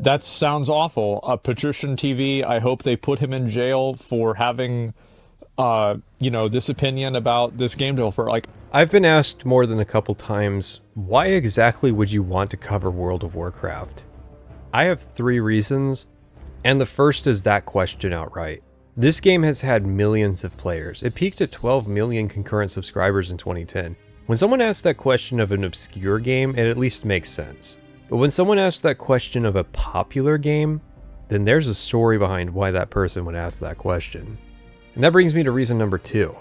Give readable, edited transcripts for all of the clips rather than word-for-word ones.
That sounds awful. Patrician TV, I hope they put him in jail for having, this opinion about this game developer. Like, I've been asked more than a couple times, why exactly would you want to cover World of Warcraft? I have 3 reasons, and the first is that question outright. This game has had millions of players. It peaked at 12 million concurrent subscribers in 2010. When someone asks that question of an obscure game, it at least makes sense. But when someone asks that question of a popular game, then there's a story behind why that person would ask that question. And that brings me to reason number 2.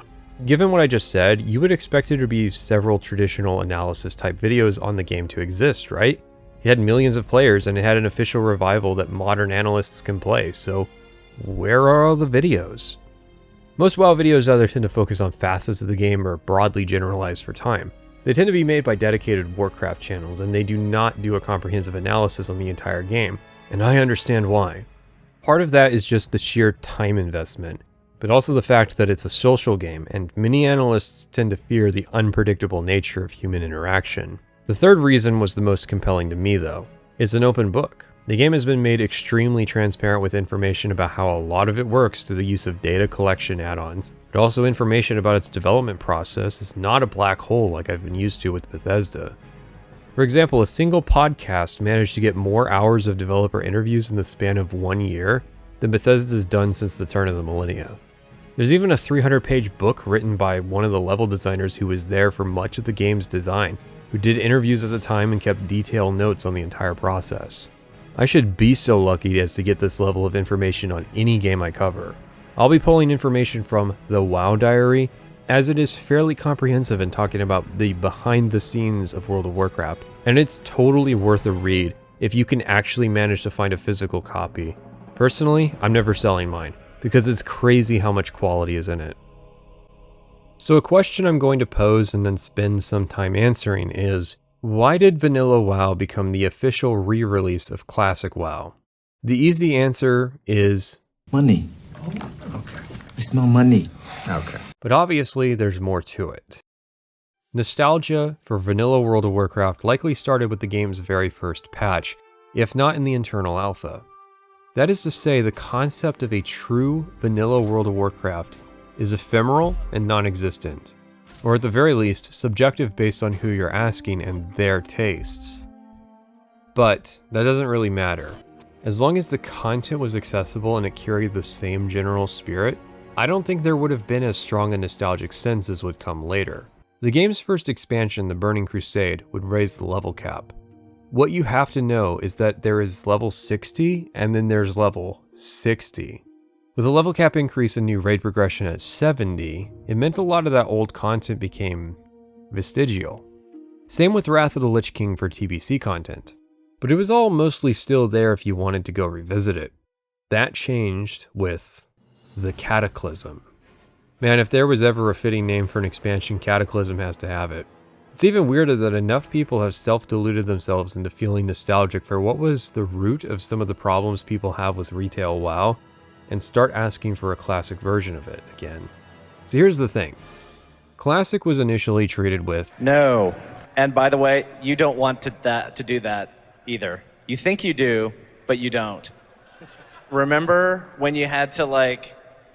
Given what I just said, you would expect there to be several traditional analysis type videos on the game to exist, right? It had millions of players and it had an official revival that modern analysts can play, so where are all the videos? Most WoW videos either tend to focus on facets of the game or broadly generalized for time. They tend to be made by dedicated Warcraft channels, and they do not do a comprehensive analysis on the entire game, and I understand why. Part of that is just the sheer time investment, but also the fact that it's a social game, and many analysts tend to fear the unpredictable nature of human interaction. The third reason was the most compelling to me though. It's an open book. The game has been made extremely transparent with information about how a lot of it works through the use of data collection add-ons, but also information about its development process is not a black hole like I've been used to with Bethesda. For example, a single podcast managed to get more hours of developer interviews in the span of 1 year than Bethesda's done since the turn of the millennia. There's even a 300-page book written by one of the level designers who was there for much of the game's design, who did interviews at the time and kept detailed notes on the entire process. I should be so lucky as to get this level of information on any game I cover. I'll be pulling information from the WoW Diary, as it is fairly comprehensive in talking about the behind the scenes of World of Warcraft, and it's totally worth a read if you can actually manage to find a physical copy. Personally, I'm never selling mine, because it's crazy how much quality is in it. So a question I'm going to pose and then spend some time answering is, why did Vanilla WoW become the official re-release of Classic WoW? The easy answer is money. Oh, okay. I smell money. Okay. But obviously there's more to it. Nostalgia for Vanilla World of Warcraft likely started with the game's very first patch, if not in the internal alpha. That is to say, the concept of a true vanilla World of Warcraft is ephemeral and non-existent, or at the very least, subjective based on who you're asking and their tastes. But that doesn't really matter. As long as the content was accessible and it carried the same general spirit, I don't think there would have been as strong a nostalgic sense as would come later. The game's first expansion, the Burning Crusade, would raise the level cap. What you have to know is that there is level 60 and then there's level 60. With a level cap increase and new raid progression at 70, it meant a lot of that old content became vestigial. Same with Wrath of the Lich King for TBC content, but it was all mostly still there if you wanted to go revisit it. That changed with the Cataclysm. Man, if there was ever a fitting name for an expansion, Cataclysm has to have it. It's even weirder that enough people have self-deluded themselves into feeling nostalgic for what was the root of some of the problems people have with retail WoW, and start asking for a classic version of it again. So here's the thing. Classic was initially treated with, no. And by the way, you don't want to do that either. You think you do, but you don't. Remember when you had to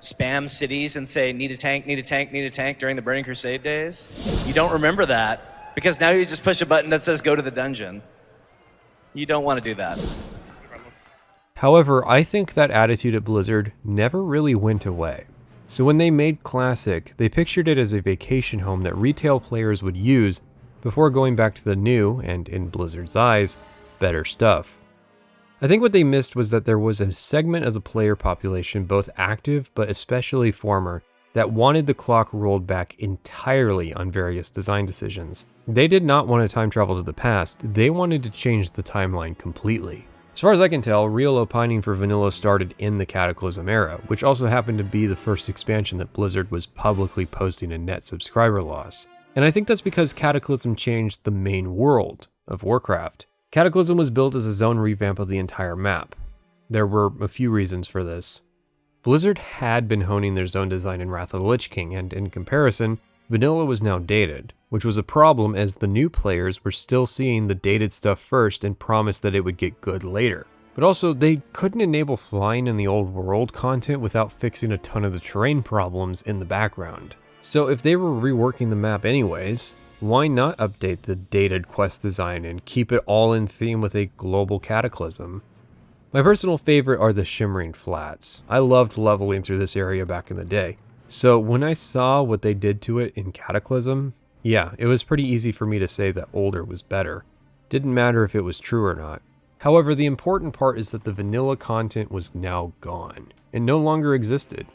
spam cities and say, need a tank, need a tank, need a tank during the Burning Crusade days? You don't remember that because now you just push a button that says go to the dungeon. You don't want to do that. However, I think that attitude at Blizzard never really went away. So when they made Classic, they pictured it as a vacation home that retail players would use before going back to the new, and in Blizzard's eyes, better stuff. I think what they missed was that there was a segment of the player population, both active but especially former, that wanted the clock rolled back entirely on various design decisions. They did not want to time travel to the past, they wanted to change the timeline completely. As far as I can tell, real opining for vanilla started in the Cataclysm era, which also happened to be the first expansion that Blizzard was publicly posting a net subscriber loss. And I think that's because Cataclysm changed the main world of Warcraft. Cataclysm was built as a zone revamp of the entire map. There were a few reasons for this. Blizzard had been honing their zone design in Wrath of the Lich King, and in comparison, vanilla was now dated, which was a problem as the new players were still seeing the dated stuff first and promised that it would get good later. But also, they couldn't enable flying in the old world content without fixing a ton of the terrain problems in the background. So if they were reworking the map anyways, why not update the dated quest design and keep it all in theme with a global cataclysm? My personal favorite are the Shimmering Flats. I loved leveling through this area back in the day. So when I saw what they did to it in Cataclysm, yeah, it was pretty easy for me to say that older was better. Didn't matter if it was true or not. However, the important part is that the vanilla content was now gone. It no longer existed.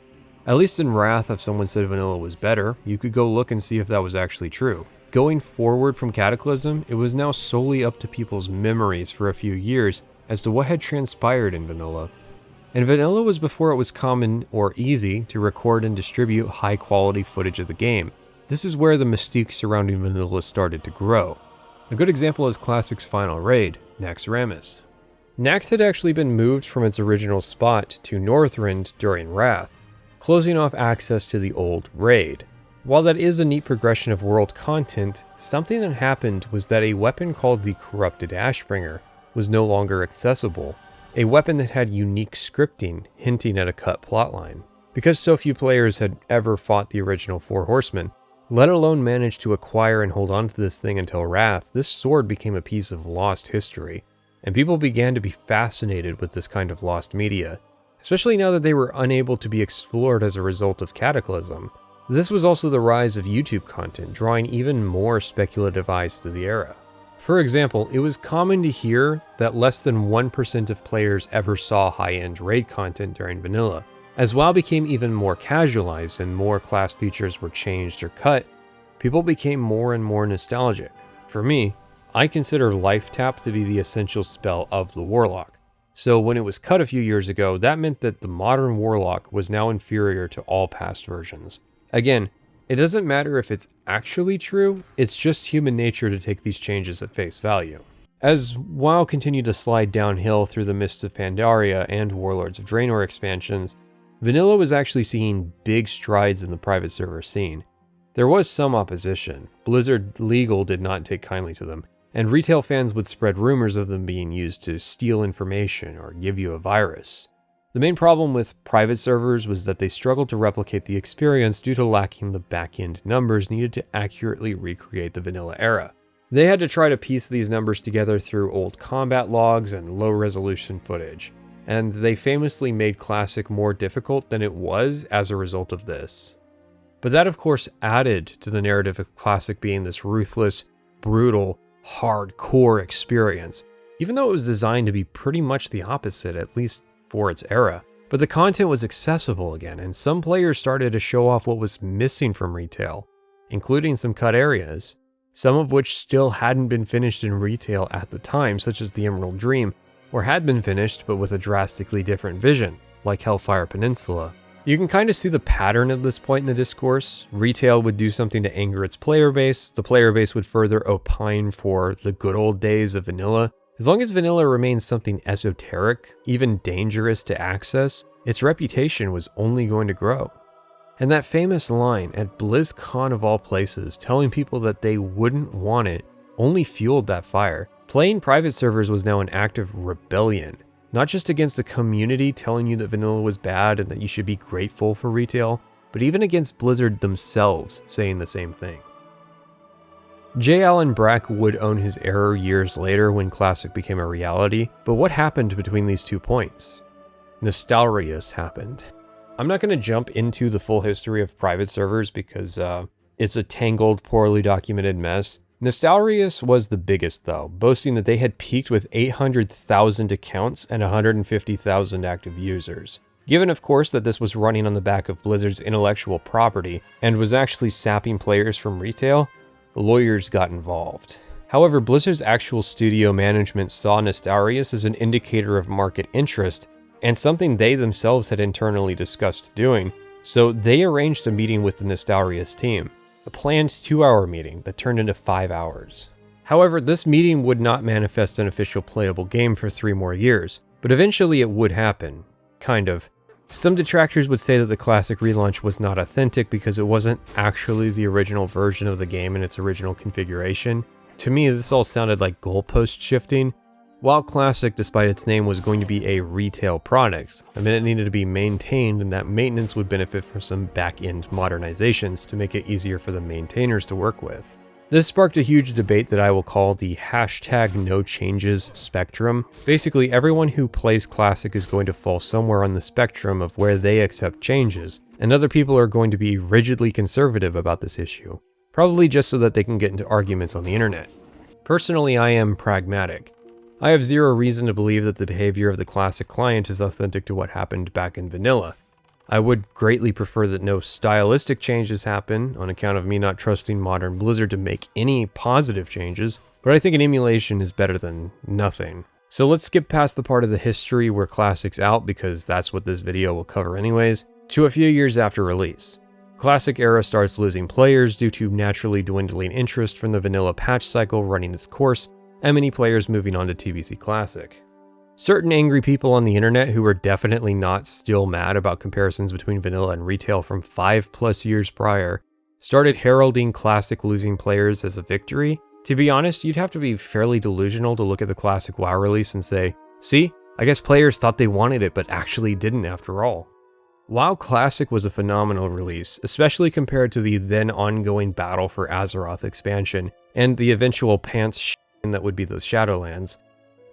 At least in Wrath, if someone said vanilla was better, you could go look and see if that was actually true. Going forward from Cataclysm, it was now solely up to people's memories for a few years as to what had transpired in vanilla. And vanilla was before it was common or easy to record and distribute high quality footage of the game. This is where the mystique surrounding vanilla started to grow. A good example is Classic's final raid, Naxxramas. Nax had actually been moved from its original spot to Northrend during Wrath, closing off access to the old raid. While that is a neat progression of world content, something that happened was that a weapon called the Corrupted Ashbringer was no longer accessible, a weapon that had unique scripting hinting at a cut plotline. Because so few players had ever fought the original Four Horsemen, let alone managed to acquire and hold on to this thing until Wrath, this sword became a piece of lost history, and people began to be fascinated with this kind of lost media, especially now that they were unable to be explored as a result of Cataclysm. This was also the rise of YouTube content, drawing even more speculative eyes to the era. For example, it was common to hear that less than 1% of players ever saw high-end raid content during vanilla. As WoW became even more casualized and more class features were changed or cut, people became more and more nostalgic. For me, I consider Life Tap to be the essential spell of the Warlock. So when it was cut a few years ago, that meant that the modern Warlock was now inferior to all past versions. Again, it doesn't matter if it's actually true, it's just human nature to take these changes at face value. As WoW continued to slide downhill through the Mists of Pandaria and Warlords of Draenor expansions, vanilla was actually seeing big strides in the private server scene. There was some opposition. Blizzard Legal did not take kindly to them, and retail fans would spread rumors of them being used to steal information or give you a virus. The main problem with private servers was that they struggled to replicate the experience due to lacking the back-end numbers needed to accurately recreate the vanilla era. They had to try to piece these numbers together through old combat logs and low-resolution footage, and they famously made Classic more difficult than it was as a result of this. But that of course added to the narrative of Classic being this ruthless, brutal, hardcore experience, even though it was designed to be pretty much the opposite, at least for its era. But the content was accessible again, and some players started to show off what was missing from retail, including some cut areas, some of which still hadn't been finished in retail at the time, such as the Emerald Dream, or had been finished but with a drastically different vision, like Hellfire Peninsula. You can kind of see the pattern at this point in the discourse. Retail would do something to anger its player base, the player base would further opine for the good old days of vanilla. As long as vanilla remains something esoteric, even dangerous to access, its reputation was only going to grow. And that famous line at BlizzCon of all places, telling people that they wouldn't want it, only fueled that fire. Playing private servers was now an act of rebellion, not just against a community telling you that vanilla was bad and that you should be grateful for retail, but even against Blizzard themselves saying the same thing. J. Allen Brack would own his error years later when Classic became a reality, but what happened between these 2 points? Nostalrius happened. I'm not going to jump into the full history of private servers because it's a tangled, poorly documented mess. Nostalrius was the biggest though, boasting that they had peaked with 800,000 accounts and 150,000 active users. Given of course that this was running on the back of Blizzard's intellectual property and was actually sapping players from retail, the lawyers got involved. However, Blizzard's actual studio management saw Nostalrius as an indicator of market interest and something they themselves had internally discussed doing, so they arranged a meeting with the Nostalrius team, a planned 2-hour meeting that turned into 5 hours. However, this meeting would not manifest an official playable game for 3 more years, but eventually it would happen. Kind of. Some detractors would say that the Classic relaunch was not authentic because it wasn't actually the original version of the game in its original configuration. To me, this all sounded like goalpost shifting. While Classic, despite its name, was going to be a retail product, I mean it needed to be maintained, and that maintenance would benefit from some back-end modernizations to make it easier for the maintainers to work with. This sparked a huge debate that I will call the #NoChanges spectrum. Basically, everyone who plays Classic is going to fall somewhere on the spectrum of where they accept changes, and other people are going to be rigidly conservative about this issue, probably just so that they can get into arguments on the internet. Personally, I am pragmatic. I have zero reason to believe that the behavior of the Classic client is authentic to what happened back in vanilla. I would greatly prefer that no stylistic changes happen on account of me not trusting modern Blizzard to make any positive changes, but I think an emulation is better than nothing. So let's skip past the part of the history where Classic's out, because that's what this video will cover anyways, to a few years after release. Classic era starts losing players due to naturally dwindling interest from the vanilla patch cycle running its course, and many players moving on to TBC Classic. Certain angry people on the internet who were definitely not still mad about comparisons between vanilla and retail from 5+ years prior started heralding Classic losing players as a victory. To be honest, you'd have to be fairly delusional to look at the Classic WoW release and say, see, I guess players thought they wanted it but actually didn't after all. WoW Classic was a phenomenal release, especially compared to the then ongoing battle for Azeroth expansion and the eventual pants that would be the Shadowlands.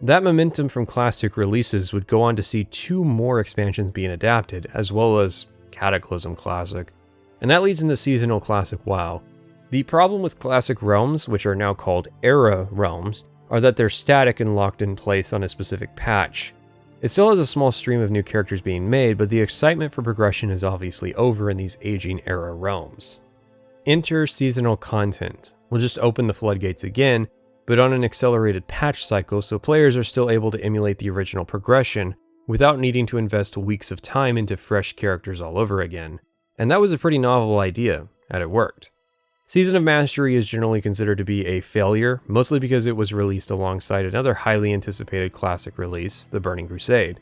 That momentum from Classic releases would go on to see 2 more expansions being adapted, as well as Cataclysm Classic, and that leads into Seasonal Classic WoW. The problem with Classic realms, which are now called Era realms, are that they're static and locked in place on a specific patch. It still has a small stream of new characters being made, but the excitement for progression is obviously over in these aging Era realms. Enter seasonal content. We'll just open the floodgates again, but on an accelerated patch cycle, so players are still able to emulate the original progression without needing to invest weeks of time into fresh characters all over again. And that was a pretty novel idea, and it worked. Season of Mastery is generally considered to be a failure, mostly because it was released alongside another highly anticipated Classic release, The Burning Crusade.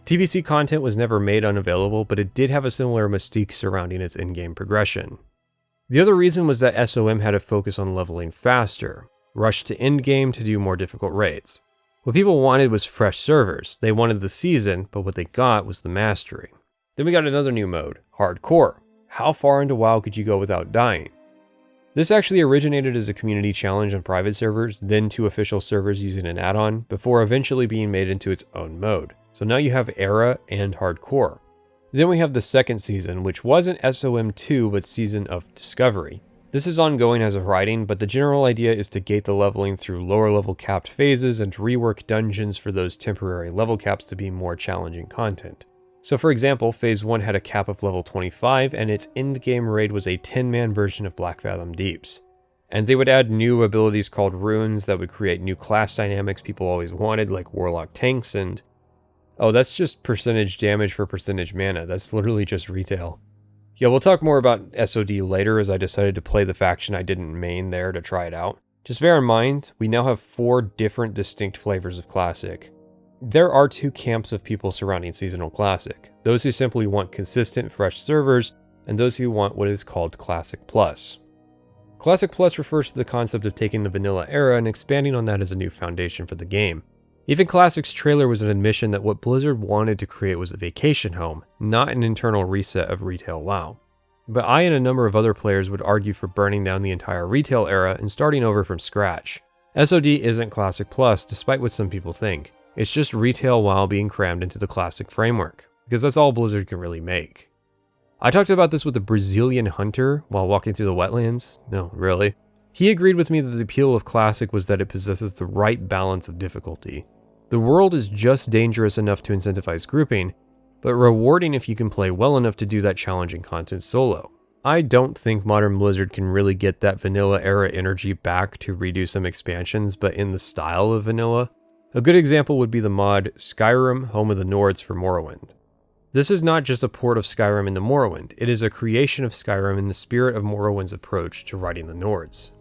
TBC content was never made unavailable, but it did have a similar mystique surrounding its in-game progression. The other reason was that SOM had a focus on leveling faster, rushed to endgame to do more difficult raids. What people wanted was fresh servers. They wanted the season, but what they got was the mastery. Then we got another new mode, Hardcore. How far into WoW could you go without dying? This actually originated as a community challenge on private servers, then to official servers using an add-on, before eventually being made into its own mode. So now you have Era and Hardcore. Then we have the second season, which wasn't SOM2 but Season of Discovery. This is ongoing as of writing, but the general idea is to gate the leveling through lower level capped phases and rework dungeons for those temporary level caps to be more challenging content. So for example, Phase 1 had a cap of level 25 and its endgame raid was a 10-man version of Blackfathom Deeps. And they would add new abilities called runes that would create new class dynamics people always wanted, like Warlock tanks and... oh, that's just percentage damage for percentage mana, that's literally just retail. Yeah, we'll talk more about SOD later as I decided to play the faction I didn't main there to try it out. Just bear in mind, we now have 4 different distinct flavors of Classic. There are 2 camps of people surrounding Seasonal Classic. Those who simply want consistent, fresh servers, and those who want what is called Classic Plus. Classic Plus refers to the concept of taking the vanilla era and expanding on that as a new foundation for the game. Even Classic's trailer was an admission that what Blizzard wanted to create was a vacation home, not an internal reset of retail WoW. But I and a number of other players would argue for burning down the entire retail era and starting over from scratch. SOD isn't Classic Plus, despite what some people think. It's just retail WoW being crammed into the Classic framework, because that's all Blizzard can really make. I talked about this with a Brazilian hunter while walking through the wetlands. No, really. He agreed with me that the appeal of Classic was that it possesses the right balance of difficulty. The world is just dangerous enough to incentivize grouping, but rewarding if you can play well enough to do that challenging content solo. I don't think modern Blizzard can really get that vanilla era energy back to redo some expansions, but in the style of vanilla. A good example would be the mod Skyrim, Home of the Nords for Morrowind. This is not just a port of Skyrim into Morrowind, it is a creation of Skyrim in the spirit of Morrowind's approach to writing the Nords.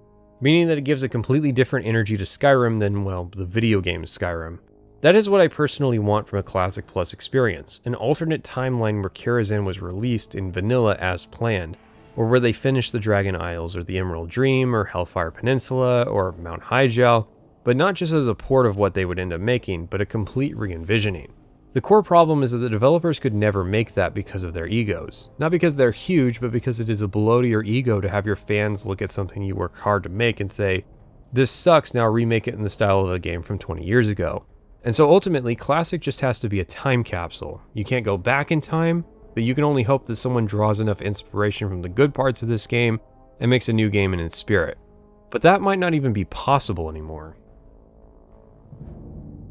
Meaning that it gives a completely different energy to Skyrim than, well, the video game Skyrim. That is what I personally want from a Classic Plus experience, an alternate timeline where Karazhan was released in vanilla as planned, or where they finished the Dragon Isles or the Emerald Dream or Hellfire Peninsula or Mount Hyjal, but not just as a port of what they would end up making, but a complete re-envisioning. The core problem is that the developers could never make that because of their egos. Not because they're huge, but because it is a blow to your ego to have your fans look at something you worked hard to make and say, this sucks, now remake it in the style of a game from 20 years ago. And so ultimately, Classic just has to be a time capsule. You can't go back in time, but you can only hope that someone draws enough inspiration from the good parts of this game and makes a new game in its spirit. But that might not even be possible anymore.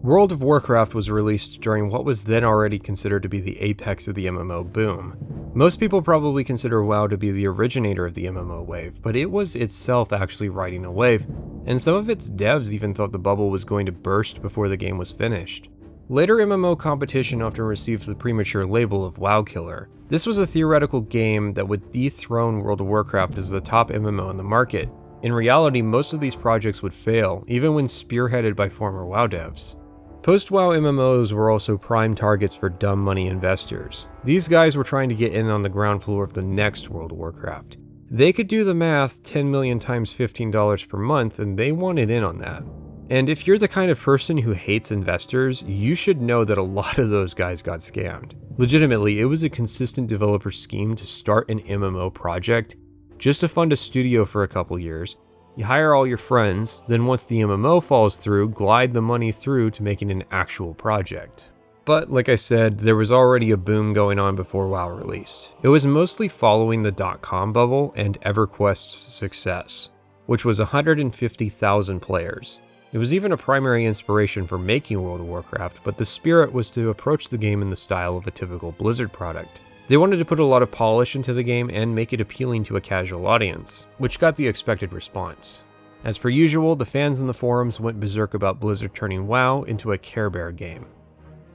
World of Warcraft was released during what was then already considered to be the apex of the MMO boom. Most people probably consider WoW to be the originator of the MMO wave, but it was itself actually riding a wave, and some of its devs even thought the bubble was going to burst before the game was finished. Later MMO competition often received the premature label of WoW Killer. This was a theoretical game that would dethrone World of Warcraft as the top MMO in the market. In reality, most of these projects would fail, even when spearheaded by former WoW devs. Post-WoW MMOs were also prime targets for dumb money investors. These guys were trying to get in on the ground floor of the next World of Warcraft. They could do the math, 10 million times $15 per month, and they wanted in on that. And if you're the kind of person who hates investors, you should know that a lot of those guys got scammed. Legitimately, it was a consistent developer scheme to start an MMO project just to fund a studio for a couple years. You hire all your friends, then once the MMO falls through, glide the money through to making an actual project. But like I said, there was already a boom going on before WoW released. It was mostly following the .com bubble and EverQuest's success, which was 150,000 players. It was even a primary inspiration for making World of Warcraft, but the spirit was to approach the game in the style of a typical Blizzard product. They wanted to put a lot of polish into the game and make it appealing to a casual audience, which got the expected response. As per usual, the fans in the forums went berserk about Blizzard turning WoW into a Care Bear game.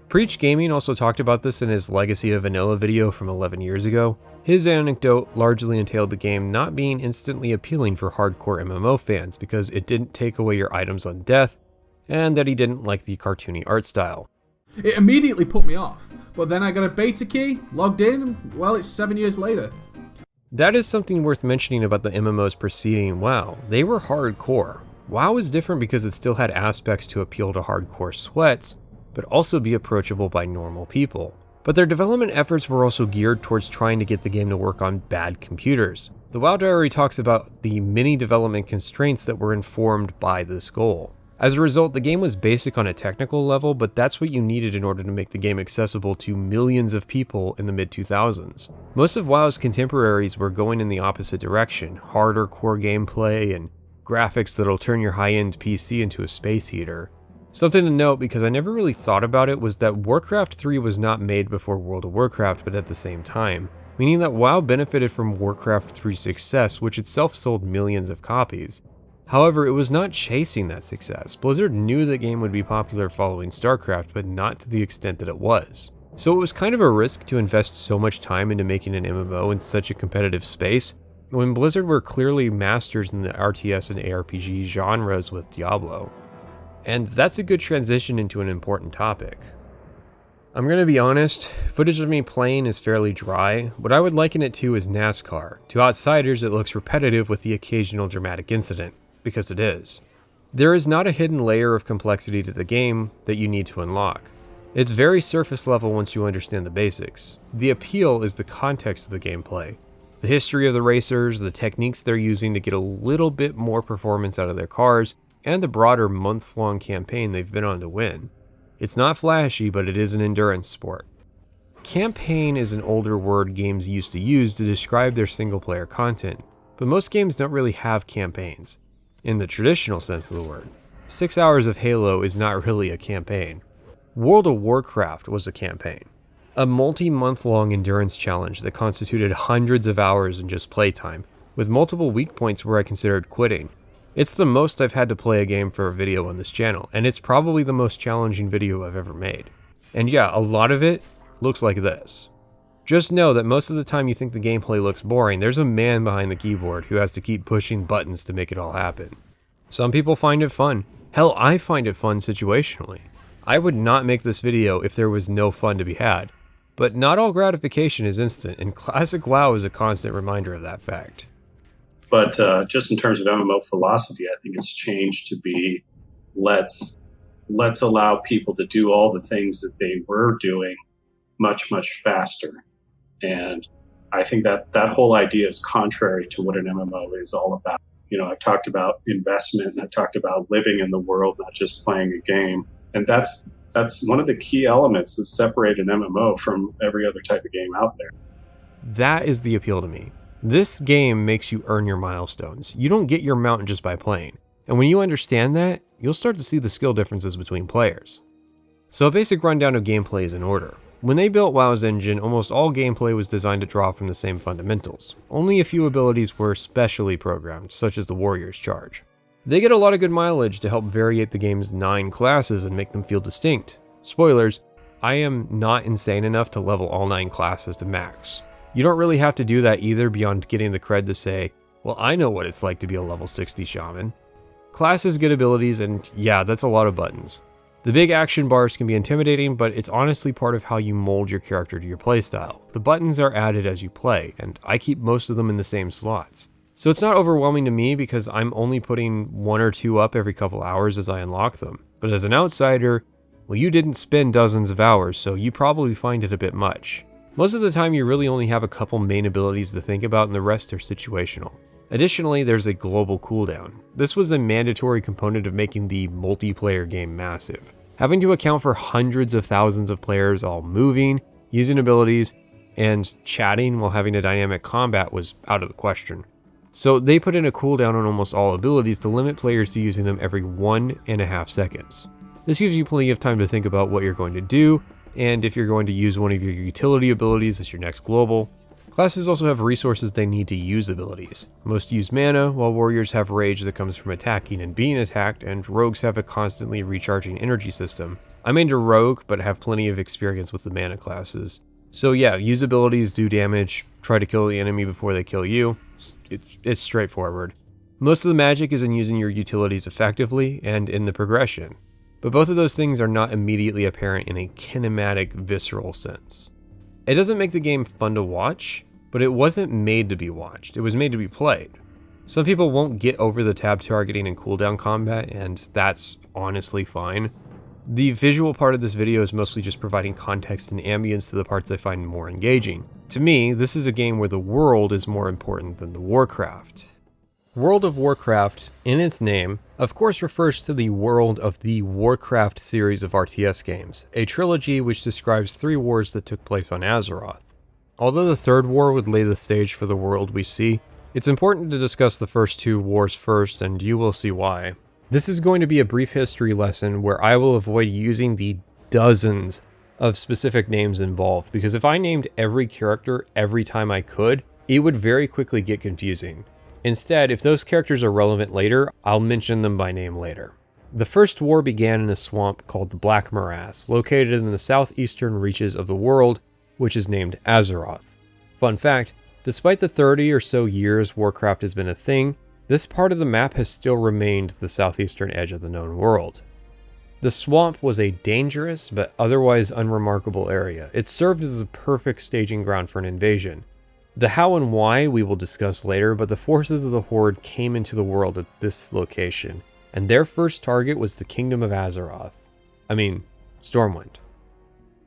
Preach Gaming also talked about this in his Legacy of Vanilla video from 11 years ago. His anecdote largely entailed the game not being instantly appealing for hardcore MMO fans because it didn't take away your items on death, and that he didn't like the cartoony art style. It immediately put me off, but then I got a beta key, logged in, and well, it's 7 years later. That is something worth mentioning about the MMOs preceding WoW. They were hardcore. WoW is different because it still had aspects to appeal to hardcore sweats, but also be approachable by normal people. But their development efforts were also geared towards trying to get the game to work on bad computers. The WoW Diary talks about the many development constraints that were informed by this goal. As a result, the game was basic on a technical level, but that's what you needed in order to make the game accessible to millions of people in the mid-2000s. Most of WoW's contemporaries were going in the opposite direction, harder core gameplay and graphics that'll turn your high-end PC into a space heater. Something to note, because I never really thought about it, was that Warcraft 3 was not made before World of Warcraft, but at the same time, meaning that WoW benefited from Warcraft 3's success, which itself sold millions of copies. However, it was not chasing that success. Blizzard knew the game would be popular following StarCraft, but not to the extent that it was. So it was kind of a risk to invest so much time into making an MMO in such a competitive space, when Blizzard were clearly masters in the RTS and ARPG genres with Diablo. And that's a good transition into an important topic. I'm going to be honest, footage of me playing is fairly dry. What I would liken it to is NASCAR. To outsiders, it looks repetitive with the occasional dramatic incident, because it is. There is not a hidden layer of complexity to the game that you need to unlock. It's very surface level once you understand the basics. The appeal is the context of the gameplay, the history of the racers, the techniques they're using to get a little bit more performance out of their cars, and the broader months-long campaign they've been on to win. It's not flashy, but it is an endurance sport. Campaign is an older word games used to use to describe their single-player content, but most games don't really have campaigns, in the traditional sense of the word. 6 hours of Halo is not really a campaign. World of Warcraft was a campaign. A multi-month-long endurance challenge that constituted hundreds of hours in just playtime, with multiple weak points where I considered quitting. It's the most I've had to play a game for a video on this channel, and it's probably the most challenging video I've ever made. And yeah, a lot of it looks like this. Just know that most of the time you think the gameplay looks boring, there's a man behind the keyboard who has to keep pushing buttons to make it all happen. Some people find it fun. Hell, I find it fun situationally. I would not make this video if there was no fun to be had. But not all gratification is instant, and Classic WoW is a constant reminder of that fact. But just in terms of MMO philosophy, I think it's changed to be let's allow people to do all the things that they were doing much, much faster. And I think that whole idea is contrary to what an MMO is all about. I've talked about investment, and I've talked about living in the world, not just playing a game. And that's one of the key elements that separate an MMO from every other type of game out there. That is the appeal to me. This game makes you earn your milestones. You don't get your mountain just by playing. And when you understand that, you'll start to see the skill differences between players. So a basic rundown of gameplay is in order. When they built WoW's engine, almost all gameplay was designed to draw from the same fundamentals. Only a few abilities were specially programmed, such as the Warrior's Charge. They get a lot of good mileage to help variate the game's 9 classes and make them feel distinct. Spoilers, I am not insane enough to level all 9 classes to max. You don't really have to do that either beyond getting the cred to say, well, I know what it's like to be a level 60 shaman. Classes get abilities, and yeah, that's a lot of buttons. The big action bars can be intimidating, but it's honestly part of how you mold your character to your playstyle. The buttons are added as you play, and I keep most of them in the same slots. So it's not overwhelming to me because I'm only putting 1 or 2 up every couple hours as I unlock them. But as an outsider, well, you didn't spend dozens of hours, so you probably find it a bit much. Most of the time you really only have a couple main abilities to think about, and the rest are situational. Additionally, there's a global cooldown. This was a mandatory component of making the multiplayer game massive. Having to account for hundreds of thousands of players all moving, using abilities, and chatting while having a dynamic combat was out of the question. So they put in a cooldown on almost all abilities to limit players to using them every 1.5 seconds. This gives you plenty of time to think about what you're going to do, and if you're going to use one of your utility abilities as your next global. Classes also have resources they need to use abilities. Most use mana, while warriors have rage that comes from attacking and being attacked, and rogues have a constantly recharging energy system. I mained a rogue, but have plenty of experience with the mana classes. So yeah, use abilities, do damage, try to kill the enemy before they kill you. It's straightforward. Most of the magic is in using your utilities effectively and in the progression. But both of those things are not immediately apparent in a kinematic, visceral sense. It doesn't make the game fun to watch, but it wasn't made to be watched. It was made to be played. Some people won't get over the tab targeting and cooldown combat, and that's honestly fine. The visual part of this video is mostly just providing context and ambience to the parts I find more engaging. To me, this is a game where the world is more important than the Warcraft. World of Warcraft, in its name, of course refers to the world of the Warcraft series of RTS games, a trilogy which describes 3 wars that took place on Azeroth. Although the 3rd war would lay the stage for the world we see, it's important to discuss the first 2 wars first, and you will see why. This is going to be a brief history lesson where I will avoid using the dozens of specific names involved, because if I named every character every time I could, it would very quickly get confusing. Instead, if those characters are relevant later, I'll mention them by name later. The first war began in a swamp called the Black Morass, located in the southeastern reaches of the world, which is named Azeroth. Fun fact, despite the 30 or so years Warcraft has been a thing, this part of the map has still remained the southeastern edge of the known world. The swamp was a dangerous but otherwise unremarkable area. It served as a perfect staging ground for an invasion. The how and why we will discuss later, but the forces of the Horde came into the world at this location, and their first target was the Kingdom of Azeroth. Stormwind.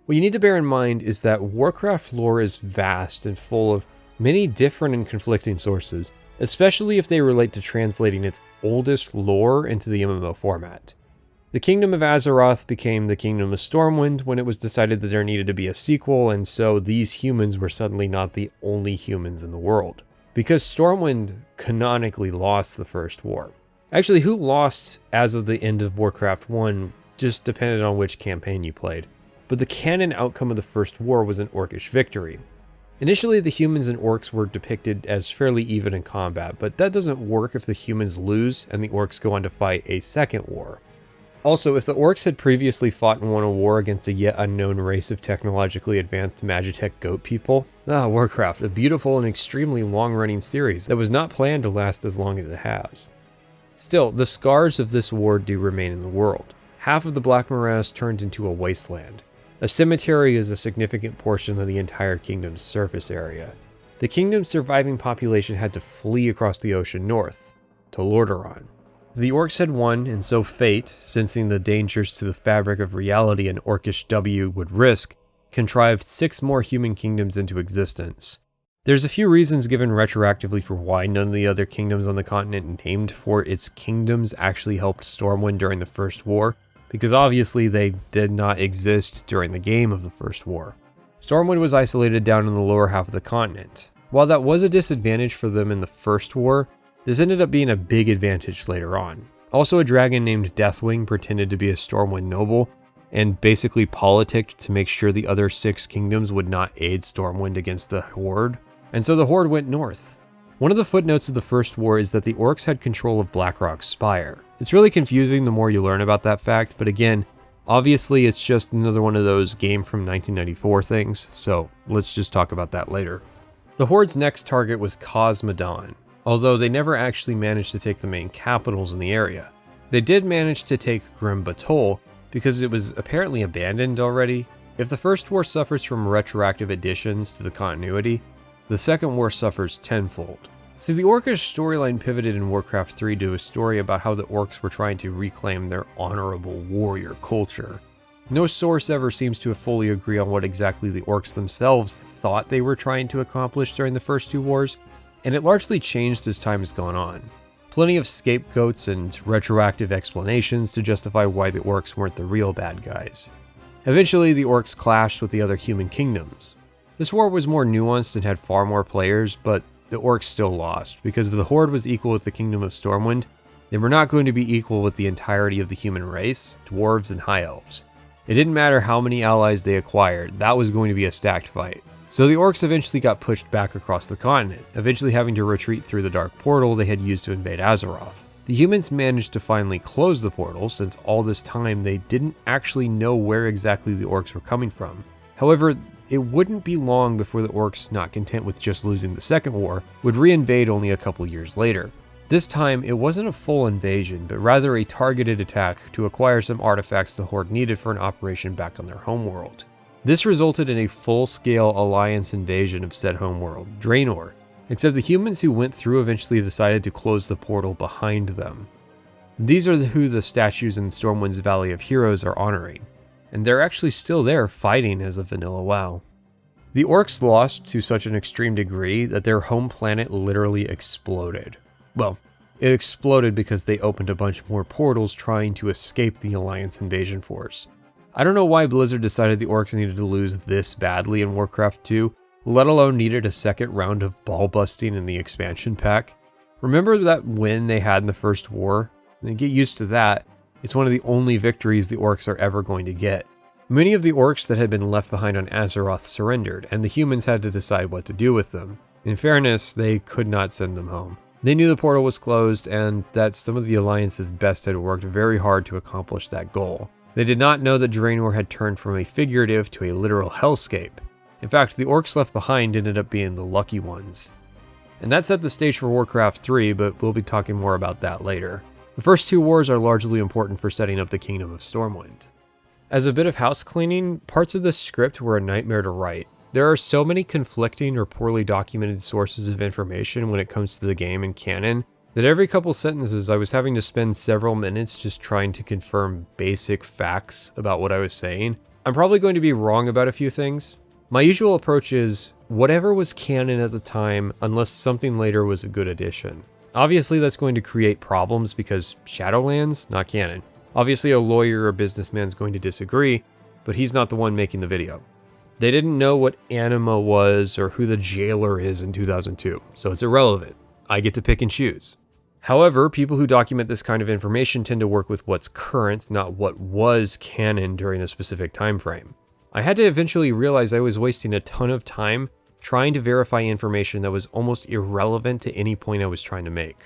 What you need to bear in mind is that Warcraft lore is vast and full of many different and conflicting sources, especially if they relate to translating its oldest lore into the MMO format. The Kingdom of Azeroth became the Kingdom of Stormwind when it was decided that there needed to be a sequel, and so these humans were suddenly not the only humans in the world. Because Stormwind canonically lost the first war. Actually, who lost as of the end of Warcraft 1 just depended on which campaign you played. But the canon outcome of the first war was an orcish victory. Initially, the humans and orcs were depicted as fairly even in combat, but that doesn't work if the humans lose and the orcs go on to fight a second war. Also, if the orcs had previously fought and won a war against a yet unknown race of technologically advanced Magitech goat people, Warcraft, a beautiful and extremely long-running series that was not planned to last as long as it has. Still, the scars of this war do remain in the world. Half of the Black Morass turned into a wasteland. A cemetery is a significant portion of the entire kingdom's surface area. The kingdom's surviving population had to flee across the ocean north, to Lordaeron. The orcs had won, and so fate, sensing the dangers to the fabric of reality an orcish W would risk, contrived 6 more human kingdoms into existence. There's a few reasons given retroactively for why none of the other kingdoms on the continent named for its kingdoms actually helped Stormwind during the First War, because obviously they did not exist during the game of the First War. Stormwind was isolated down in the lower half of the continent. While that was a disadvantage for them in the First War, this ended up being a big advantage later on. Also, a dragon named Deathwing pretended to be a Stormwind noble, and basically politicked to make sure the other 6 kingdoms would not aid Stormwind against the Horde, and so the Horde went north. One of the footnotes of the First War is that the orcs had control of Blackrock's Spire. It's really confusing the more you learn about that fact, but again, obviously it's just another one of those game from 1994 things, so let's just talk about that later. The Horde's next target was Loch Modan, although they never actually managed to take the main capitals in the area. They did manage to take Grim Batol, because it was apparently abandoned already. If the First War suffers from retroactive additions to the continuity, the Second War suffers tenfold. See, the orcish storyline pivoted in Warcraft 3 to a story about how the orcs were trying to reclaim their honorable warrior culture. No source ever seems to have fully agree on what exactly the orcs themselves thought they were trying to accomplish during the first 2 wars, and it largely changed as time has gone on. Plenty of scapegoats and retroactive explanations to justify why the orcs weren't the real bad guys. Eventually, the orcs clashed with the other human kingdoms. This war was more nuanced and had far more players, but the orcs still lost, because if the Horde was equal with the Kingdom of Stormwind, they were not going to be equal with the entirety of the human race, dwarves and high elves. It didn't matter how many allies they acquired, that was going to be a stacked fight. So the orcs eventually got pushed back across the continent, eventually having to retreat through the dark portal they had used to invade Azeroth. The humans managed to finally close the portal, since all this time they didn't actually know where exactly the orcs were coming from. However, it wouldn't be long before the orcs, not content with just losing the Second War, would reinvade only a couple years later. This time, it wasn't a full invasion, but rather a targeted attack to acquire some artifacts the Horde needed for an operation back on their homeworld. This resulted in a full-scale alliance invasion of said homeworld, Draenor, except the humans who went through eventually decided to close the portal behind them. These are who the statues in Stormwind's Valley of Heroes are honoring, and they're actually still there fighting as a vanilla WoW. The orcs lost to such an extreme degree that their home planet literally exploded. Well, it exploded because they opened a bunch more portals trying to escape the Alliance invasion force. I don't know why Blizzard decided the orcs needed to lose this badly in Warcraft 2, let alone needed a second round of ball busting in the expansion pack. Remember that win they had in the First War? And get used to that. It's one of the only victories the orcs are ever going to get. Many of the orcs that had been left behind on Azeroth surrendered, and the humans had to decide what to do with them. In fairness, they could not send them home. They knew the portal was closed, and that some of the Alliance's best had worked very hard to accomplish that goal. They did not know that Draenor had turned from a figurative to a literal hellscape. In fact, the orcs left behind ended up being the lucky ones. And that set the stage for Warcraft 3, but we'll be talking more about that later. The first 2 wars are largely important for setting up the Kingdom of Stormwind. As a bit of house cleaning, parts of the script were a nightmare to write. There are so many conflicting or poorly documented sources of information when it comes to the game and canon, that every couple sentences I was having to spend several minutes just trying to confirm basic facts about what I was saying. I'm probably going to be wrong about a few things. My usual approach is, whatever was canon at the time, unless something later was a good addition. Obviously that's going to create problems because Shadowlands, not canon. Obviously a lawyer or businessman's going to disagree, but he's not the one making the video. They didn't know what Anima was or who the jailer is in 2002, so it's irrelevant. I get to pick and choose. However, people who document this kind of information tend to work with what's current, not what was canon during a specific time frame. I had to eventually realize I was wasting a ton of time trying to verify information that was almost irrelevant to any point I was trying to make.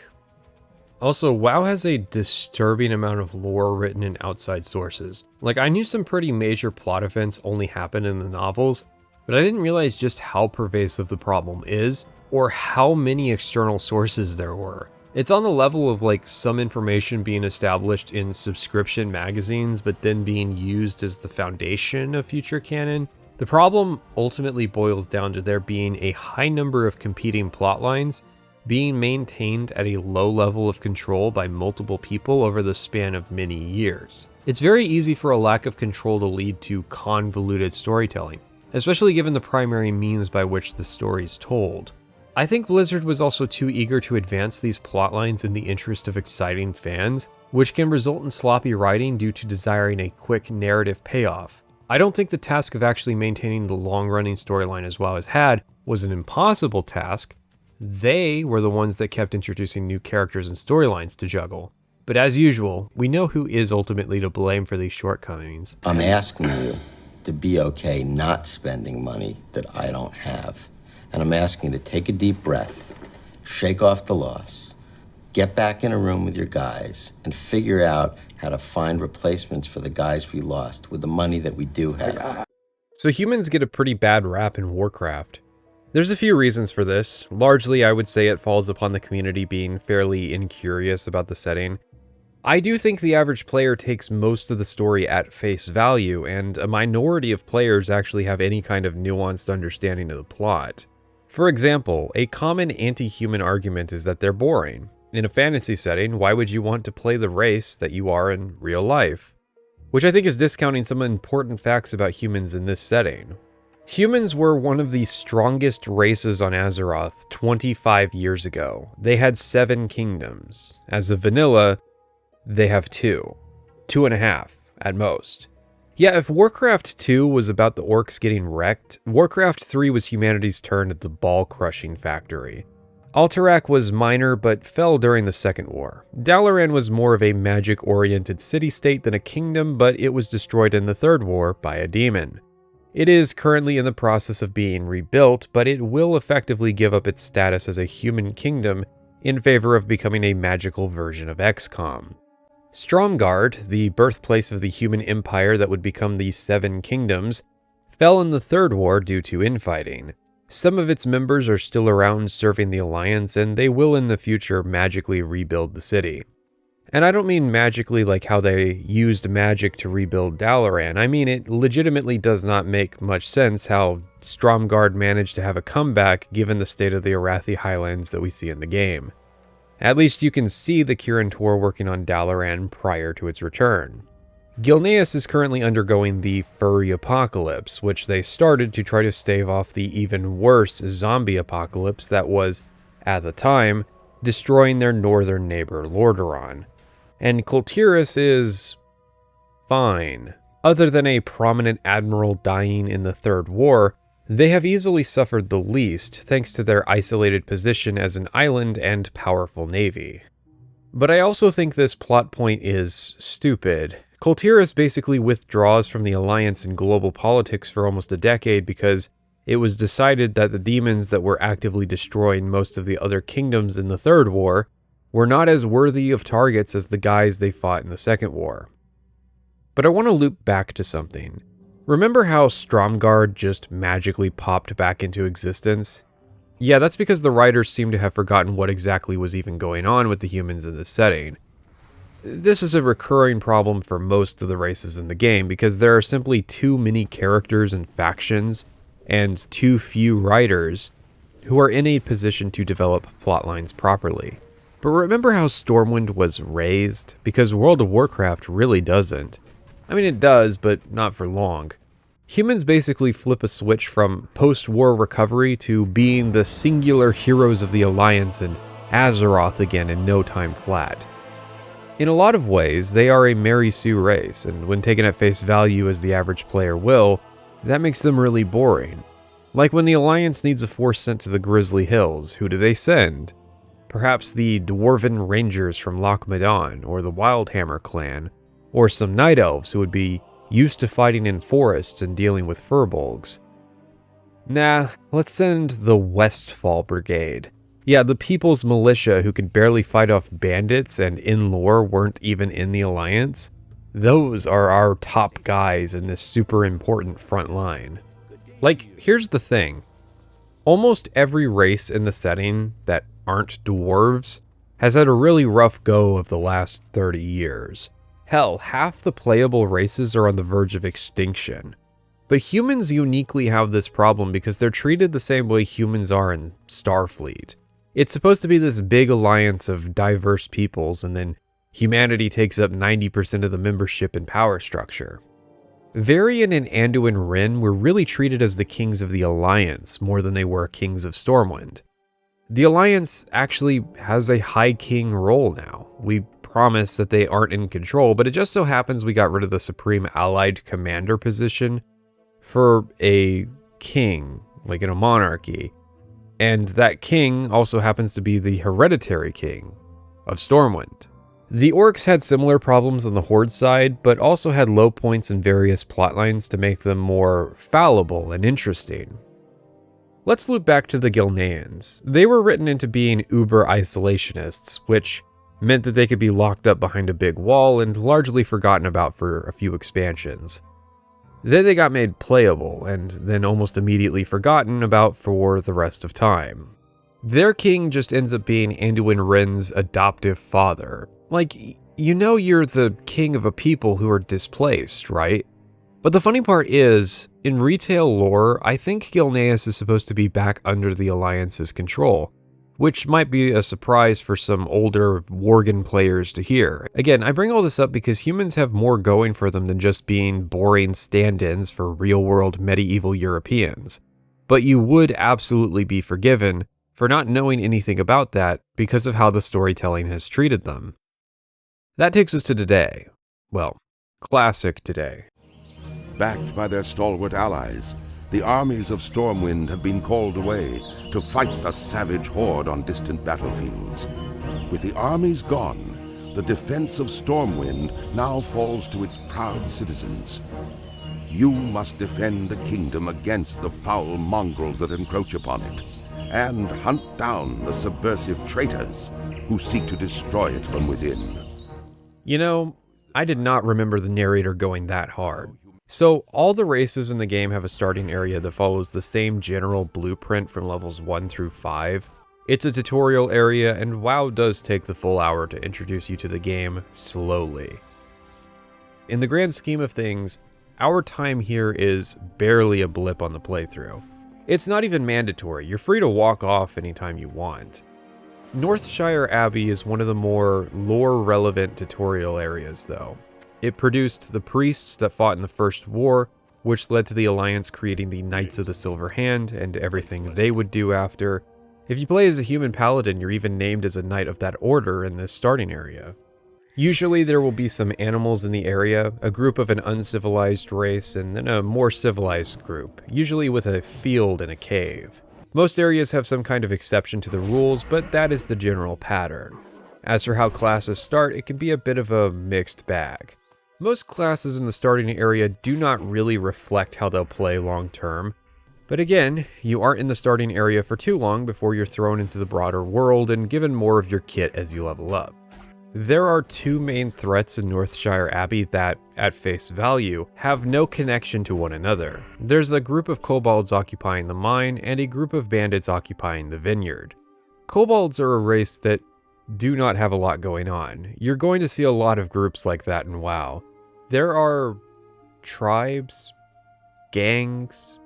Also, WoW has a disturbing amount of lore written in outside sources. Like, I knew some pretty major plot events only happened in the novels, but I didn't realize just how pervasive the problem is, or how many external sources there were. It's on the level of like some information being established in subscription magazines, but then being used as the foundation of future canon. The problem ultimately boils down to there being a high number of competing plot lines, being maintained at a low level of control by multiple people over the span of many years. It's very easy for a lack of control to lead to convoluted storytelling, especially given the primary means by which the story is told. I think Blizzard was also too eager to advance these plotlines in the interest of exciting fans, which can result in sloppy writing due to desiring a quick narrative payoff. I don't think the task of actually maintaining the long-running storyline as WoW has had was an impossible task. They were the ones that kept introducing new characters and storylines to juggle. But as usual, we know who is ultimately to blame for these shortcomings. I'm asking you to be okay not spending money that I don't have. And I'm asking you to take a deep breath, shake off the loss, get back in a room with your guys, and figure out how to find replacements for the guys we lost with the money that we do have. So humans get a pretty bad rap in Warcraft. There's a few reasons for this. Largely, I would say it falls upon the community being fairly incurious about the setting. I do think the average player takes most of the story at face value, and a minority of players actually have any kind of nuanced understanding of the plot. For example, a common anti-human argument is that they're boring. In a fantasy setting, why would you want to play the race that you are in real life? Which I think is discounting some important facts about humans in this setting. Humans were one of the strongest races on Azeroth 25 years ago. They had 7 kingdoms. As of vanilla, they have 2. 2.5 at most. Yeah, if Warcraft 2 was about the orcs getting wrecked, Warcraft 3 was humanity's turn at the ball-crushing factory. Alterac was minor but fell during the Second War. Dalaran was more of a magic-oriented city-state than a kingdom, but it was destroyed in the Third War by a demon. It is currently in the process of being rebuilt, but it will effectively give up its status as a human kingdom in favor of becoming a magical version of XCOM. Stromgarde, the birthplace of the human empire that would become the 7 Kingdoms, fell in the Third War due to infighting. Some of its members are still around serving the Alliance, and they will in the future magically rebuild the city. And I don't mean magically like how they used magic to rebuild Dalaran. I mean it legitimately does not make much sense how Stromgarde managed to have a comeback given the state of the Arathi Highlands that we see in the game. At least you can see the Kirin Tor working on Dalaran prior to its return. Gilneas is currently undergoing the Furry Apocalypse, which they started to try to stave off the even worse zombie apocalypse that was, at the time, destroying their northern neighbor Lordaeron. And Kul Tiras is fine. Other than a prominent admiral dying in the Third War, they have easily suffered the least thanks to their isolated position as an island and powerful navy. But I also think this plot point is stupid. Kul Tiras basically withdraws from the Alliance in global politics for almost a decade because it was decided that the demons that were actively destroying most of the other kingdoms in the Third War were not as worthy of targets as the guys they fought in the Second War. But I want to loop back to something. Remember how Stromgarde just magically popped back into existence? Yeah, that's because the writers seem to have forgotten what exactly was even going on with the humans in this setting. This is a recurring problem for most of the races in the game because there are simply too many characters and factions and too few writers who are in a position to develop plotlines properly. But remember how Stormwind was raised? Because World of Warcraft really doesn't. I mean, it does, but not for long. Humans basically flip a switch from post-war recovery to being the singular heroes of the Alliance and Azeroth again in no time flat. In a lot of ways, they are a Mary Sue race, and when taken at face value as the average player will, that makes them really boring. Like when the Alliance needs a force sent to the Grizzly Hills, who do they send? Perhaps the Dwarven Rangers from Loch Modan, or the Wildhammer clan, or some Night Elves who would be used to fighting in forests and dealing with furbolgs. Nah, let's send the Westfall Brigade. Yeah, the People's Militia who could barely fight off bandits and in lore weren't even in the Alliance. Those are our top guys in this super important front line. Like, here's the thing. Almost every race in the setting that aren't dwarves has had a really rough go of the last 30 years. Hell, half the playable races are on the verge of extinction. But humans uniquely have this problem because they're treated the same way humans are in Starfleet. It's supposed to be this big alliance of diverse peoples, and then humanity takes up 90% of the membership and power structure. Varian and Anduin Wrynn were really treated as the kings of the Alliance more than they were kings of Stormwind. The Alliance actually has a High King role now. We promise that they aren't in control, but it just so happens we got rid of the Supreme Allied Commander position for a king, like in a monarchy. And that king also happens to be the hereditary king of Stormwind. The orcs had similar problems on the Horde side, but also had low points in various plotlines to make them more fallible and interesting. Let's loop back to the Gilneans. They were written into being uber isolationists, which meant that they could be locked up behind a big wall and largely forgotten about for a few expansions. Then they got made playable, and then almost immediately forgotten about for the rest of time. Their king just ends up being Anduin Wrynn's adoptive father. Like, you know you're the king of a people who are displaced, right? But the funny part is, in retail lore, I think Gilneas is supposed to be back under the Alliance's control, which might be a surprise for some older Worgen players to hear. Again, I bring all this up because humans have more going for them than just being boring stand-ins for real-world medieval Europeans. But you would absolutely be forgiven for not knowing anything about that because of how the storytelling has treated them. That takes us to today. Well, classic today. Backed by their stalwart allies, the armies of Stormwind have been called away to fight the savage horde on distant battlefields. With the armies gone, the defense of Stormwind now falls to its proud citizens. You must defend the kingdom against the foul mongrels that encroach upon it, and hunt down the subversive traitors who seek to destroy it from within. You know, I did not remember the narrator going that hard. So, all the races in the game have a starting area that follows the same general blueprint from levels 1 through 5. It's a tutorial area, and WoW does take the full hour to introduce you to the game slowly. In the grand scheme of things, our time here is barely a blip on the playthrough. It's not even mandatory, you're free to walk off anytime you want. Northshire Abbey is one of the more lore-relevant tutorial areas, though. It produced the priests that fought in the First War, which led to the Alliance creating the Knights of the Silver Hand and everything they would do after. If you play as a human paladin, you're even named as a knight of that order in this starting area. Usually there will be some animals in the area, a group of an uncivilized race, and then a more civilized group, usually with a field and a cave. Most areas have some kind of exception to the rules, but that is the general pattern. As for how classes start, it can be a bit of a mixed bag. Most classes in the starting area do not really reflect how they'll play long term, but again, you aren't in the starting area for too long before you're thrown into the broader world and given more of your kit as you level up. There are two main threats in Northshire Abbey that, at face value, have no connection to one another. There's a group of kobolds occupying the mine and a group of bandits occupying the vineyard. Kobolds are a race that do not have a lot going on. You're going to see a lot of groups like that in WoW. There are tribes, gangs,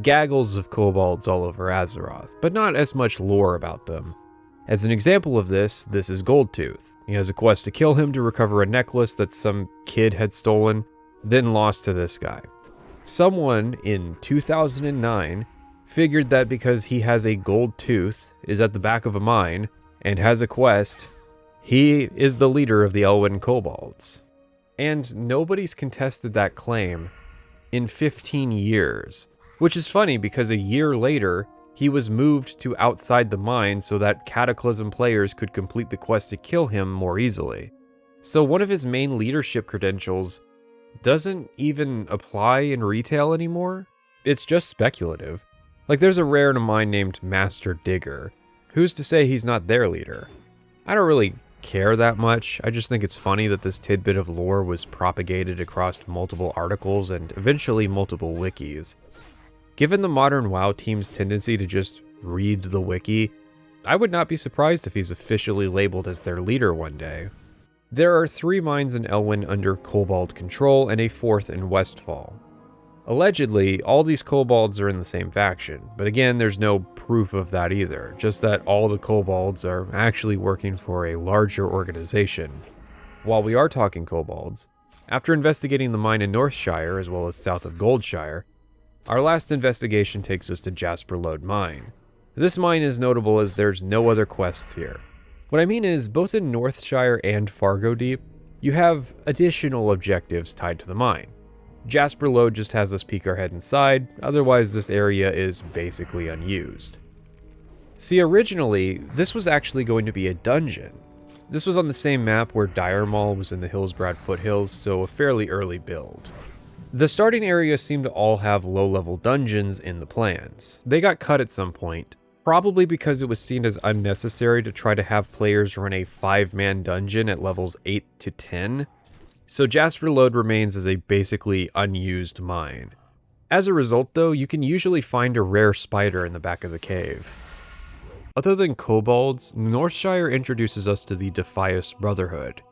gaggles of kobolds all over Azeroth, but not as much lore about them. As an example of this is Goldtooth. He has a quest to kill him to recover a necklace that some kid had stolen, then lost to this guy. Someone in 2009 figured that because he has a gold tooth, is at the back of a mine, and has a quest, he is the leader of the Elwynn Kobolds. And nobody's contested that claim in 15 years, which is funny because a year later, he was moved to outside the mine so that Cataclysm players could complete the quest to kill him more easily. So one of his main leadership credentials doesn't even apply in retail anymore. It's just speculative. Like there's a rare in a mine named Master Digger. Who's to say he's not their leader? I don't really care that much. I just think it's funny that this tidbit of lore was propagated across multiple articles and eventually multiple wikis. Given the modern WoW team's tendency to just read the wiki, I would not be surprised if he's officially labeled as their leader one day. There are 3 mines in Elwynn under Kobold control and a 4th in Westfall. Allegedly, all these kobolds are in the same faction, but again, there's no proof of that either, just that all the kobolds are actually working for a larger organization. While we are talking kobolds, after investigating the mine in Northshire as well as south of Goldshire, our last investigation takes us to Jasper Lode Mine. This mine is notable as there's no other quests here. What I mean is, both in Northshire and Fargo Deep, you have additional objectives tied to the mine. Jasper Lode just has us peek our head inside, otherwise this area is basically unused. See, originally, this was actually going to be a dungeon. This was on the same map where Dire Maul was in the Hillsbrad Foothills, so a fairly early build. The starting areas seem to all have low-level dungeons in the plans. They got cut at some point, probably because it was seen as unnecessary to try to have players run a 5-man dungeon at levels 8 to 10, so Jasper Lode remains as a basically unused mine. As a result though, you can usually find a rare spider in the back of the cave. Other than kobolds, Northshire introduces us to the Defias Brotherhood.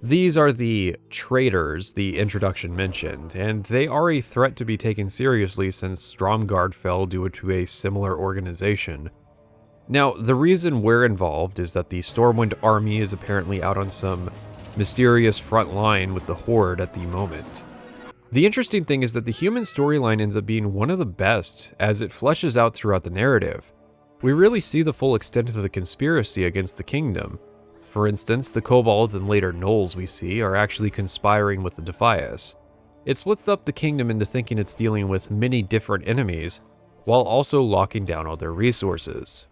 These are the traitors the introduction mentioned, and they are a threat to be taken seriously since Stromgarde fell due to a similar organization. Now, the reason we're involved is that the Stormwind army is apparently out on some mysterious front line with the Horde at the moment. The interesting thing is that the human storyline ends up being one of the best as it fleshes out throughout the narrative. We really see the full extent of the conspiracy against the kingdom. For instance, the kobolds and later gnolls we see are actually conspiring with the Defias. It splits up the kingdom into thinking it's dealing with many different enemies, while also locking down all their resources.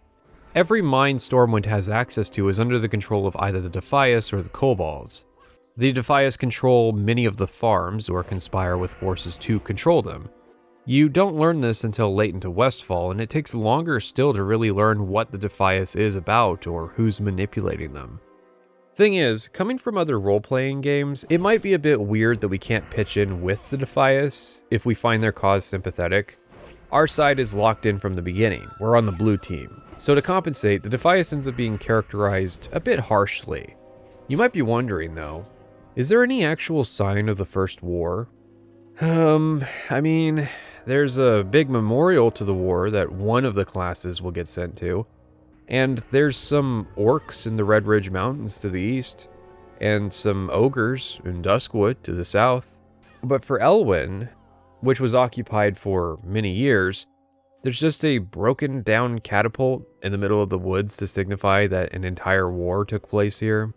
Every mine Stormwind has access to is under the control of either the Defias or the kobolds. The Defias control many of the farms or conspire with forces to control them. You don't learn this until late into Westfall, and it takes longer still to really learn what the Defias is about or who's manipulating them. Thing is, coming from other role-playing games, it might be a bit weird that we can't pitch in with the Defias if we find their cause sympathetic. Our side is locked in from the beginning, we're on the blue team. So to compensate, the Defias ends up being characterized a bit harshly. You might be wondering though, is there any actual sign of the First War? I mean, there's a big memorial to the war that one of the classes will get sent to, and there's some orcs in the Redridge Mountains to the east, and some ogres in Duskwood to the south. But for Elwynn, which was occupied for many years, there's just a broken down catapult in the middle of the woods to signify that an entire war took place here.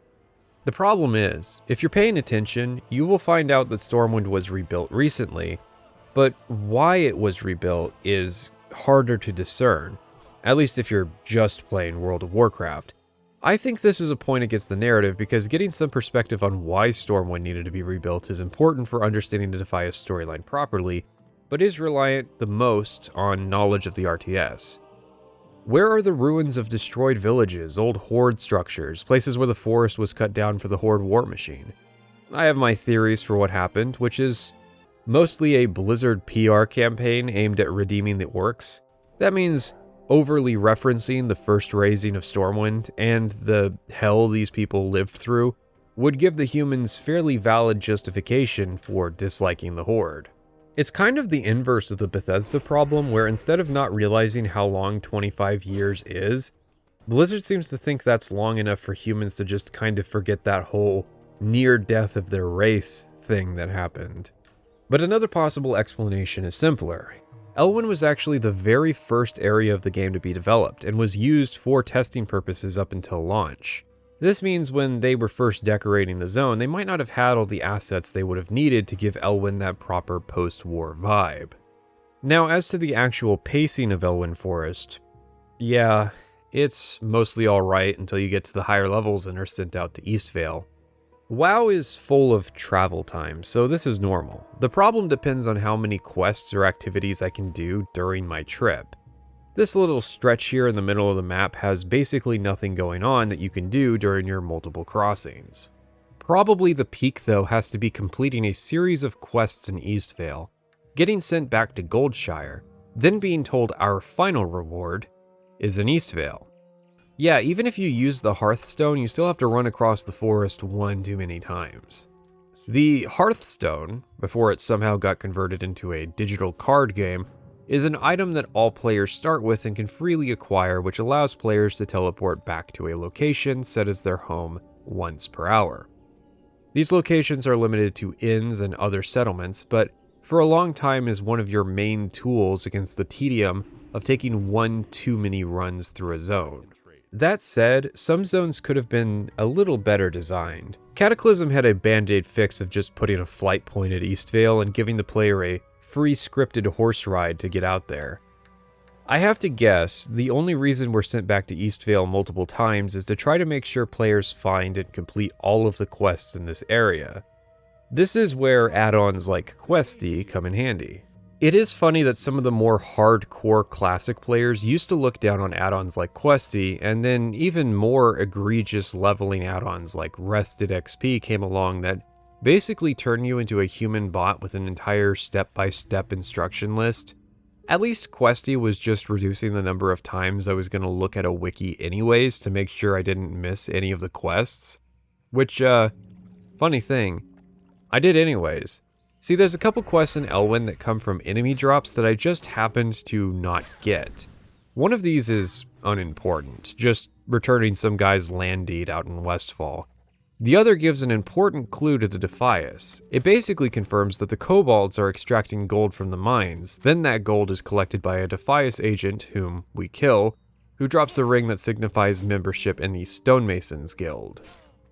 The problem is, if you're paying attention, you will find out that Stormwind was rebuilt recently, but why it was rebuilt is harder to discern, at least if you're just playing World of Warcraft. I think this is a point against the narrative because getting some perspective on why Stormwind needed to be rebuilt is important for understanding the Defias storyline properly, but is reliant the most on knowledge of the RTS. Where are the ruins of destroyed villages, old Horde structures, places where the forest was cut down for the Horde war machine? I have my theories for what happened, which is mostly a Blizzard PR campaign aimed at redeeming the orcs. That means overly referencing the first raising of Stormwind and the hell these people lived through would give the humans fairly valid justification for disliking the Horde. It's kind of the inverse of the Bethesda problem, where instead of not realizing how long 25 years is, Blizzard seems to think that's long enough for humans to just kind of forget that whole near death of their race thing that happened. But another possible explanation is simpler. Elwynn was actually the very first area of the game to be developed, and was used for testing purposes up until launch. This means when they were first decorating the zone, they might not have had all the assets they would have needed to give Elwynn that proper post-war vibe. Now, as to the actual pacing of Elwynn Forest, yeah, it's mostly alright until you get to the higher levels and are sent out to Eastvale. WoW is full of travel time, so this is normal. The problem depends on how many quests or activities I can do during my trip. This little stretch here in the middle of the map has basically nothing going on that you can do during your multiple crossings. Probably the peak though has to be completing a series of quests in Eastvale, getting sent back to Goldshire, then being told our final reward is in Eastvale. Yeah, even if you use the Hearthstone, you still have to run across the forest one too many times. The Hearthstone, before it somehow got converted into a digital card game, is an item that all players start with and can freely acquire, which allows players to teleport back to a location set as their home once per hour. These locations are limited to inns and other settlements, but for a long time is one of your main tools against the tedium of taking one too many runs through a zone. That said, some zones could have been a little better designed. Cataclysm had a band-aid fix of just putting a flight point at Eastvale and giving the player a free scripted horse ride to get out there. I have to guess, the only reason we're sent back to Eastvale multiple times is to try to make sure players find and complete all of the quests in this area. This is where add-ons like Questy come in handy. It is funny that some of the more hardcore classic players used to look down on add-ons like Questy, and then even more egregious leveling add-ons like Rested XP came along that basically turn you into a human bot with an entire step-by-step instruction list. At least Questy was just reducing the number of times I was going to look at a wiki anyways to make sure I didn't miss any of the quests. Which, funny thing, I did anyways. See, there's a couple quests in Elwynn that come from enemy drops that I just happened to not get. One of these is unimportant, just returning some guy's land deed out in Westfall. The other gives an important clue to the Defias. It basically confirms that the kobolds are extracting gold from the mines, then that gold is collected by a Defias agent, whom we kill, who drops the ring that signifies membership in the Stonemasons Guild.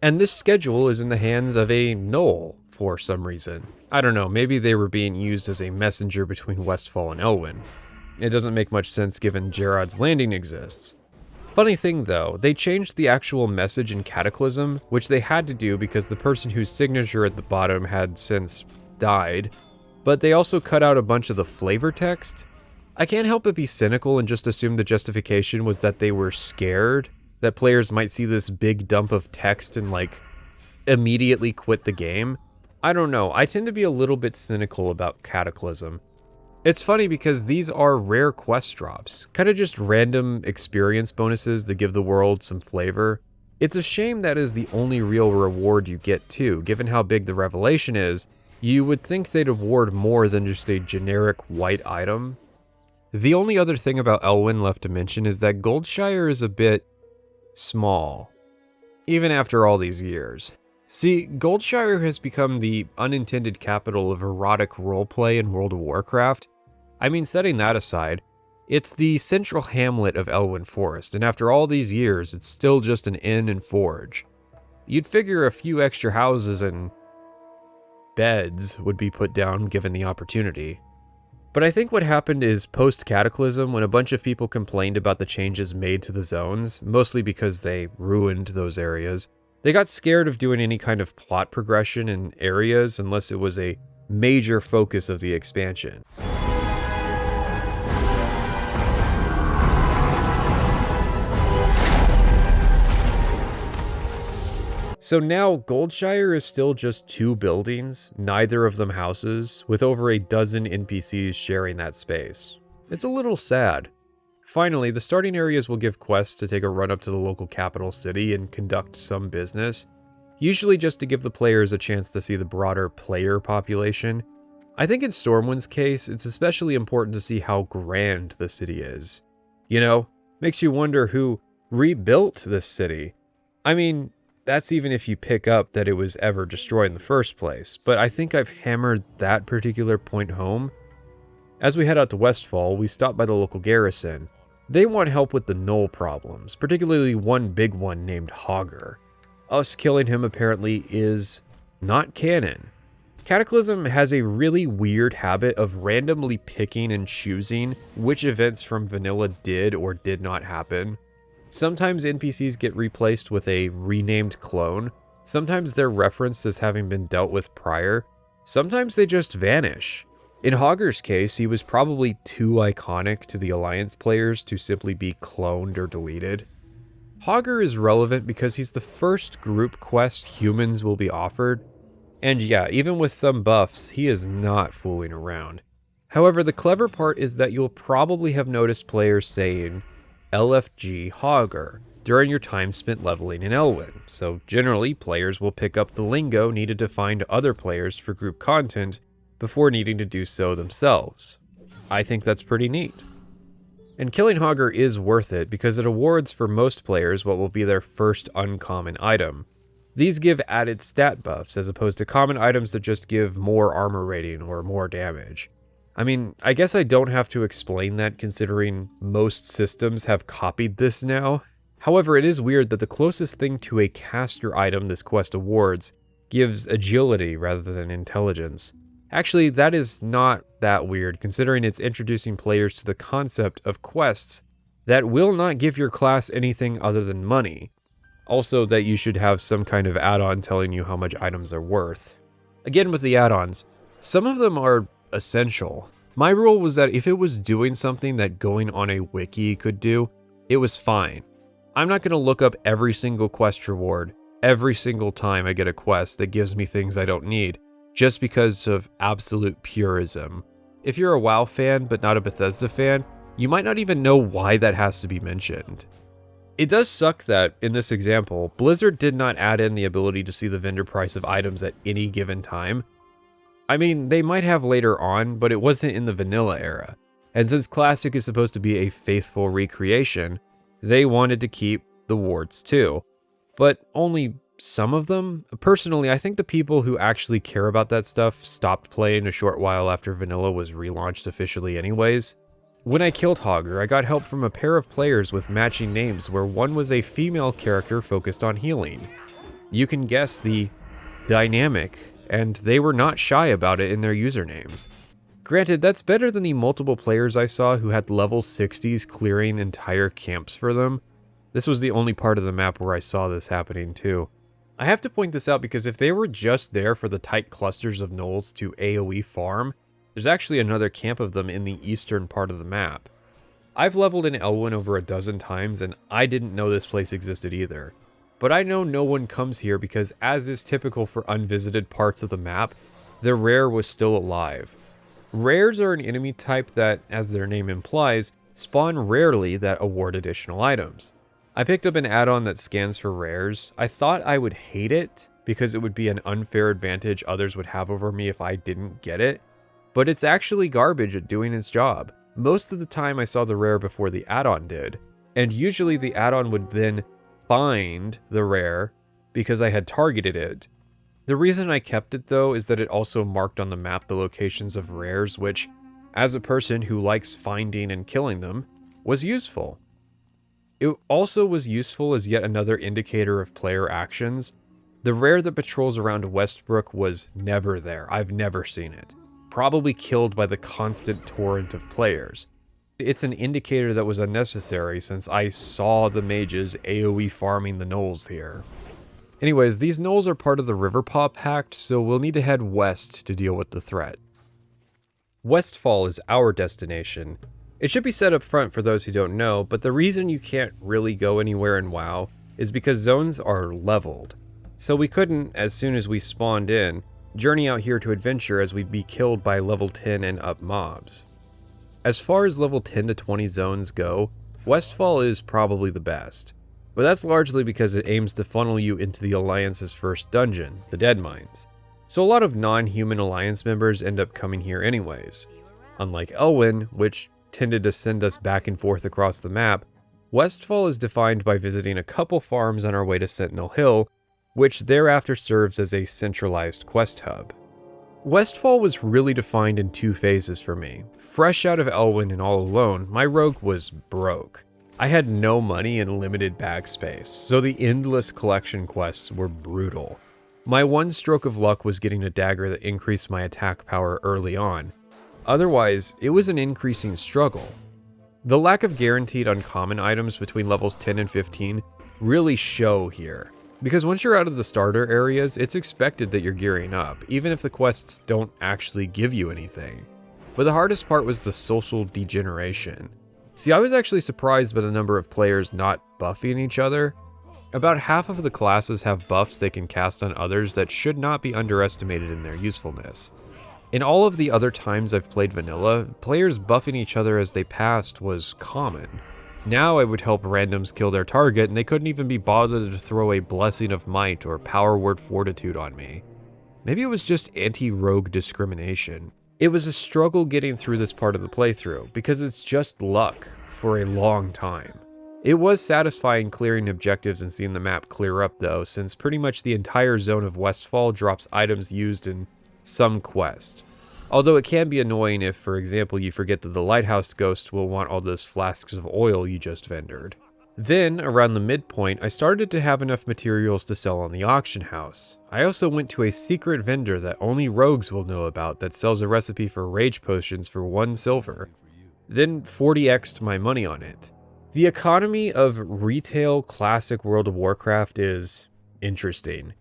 And this schedule is in the hands of a gnoll, for some reason. I don't know, maybe they were being used as a messenger between Westfall and Elwynn. It doesn't make much sense given Gerard's Landing exists. Funny thing though, they changed the actual message in Cataclysm, which they had to do because the person whose signature at the bottom had since died, but they also cut out a bunch of the flavor text. I can't help but be cynical and just assume the justification was that they were scared that players might see this big dump of text and immediately quit the game. I don't know, I tend to be a little bit cynical about Cataclysm. It's funny because these are rare quest drops, kind of just random experience bonuses that give the world some flavor. It's a shame that is the only real reward you get too, given how big the revelation is. You would think they'd award more than just a generic white item. The only other thing about Elwynn left to mention is that Goldshire is a bit small, even after all these years. See, Goldshire has become the unintended capital of erotic roleplay in World of Warcraft. I mean, setting that aside, it's the central hamlet of Elwynn Forest, and after all these years, it's still just an inn and forge. You'd figure a few extra houses and beds would be put down given the opportunity. But I think what happened is post-Cataclysm, when a bunch of people complained about the changes made to the zones, mostly because they ruined those areas, they got scared of doing any kind of plot progression in areas unless it was a major focus of the expansion. So now Goldshire is still just 2 buildings, neither of them houses, with over a dozen NPCs sharing that space. It's a little sad. Finally, the starting areas will give quests to take a run up to the local capital city and conduct some business, usually just to give the players a chance to see the broader player population. I think in Stormwind's case, it's especially important to see how grand the city is. You know, makes you wonder who rebuilt this city. I mean, that's even if you pick up that it was ever destroyed in the first place, but I think I've hammered that particular point home. As we head out to Westfall, we stop by the local garrison. They want help with the gnoll problems, particularly one big one named Hogger. Us killing him apparently is not canon. Cataclysm has a really weird habit of randomly picking and choosing which events from vanilla did or did not happen. Sometimes NPCs get replaced with a renamed clone, sometimes they're referenced as having been dealt with prior, sometimes they just vanish. In Hogger's case, he was probably too iconic to the Alliance players to simply be cloned or deleted. Hogger is relevant because he's the first group quest humans will be offered, and yeah, even with some buffs, he is not fooling around. However, the clever part is that you'll probably have noticed players saying LFG Hogger during your time spent leveling in Elwynn, so generally players will pick up the lingo needed to find other players for group content before needing to do so themselves. I think that's pretty neat. And killing Hogger is worth it because it awards for most players what will be their first uncommon item. These give added stat buffs as opposed to common items that just give more armor rating or more damage. I mean, I guess I don't have to explain that considering most systems have copied this now. However, it is weird that the closest thing to a caster item this quest awards gives agility rather than intelligence. Actually, that is not that weird considering it's introducing players to the concept of quests that will not give your class anything other than money. Also, that you should have some kind of add-on telling you how much items are worth. Again, with the add-ons, some of them are essential. My rule was that if it was doing something that going on a wiki could do, it was fine. I'm not going to look up every single quest reward every single time I get a quest that gives me things I don't need, just because of absolute purism. If you're a WoW fan but not a Bethesda fan, you might not even know why that has to be mentioned. It does suck that, in this example, Blizzard did not add in the ability to see the vendor price of items at any given time. I mean, they might have later on, but it wasn't in the vanilla era. And since Classic is supposed to be a faithful recreation, they wanted to keep the wards too. But only some of them? Personally, I think the people who actually care about that stuff stopped playing a short while after vanilla was relaunched officially anyways. When I killed Hogger, I got help from a pair of players with matching names where one was a female character focused on healing. You can guess the dynamic, and they were not shy about it in their usernames. Granted, that's better than the multiple players I saw who had level 60s clearing entire camps for them. This was the only part of the map where I saw this happening too. I have to point this out because if they were just there for the tight clusters of gnolls to AoE farm, there's actually another camp of them in the eastern part of the map. I've leveled in Elwynn over a dozen times and I didn't know this place existed either. But I know no one comes here because, as is typical for unvisited parts of the map, the rare was still alive. Rares are an enemy type that, as their name implies, spawn rarely that award additional items. I picked up an add-on that scans for rares. I thought I would hate it because it would be an unfair advantage others would have over me if I didn't get it. But it's actually garbage at doing its job. Most of the time I saw the rare before the add-on did, and usually the add-on would then find the rare because I had targeted it. The reason I kept it though is that it also marked on the map the locations of rares, which, as a person who likes finding and killing them, was useful. It also was useful as yet another indicator of player actions. The rare that patrols around Westbrook was never there. I've never seen it. Probably killed by the constant torrent of players. It's an indicator that was unnecessary since I saw the mages AoE farming the gnolls here. Anyways, these gnolls are part of the Riverpaw Pact, so we'll need to head west to deal with the threat. Westfall is our destination. It should be said up front for those who don't know, but the reason you can't really go anywhere in WoW is because zones are leveled. So we couldn't, as soon as we spawned in, journey out here to adventure as we'd be killed by level 10 and up mobs. As far as level 10 to 20 zones go, Westfall is probably the best. But that's largely because it aims to funnel you into the Alliance's first dungeon, the Deadmines. So a lot of non-human Alliance members end up coming here anyways. Unlike Elwynn, which tended to send us back and forth across the map, Westfall is defined by visiting a couple farms on our way to Sentinel Hill, which thereafter serves as a centralized quest hub. Westfall was really defined in two phases for me. Fresh out of Elwynn and all alone, my rogue was broke. I had no money and limited bag space, so the endless collection quests were brutal. My one stroke of luck was getting a dagger that increased my attack power early on. Otherwise, it was an increasing struggle. The lack of guaranteed uncommon items between levels 10 and 15 really show here. Because once you're out of the starter areas, it's expected that you're gearing up, even if the quests don't actually give you anything. But the hardest part was the social degeneration. See, I was actually surprised by the number of players not buffing each other. About half of the classes have buffs they can cast on others that should not be underestimated in their usefulness. In all of the other times I've played vanilla, players buffing each other as they passed was common. Now I would help randoms kill their target and they couldn't even be bothered to throw a Blessing of Might or Power Word Fortitude on me. Maybe it was just anti-rogue discrimination. It was a struggle getting through this part of the playthrough, because it's just luck for a long time. It was satisfying clearing objectives and seeing the map clear up though, since pretty much the entire zone of Westfall drops items used in some quest. Although it can be annoying if, for example, you forget that the lighthouse ghost will want all those flasks of oil you just vendored. Then, around the midpoint, I started to have enough materials to sell on the auction house. I also went to a secret vendor that only rogues will know about that sells a recipe for rage potions for 1 silver. Then 40x'd my money on it. The economy of retail classic World of Warcraft is interesting.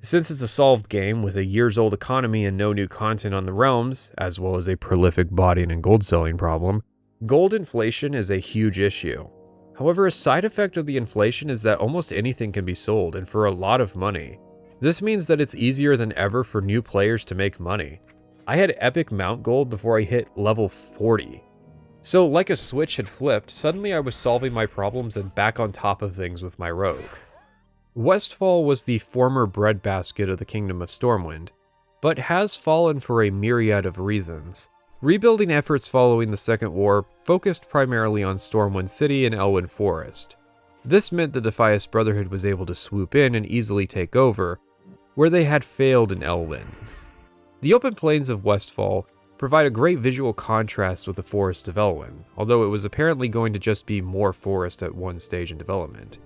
Since it's a solved game with a years-old economy and no new content on the realms, as well as a prolific botting and gold selling problem, gold inflation is a huge issue. However, a side effect of the inflation is that almost anything can be sold, and for a lot of money. This means that it's easier than ever for new players to make money. I had epic mount gold before I hit level 40. So, like a switch had flipped, suddenly I was solving my problems and back on top of things with my rogue. Westfall was the former breadbasket of the Kingdom of Stormwind, but has fallen for a myriad of reasons. Rebuilding efforts following the Second War focused primarily on Stormwind City and Elwynn Forest. This meant the Defias Brotherhood was able to swoop in and easily take over, where they had failed in Elwynn. The open plains of Westfall provide a great visual contrast with the forest of Elwynn, although it was apparently going to just be more forest at one stage in development.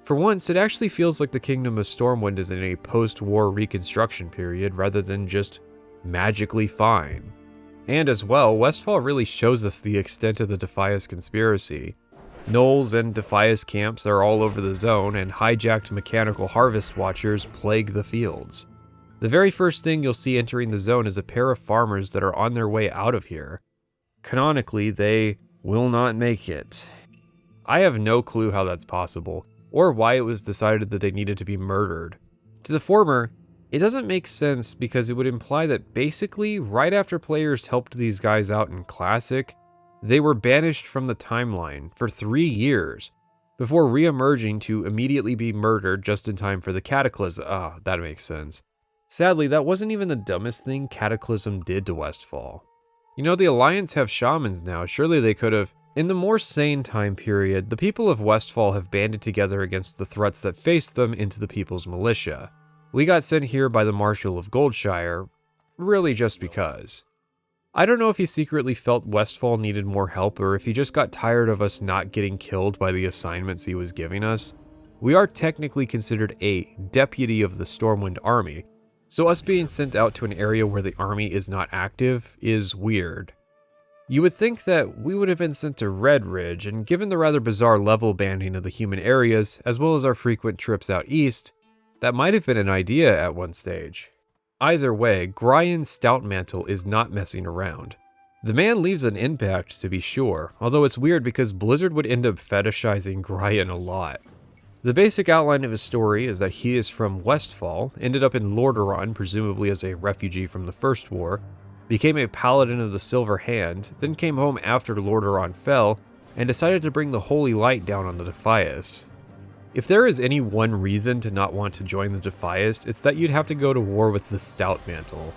For once, it actually feels like the Kingdom of Stormwind is in a post-war reconstruction period rather than just magically fine. And as well, Westfall really shows us the extent of the Defias conspiracy. Gnolls and Defias camps are all over the zone, and hijacked mechanical harvest watchers plague the fields. The very first thing you'll see entering the zone is a pair of farmers that are on their way out of here. Canonically, they will not make it. I have no clue how that's possible, or why it was decided that they needed to be murdered. To the former, it doesn't make sense because it would imply that basically, right after players helped these guys out in Classic, they were banished from the timeline for 3 years, before re-emerging to immediately be murdered just in time for the Cataclysm. That makes sense. Sadly, that wasn't even the dumbest thing Cataclysm did to Westfall. You know, the Alliance have Shamans now, surely they could have. In the more sane time period, the people of Westfall have banded together against the threats that faced them into the People's Militia. We got sent here by the Marshal of Goldshire, really just because. I don't know if he secretly felt Westfall needed more help or if he just got tired of us not getting killed by the assignments he was giving us. We are technically considered a deputy of the Stormwind Army, so us being sent out to an area where the army is not active is weird. You would think that we would have been sent to Redridge, and given the rather bizarre level banding of the human areas, as well as our frequent trips out east, that might have been an idea at one stage. Either way, Gryan Stoutmantle is not messing around. The man leaves an impact to be sure, although it's weird because Blizzard would end up fetishizing Gryan a lot. The basic outline of his story is that he is from Westfall, ended up in Lordaeron, presumably as a refugee from the First War, became a paladin of the Silver Hand, then came home after Lordaeron fell, and decided to bring the Holy Light down on the Defias. If there is any one reason to not want to join the Defias, it's that you'd have to go to war with the Stoutmantle.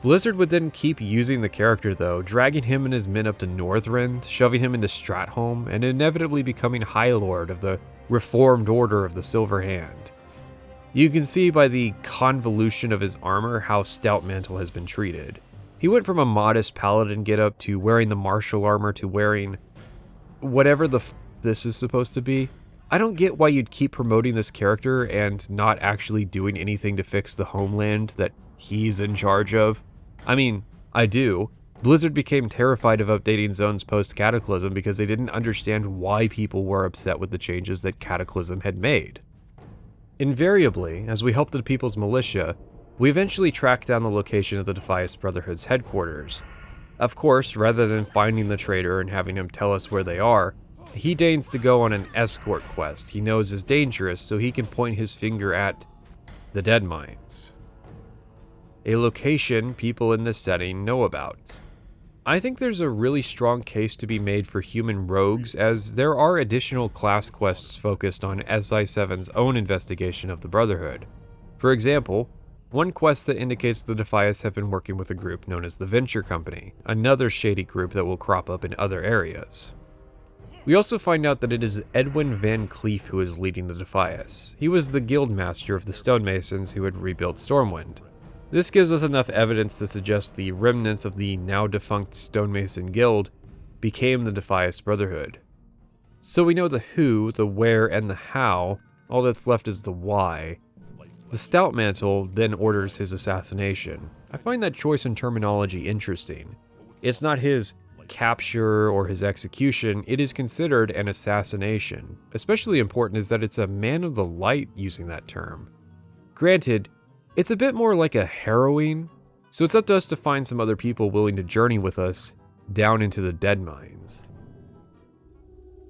Blizzard would then keep using the character though, dragging him and his men up to Northrend, shoving him into Stratholme, and inevitably becoming High Lord of the Reformed Order of the Silver Hand. You can see by the convolution of his armor how Stoutmantle has been treated. He went from a modest paladin getup to wearing the martial armor to wearing whatever the this is supposed to be. I don't get why you'd keep promoting this character and not actually doing anything to fix the homeland that he's in charge of. I mean, I do. Blizzard became terrified of updating zones post-Cataclysm because they didn't understand why people were upset with the changes that Cataclysm had made. Invariably, as we helped the People's Militia, we eventually tracked down the location of the Defias Brotherhood's headquarters. Of course, rather than finding the traitor and having him tell us where they are, he deigns to go on an escort quest he knows is dangerous so he can point his finger at the Deadmines. A location people in this setting know about. I think there's a really strong case to be made for human rogues, as there are additional class quests focused on SI7's own investigation of the Brotherhood. For example, one quest that indicates the Defias have been working with a group known as the Venture Company, another shady group that will crop up in other areas. We also find out that it is Edwin Van Cleef who is leading the Defias. He was the guild master of the stonemasons who had rebuilt Stormwind. This gives us enough evidence to suggest the remnants of the now-defunct stonemason guild became the Defias Brotherhood. So we know the who, the where, and the how. All that's left is the why. The Stoutmantle then orders his assassination. I find that choice in terminology interesting. It's not his capture or his execution, it is considered an assassination. Especially important is that it's a man of the light using that term. Granted, it's a bit more like a harrowing, so it's up to us to find some other people willing to journey with us down into the Deadmines.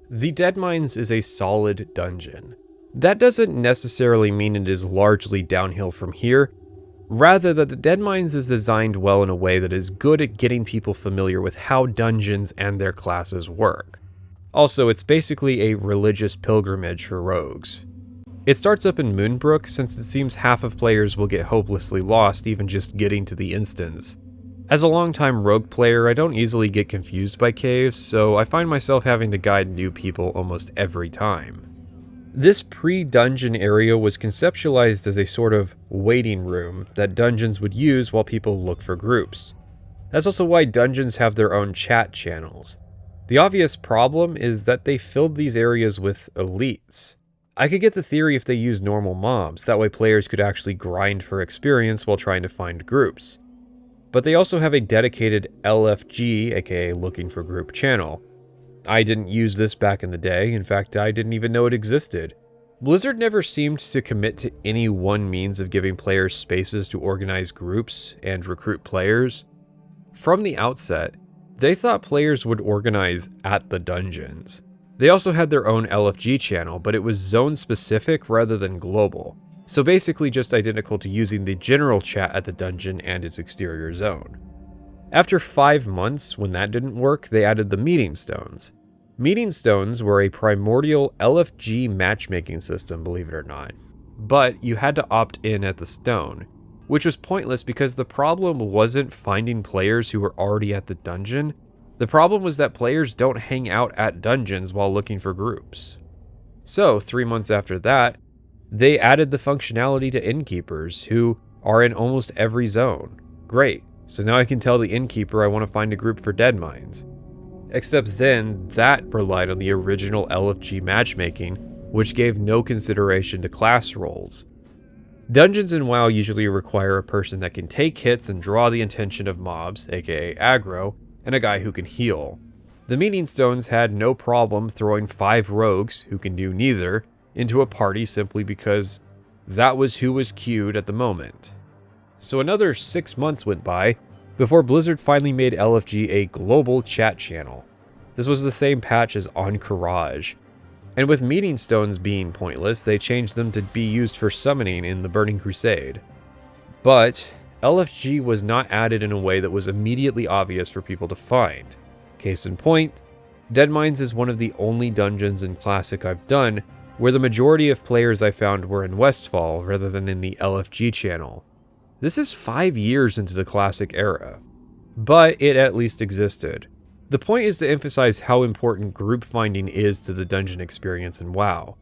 The Deadmines is a solid dungeon. That doesn't necessarily mean it is largely downhill from here, rather that the Deadmines is designed well in a way that is good at getting people familiar with how dungeons and their classes work. Also, it's basically a religious pilgrimage for rogues. It starts up in Moonbrook, since it seems half of players will get hopelessly lost even just getting to the instance. As a longtime rogue player, I don't easily get confused by caves, so I find myself having to guide new people almost every time. This pre-dungeon area was conceptualized as a sort of waiting room that dungeons would use while people look for groups. That's also why dungeons have their own chat channels. The obvious problem is that they filled these areas with elites. I could get the theory if they used normal mobs, that way players could actually grind for experience while trying to find groups. But they also have a dedicated LFG, aka looking for group channel. I didn't use this back in the day, in fact I didn't even know it existed. Blizzard never seemed to commit to any one means of giving players spaces to organize groups and recruit players. From the outset, they thought players would organize at the dungeons. They also had their own LFG channel, but it was zone-specific rather than global, so basically just identical to using the general chat at the dungeon and its exterior zone. After 5 months, when that didn't work, they added the Meeting Stones. Meeting Stones were a primordial LFG matchmaking system, believe it or not, but you had to opt in at the stone, which was pointless because the problem wasn't finding players who were already at the dungeon. The problem was that players don't hang out at dungeons while looking for groups. So, 3 months after that, they added the functionality to innkeepers, who are in almost every zone. Great, so now I can tell the innkeeper I want to find a group for Deadmines. Except then, that relied on the original LFG matchmaking, which gave no consideration to class roles. Dungeons in WoW usually require a person that can take hits and draw the attention of mobs, aka aggro, and a guy who can heal. The Meeting Stones had no problem throwing 5 rogues, who can do neither, into a party simply because that was who was queued at the moment. So another 6 months went by before Blizzard finally made LFG a global chat channel. This was the same patch as Encourage. And with Meeting Stones being pointless, they changed them to be used for summoning in the Burning Crusade. But LFG was not added in a way that was immediately obvious for people to find. Case in point, Deadmines is one of the only dungeons in Classic I've done where the majority of players I found were in Westfall rather than in the LFG channel. This is 5 years into the Classic era, but it at least existed. The point is to emphasize how important group finding is to the dungeon experience in WoW.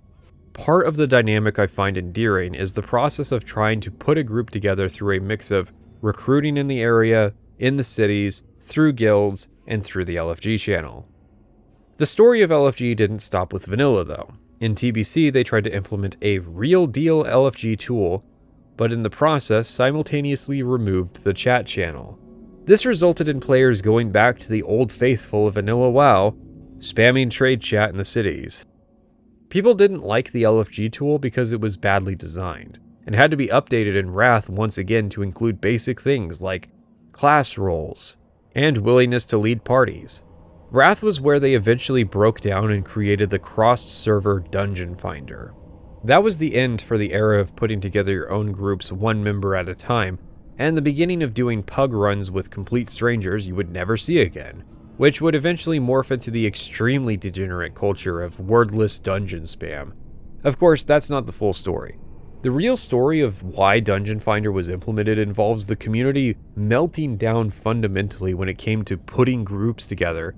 Part of the dynamic I find endearing is the process of trying to put a group together through a mix of recruiting in the area, in the cities, through guilds, and through the LFG channel. The story of LFG didn't stop with vanilla though. In TBC, they tried to implement a real deal LFG tool, but in the process simultaneously removed the chat channel. This resulted in players going back to the old faithful of vanilla WoW, spamming trade chat in the cities. People didn't like the LFG tool because it was badly designed, and had to be updated in Wrath once again to include basic things like class roles and willingness to lead parties. Wrath was where they eventually broke down and created the cross-server Dungeon Finder. That was the end for the era of putting together your own groups one member at a time, and the beginning of doing pug runs with complete strangers you would never see again, which would eventually morph into the extremely degenerate culture of wordless dungeon spam. Of course, that's not the full story. The real story of why Dungeon Finder was implemented involves the community melting down fundamentally when it came to putting groups together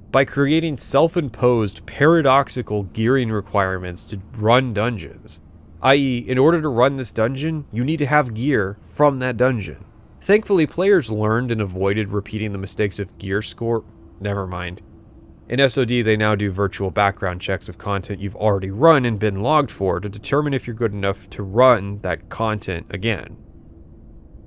by creating self-imposed, paradoxical gearing requirements to run dungeons. I.e., in order to run this dungeon, you need to have gear from that dungeon. Thankfully, players learned and avoided repeating the mistakes of gear score. Never mind. In SOD, they now do virtual background checks of content you've already run and been logged for to determine if you're good enough to run that content again.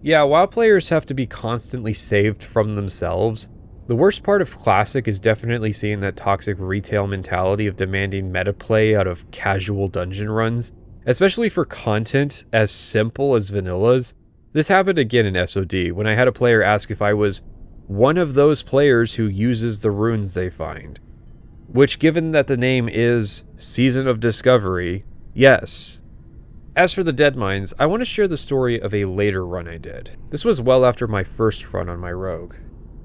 Yeah, while players have to be constantly saved from themselves, the worst part of Classic is definitely seeing that toxic retail mentality of demanding meta play out of casual dungeon runs, especially for content as simple as Vanilla's. This happened again in SOD when I had a player ask if I was one of those players who uses the runes they find. Which, given that the name is Season of Discovery, yes. As for the Deadmines, I want to share the story of a later run I did. This was well after my first run on my rogue.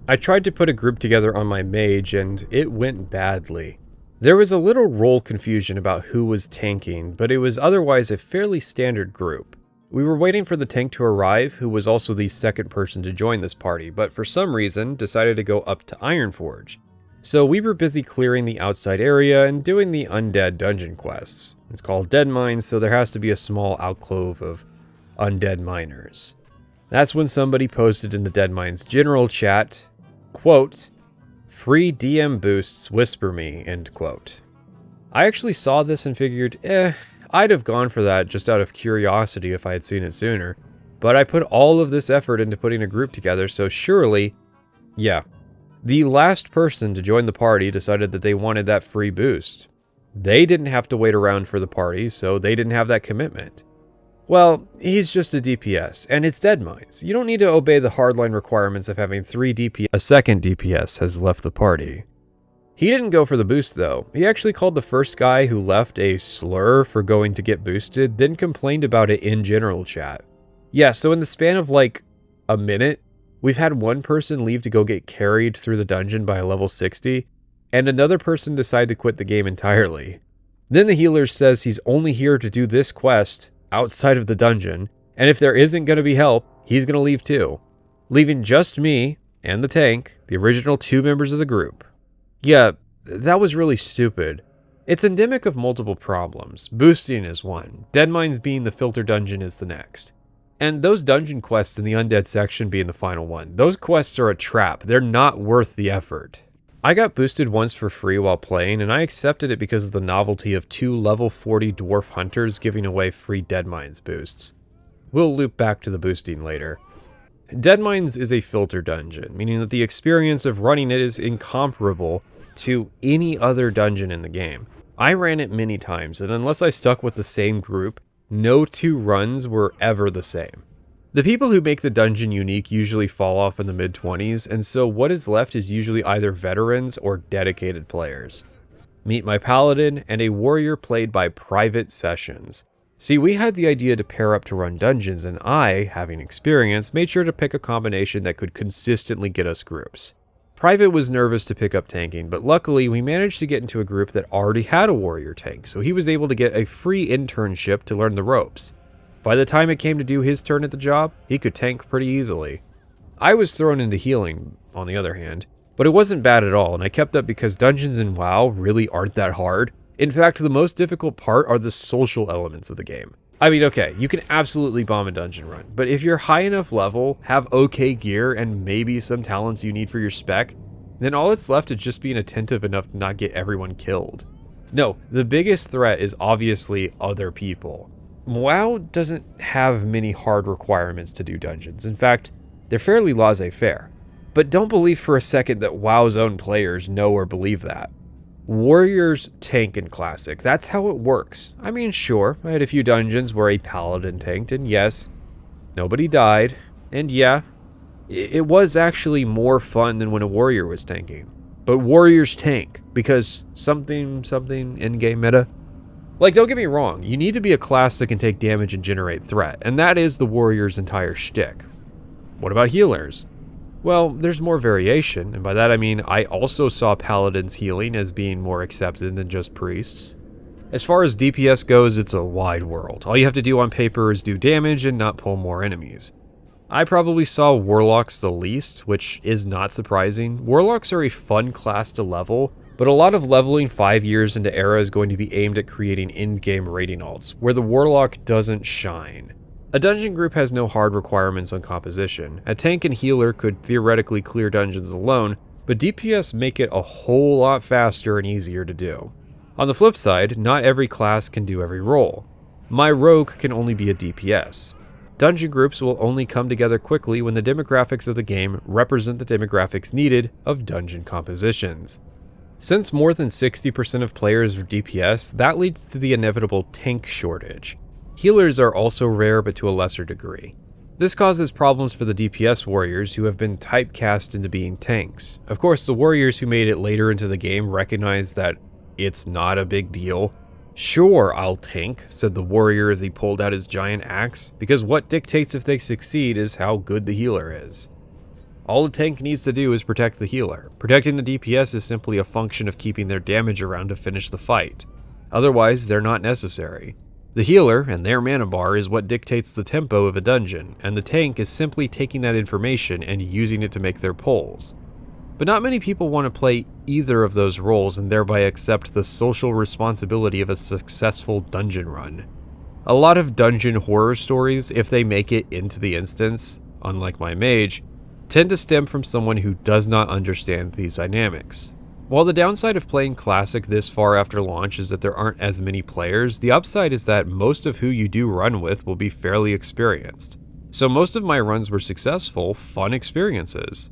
I tried to put a group together on my mage, and it went badly. There was a little role confusion about who was tanking, but it was otherwise a fairly standard group. We were waiting for the tank to arrive, who was also the second person to join this party, but for some reason decided to go up to Ironforge. So we were busy clearing the outside area and doing the undead dungeon quests. It's called Deadmines, so there has to be a small alcove of undead miners. That's when somebody posted in the Deadmines general chat, quote, "Free DM boosts whisper me," end quote. I actually saw this and figured, I'd have gone for that just out of curiosity if I had seen it sooner, but I put all of this effort into putting a group together, so surely, yeah. The last person to join the party decided that they wanted that free boost. They didn't have to wait around for the party, so they didn't have that commitment. Well, he's just a DPS, and it's Deadmines. You don't need to obey the hardline requirements of having 3 DPS. A second DPS has left the party. He didn't go for the boost though. He actually called the first guy who left a slur for going to get boosted, then complained about it in general chat. Yeah, so in the span of like a minute, we've had one person leave to go get carried through the dungeon by a level 60, and another person decide to quit the game entirely. Then the healer says he's only here to do this quest outside of the dungeon, and if there isn't going to be help, he's going to leave too, leaving just me and the tank, the original 2 members of the group. Yeah, that was really stupid. It's endemic of multiple problems. Boosting is one, Deadmines being the filter dungeon is the next. And those dungeon quests in the undead section being the final one. Those quests are a trap. They're not worth the effort. I got boosted once for free while playing, and I accepted it because of the novelty of 2 level 40 dwarf hunters giving away free Deadmines boosts. We'll loop back to the boosting later. Deadmines is a filter dungeon, meaning that the experience of running it is incomparable to any other dungeon in the game. I ran it many times, and unless I stuck with the same group, no 2 runs were ever the same. The people who make the dungeon unique usually fall off in the mid-20s, and so what is left is usually either veterans or dedicated players. Meet my paladin and a warrior played by private sessions. See, we had the idea to pair up to run dungeons, and I, having experience, made sure to pick a combination that could consistently get us groups. Private was nervous to pick up tanking, but luckily we managed to get into a group that already had a warrior tank, so he was able to get a free internship to learn the ropes. By the time it came to do his turn at the job, he could tank pretty easily. I was thrown into healing, on the other hand, but it wasn't bad at all, and I kept up because dungeons in WoW really aren't that hard. In fact, the most difficult part are the social elements of the game. I mean, okay, you can absolutely bomb a dungeon run, but if you're high enough level, have okay gear, and maybe some talents you need for your spec, then all that's left is just being attentive enough to not get everyone killed. No, the biggest threat is obviously other people. WoW doesn't have many hard requirements to do dungeons. In fact, they're fairly laissez-faire. But don't believe for a second that WoW's own players know or believe that. Warriors tank in Classic. That's how it works. I mean, sure, I had a few dungeons where a paladin tanked, and yes, nobody died. And yeah, it was actually more fun than when a warrior was tanking. But warriors tank because something in-game meta. Like, don't get me wrong, you need to be a class that can take damage and generate threat, and that is the warrior's entire shtick. What about healers? Well, there's more variation, and by that I mean I also saw paladins healing as being more accepted than just priests. As far as DPS goes, it's a wide world. All you have to do on paper is do damage and not pull more enemies. I probably saw warlocks the least, which is not surprising. Warlocks are a fun class to level, but a lot of leveling 5 years into Era is going to be aimed at creating in-game raiding alts, where the warlock doesn't shine. A dungeon group has no hard requirements on composition. A tank and healer could theoretically clear dungeons alone, but DPS make it a whole lot faster and easier to do. On the flip side, not every class can do every role. My rogue can only be a DPS. Dungeon groups will only come together quickly when the demographics of the game represent the demographics needed of dungeon compositions. Since more than 60% of players are DPS, that leads to the inevitable tank shortage. Healers are also rare, but to a lesser degree. This causes problems for the DPS warriors who have been typecast into being tanks. Of course, the warriors who made it later into the game recognize that it's not a big deal. Sure, I'll tank, said the warrior as he pulled out his giant axe, because what dictates if they succeed is how good the healer is. All the tank needs to do is protect the healer. Protecting the DPS is simply a function of keeping their damage around to finish the fight. Otherwise, they're not necessary. The healer, and their mana bar, is what dictates the tempo of a dungeon, and the tank is simply taking that information and using it to make their pulls. But not many people want to play either of those roles and thereby accept the social responsibility of a successful dungeon run. A lot of dungeon horror stories, if they make it into the instance, unlike my mage, tend to stem from someone who does not understand these dynamics. While the downside of playing Classic this far after launch is that there aren't as many players, the upside is that most of who you do run with will be fairly experienced. So most of my runs were successful, fun experiences.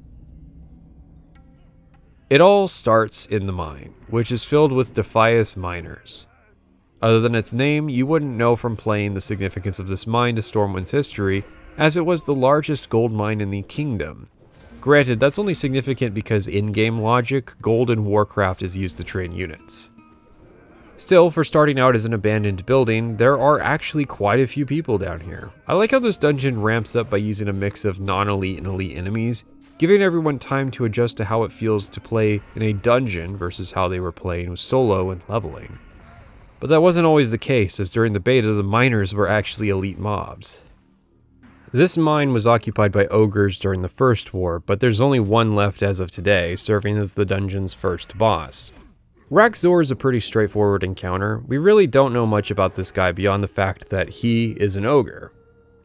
It all starts in the mine, which is filled with Defias miners. Other than its name, you wouldn't know from playing the significance of this mine to Stormwind's history, as it was the largest gold mine in the kingdom. Granted, that's only significant because in-game logic, gold in Warcraft is used to train units. Still, for starting out as an abandoned building, there are actually quite a few people down here. I like how this dungeon ramps up by using a mix of non-elite and elite enemies, giving everyone time to adjust to how it feels to play in a dungeon versus how they were playing solo and leveling. But that wasn't always the case, as during the beta the miners were actually elite mobs. This mine was occupied by ogres during the first war, but there's only one left as of today, serving as the dungeon's first boss. Rakzor is a pretty straightforward encounter. We really don't know much about this guy beyond the fact that he is an ogre.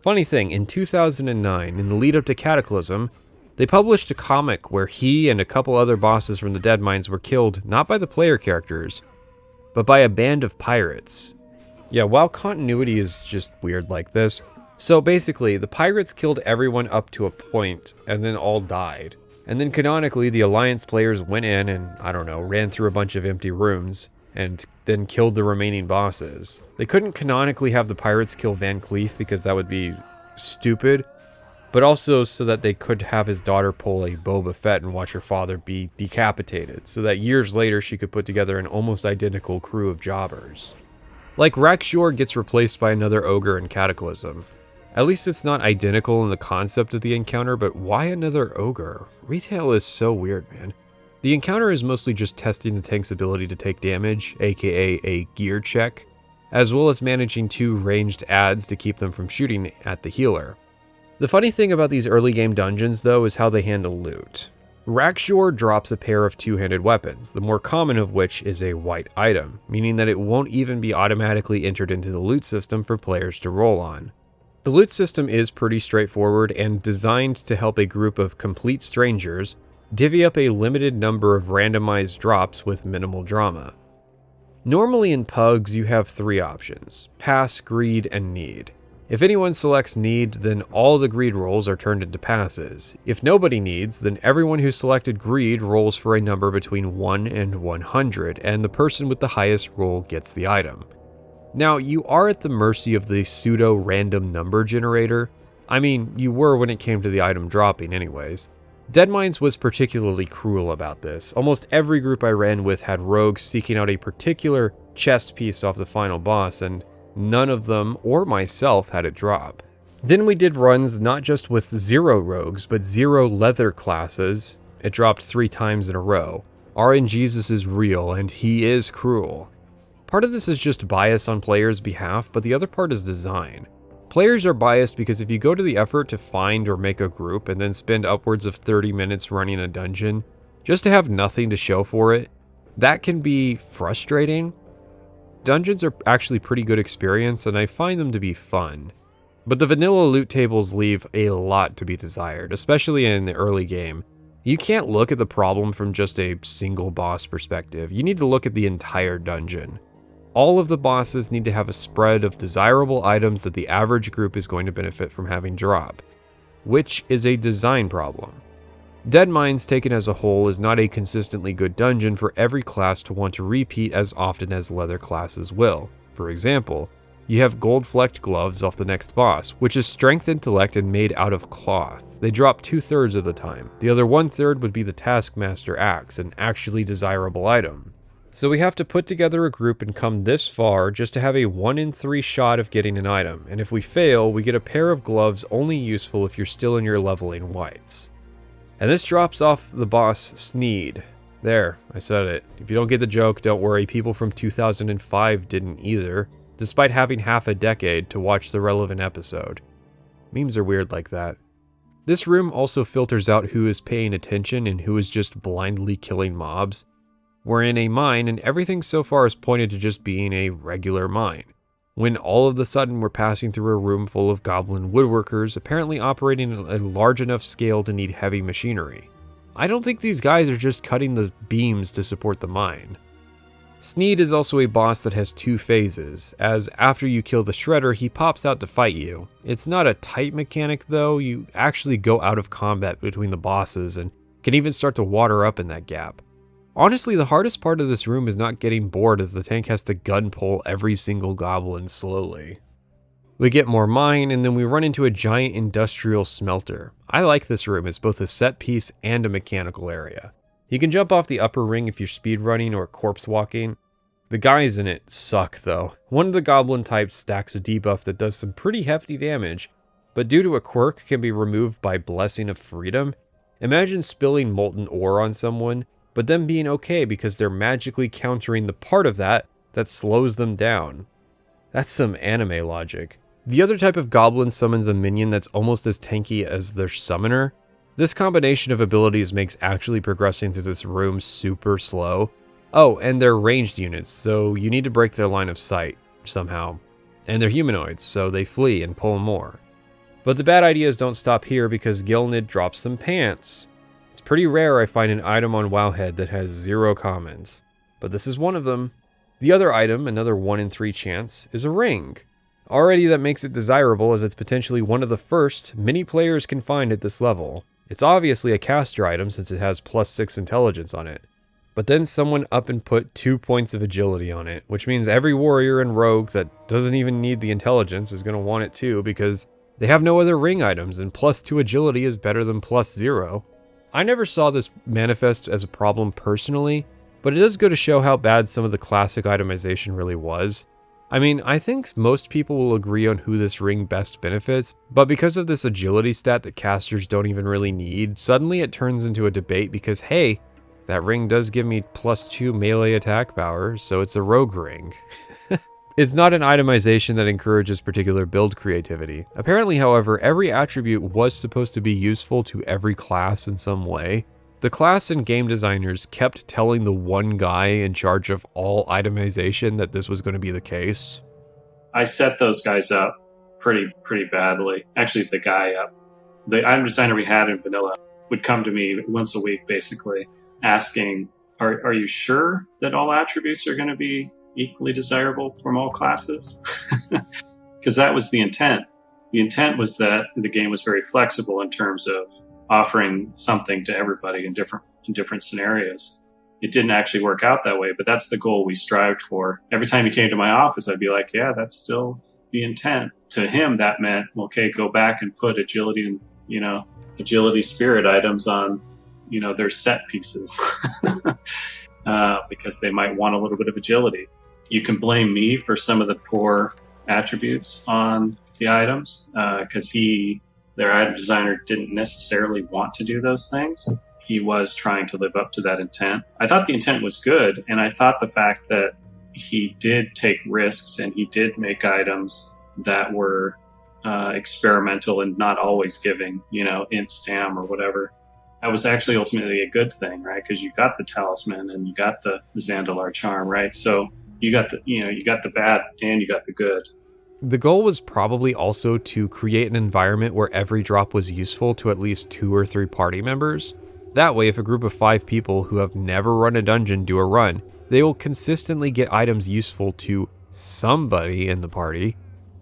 Funny thing, in 2009, in the lead up to Cataclysm, they published a comic where he and a couple other bosses from the Deadmines were killed not by the player characters, but by a band of pirates. Yeah, while continuity is just weird like this, so basically, the pirates killed everyone up to a point, and then all died. And then canonically, the Alliance players went in and, I don't know, ran through a bunch of empty rooms, and then killed the remaining bosses. They couldn't canonically have the pirates kill Van Cleef because that would be stupid, but also so that they could have his daughter pull a Boba Fett and watch her father be decapitated, so that years later she could put together an almost identical crew of jobbers. Like Rakshor gets replaced by another ogre in Cataclysm. At least it's not identical in the concept of the encounter, but why another ogre? Retail is so weird, man. The encounter is mostly just testing the tank's ability to take damage, aka a gear check, as well as managing 2 ranged adds to keep them from shooting at the healer. The funny thing about these early game dungeons, though, is how they handle loot. Rakshor drops a pair of 2-handed weapons, the more common of which is a white item, meaning that it won't even be automatically entered into the loot system for players to roll on. The loot system is pretty straightforward and designed to help a group of complete strangers divvy up a limited number of randomized drops with minimal drama. Normally in pugs you have 3 options: pass, greed, and need. If anyone selects need, then all the greed rolls are turned into passes. If nobody needs, then everyone who selected greed rolls for a number between 1 and 100, and the person with the highest roll gets the item. Now, you are at the mercy of the pseudo-random number generator. I mean, you were when it came to the item dropping anyways. Deadmines was particularly cruel about this. Almost every group I ran with had rogues seeking out a particular chest piece off the final boss, and none of them, or myself, had it drop. Then we did runs not just with 0 rogues, but 0 leather classes. It dropped 3 times in a row. RNGesus is real, and he is cruel. Part of this is just bias on players' behalf, but the other part is design. Players are biased because if you go to the effort to find or make a group and then spend upwards of 30 minutes running a dungeon just to have nothing to show for it, that can be frustrating. Dungeons are actually pretty good experience, and I find them to be fun. But the vanilla loot tables leave a lot to be desired, especially in the early game. You can't look at the problem from just a single boss perspective. You need to look at the entire dungeon. All of the bosses need to have a spread of desirable items that the average group is going to benefit from having drop, which is a design problem. Deadmines taken as a whole is not a consistently good dungeon for every class to want to repeat as often as leather classes will. For example, you have gold-flecked gloves off the next boss, which is strength intellect and made out of cloth. They drop 2/3 of the time. The other 1/3 would be the Taskmaster Axe, an actually desirable item. So we have to put together a group and come this far just to have a 1 in 3 shot of getting an item, and if we fail, we get a pair of gloves only useful if you're still in your leveling whites. And this drops off the boss Sneed. There, I said it. If you don't get the joke, don't worry, people from 2005 didn't either, despite having half a decade to watch the relevant episode. Memes are weird like that. This room also filters out who is paying attention and who is just blindly killing mobs. We're in a mine, and everything so far is pointed to just being a regular mine, when all of a sudden we're passing through a room full of goblin woodworkers, apparently operating at a large enough scale to need heavy machinery. I don't think these guys are just cutting the beams to support the mine. Sneed is also a boss that has 2 phases, as after you kill the Shredder, he pops out to fight you. It's not a tight mechanic though, you actually go out of combat between the bosses and can even start to water up in that gap. Honestly, the hardest part of this room is not getting bored as the tank has to gun pull every single goblin slowly. We get more mine, and then we run into a giant industrial smelter. I like this room, it's both a set piece and a mechanical area. You can jump off the upper ring if you're speedrunning or corpse walking. The guys in it suck though. One of the goblin types stacks a debuff that does some pretty hefty damage, but due to a quirk can be removed by Blessing of Freedom. Imagine spilling molten ore on someone, but them being okay because they're magically countering the part of that slows them down. That's some anime logic. The other type of goblin summons a minion that's almost as tanky as their summoner. This combination of abilities makes actually progressing through this room super slow. Oh, and they're ranged units, so you need to break their line of sight somehow. And they're humanoids, so they flee and pull more. But the bad ideas don't stop here because Gilnid drops some pants. It's pretty rare I find an item on Wowhead that has 0 comments, but this is one of them. The other item, another 1 in 3 chance, is a ring. Already that makes it desirable as it's potentially one of the first many players can find at this level. It's obviously a caster item since it has +6 intelligence on it. But then someone up and put 2 points of agility on it, which means every warrior and rogue that doesn't even need the intelligence is going to want it too because they have no other ring items and +2 agility is better than +0. I never saw this manifest as a problem personally, but it does go to show how bad some of the classic itemization really was. I mean, I think most people will agree on who this ring best benefits, but because of this agility stat that casters don't even really need, suddenly it turns into a debate because hey, that ring does give me +2 melee attack power, so it's a rogue ring. It's not an itemization that encourages particular build creativity. Apparently, however, every attribute was supposed to be useful to every class in some way. The class and game designers kept telling the one guy in charge of all itemization that this was going to be the case. I set those guys up pretty badly. Actually, the guy up. The item designer we had in vanilla would come to me once a week, basically, asking, are you sure that all attributes are going to be equally desirable from all classes? Because that was the intent. The intent was that the game was very flexible in terms of offering something to everybody in different scenarios. It didn't actually work out that way, but that's the goal we strived for. Every time he came to my office, I'd be like, yeah, that's still the intent. To him, that meant, okay, go back and put agility and, agility spirit items on, their set pieces because they might want a little bit of agility. You can blame me for some of the poor attributes on the items because their item designer didn't necessarily want to do those things. He was trying to live up to that intent. I thought the intent was good, and I thought the fact that he did take risks and he did make items that were experimental and not always giving, int stam or whatever. That was actually ultimately a good thing, right? Because you got the talisman and you got the Zandalar charm, right? So you got the bad and you got the good. The goal was probably also to create an environment where every drop was useful to at least 2 or 3 party members. That way, if a group of 5 people who have never run a dungeon do a run, they will consistently get items useful to somebody in the party.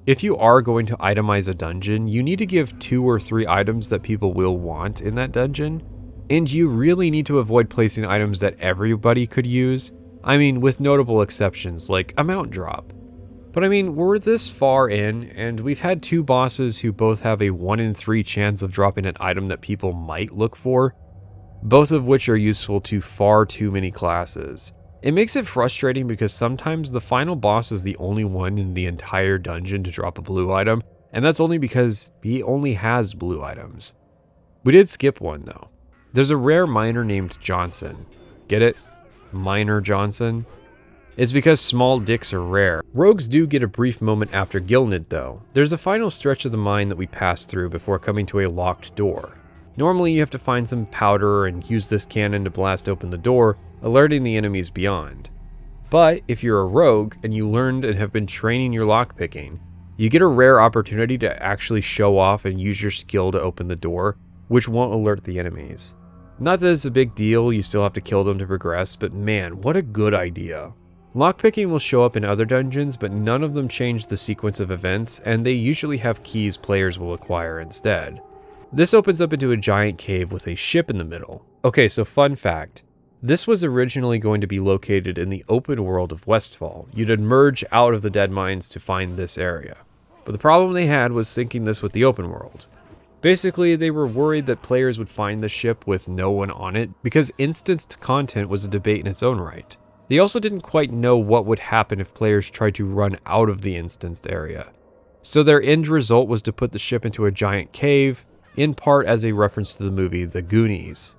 If you are going to itemize a dungeon, you need to give 2 or 3 items that people will want in that dungeon, and you really need to avoid placing items that everybody could use. I mean, with notable exceptions like a mount drop. But I mean, we're this far in, and we've had 2 bosses who both have a 1 in 3 chance of dropping an item that people might look for, both of which are useful to far too many classes. It makes it frustrating because sometimes the final boss is the only one in the entire dungeon to drop a blue item, and that's only because he only has blue items. We did skip one though. There's a rare miner named Johnson. Get it? Miner Johnson? It's because small dicks are rare. Rogues do get a brief moment after Gilned though. There's a final stretch of the mine that we pass through before coming to a locked door. Normally you have to find some powder and use this cannon to blast open the door, alerting the enemies beyond. But if you're a rogue and you learned and have been training your lockpicking, you get a rare opportunity to actually show off and use your skill to open the door, which won't alert the enemies. Not that it's a big deal, you still have to kill them to progress, but man, what a good idea. Lockpicking will show up in other dungeons, but none of them change the sequence of events, and they usually have keys players will acquire instead. This opens up into a giant cave with a ship in the middle. Okay, so fun fact. This was originally going to be located in the open world of Westfall. You'd emerge out of the Deadmines to find this area. But the problem they had was syncing this with the open world. Basically, they were worried that players would find the ship with no one on it, because instanced content was a debate in its own right. They also didn't quite know what would happen if players tried to run out of the instanced area. So their end result was to put the ship into a giant cave, in part as a reference to the movie The Goonies.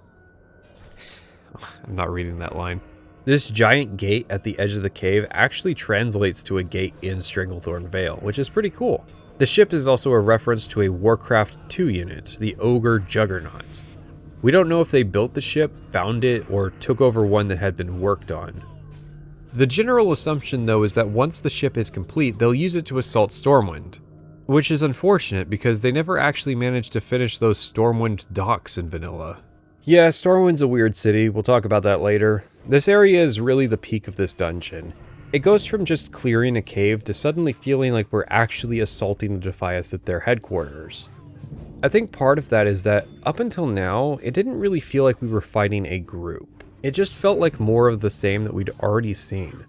I'm not reading that line. This giant gate at the edge of the cave actually translates to a gate in Stranglethorn Vale, which is pretty cool. The ship is also a reference to a Warcraft 2 unit, the Ogre Juggernaut. We don't know if they built the ship, found it, or took over one that had been worked on. The general assumption though is that once the ship is complete, they'll use it to assault Stormwind. Which is unfortunate because they never actually managed to finish those Stormwind docks in vanilla. Yeah, Stormwind's a weird city, we'll talk about that later. This area is really the peak of this dungeon. It goes from just clearing a cave to suddenly feeling like we're actually assaulting the Defias at their headquarters. I think part of that is that up until now, it didn't really feel like we were fighting a group. It just felt like more of the same that we'd already seen.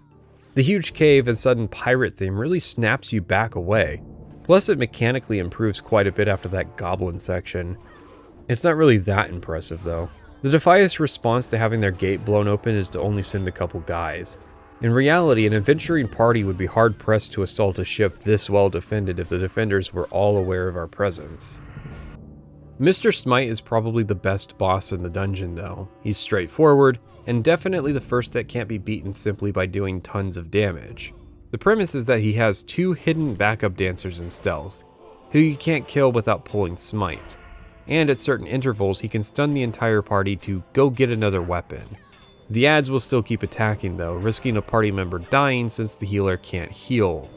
The huge cave and sudden pirate theme really snaps you back away. Plus, it mechanically improves quite a bit after that goblin section. It's not really that impressive, though. The Defias' response to having their gate blown open is to only send a couple guys. In reality, an adventuring party would be hard-pressed to assault a ship this well defended if the defenders were all aware of our presence. Mr. Smite is probably the best boss in the dungeon, though. He's straightforward, and definitely the first that can't be beaten simply by doing tons of damage. The premise is that he has 2 hidden backup dancers in stealth, who you can't kill without pulling Smite. And at certain intervals, he can stun the entire party to go get another weapon. The adds will still keep attacking though, risking a party member dying since the healer can't heal.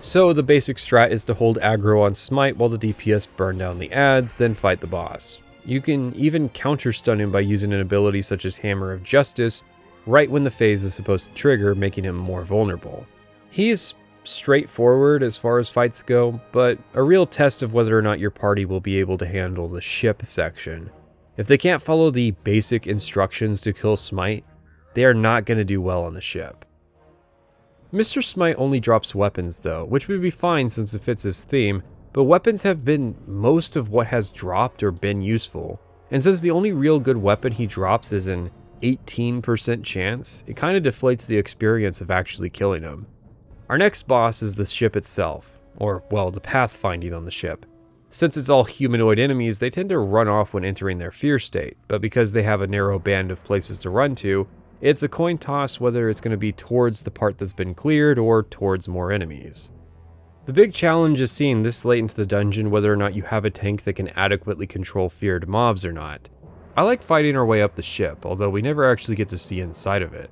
So the basic strat is to hold aggro on Smite while the DPS burn down the adds, then fight the boss. You can even counter stun him by using an ability such as Hammer of Justice, right when the phase is supposed to trigger, making him more vulnerable. He's straightforward as far as fights go, but a real test of whether or not your party will be able to handle the ship section. If they can't follow the basic instructions to kill Smite, they are not going to do well on the ship. Mr. Smite only drops weapons though, which would be fine since it fits his theme, but weapons have been most of what has dropped or been useful, and since the only real good weapon he drops is an 18% chance, it kind of deflates the experience of actually killing him. Our next boss is the ship itself. or, well, the pathfinding on the ship. Since it's all humanoid enemies, they tend to run off when entering their fear state, but because they have a narrow band of places to run to, it's a coin toss whether it's going to be towards the part that's been cleared or towards more enemies. The big challenge is seeing this late into the dungeon whether or not you have a tank that can adequately control feared mobs or not. I like fighting our way up the ship, although we never actually get to see inside of it.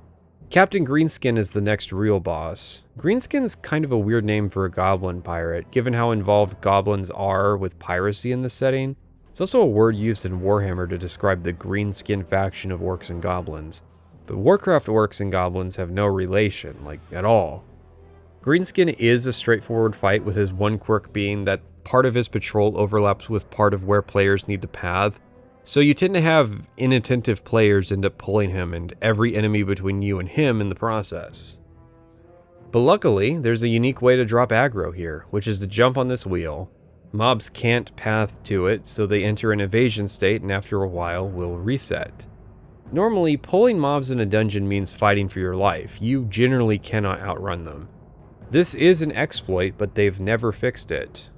Captain Greenskin is the next real boss. Greenskin's kind of a weird name for a goblin pirate, given how involved goblins are with piracy in this setting. It's also a word used in Warhammer to describe the Greenskin faction of orcs and goblins. But Warcraft orcs and goblins have no relation, like, at all. Greenskin is a straightforward fight, with his one quirk being that part of his patrol overlaps with part of where players need to path, so you tend to have inattentive players end up pulling him and every enemy between you and him in the process. But luckily, there's a unique way to drop aggro here, which is to jump on this wheel. Mobs can't path to it, so they enter an evasion state and after a while will reset. Normally, pulling mobs in a dungeon means fighting for your life. You generally cannot outrun them. This is an exploit, but they've never fixed it.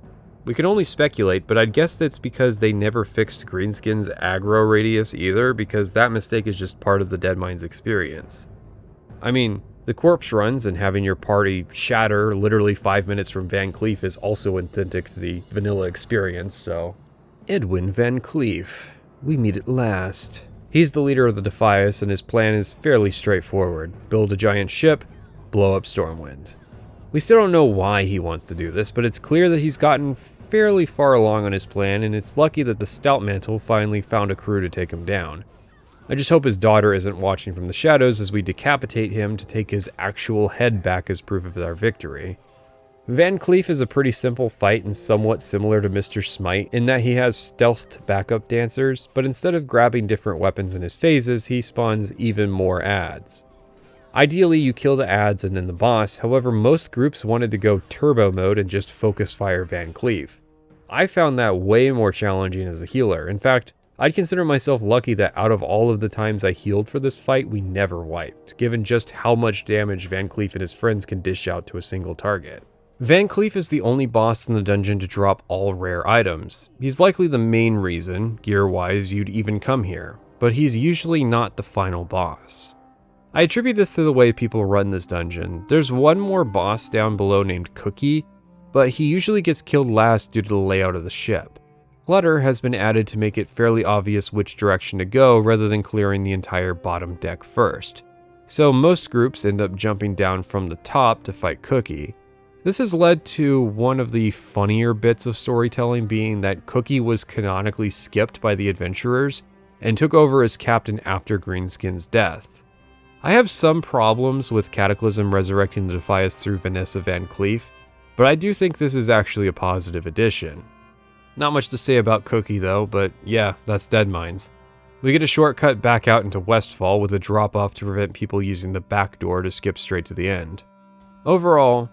We can only speculate, but I'd guess that's because they never fixed Greenskin's aggro radius either, because that mistake is just part of the Deadmines experience. I mean, the corpse runs and having your party shatter literally 5 minutes from Van Cleef is also authentic to the vanilla experience, so... Edwin Van Cleef. We meet at last. He's the leader of the Defias, and his plan is fairly straightforward. Build a giant ship, blow up Stormwind. We still don't know why he wants to do this, but it's clear that he's gotten fairly far along on his plan, and it's lucky that the Stout Mantle finally found a crew to take him down. I just hope his daughter isn't watching from the shadows as we decapitate him to take his actual head back as proof of our victory. Van Cleef is a pretty simple fight and somewhat similar to Mr. Smite in that he has stealthed backup dancers, but instead of grabbing different weapons in his phases, he spawns even more adds. Ideally, you kill the adds and then the boss, however most groups wanted to go turbo mode and just focus fire Van Cleef. I found that way more challenging as a healer. In fact, I'd consider myself lucky that out of all of the times I healed for this fight, we never wiped, given just how much damage Van Cleef and his friends can dish out to a single target. Van Cleef is the only boss in the dungeon to drop all rare items. He's likely the main reason, gear-wise, you'd even come here, but he's usually not the final boss. I attribute this to the way people run this dungeon. There's one more boss down below named Cookie, but he usually gets killed last due to the layout of the ship. Clutter has been added to make it fairly obvious which direction to go rather than clearing the entire bottom deck first. So most groups end up jumping down from the top to fight Cookie. This has led to one of the funnier bits of storytelling being that Cookie was canonically skipped by the adventurers and took over as captain after Greenskin's death. I have some problems with Cataclysm resurrecting the Defias through Vanessa Van Cleef, but I do think this is actually a positive addition. Not much to say about Cookie though, but yeah, that's Deadmines. We get a shortcut back out into Westfall with a drop-off to prevent people using the back door to skip straight to the end. Overall,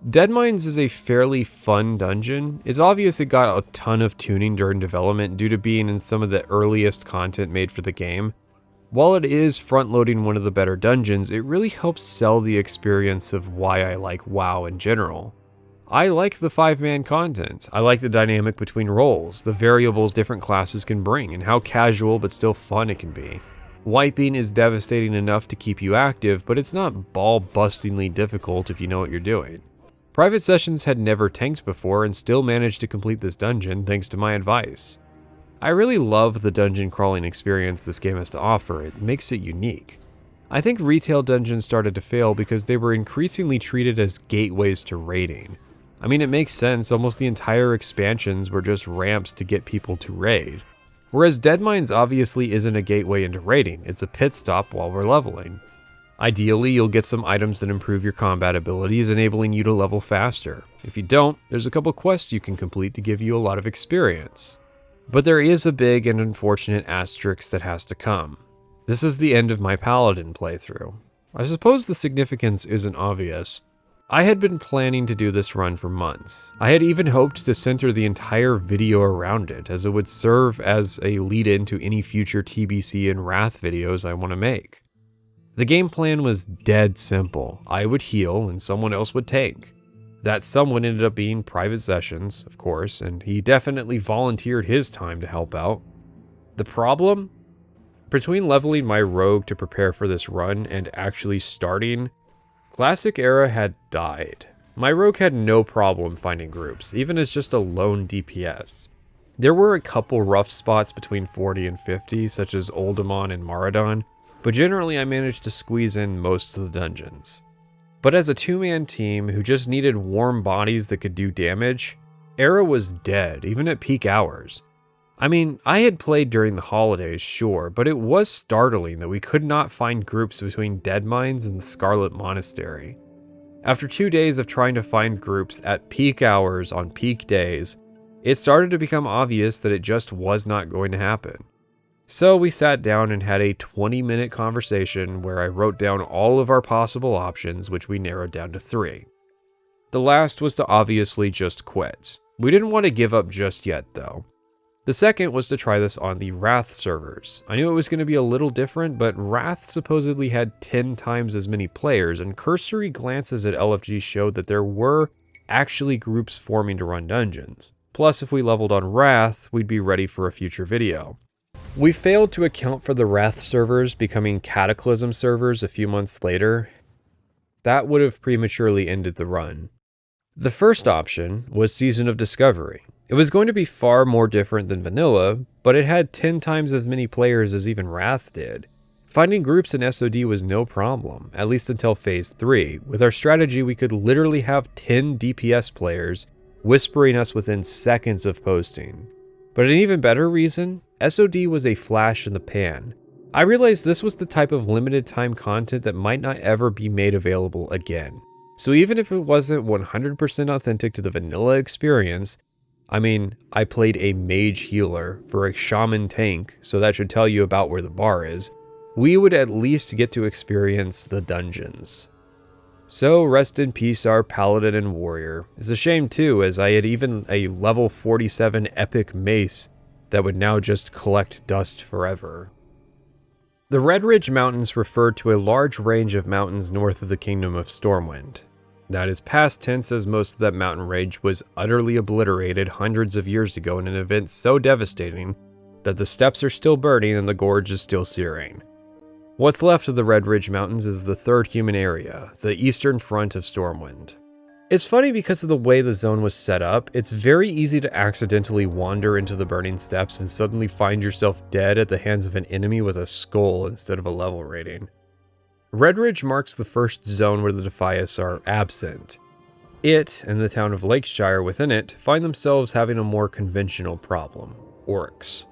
Deadmines is a fairly fun dungeon. It's obvious it got a ton of tuning during development due to being in some of the earliest content made for the game. While it is front-loading one of the better dungeons, it really helps sell the experience of why I like WoW in general. I like the 5-man content. I like the dynamic between roles, the variables different classes can bring, and how casual but still fun it can be. Wiping is devastating enough to keep you active, but it's not ball-bustingly difficult if you know what you're doing. Private Sessions had never tanked before and still managed to complete this dungeon thanks to my advice. I really love the dungeon crawling experience this game has to offer. It makes it unique. I think retail dungeons started to fail because they were increasingly treated as gateways to raiding. I mean, it makes sense, almost the entire expansions were just ramps to get people to raid. Whereas Deadmines obviously isn't a gateway into raiding, it's a pit stop while we're leveling. Ideally, you'll get some items that improve your combat abilities, enabling you to level faster. If you don't, there's a couple quests you can complete to give you a lot of experience. But there is a big and unfortunate asterisk that has to come. This is the end of my Paladin playthrough. I suppose the significance isn't obvious. I had been planning to do this run for months. I had even hoped to center the entire video around it, as it would serve as a lead-in to any future TBC and Wrath videos I want to make. The game plan was dead simple. I would heal and someone else would tank. That someone ended up being private sessions, of course, and he definitely volunteered his time to help out. The problem? Between leveling my rogue to prepare for this run and actually starting, Classic Era had died. My rogue had no problem finding groups, even as just a lone DPS. There were a couple rough spots between 40 and 50, such as Uldaman and Maraudon, but generally I managed to squeeze in most of the dungeons. But as a two-man team who just needed warm bodies that could do damage, Era was dead, even at peak hours. I mean, I had played during the holidays, sure, but it was startling that we could not find groups between Deadmines and the Scarlet Monastery. After 2 days of trying to find groups at peak hours on peak days, it started to become obvious that it just was not going to happen. So we sat down and had a 20-minute conversation where I wrote down all of our possible options, which we narrowed down to 3. The last was to obviously just quit. We didn't want to give up just yet, though. The second was to try this on the Wrath servers. I knew it was going to be a little different, but Wrath supposedly had 10 times as many players, and cursory glances at LFG showed that there were actually groups forming to run dungeons. Plus, if we leveled on Wrath, we'd be ready for a future video. We failed to account for the Wrath servers becoming Cataclysm servers a few months later. That would have prematurely ended the run. The first option was Season of Discovery. It was going to be far more different than vanilla, but it had 10 times as many players as even Wrath did. Finding groups in SOD was no problem, at least until Phase 3. With our strategy, we could literally have 10 DPS players whispering us within seconds of posting. But an even better reason, SOD was a flash in the pan. I realized this was the type of limited time content that might not ever be made available again. So even if it wasn't 100% authentic to the vanilla experience, I played a mage healer for a shaman tank, so that should tell you about where the bar is. We would at least get to experience the dungeons. So rest in peace our paladin and warrior. It's a shame too, as I had even a level 47 epic mace that would now just collect dust forever. The Redridge Mountains refer to a large range of mountains north of the Kingdom of Stormwind. That is past tense, as most of that mountain range was utterly obliterated hundreds of years ago in an event so devastating that the steppes are still burning and the gorge is still searing. What's left of the Redridge Mountains is the third human area, the eastern front of Stormwind. It's funny because of the way the zone was set up, it's very easy to accidentally wander into the burning steppes and suddenly find yourself dead at the hands of an enemy with a skull instead of a level rating. Redridge marks the first zone where the Defias are absent. It, and the town of Lakeshire within it, find themselves having a more conventional problem: orcs.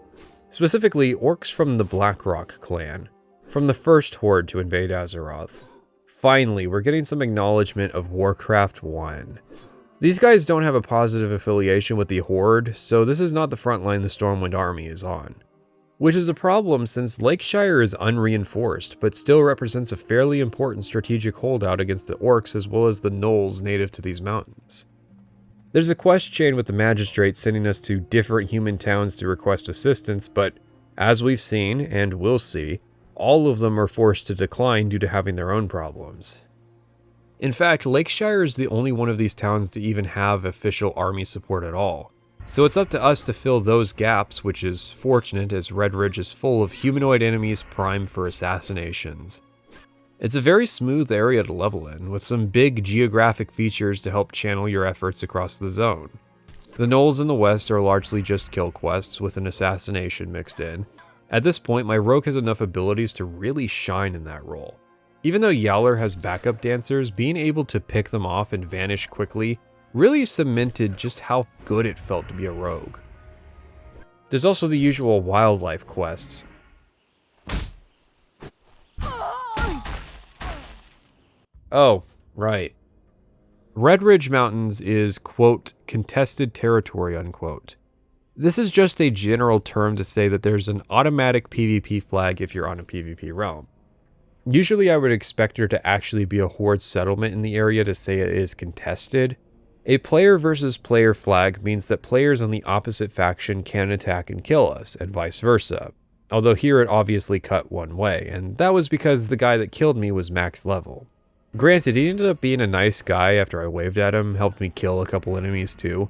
Specifically, orcs from the Blackrock clan, from the first Horde to invade Azeroth. Finally, we're getting some acknowledgement of Warcraft 1. These guys don't have a positive affiliation with the Horde, so this is not the front line the Stormwind army is on. Which is a problem since Lakeshire is unreinforced, but still represents a fairly important strategic holdout against the orcs as well as the gnolls native to these mountains. There's a quest chain with the magistrate sending us to different human towns to request assistance, but as we've seen, and will see, all of them are forced to decline due to having their own problems. In fact, Lakeshire is the only one of these towns to even have official army support at all. So it's up to us to fill those gaps, which is fortunate as Redridge is full of humanoid enemies primed for assassinations. It's a very smooth area to level in, with some big geographic features to help channel your efforts across the zone. The gnolls in the west are largely just kill quests with an assassination mixed in. At this point, my rogue has enough abilities to really shine in that role. Even though Yowler has backup dancers, being able to pick them off and vanish quickly really cemented just how good it felt to be a rogue. There's also the usual wildlife quests. Oh, right. Redridge Mountains is, quote, contested territory, unquote. This is just a general term to say that there's an automatic PvP flag if you're on a PvP realm. Usually I would expect there to actually be a Horde settlement in the area to say it is contested. A player versus player flag means that players on the opposite faction can attack and kill us, and vice versa. Although here it obviously cut one way, and that was because the guy that killed me was max level. Granted, he ended up being a nice guy after I waved at him, helped me kill a couple enemies too.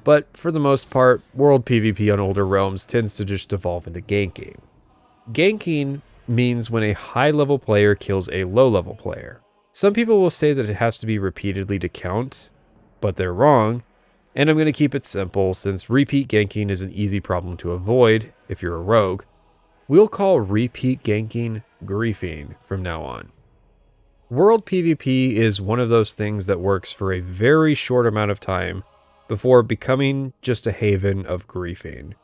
But for the most part, world PvP on older realms tends to just devolve into ganking. Ganking means when a high-level player kills a low-level player. Some people will say that it has to be repeatedly to count, but they're wrong, and I'm going to keep it simple since repeat ganking is an easy problem to avoid if you're a rogue. We'll call repeat ganking griefing from now on. World PvP is one of those things that works for a very short amount of time before becoming just a haven of griefing.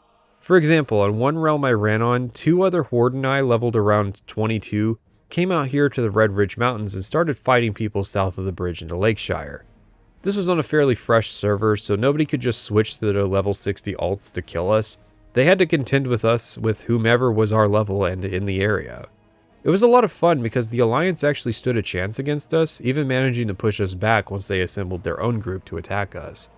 For example, on one realm I ran on, 2 other Horde and I leveled around 22 came out here to the Redridge Mountains and started fighting people south of the bridge into Lakeshire. This was on a fairly fresh server, so nobody could just switch to their level 60 alts to kill us. They had to contend with us with whomever was our level and in the area. It was a lot of fun because the Alliance actually stood a chance against us, even managing to push us back once they assembled their own group to attack us.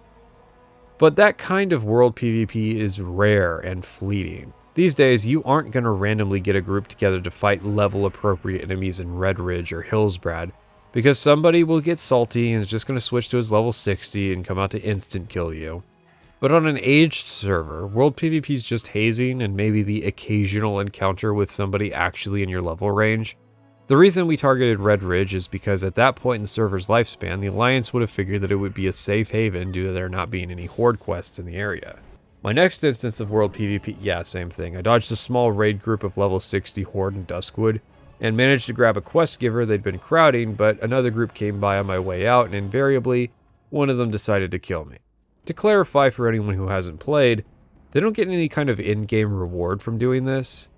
But that kind of world PvP is rare and fleeting. These days, you aren't going to randomly get a group together to fight level-appropriate enemies in Redridge or Hillsbrad, because somebody will get salty and is just going to switch to his level 60 and come out to instant kill you. But on an aged server, world PvP is just hazing and maybe the occasional encounter with somebody actually in your level range. The reason we targeted Redridge is because at that point in the server's lifespan, the Alliance would have figured that it would be a safe haven due to there not being any Horde quests in the area. My next instance of world PvP, yeah, same thing. I dodged a small raid group of level 60 Horde in Duskwood, and managed to grab a quest giver they'd been crowding, but another group came by on my way out, and invariably, one of them decided to kill me. To clarify for anyone who hasn't played, they don't get any kind of in-game reward from doing this.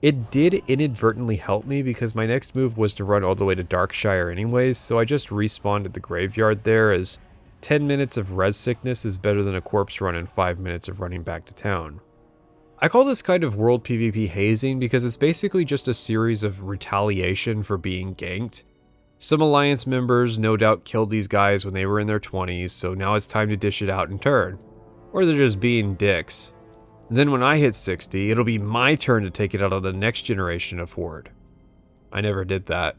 It did inadvertently help me because my next move was to run all the way to Darkshire anyways, so I just respawned at the graveyard there, as 10 minutes of res sickness is better than a corpse run and 5 minutes of running back to town. I call this kind of world PvP hazing because it's basically just a series of retaliation for being ganked. Some Alliance members no doubt killed these guys when they were in their 20s, so now it's time to dish it out in turn. Or they're just being dicks. And then when I hit 60, it'll be my turn to take it out on the next generation of Horde. I never did that.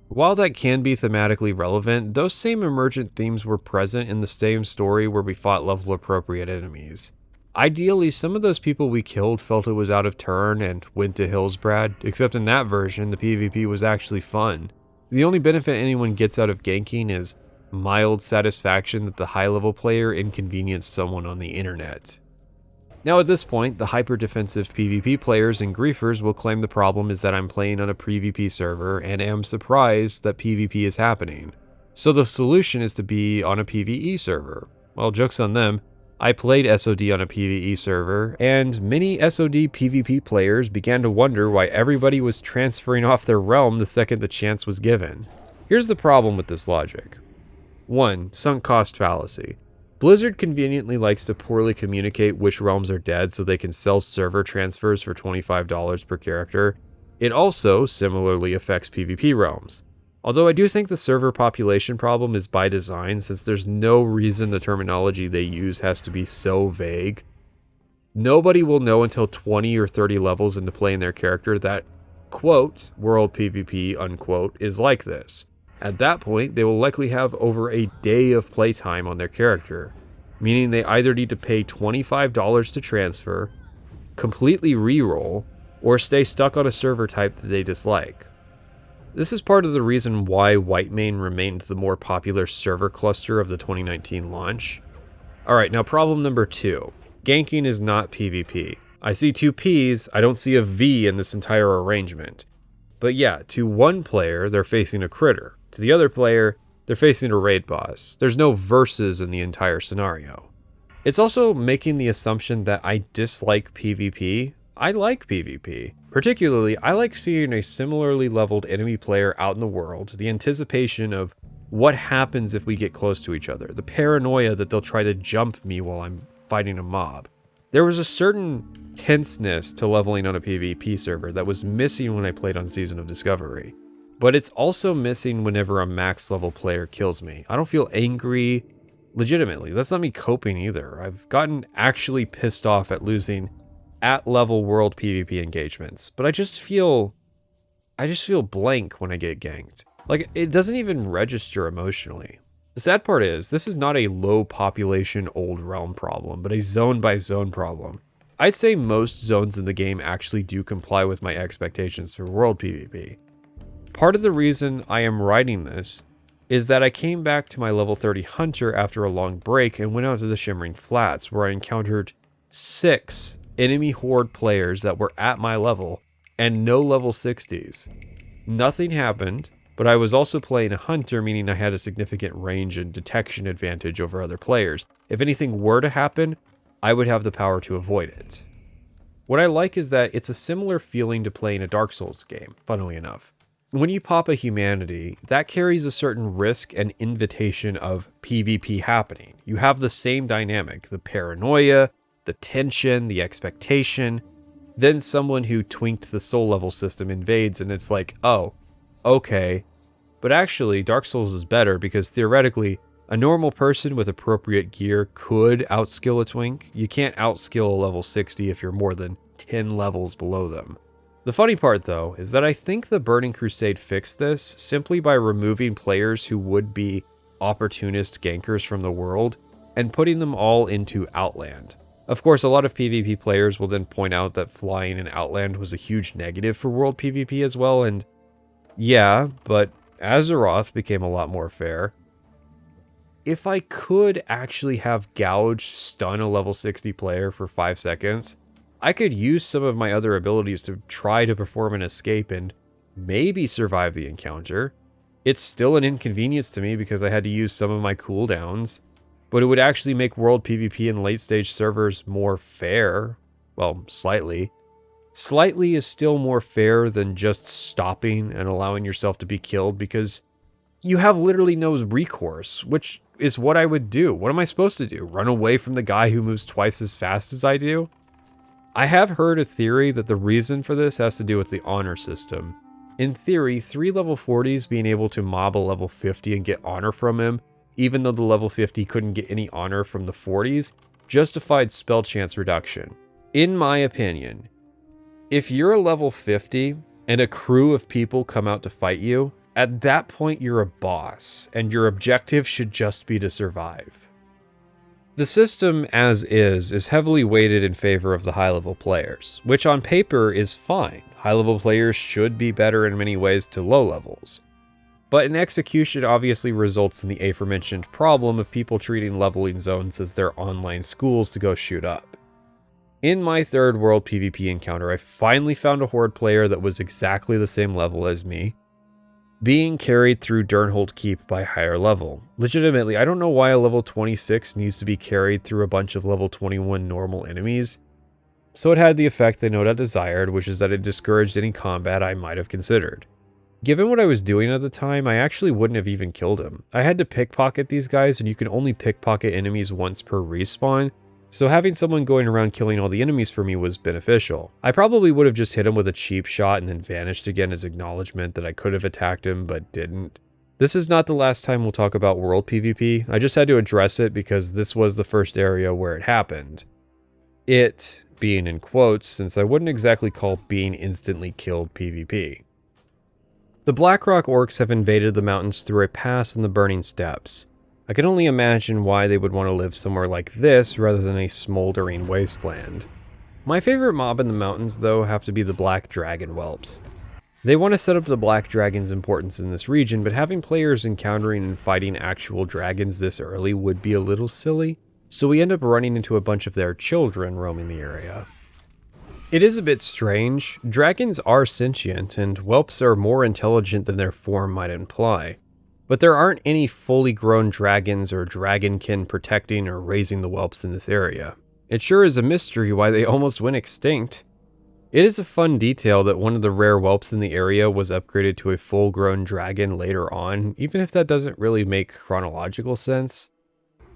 While that can be thematically relevant, those same emergent themes were present in the same story where we fought level-appropriate enemies. Ideally, some of those people we killed felt it was out of turn and went to Hillsbrad, except in that version, the PvP was actually fun. The only benefit anyone gets out of ganking is mild satisfaction that the high-level player inconvenienced someone on the internet. Now at this point, the hyper-defensive PvP players and griefers will claim the problem is that I'm playing on a PvP server and am surprised that PvP is happening. So the solution is to be on a PvE server. Well, joke's on them. I played SOD on a PvE server, and many SOD PvP players began to wonder why everybody was transferring off their realm the second the chance was given. Here's the problem with this logic. 1. Sunk cost fallacy. Blizzard conveniently likes to poorly communicate which realms are dead so they can sell server transfers for $25 per character. It also similarly affects PvP realms. Although I do think the server population problem is by design, since there's no reason the terminology they use has to be so vague. Nobody will know until 20 or 30 levels into playing their character that, quote, world PvP, unquote, is like this. At that point, they will likely have over a day of playtime on their character, meaning they either need to pay $25 to transfer, completely reroll, or stay stuck on a server type that they dislike. This is part of the reason why Whitemane remained the more popular server cluster of the 2019 launch. Alright, now problem number 2. Ganking is not PvP. I see 2 P's, I don't see a V in this entire arrangement. But yeah, to one player, they're facing a critter. To the other player, they're facing a raid boss. There's no verses in the entire scenario. It's also making the assumption that I dislike PvP. I like PvP. Particularly, I like seeing a similarly leveled enemy player out in the world, the anticipation of what happens if we get close to each other, the paranoia that they'll try to jump me while I'm fighting a mob. There was a certain tenseness to leveling on a PvP server that was missing when I played on Season of Discovery. But it's also missing whenever a max level player kills me. I don't feel angry legitimately. That's not me coping either. I've gotten actually pissed off at losing at level world PvP engagements, but I just feel blank when I get ganked. Like, it doesn't even register emotionally. The sad part is, this is not a low population old realm problem, but a zone by zone problem. I'd say most zones in the game actually do comply with my expectations for world PvP. Part of the reason I am writing this is that I came back to my level 30 hunter after a long break and went out to the Shimmering Flats, where I encountered 6 enemy horde players that were at my level and no level 60s. Nothing happened, but I was also playing a hunter, meaning I had a significant range and detection advantage over other players. If anything were to happen, I would have the power to avoid it. What I like is that it's a similar feeling to playing a Dark Souls game, funnily enough. When you pop a humanity, that carries a certain risk and invitation of PvP happening. You have the same dynamic, the paranoia, the tension, the expectation. Then someone who twinked the soul level system invades and it's like, oh, okay. But actually, Dark Souls is better because theoretically, a normal person with appropriate gear could outskill a twink. You can't outskill a level 60 if you're more than 10 levels below them. The funny part, though, is that I think the Burning Crusade fixed this simply by removing players who would be opportunist gankers from the world and putting them all into Outland. Of course, a lot of PvP players will then point out that flying in Outland was a huge negative for world PvP as well, and yeah, but Azeroth became a lot more fair. If I could actually have Gouge stun a level 60 player for 5 seconds, I could use some of my other abilities to try to perform an escape and maybe survive the encounter. It's still an inconvenience to me because I had to use some of my cooldowns, but it would actually make world PvP in late stage servers more fair. Well, slightly. Slightly is still more fair than just stopping and allowing yourself to be killed because you have literally no recourse, which is what I would do. What am I supposed to do? Run away from the guy who moves twice as fast as I do? I have heard a theory that the reason for this has to do with the honor system. In theory, 3 level 40s being able to mob a level 50 and get honor from him, even though the level 50 couldn't get any honor from the 40s, justified spell chance reduction. In my opinion, if you're a level 50 and a crew of people come out to fight you, at that point you're a boss, and your objective should just be to survive. The system, as is heavily weighted in favor of the high-level players, which on paper is fine. High-level players should be better in many ways to low levels. But in execution obviously results in the aforementioned problem of people treating leveling zones as their online schools to go shoot up. In my third world PvP encounter, I finally found a Horde player that was exactly the same level as me, being carried through Durnhold Keep by higher level. Legitimately, I don't know why a level 26 needs to be carried through a bunch of level 21 normal enemies. So it had the effect they no doubt desired, which is that it discouraged any combat I might have considered. Given what I was doing at the time, I actually wouldn't have even killed him. I had to pickpocket these guys, and you can only pickpocket enemies once per respawn, so having someone going around killing all the enemies for me was beneficial. I probably would have just hit him with a cheap shot and then vanished again as acknowledgement that I could have attacked him but didn't. This is not the last time we'll talk about world PvP. I just had to address it because this was the first area where it happened. It being in quotes, since I wouldn't exactly call being instantly killed PvP. The Blackrock Orcs have invaded the mountains through a pass in the Burning Steppes. I can only imagine why they would want to live somewhere like this rather than a smoldering wasteland. My favorite mob in the mountains, though, have to be the Black Dragon Whelps. They want to set up the Black Dragon's importance in this region, but having players encountering and fighting actual dragons this early would be a little silly, so we end up running into a bunch of their children roaming the area. It is a bit strange. Dragons are sentient, and whelps are more intelligent than their form might imply. But there aren't any fully grown dragons or dragonkin protecting or raising the whelps in this area. It sure is a mystery why they almost went extinct. It is a fun detail that one of the rare whelps in the area was upgraded to a full-grown dragon later on, even if that doesn't really make chronological sense.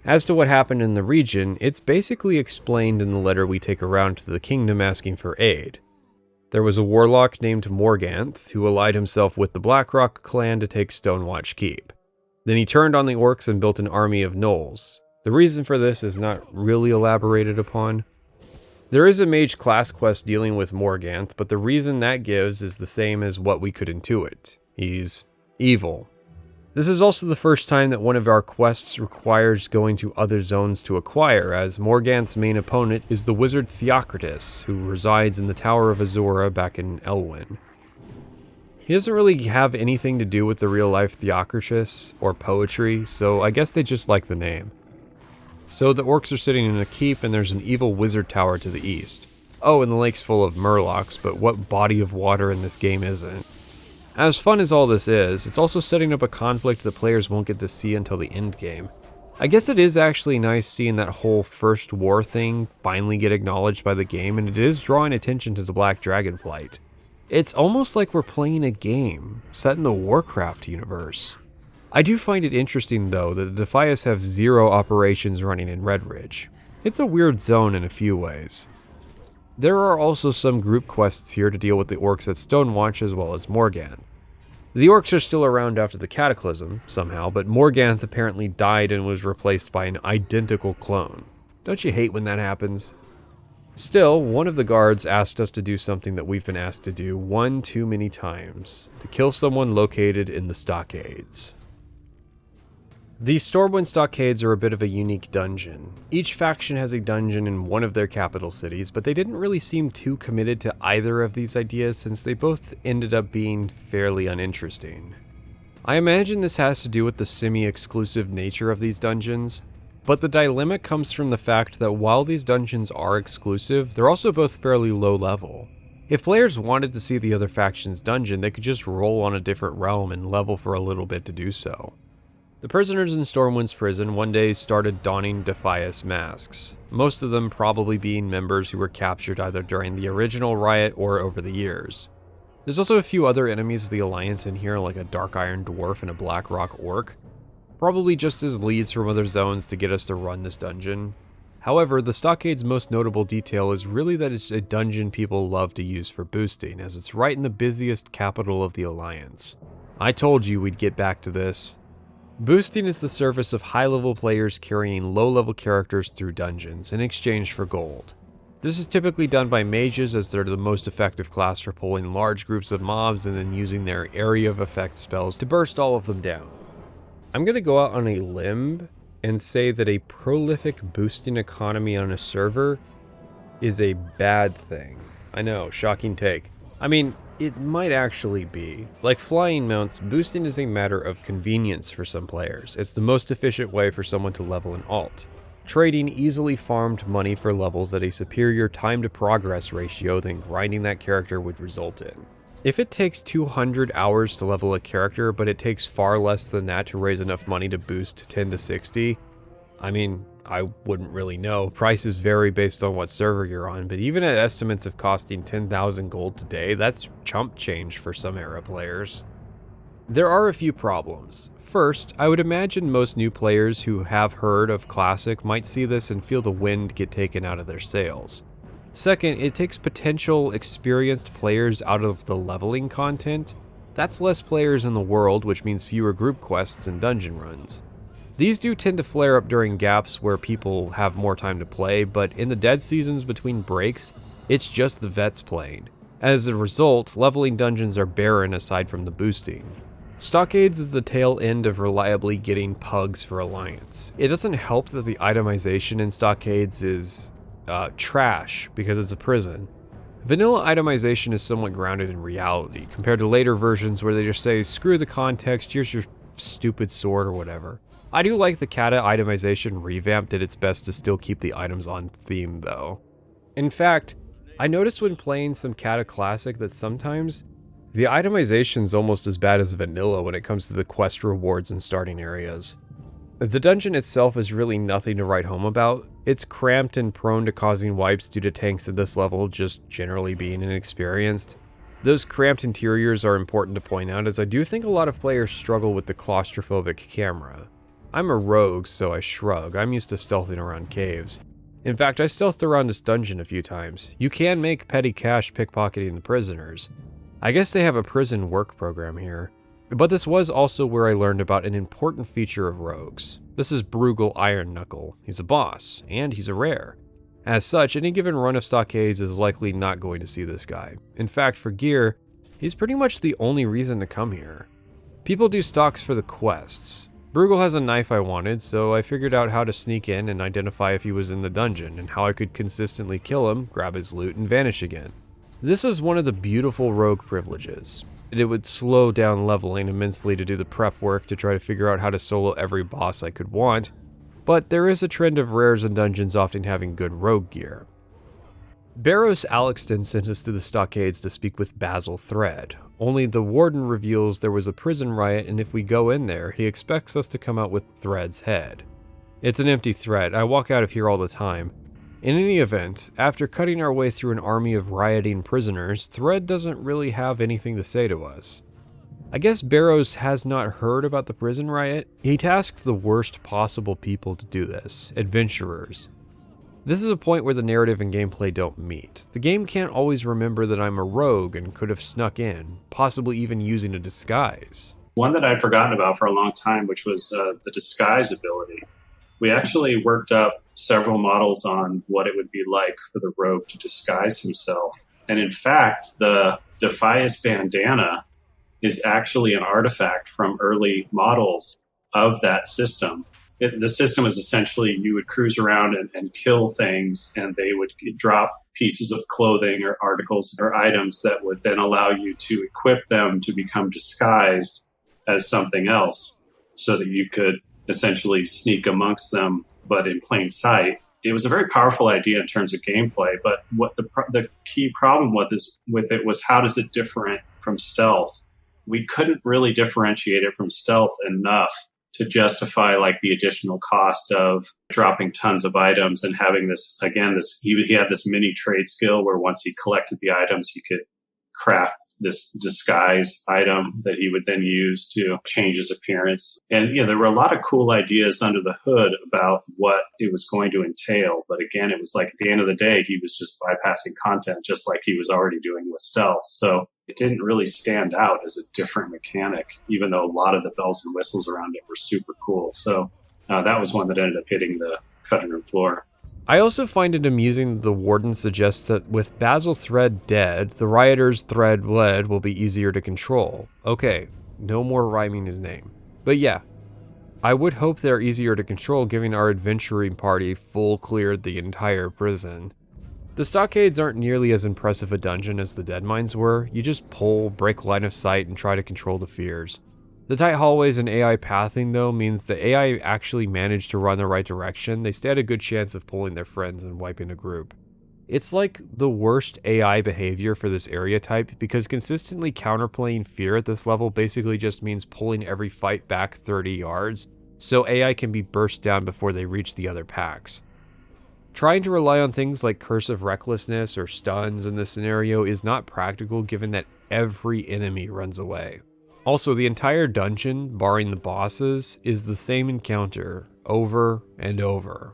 As to what happened in the region, it's basically explained in the letter we take around to the kingdom asking for aid. There was a warlock named Morganth who allied himself with the Blackrock clan to take Stonewatch Keep. Then he turned on the orcs and built an army of gnolls. The reason for this is not really elaborated upon. There is a mage class quest dealing with Morganth, but the reason that gives is the same as what we could intuit. He's Evil. This is also the first time that one of our quests requires going to other zones to acquire, as Morganth's main opponent is the wizard Theocritus, who resides in the Tower of Azura back in Elwynn. He doesn't really have anything to do with the real-life Theocritus or poetry, so I guess they just like the name. So the orcs are sitting in a keep, and there's an evil wizard tower to the east. Oh, and the lake's full of murlocs, but what body of water in this game isn't? As fun as all this is, it's also setting up a conflict that players won't get to see until the end game. I guess it is actually nice seeing that whole First War thing finally get acknowledged by the game, and it is drawing attention to the Black Dragon flight. It's almost like we're playing a game set in the Warcraft universe. I do find it interesting though that the Defias have 0 operations running in Redridge. It's a weird zone in a few ways. There are also some group quests here to deal with the orcs at Stonewatch as well as Morganth. The orcs are still around after the Cataclysm, somehow, but Morganth apparently died and was replaced by an identical clone. Don't you hate when that happens? Still, one of the guards asked us to do something that we've been asked to do one too many times, to kill someone located in the Stockades. The Stormwind Stockades are a bit of a unique dungeon. Each faction has a dungeon in one of their capital cities, but they didn't really seem too committed to either of these ideas since they both ended up being fairly uninteresting. I imagine this has to do with the semi-exclusive nature of these dungeons, but the dilemma comes from the fact that while these dungeons are exclusive, they're also both fairly low level. If players wanted to see the other faction's dungeon, they could just roll on a different realm and level for a little bit to do so. The prisoners in Stormwind's prison one day started donning Defias masks, most of them probably being members who were captured either during the original riot or over the years. There's also a few other enemies of the Alliance in here, like a Dark Iron Dwarf and a Black Rock Orc, probably just as leads from other zones to get us to run this dungeon. However, the Stockade's most notable detail is really that it's a dungeon people love to use for boosting, as it's right in the busiest capital of the Alliance. I told you we'd get back to this. Boosting is the service of high-level players carrying low-level characters through dungeons in exchange for gold. This is typically done by mages, as they're the most effective class for pulling large groups of mobs and then using their area of effect spells to burst all of them down. I'm going to go out on a limb and say that a prolific boosting economy on a server is a bad thing. I know, shocking take. I mean, it might actually be. Like flying mounts, boosting is a matter of convenience for some players. It's the most efficient way for someone to level an alt, trading easily farmed money for levels at a superior time to progress ratio than grinding that character would result in. If it takes 200 hours to level a character, but it takes far less than that to raise enough money to boost 10 to 60, I mean, I wouldn't really know. Prices vary based on what server you're on, but even at estimates of costing 10,000 gold today, that's chump change for some era players. There are a few problems. First, I would imagine most new players who have heard of Classic might see this and feel the wind get taken out of their sails. Second, it takes potential experienced players out of the leveling content. That's less players in the world, which means fewer group quests and dungeon runs. These do tend to flare up during gaps where people have more time to play, but in the dead seasons between breaks, it's just the vets playing. As a result, leveling dungeons are barren aside from the boosting. Stockades is the tail end of reliably getting pugs for Alliance. It doesn't help that the itemization in Stockades is trash because it's a prison. Vanilla itemization is somewhat grounded in reality, compared to later versions where they just say, screw the context, here's your stupid sword or whatever. I do like the Kata itemization revamp did its best to still keep the items on theme though. In fact, I noticed when playing some Kata Classic that sometimes the itemization's almost as bad as vanilla when it comes to the quest rewards and starting areas. The dungeon itself is really nothing to write home about. It's cramped and prone to causing wipes due to tanks at this level just generally being inexperienced. Those cramped interiors are important to point out, as I do think a lot of players struggle with the claustrophobic camera. I'm a rogue, so I shrug. I'm used to stealthing around caves. In fact, I stealthed around this dungeon a few times. You can make petty cash pickpocketing the prisoners. I guess they have a prison work program here. But this was also where I learned about an important feature of rogues. This is Brugal Iron Knuckle. He's a boss, and he's a rare. As such, any given run of Stockades is likely not going to see this guy. In fact, for gear, he's pretty much the only reason to come here. People do stocks for the quests. Bruegel has a knife I wanted, so I figured out how to sneak in and identify if he was in the dungeon, and how I could consistently kill him, grab his loot, and vanish again. This was one of the beautiful rogue privileges. It would slow down leveling immensely to do the prep work to try to figure out how to solo every boss I could want, but there is a trend of rares and dungeons often having good rogue gear. Barros Alexton sent us to the Stockades to speak with Basil Thread, only the warden reveals there was a prison riot, and if we go in there, he expects us to come out with Thread's head. It's an empty threat, I walk out of here all the time. In any event, after cutting our way through an army of rioting prisoners, Thread doesn't really have anything to say to us. I guess Barrows has not heard about the prison riot. He tasked the worst possible people to do this, adventurers. This is a point where the narrative and gameplay don't meet. The game can't always remember that I'm a rogue and could have snuck in, possibly even using a disguise. One that I'd forgotten about for a long time, which was the disguise ability. We actually worked up several models on what it would be like for the rogue to disguise himself. And in fact, the Defias bandana is actually an artifact from early models of that system. The system is essentially you would cruise around and kill things, and they would drop pieces of clothing or articles or items that would then allow you to equip them to become disguised as something else so that you could essentially sneak amongst them, but in plain sight. It was a very powerful idea in terms of gameplay, but what the key problem with it was how does it different from stealth? We couldn't really differentiate it from stealth enough to justify like the additional cost of dropping tons of items and having this, again, he had this mini trade skill where once he collected the items, he could craft this disguise item that he would then use to change his appearance. And, there were a lot of cool ideas under the hood about what it was going to entail. But again, it was like at the end of the day, he was just bypassing content just like he was already doing with stealth. So it didn't really stand out as a different mechanic, even though a lot of the bells and whistles around it were super cool. So that was one that ended up hitting the cutting room floor. I also find it amusing that the warden suggests that with Basil Thread dead, the rioters Thread led will be easier to control. Okay, no more rhyming his name. But yeah, I would hope they're easier to control given our adventuring party full cleared the entire prison. The Stockades aren't nearly as impressive a dungeon as the Deadmines were. You just pull, break line of sight, and try to control the fears. The tight hallways and AI pathing, though, means the AI actually managed to run the right direction. They stand a good chance of pulling their friends and wiping a group. It's like the worst AI behavior for this area type, because consistently counterplaying fear at this level basically just means pulling every fight back 30 yards, so AI can be burst down before they reach the other packs. Trying to rely on things like Curse of Recklessness or stuns in this scenario is not practical given that every enemy runs away. Also, the entire dungeon, barring the bosses, is the same encounter over and over.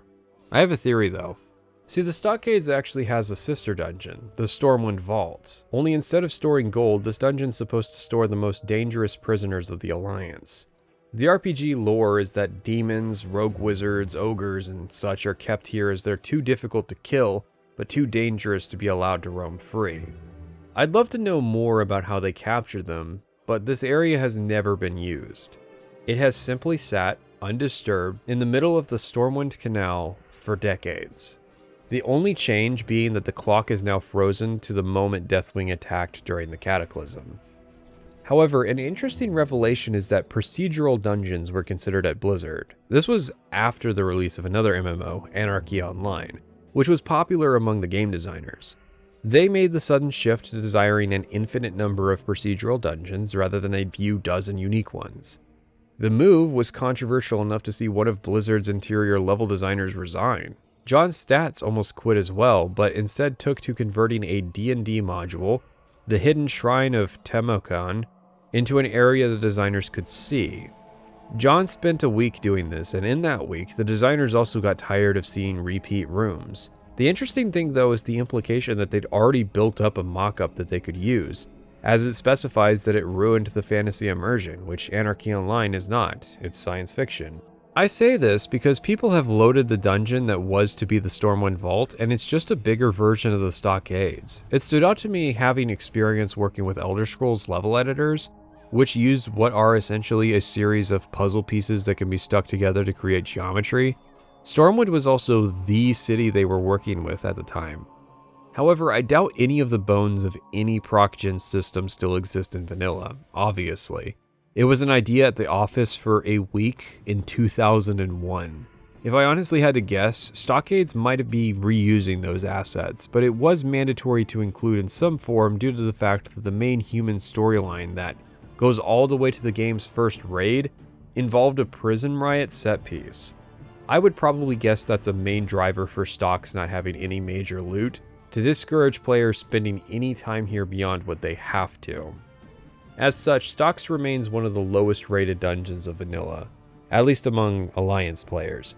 I have a theory though. See, the Stockades actually has a sister dungeon, the Stormwind Vault. Only instead of storing gold, this dungeon's supposed to store the most dangerous prisoners of the Alliance. The RPG lore is that demons, rogue wizards, ogres, and such are kept here as they're too difficult to kill, but too dangerous to be allowed to roam free. I'd love to know more about how they captured them, but this area has never been used. It has simply sat, undisturbed, in the middle of the Stormwind Canal for decades. The only change being that the clock is now frozen to the moment Deathwing attacked during the Cataclysm. However, an interesting revelation is that procedural dungeons were considered at Blizzard. This was after the release of another MMO, Anarchy Online, which was popular among the game designers. They made the sudden shift to desiring an infinite number of procedural dungeons rather than a few dozen unique ones. The move was controversial enough to see one of Blizzard's interior level designers resign. John Statz almost quit as well, but instead took to converting a D&D module, the Hidden Shrine of Temokan, into an area the designers could see. John spent a week doing this, and in that week, the designers also got tired of seeing repeat rooms. The interesting thing, though, is the implication that they'd already built up a mock-up that they could use, as it specifies that it ruined the fantasy immersion, which Anarchy Online is not. It's science fiction. I say this because people have loaded the dungeon that was to be the Stormwind Vault, and it's just a bigger version of the Stockades. It stood out to me having experience working with Elder Scrolls level editors, which use what are essentially a series of puzzle pieces that can be stuck together to create geometry, Stormwind was also the city they were working with at the time. However, I doubt any of the bones of any proc-gen system still exist in vanilla, obviously. It was an idea at the office for a week in 2001. If I honestly had to guess, Stockades might be reusing those assets, but it was mandatory to include in some form due to the fact that the main human storyline that goes all the way to the game's first raid involved a prison riot set piece. I would probably guess that's a main driver for stocks not having any major loot, to discourage players spending any time here beyond what they have to. As such, Stocks remains one of the lowest rated dungeons of vanilla, at least among Alliance players.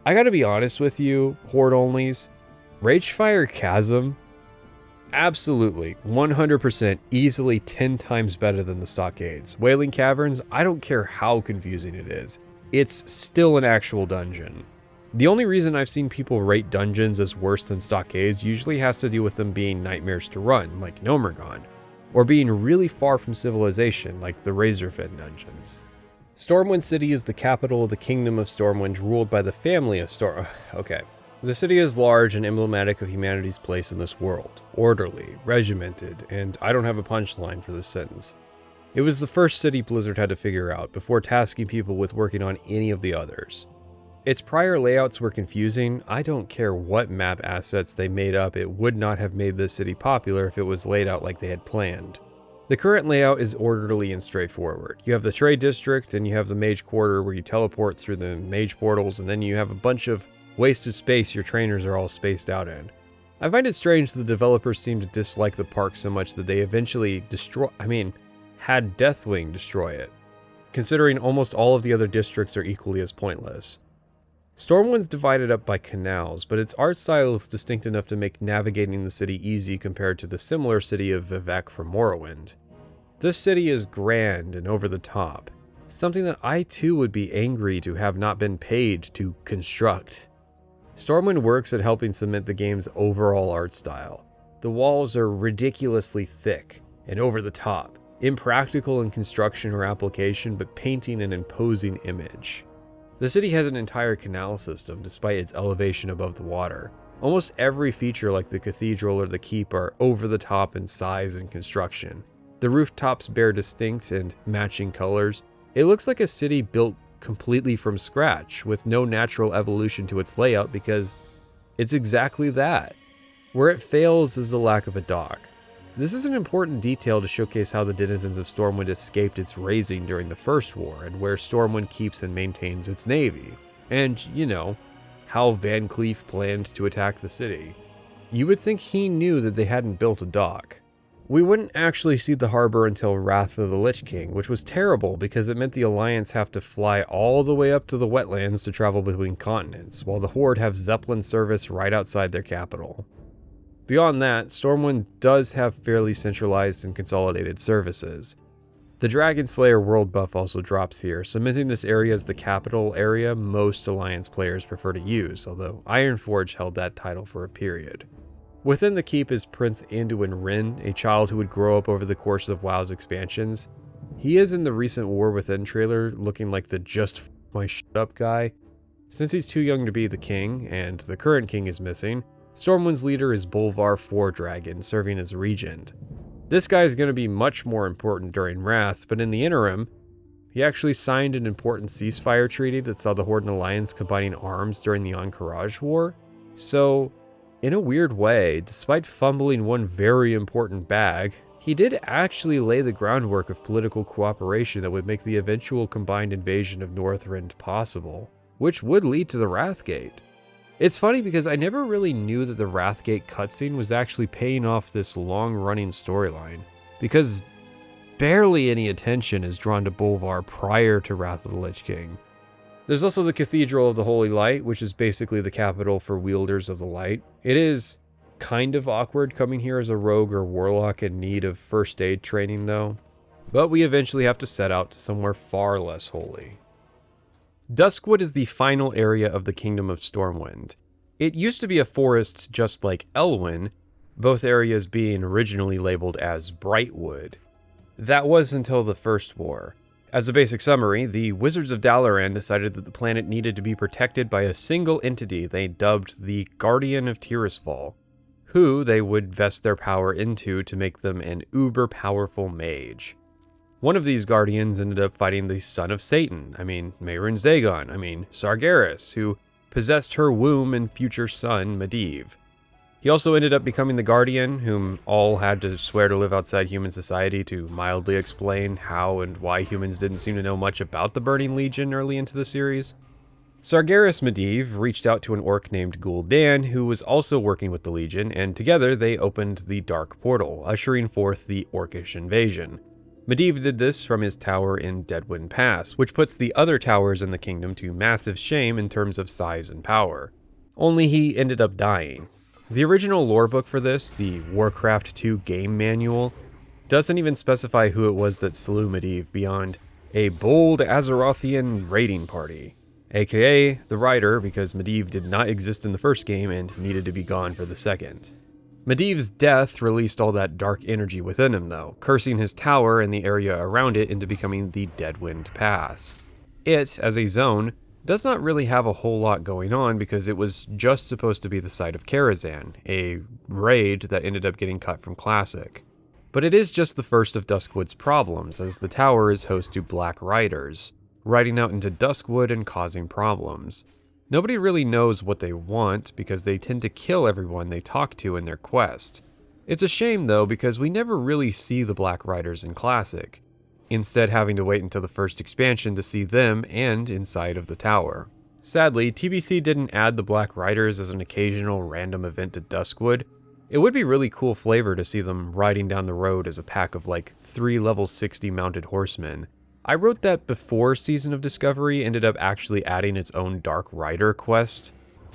I gotta be honest with you, Horde onlys, Ragefire Chasm, absolutely, 100% easily 10 times better than the Stockades. Wailing Caverns, I don't care how confusing it is, it's still an actual dungeon. The only reason I've seen people rate dungeons as worse than Stockades usually has to do with them being nightmares to run, like Nomergon, or being really far from civilization, like the Razorfen dungeons. Stormwind City is the capital of the Kingdom of Stormwind, ruled by the family of Okay. The city is large and emblematic of humanity's place in this world, orderly, regimented, and I don't have a punchline for this sentence. It was the first city Blizzard had to figure out before tasking people with working on any of the others. Its prior layouts were confusing. I don't care what map assets they made up, it would not have made this city popular if it was laid out like they had planned. The current layout is orderly and straightforward. You have the trade district, and you have the mage quarter where you teleport through the mage portals, and then you have a bunch of wasted space your trainers are all spaced out in. I find it strange the developers seem to dislike the park so much that they eventually had Deathwing destroy it, considering almost all of the other districts are equally as pointless. Stormwind's divided up by canals, but its art style is distinct enough to make navigating the city easy compared to the similar city of Vivec from Morrowind. This city is grand and over the top, something that I too would be angry to have not been paid to construct. Stormwind works at helping cement the game's overall art style. The walls are ridiculously thick and over the top, impractical in construction or application, but painting an imposing image. The city has an entire canal system despite its elevation above the water. Almost every feature like the cathedral or the keep are over the top in size and construction. The rooftops bear distinct and matching colors. It looks like a city built completely from scratch with no natural evolution to its layout because it's exactly that. Where it fails is the lack of a dock. This is an important detail to showcase how the denizens of Stormwind escaped its razing during the First War, and where Stormwind keeps and maintains its navy. And, how Van Cleef planned to attack the city. You would think he knew that they hadn't built a dock. We wouldn't actually see the harbor until Wrath of the Lich King, which was terrible because it meant the Alliance have to fly all the way up to the wetlands to travel between continents, while the Horde have Zeppelin service right outside their capital. Beyond that, Stormwind does have fairly centralized and consolidated services. The Dragon Slayer world buff also drops here, cementing this area as the capital area most Alliance players prefer to use, although Ironforge held that title for a period. Within the keep is Prince Anduin Wrynn, a child who would grow up over the course of WoW's expansions. He is in the recent War Within trailer looking like the just f my shit up guy. Since he's too young to be the king, and the current king is missing, Stormwind's leader is Bolvar Fordragon, serving as regent. This guy is going to be much more important during Wrath, but in the interim, he actually signed an important ceasefire treaty that saw the Horde and Alliance combining arms during the Encourage War. So, in a weird way, despite fumbling one very important bag, he did actually lay the groundwork of political cooperation that would make the eventual combined invasion of Northrend possible, which would lead to the Wrathgate. It's funny because I never really knew that the Wrathgate cutscene was actually paying off this long-running storyline, because barely any attention is drawn to Bolvar prior to Wrath of the Lich King. There's also the Cathedral of the Holy Light, which is basically the capital for wielders of the light. It is kind of awkward coming here as a rogue or warlock in need of first aid training though, but we eventually have to set out to somewhere far less holy. Duskwood is the final area of the Kingdom of Stormwind. It used to be a forest just like Elwynn, both areas being originally labeled as Brightwood. That was until the First War. As a basic summary, the Wizards of Dalaran decided that the planet needed to be protected by a single entity they dubbed the Guardian of Tirisfal, who they would vest their power into to make them an uber-powerful mage. One of these guardians ended up fighting the son of Satan, Mehrunes Dagon, Sargeras, who possessed her womb and future son, Medivh. He also ended up becoming the Guardian, whom all had to swear to live outside human society to mildly explain how and why humans didn't seem to know much about the Burning Legion early into the series. Sargeras Medivh reached out to an orc named Gul'dan, who was also working with the Legion, and together they opened the Dark Portal, ushering forth the Orcish invasion. Medivh did this from his tower in Deadwind Pass, which puts the other towers in the kingdom to massive shame in terms of size and power. Only he ended up dying. The original lore book for this, the Warcraft 2 game manual, doesn't even specify who it was that slew Medivh beyond a bold Azerothian raiding party, aka the Rider, because Medivh did not exist in the first game and needed to be gone for the second. Medivh's death released all that dark energy within him though, cursing his tower and the area around it into becoming the Deadwind Pass. It, as a zone, does not really have a whole lot going on because it was just supposed to be the site of Karazhan, a raid that ended up getting cut from Classic. But it is just the first of Duskwood's problems, as the tower is host to Black Riders, riding out into Duskwood and causing problems. Nobody really knows what they want because they tend to kill everyone they talk to in their quest. It's a shame though because we never really see the Black Riders in Classic, instead having to wait until the first expansion to see them and inside of the tower. Sadly, TBC didn't add the Black Riders as an occasional random event to Duskwood. It would be really cool flavor to see them riding down the road as a pack of 3 level 60 mounted horsemen. I wrote that before Season of Discovery ended up actually adding its own Dark Rider quest.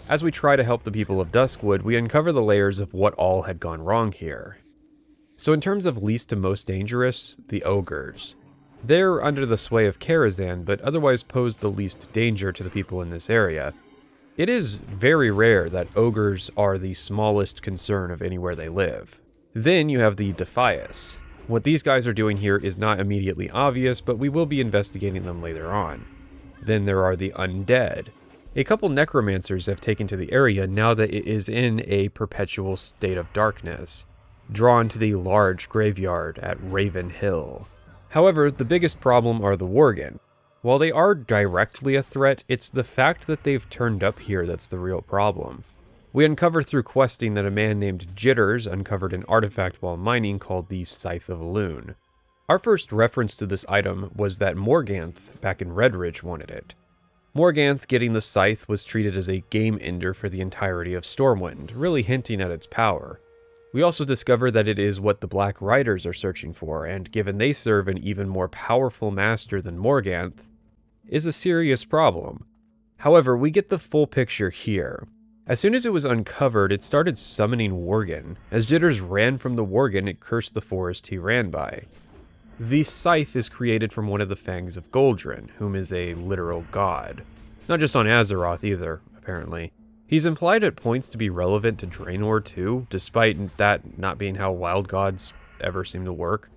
As we try to help the people of Duskwood, we uncover the layers of what all had gone wrong here. So in terms of least to most dangerous, the Ogres. They're under the sway of Karazhan, but otherwise pose the least danger to the people in this area. It is very rare that Ogres are the smallest concern of anywhere they live. Then you have the Defias. What these guys are doing here is not immediately obvious, but we will be investigating them later on. Then there are the Undead. A couple necromancers have taken to the area now that it is in a perpetual state of darkness, drawn to the large graveyard at Raven Hill. However, the biggest problem are the Worgen. While they are directly a threat, it's the fact that they've turned up here that's the real problem. We uncover through questing that a man named Jitters uncovered an artifact while mining called the Scythe of Elune. Our first reference to this item was that Morganth back in Redridge wanted it. Morganth getting the scythe was treated as a game ender for the entirety of Stormwind, really hinting at its power. We also discover that it is what the Black Riders are searching for, and given they serve an even more powerful master than Morganth, is a serious problem. However, we get the full picture here. As soon as it was uncovered, it started summoning Worgen. As Jitters ran from the Worgen, it cursed the forest he ran by. The scythe is created from one of the fangs of Goldrin, whom is a literal god. Not just on Azeroth either, apparently. He's implied at points to be relevant to Draenor too, despite that not being how wild gods ever seem to work.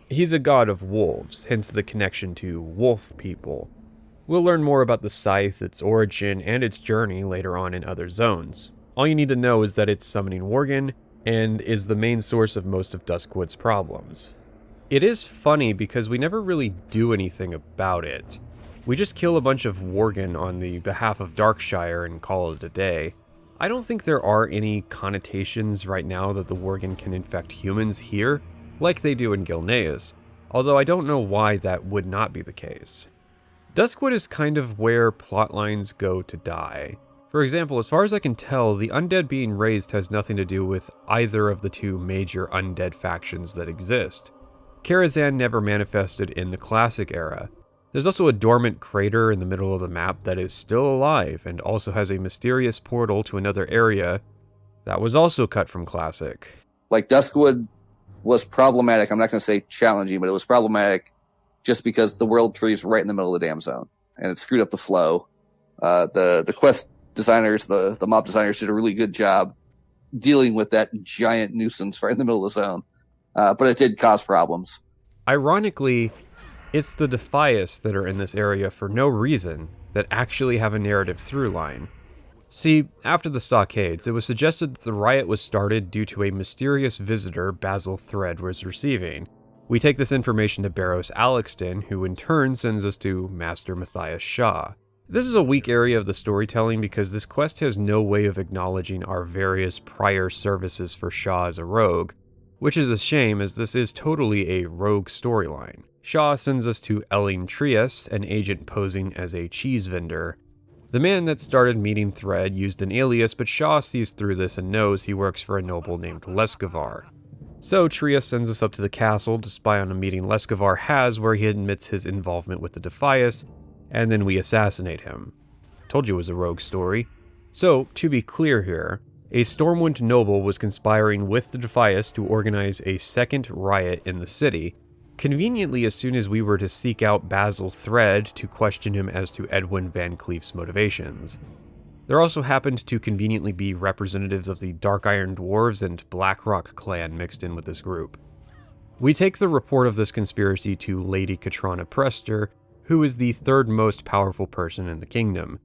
He's a god of wolves, hence the connection to wolf people. We'll learn more about the scythe, its origin, and its journey later on in other zones. All you need to know is that it's summoning Worgen, and is the main source of most of Duskwood's problems. It is funny because we never really do anything about it. We just kill a bunch of Worgen on the behalf of Darkshire and call it a day. I don't think there are any connotations right now that the Worgen can infect humans here, like they do in Gilneas, although I don't know why that would not be the case. Duskwood is kind of where plotlines go to die. For example, as far as I can tell, the undead being raised has nothing to do with either of the two major undead factions that exist. Karazhan never manifested in the Classic era. There's also a dormant crater in the middle of the map that is still alive and also has a mysterious portal to another area that was also cut from Classic. Duskwood was problematic. I'm not going to say challenging, but it was problematic just because the world tree is right in the middle of the damn zone, and it screwed up the flow. The quest designers, the mob designers did a really good job dealing with that giant nuisance right in the middle of the zone, but it did cause problems. Ironically, it's the Defias that are in this area for no reason that actually have a narrative through line. See, after the Stockades, it was suggested that the riot was started due to a mysterious visitor Basil Thread was receiving. We take this information to Barros Alexton, who in turn sends us to Master Matthias Shaw. This is a weak area of the storytelling because this quest has no way of acknowledging our various prior services for Shaw as a rogue, which is a shame as this is totally a rogue storyline. Shaw sends us to Elling Trias, an agent posing as a cheese vendor. The man that started meeting Thread used an alias, but Shaw sees through this and knows he works for a noble named Lescavar. So Trias sends us up to the castle to spy on a meeting Lescavar has where he admits his involvement with the Defias, and then we assassinate him. Told you it was a rogue story. So, to be clear here, a Stormwind noble was conspiring with the Defias to organize a second riot in the city, conveniently as soon as we were to seek out Basil Thread to question him as to Edwin Van Cleef's motivations. There also happened to conveniently be representatives of the Dark Iron Dwarves and Blackrock clan mixed in with this group. We take the report of this conspiracy to Lady Katrana Prester, who is the third most powerful person in the kingdom.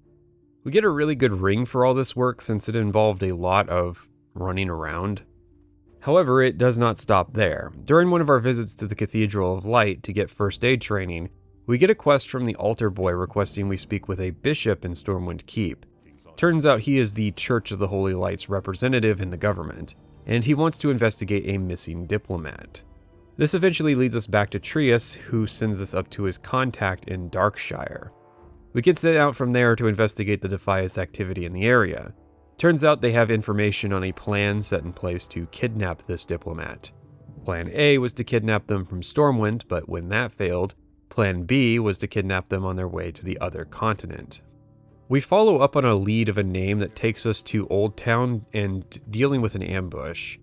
We get a really good ring for all this work since it involved a lot of running around. However, it does not stop there. During one of our visits to the Cathedral of Light to get first aid training, we get a quest from the altar boy requesting we speak with a bishop in Stormwind Keep. Turns out he is the Church of the Holy Light's representative in the government, and he wants to investigate a missing diplomat. This eventually leads us back to Trias, who sends us up to his contact in Darkshire. We get sent out from there to investigate the Defias activity in the area. Turns out they have information on a plan set in place to kidnap this diplomat. Plan A was to kidnap them from Stormwind, but when that failed, Plan B was to kidnap them on their way to the other continent. We follow up on a lead of a name that takes us to Old Town and dealing with an ambush.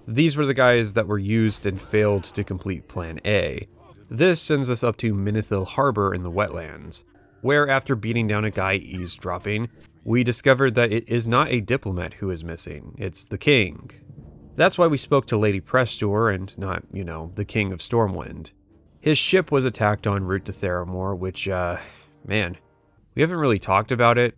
These were the guys that were used and failed to complete Plan A. This sends us up to Minithil Harbor in the wetlands, where after beating down a guy eavesdropping, we discovered that it is not a diplomat who is missing, it's the king. That's why we spoke to Lady Prestor and not, the king of Stormwind. His ship was attacked en route to Theramore, which, man, we haven't really talked about it.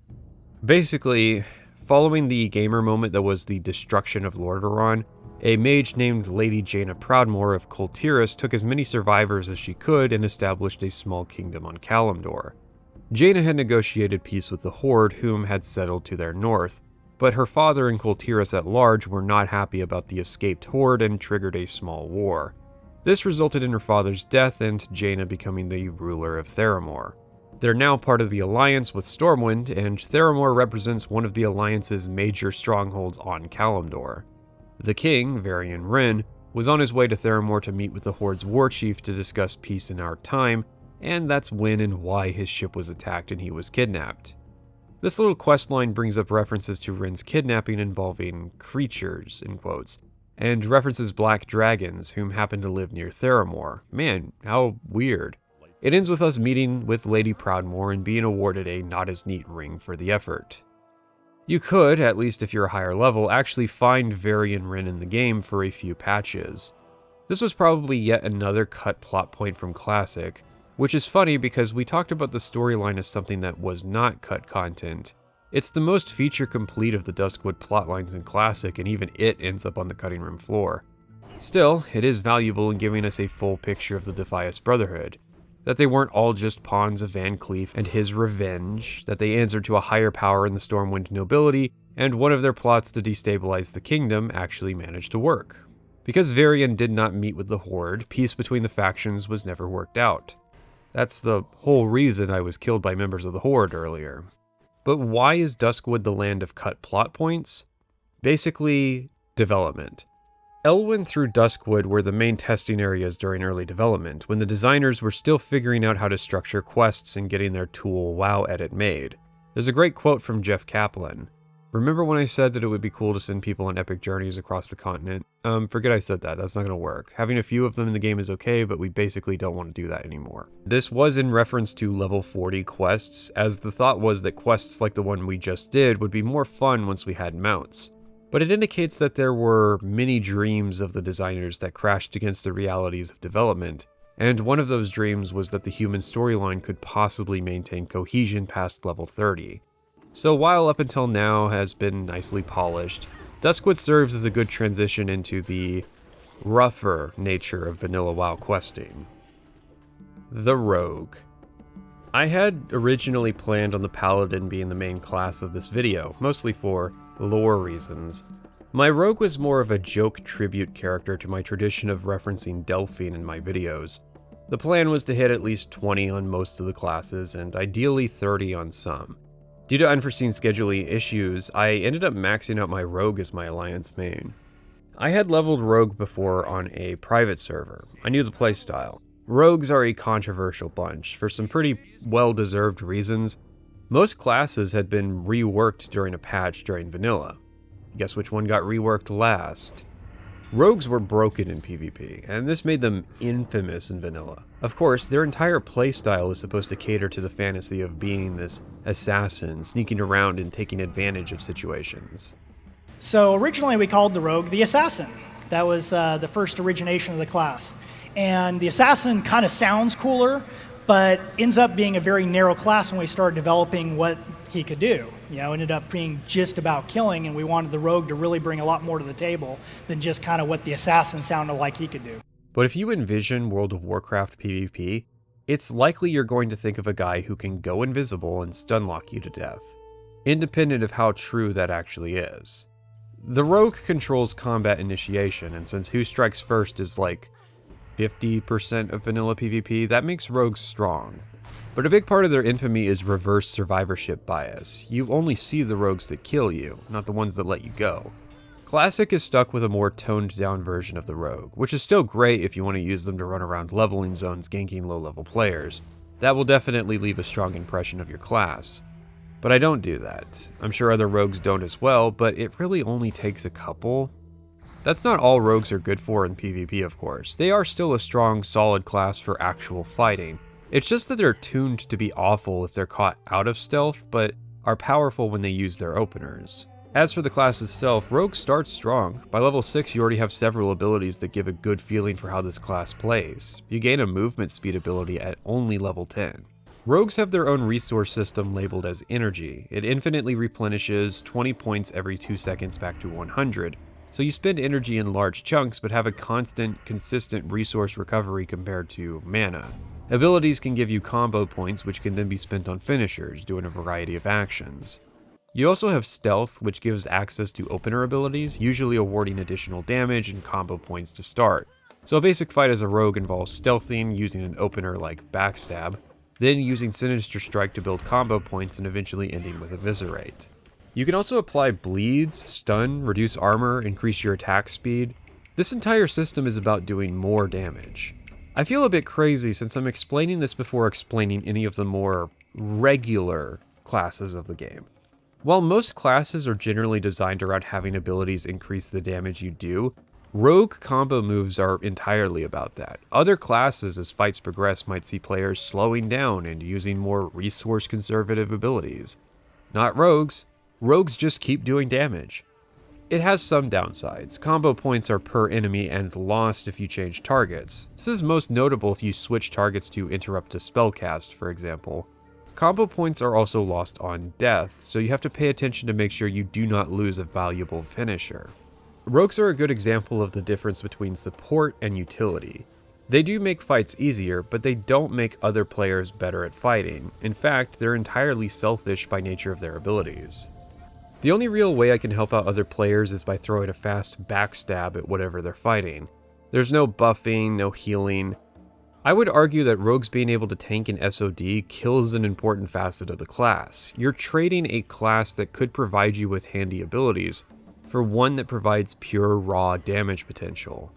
Basically, following the gamer moment that was the destruction of Lordaeron, a mage named Lady Jaina Proudmoore of Coltiris took as many survivors as she could and established a small kingdom on Kalimdor. Jaina had negotiated peace with the Horde, whom had settled to their north, but her father and Coltiris at large were not happy about the escaped Horde and triggered a small war. This resulted in her father's death and Jaina becoming the ruler of Theramore. They're now part of the alliance with Stormwind, and Theramore represents one of the alliance's major strongholds on Kalimdor. The king, Varian Wrynn, was on his way to Theramore to meet with the Horde's warchief to discuss peace in our time, and that's when and why his ship was attacked and he was kidnapped. This little questline brings up references to Wrynn's kidnapping involving creatures, in quotes, and references black dragons whom happen to live near Theramore. Man, how weird. It ends with us meeting with Lady Proudmoore and being awarded a not-as-neat ring for the effort. You could, at least if you're a higher level, actually find Varian Wrynn in the game for a few patches. This was probably yet another cut plot point from Classic, which is funny because we talked about the storyline as something that was not cut content. It's the most feature complete of the Duskwood plotlines in Classic, and even it ends up on the cutting room floor. Still, it is valuable in giving us a full picture of the Defias Brotherhood. That they weren't all just pawns of Van Cleef and his revenge, that they answered to a higher power in the Stormwind nobility, and one of their plots to destabilize the kingdom actually managed to work. Because Varian did not meet with the Horde, peace between the factions was never worked out. That's the whole reason I was killed by members of the Horde earlier. But why is Duskwood the land of cut plot points? Basically, development. Elwynn through Duskwood were the main testing areas during early development, when the designers were still figuring out how to structure quests and getting their tool WoW edit made. There's a great quote from Jeff Kaplan. Remember when I said that it would be cool to send people on epic journeys across the continent? Forget I said that, that's not going to work. Having a few of them in the game is okay, but we basically don't want to do that anymore. This was in reference to level 40 quests, as the thought was that quests like the one we just did would be more fun once we had mounts. But it indicates that there were many dreams of the designers that crashed against the realities of development, and one of those dreams was that the human storyline could possibly maintain cohesion past level 30. So while up until now has been nicely polished, Duskwood serves as a good transition into the rougher nature of vanilla WoW questing. The Rogue. I had originally planned on the Paladin being the main class of this video, mostly for lore reasons. My Rogue was more of a joke tribute character to my tradition of referencing Delphine in my videos. The plan was to hit at least 20 on most of the classes, and ideally 30 on some. Due to unforeseen scheduling issues, I ended up maxing out my Rogue as my Alliance main. I had leveled Rogue before on a private server. I knew the playstyle. Rogues are a controversial bunch, for some pretty well-deserved reasons. Most classes had been reworked during a patch during vanilla. Guess which one got reworked last? Rogues were broken in PvP, and this made them infamous in vanilla. Of course, their entire playstyle is supposed to cater to the fantasy of being this assassin, sneaking around and taking advantage of situations. So originally we called the Rogue the Assassin. That was the first origination of the class. And the Assassin kind of sounds cooler, but ends up being a very narrow class when we started developing what he could do. Ended up being just about killing, and we wanted the Rogue to really bring a lot more to the table than just kind of what the Assassin sounded like he could do. But if you envision World of Warcraft PvP, it's likely you're going to think of a guy who can go invisible and stunlock you to death, independent of how true that actually is. The Rogue controls combat initiation, and since who strikes first is like 50% of vanilla PvP, that makes rogues strong. But a big part of their infamy is reverse survivorship bias. You only see the rogues that kill you, not the ones that let you go. Classic is stuck with a more toned down version of the Rogue, which is still great if you want to use them to run around leveling zones ganking low level players. That will definitely leave a strong impression of your class. But I don't do that. I'm sure other rogues don't as well, but it really only takes a couple. That's not all rogues are good for in PvP, of course. They are still a strong, solid class for actual fighting. It's just that they're tuned to be awful if they're caught out of stealth, but are powerful when they use their openers. As for the class itself, Rogue starts strong. By level 6 you already have several abilities that give a good feeling for how this class plays. You gain a movement speed ability at only level 10. Rogues have their own resource system labeled as energy. It infinitely replenishes 20 points every 2 seconds back to 100. So you spend energy in large chunks but have a constant, consistent resource recovery compared to mana. Abilities can give you combo points which can then be spent on finishers, doing a variety of actions. You also have stealth, which gives access to opener abilities, usually awarding additional damage and combo points to start. So a basic fight as a rogue involves stealthing, using an opener like backstab, then using Sinister Strike to build combo points and eventually ending with Eviscerate. You can also apply bleeds, stun, reduce armor, increase your attack speed. This entire system is about doing more damage. I feel a bit crazy since I'm explaining this before explaining any of the more regular classes of the game. While most classes are generally designed around having abilities increase the damage you do, rogue combo moves are entirely about that. Other classes, as fights progress, might see players slowing down and using more resource conservative abilities. Not rogues. Rogues just keep doing damage. It has some downsides. Combo points are per enemy and lost if you change targets. This is most notable if you switch targets to interrupt a spellcast, for example. Combo points are also lost on death, so you have to pay attention to make sure you do not lose a valuable finisher. Rogues are a good example of the difference between support and utility. They do make fights easier, but they don't make other players better at fighting. In fact, they're entirely selfish by nature of their abilities. The only real way I can help out other players is by throwing a fast backstab at whatever they're fighting. There's no buffing, no healing. I would argue that rogues being able to tank an SOD kills an important facet of the class. You're trading a class that could provide you with handy abilities for one that provides pure raw damage potential.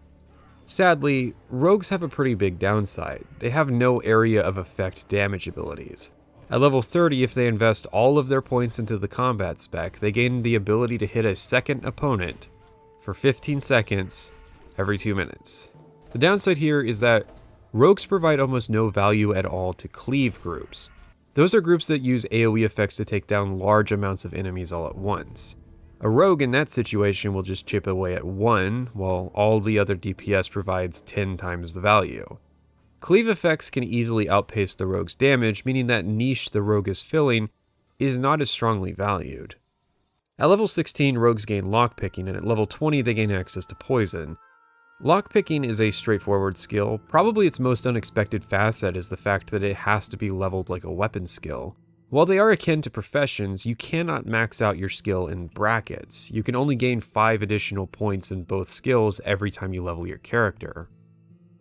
Sadly, rogues have a pretty big downside. They have no area of effect damage abilities. At level 30, if they invest all of their points into the combat spec, they gain the ability to hit a second opponent for 15 seconds every 2 minutes. The downside here is that rogues provide almost no value at all to cleave groups. Those are groups that use AoE effects to take down large amounts of enemies all at once. A rogue in that situation will just chip away at 1, while all the other DPS provides 10 times the value. Cleave effects can easily outpace the rogue's damage, meaning that niche the rogue is filling is not as strongly valued. At level 16, rogues gain lockpicking, and at level 20 they gain access to poison. Lockpicking is a straightforward skill. Probably its most unexpected facet is the fact that it has to be leveled like a weapon skill. While they are akin to professions, you cannot max out your skill in brackets. You can only gain 5 additional points in both skills every time you level your character.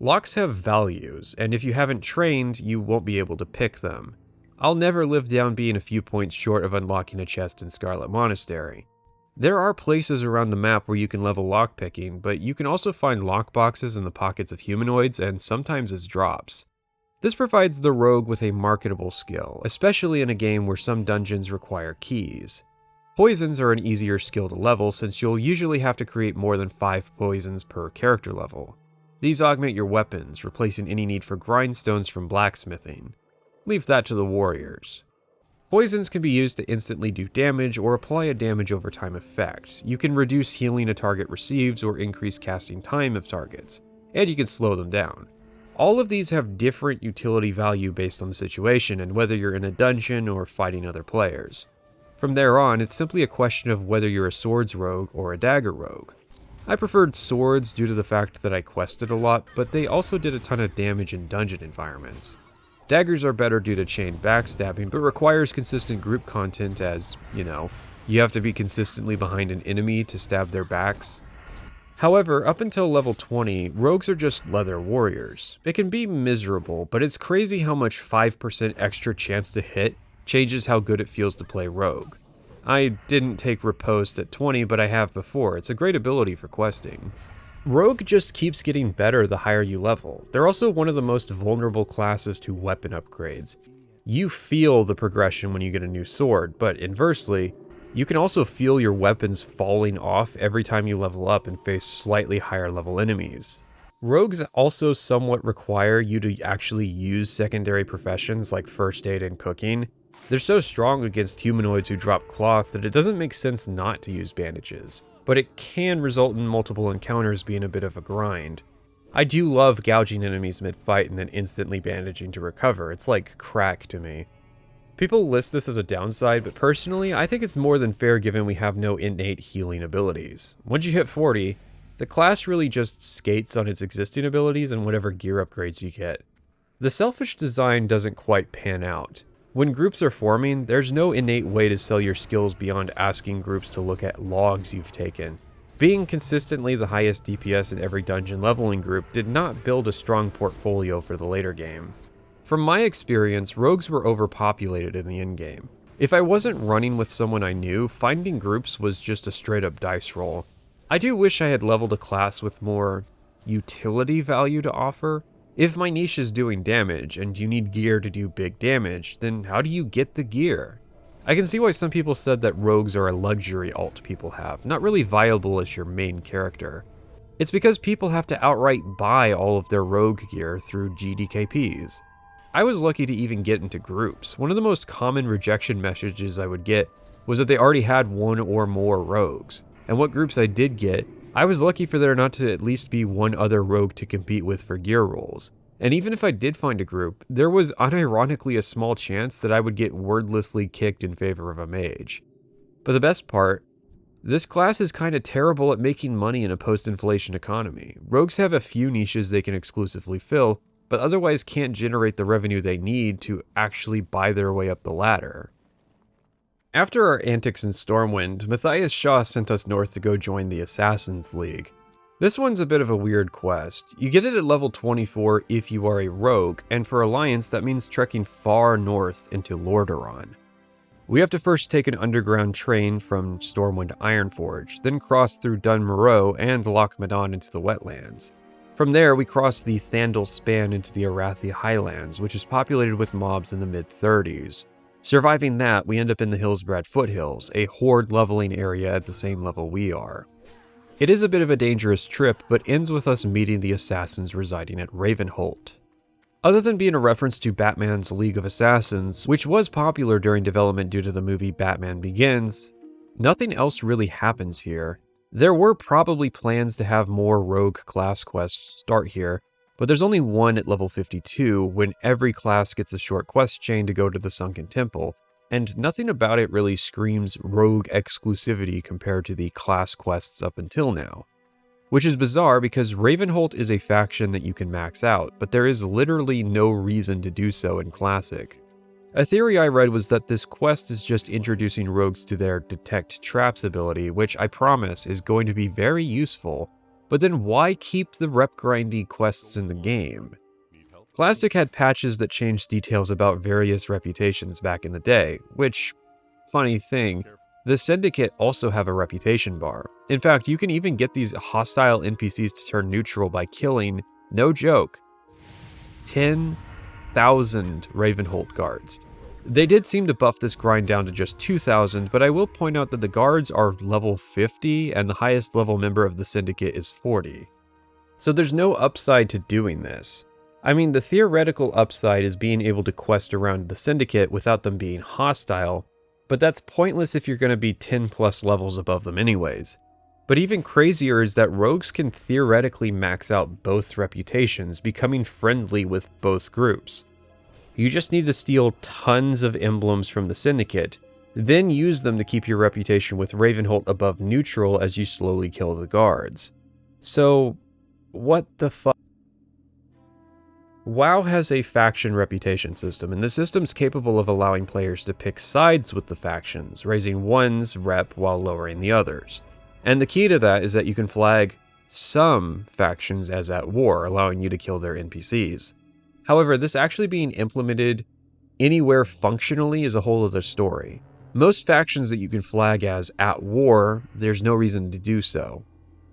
Locks have values, and if you haven't trained, you won't be able to pick them. I'll never live down being a few points short of unlocking a chest in Scarlet Monastery. There are places around the map where you can level lockpicking, but you can also find lockboxes in the pockets of humanoids and sometimes as drops. This provides the rogue with a marketable skill, especially in a game where some dungeons require keys. Poisons are an easier skill to level since you'll usually have to create more than 5 poisons per character level. These augment your weapons, replacing any need for grindstones from blacksmithing. Leave that to the warriors. Poisons can be used to instantly do damage or apply a damage over time effect. You can reduce healing a target receives or increase casting time of targets, and you can slow them down. All of these have different utility value based on the situation and whether you're in a dungeon or fighting other players. From there on, it's simply a question of whether you're a swords rogue or a dagger rogue. I preferred swords due to the fact that I quested a lot, but they also did a ton of damage in dungeon environments. Daggers are better due to chain backstabbing, but requires consistent group content as, you have to be consistently behind an enemy to stab their backs. However, up until level 20, rogues are just leather warriors. It can be miserable, but it's crazy how much 5% extra chance to hit changes how good it feels to play rogue. I didn't take riposte at 20, but I have before. It's a great ability for questing. Rogue just keeps getting better the higher you level. They're also one of the most vulnerable classes to weapon upgrades. You feel the progression when you get a new sword, but inversely, you can also feel your weapons falling off every time you level up and face slightly higher level enemies. Rogues also somewhat require you to actually use secondary professions like first aid and cooking. They're so strong against humanoids who drop cloth that it doesn't make sense not to use bandages, but it can result in multiple encounters being a bit of a grind. I do love gouging enemies mid-fight and then instantly bandaging to recover. It's like crack to me. People list this as a downside, but personally, I think it's more than fair given we have no innate healing abilities. Once you hit 40, the class really just skates on its existing abilities and whatever gear upgrades you get. The selfish design doesn't quite pan out. When groups are forming, there's no innate way to sell your skills beyond asking groups to look at logs you've taken. Being consistently the highest DPS in every dungeon leveling group did not build a strong portfolio for the later game. From my experience, rogues were overpopulated in the endgame. If I wasn't running with someone I knew, finding groups was just a straight up dice roll. I do wish I had leveled a class with more utility value to offer. If my niche is doing damage and you need gear to do big damage, then how do you get the gear? I can see why some people said that rogues are a luxury alt people have, not really viable as your main character. It's because people have to outright buy all of their rogue gear through GDKPs. I was lucky to even get into groups. One of the most common rejection messages I would get was that they already had one or more rogues. And what groups I did get, I was lucky for there not to at least be one other rogue to compete with for gear rolls. And even if I did find a group, there was unironically a small chance that I would get wordlessly kicked in favor of a mage. But the best part, this class is kind of terrible at making money in a post-inflation economy. Rogues have a few niches they can exclusively fill, but otherwise can't generate the revenue they need to actually buy their way up the ladder. After our antics in Stormwind, Matthias Shaw sent us north to go join the Assassin's League. This one's a bit of a weird quest. You get it at level 24 if you are a rogue, and for Alliance that means trekking far north into Lordaeron. We have to first take an underground train from Stormwind Ironforge, then cross through Dun Moreau and Loch Modan into the wetlands. From there, we cross the Thandal Span into the Arathi Highlands, which is populated with mobs in the mid-30s. Surviving that, we end up in the Hillsbrad Foothills, a Horde leveling area at the same level we are. It is a bit of a dangerous trip, but ends with us meeting the assassins residing at Ravenholt. Other than being a reference to Batman's League of Assassins, which was popular during development due to the movie Batman Begins, nothing else really happens here. There were probably plans to have more rogue class quests start here, but there's only one at level 52 when every class gets a short quest chain to go to the Sunken Temple, and nothing about it really screams rogue exclusivity compared to the class quests up until now. Which is bizarre because Ravenholt is a faction that you can max out, but there is literally no reason to do so in Classic. A theory I read was that this quest is just introducing rogues to their Detect Traps ability, which I promise is going to be very useful, but then why keep the rep grindy quests in the game? Classic had patches that changed details about various reputations back in the day, which, funny thing, the Syndicate also have a reputation bar. In fact, you can even get these hostile NPCs to turn neutral by killing, no joke, 10,000 Ravenholt guards. They did seem to buff this grind down to just 2,000, but I will point out that the guards are level 50 and the highest level member of the Syndicate is 40. So there's no upside to doing this. I mean, the theoretical upside is being able to quest around the Syndicate without them being hostile, but that's pointless if you're going to be 10 plus levels above them anyways. But even crazier is that rogues can theoretically max out both reputations, becoming friendly with both groups. You just need to steal tons of emblems from the Syndicate, then use them to keep your reputation with Ravenholt above neutral as you slowly kill the guards. So, what the fuck? WoW has a faction reputation system, and the system's capable of allowing players to pick sides with the factions, raising one's rep while lowering the others. And the key to that is that you can flag some factions as at war, allowing you to kill their NPCs. However, this actually being implemented anywhere functionally is a whole other story. Most factions that you can flag as at war, there's no reason to do so.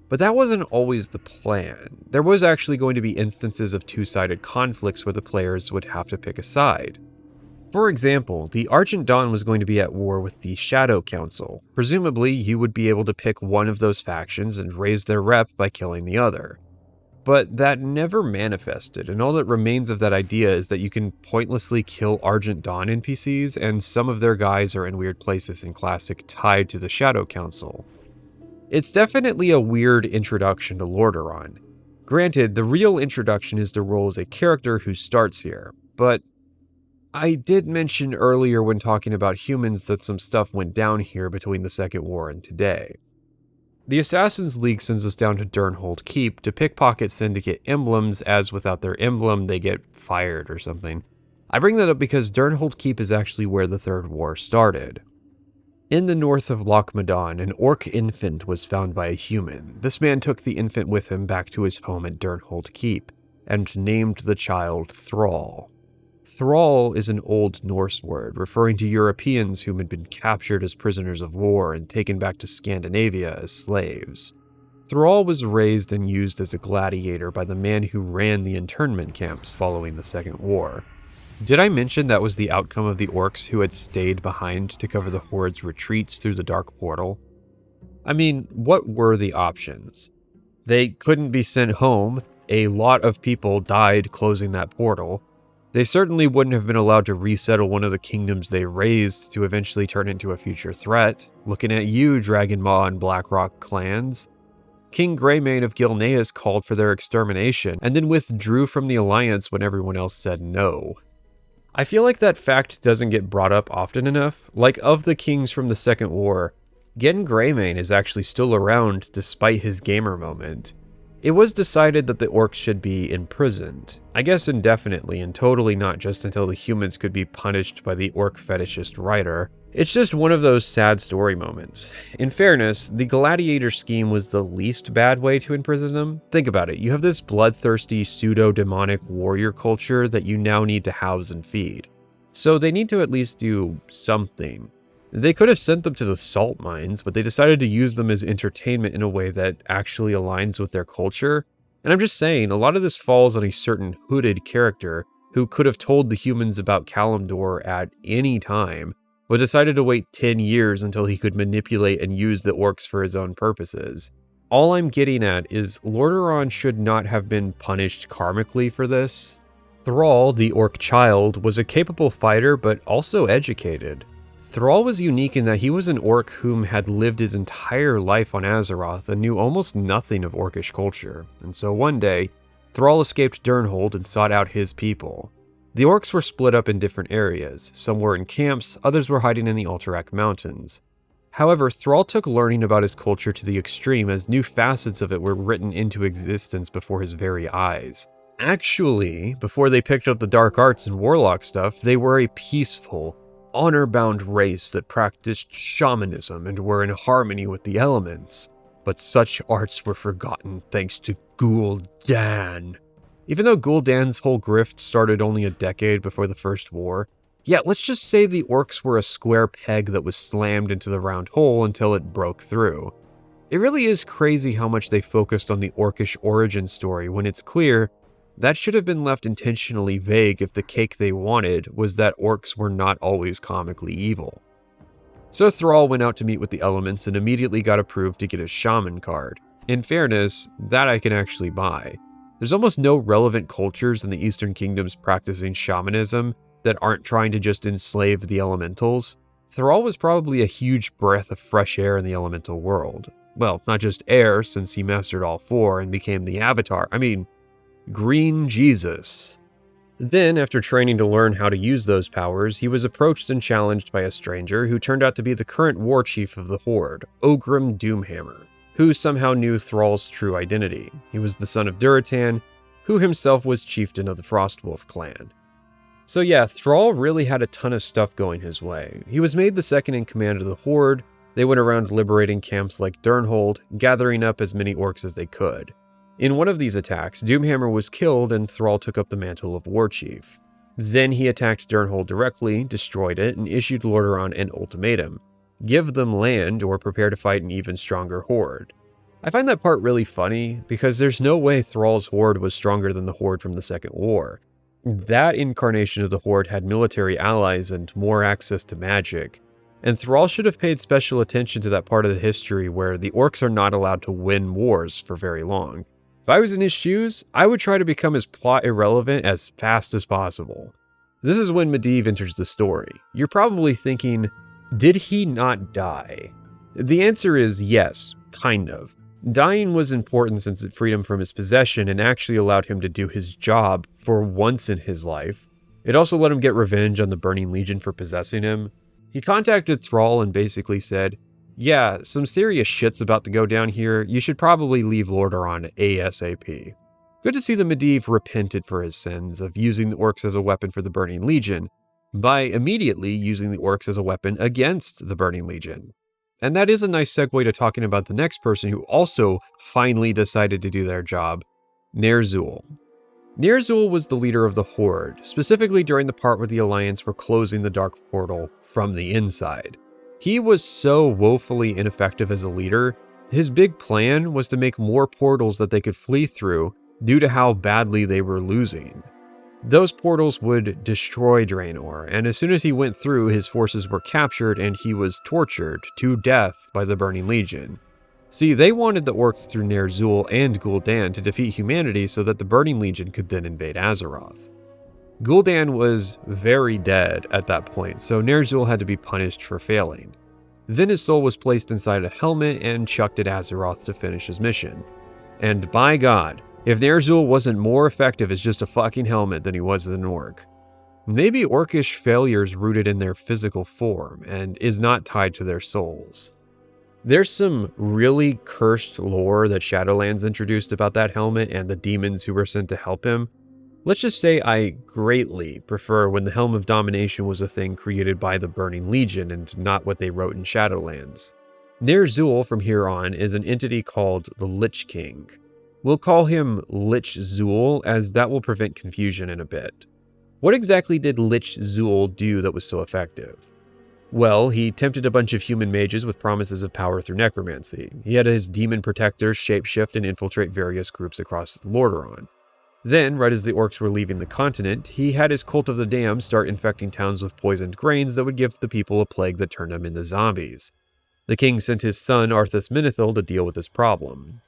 But that wasn't always the plan. There was actually going to be instances of two-sided conflicts where the players would have to pick a side. For example, the Argent Dawn was going to be at war with the Shadow Council. Presumably, you would be able to pick one of those factions and raise their rep by killing the other. But that never manifested, and all that remains of that idea is that you can pointlessly kill Argent Dawn NPCs, and some of their guys are in weird places in Classic tied to the Shadow Council. It's definitely a weird introduction to Lordaeron. Granted, the real introduction is to roll as a character who starts here, but I did mention earlier when talking about humans that some stuff went down here between the Second War and today. The Assassin's League sends us down to Durnhold Keep to pickpocket Syndicate emblems, as without their emblem they get fired or something. I bring that up because Durnhold Keep is actually where the Third War started. In the north of Loch Modan, an orc infant was found by a human. This man took the infant with him back to his home at Durnhold Keep, and named the child Thrall. Thrall is an Old Norse word, referring to Europeans whom had been captured as prisoners of war and taken back to Scandinavia as slaves. Thrall was raised and used as a gladiator by the man who ran the internment camps following the Second War. Did I mention that was the outcome of the orcs who had stayed behind to cover the Horde's retreats through the Dark Portal? I mean, what were the options? They couldn't be sent home, a lot of people died closing that portal. They certainly wouldn't have been allowed to resettle one of the kingdoms they razed to eventually turn into a future threat. Looking at you, Dragon Maw and Blackrock clans. King Greymane of Gilneas called for their extermination, and then withdrew from the alliance when everyone else said no. I feel like that fact doesn't get brought up often enough. Like, of the kings from the Second War, Gen Greymane is actually still around despite his gamer moment. It was decided that the orcs should be imprisoned, I guess indefinitely and totally not just until the humans could be punished by the orc fetishist writer. It's just one of those sad story moments. In fairness, the gladiator scheme was the least bad way to imprison them. Think about it, you have this bloodthirsty pseudo-demonic warrior culture that you now need to house and feed. So they need to at least do something. They could have sent them to the salt mines, but they decided to use them as entertainment in a way that actually aligns with their culture. And I'm just saying, a lot of this falls on a certain hooded character who could have told the humans about Kalimdor at any time, but decided to wait 10 years until he could manipulate and use the orcs for his own purposes. All I'm getting at is Lordaeron should not have been punished karmically for this. Thrall, the orc child, was a capable fighter, but also educated. Thrall was unique in that he was an orc whom had lived his entire life on Azeroth and knew almost nothing of orcish culture, and so one day, Thrall escaped Durnhold and sought out his people. The orcs were split up in different areas. Some were in camps, others were hiding in the Alterac Mountains. However, Thrall took learning about his culture to the extreme as new facets of it were written into existence before his very eyes. Actually, before they picked up the dark arts and warlock stuff, they were a peaceful, honor-bound race that practiced shamanism and were in harmony with the elements. But such arts were forgotten thanks to Gul'dan. Even though Gul'dan's whole grift started only a decade before the First War, yeah, let's just say the orcs were a square peg that was slammed into the round hole until it broke through. It really is crazy how much they focused on the orcish origin story when it's clear that should have been left intentionally vague if the cake they wanted was that orcs were not always comically evil. So Thrall went out to meet with the elements and immediately got approved to get his shaman card. In fairness, that I can actually buy. There's almost no relevant cultures in the Eastern Kingdoms practicing shamanism that aren't trying to just enslave the elementals. Thrall was probably a huge breath of fresh air in the elemental world. Well, not just air, since he mastered all four and became the Avatar. Green Jesus. Then, after training to learn how to use those powers, he was approached and challenged by a stranger who turned out to be the current war chief of the Horde, Ogrim Doomhammer, who somehow knew Thrall's true identity. He was the son of Durotar, who himself was chieftain of the Frostwolf clan. So yeah, Thrall really had a ton of stuff going his way. He was made the second in command of the Horde. They went around liberating camps like Durnhold, gathering up as many orcs as they could. In one of these attacks, Doomhammer was killed and Thrall took up the mantle of War Chief. Then he attacked Durnhold directly, destroyed it, and issued Lordaeron an ultimatum. Give them land or prepare to fight an even stronger Horde. I find that part really funny, because there's no way Thrall's Horde was stronger than the Horde from the Second War. That incarnation of the Horde had military allies and more access to magic, and Thrall should have paid special attention to that part of the history where the orcs are not allowed to win wars for very long. If I was in his shoes, I would try to become as plot irrelevant as fast as possible. This is when Medivh enters the story. You're probably thinking, did he not die? The answer is yes, kind of. Dying was important since it freed him from his possession and actually allowed him to do his job for once in his life. It also let him get revenge on the Burning Legion for possessing him. He contacted Thrall and basically said, yeah, some serious shit's about to go down here. You should probably leave Lordaeron ASAP. Good to see that Medivh repented for his sins of using the orcs as a weapon for the Burning Legion by immediately using the orcs as a weapon against the Burning Legion. And that is a nice segue to talking about the next person who also finally decided to do their job, Ner'zhul. Ner'zhul was the leader of the Horde, specifically during the part where the Alliance were closing the Dark Portal from the inside. He was so woefully ineffective as a leader, his big plan was to make more portals that they could flee through due to how badly they were losing. Those portals would destroy Draenor, and as soon as he went through, his forces were captured and he was tortured to death by the Burning Legion. See, they wanted the orcs through Ner'zhul and Gul'dan to defeat humanity so that the Burning Legion could then invade Azeroth. Gul'dan was very dead at that point, so Ner'zhul had to be punished for failing. Then his soul was placed inside a helmet and chucked at Azeroth to finish his mission. And by God, if Ner'zhul wasn't more effective as just a fucking helmet than he was as an orc. Maybe orcish failures rooted in their physical form and is not tied to their souls. There's some really cursed lore that Shadowlands introduced about that helmet and the demons who were sent to help him. Let's just say I greatly prefer when the Helm of Domination was a thing created by the Burning Legion and not what they wrote in Shadowlands. Ner'zhul from here on is an entity called the Lich King. We'll call him Lich Zul, as that will prevent confusion in a bit. What exactly did Lich Zul do that was so effective? Well, he tempted a bunch of human mages with promises of power through necromancy. He had his demon protectors shapeshift and infiltrate various groups across Lordaeron. Then, right as the orcs were leaving the continent, he had his Cult of the Damned start infecting towns with poisoned grains that would give the people a plague that turned them into zombies. The king sent his son Arthas Menethil to deal with this problem.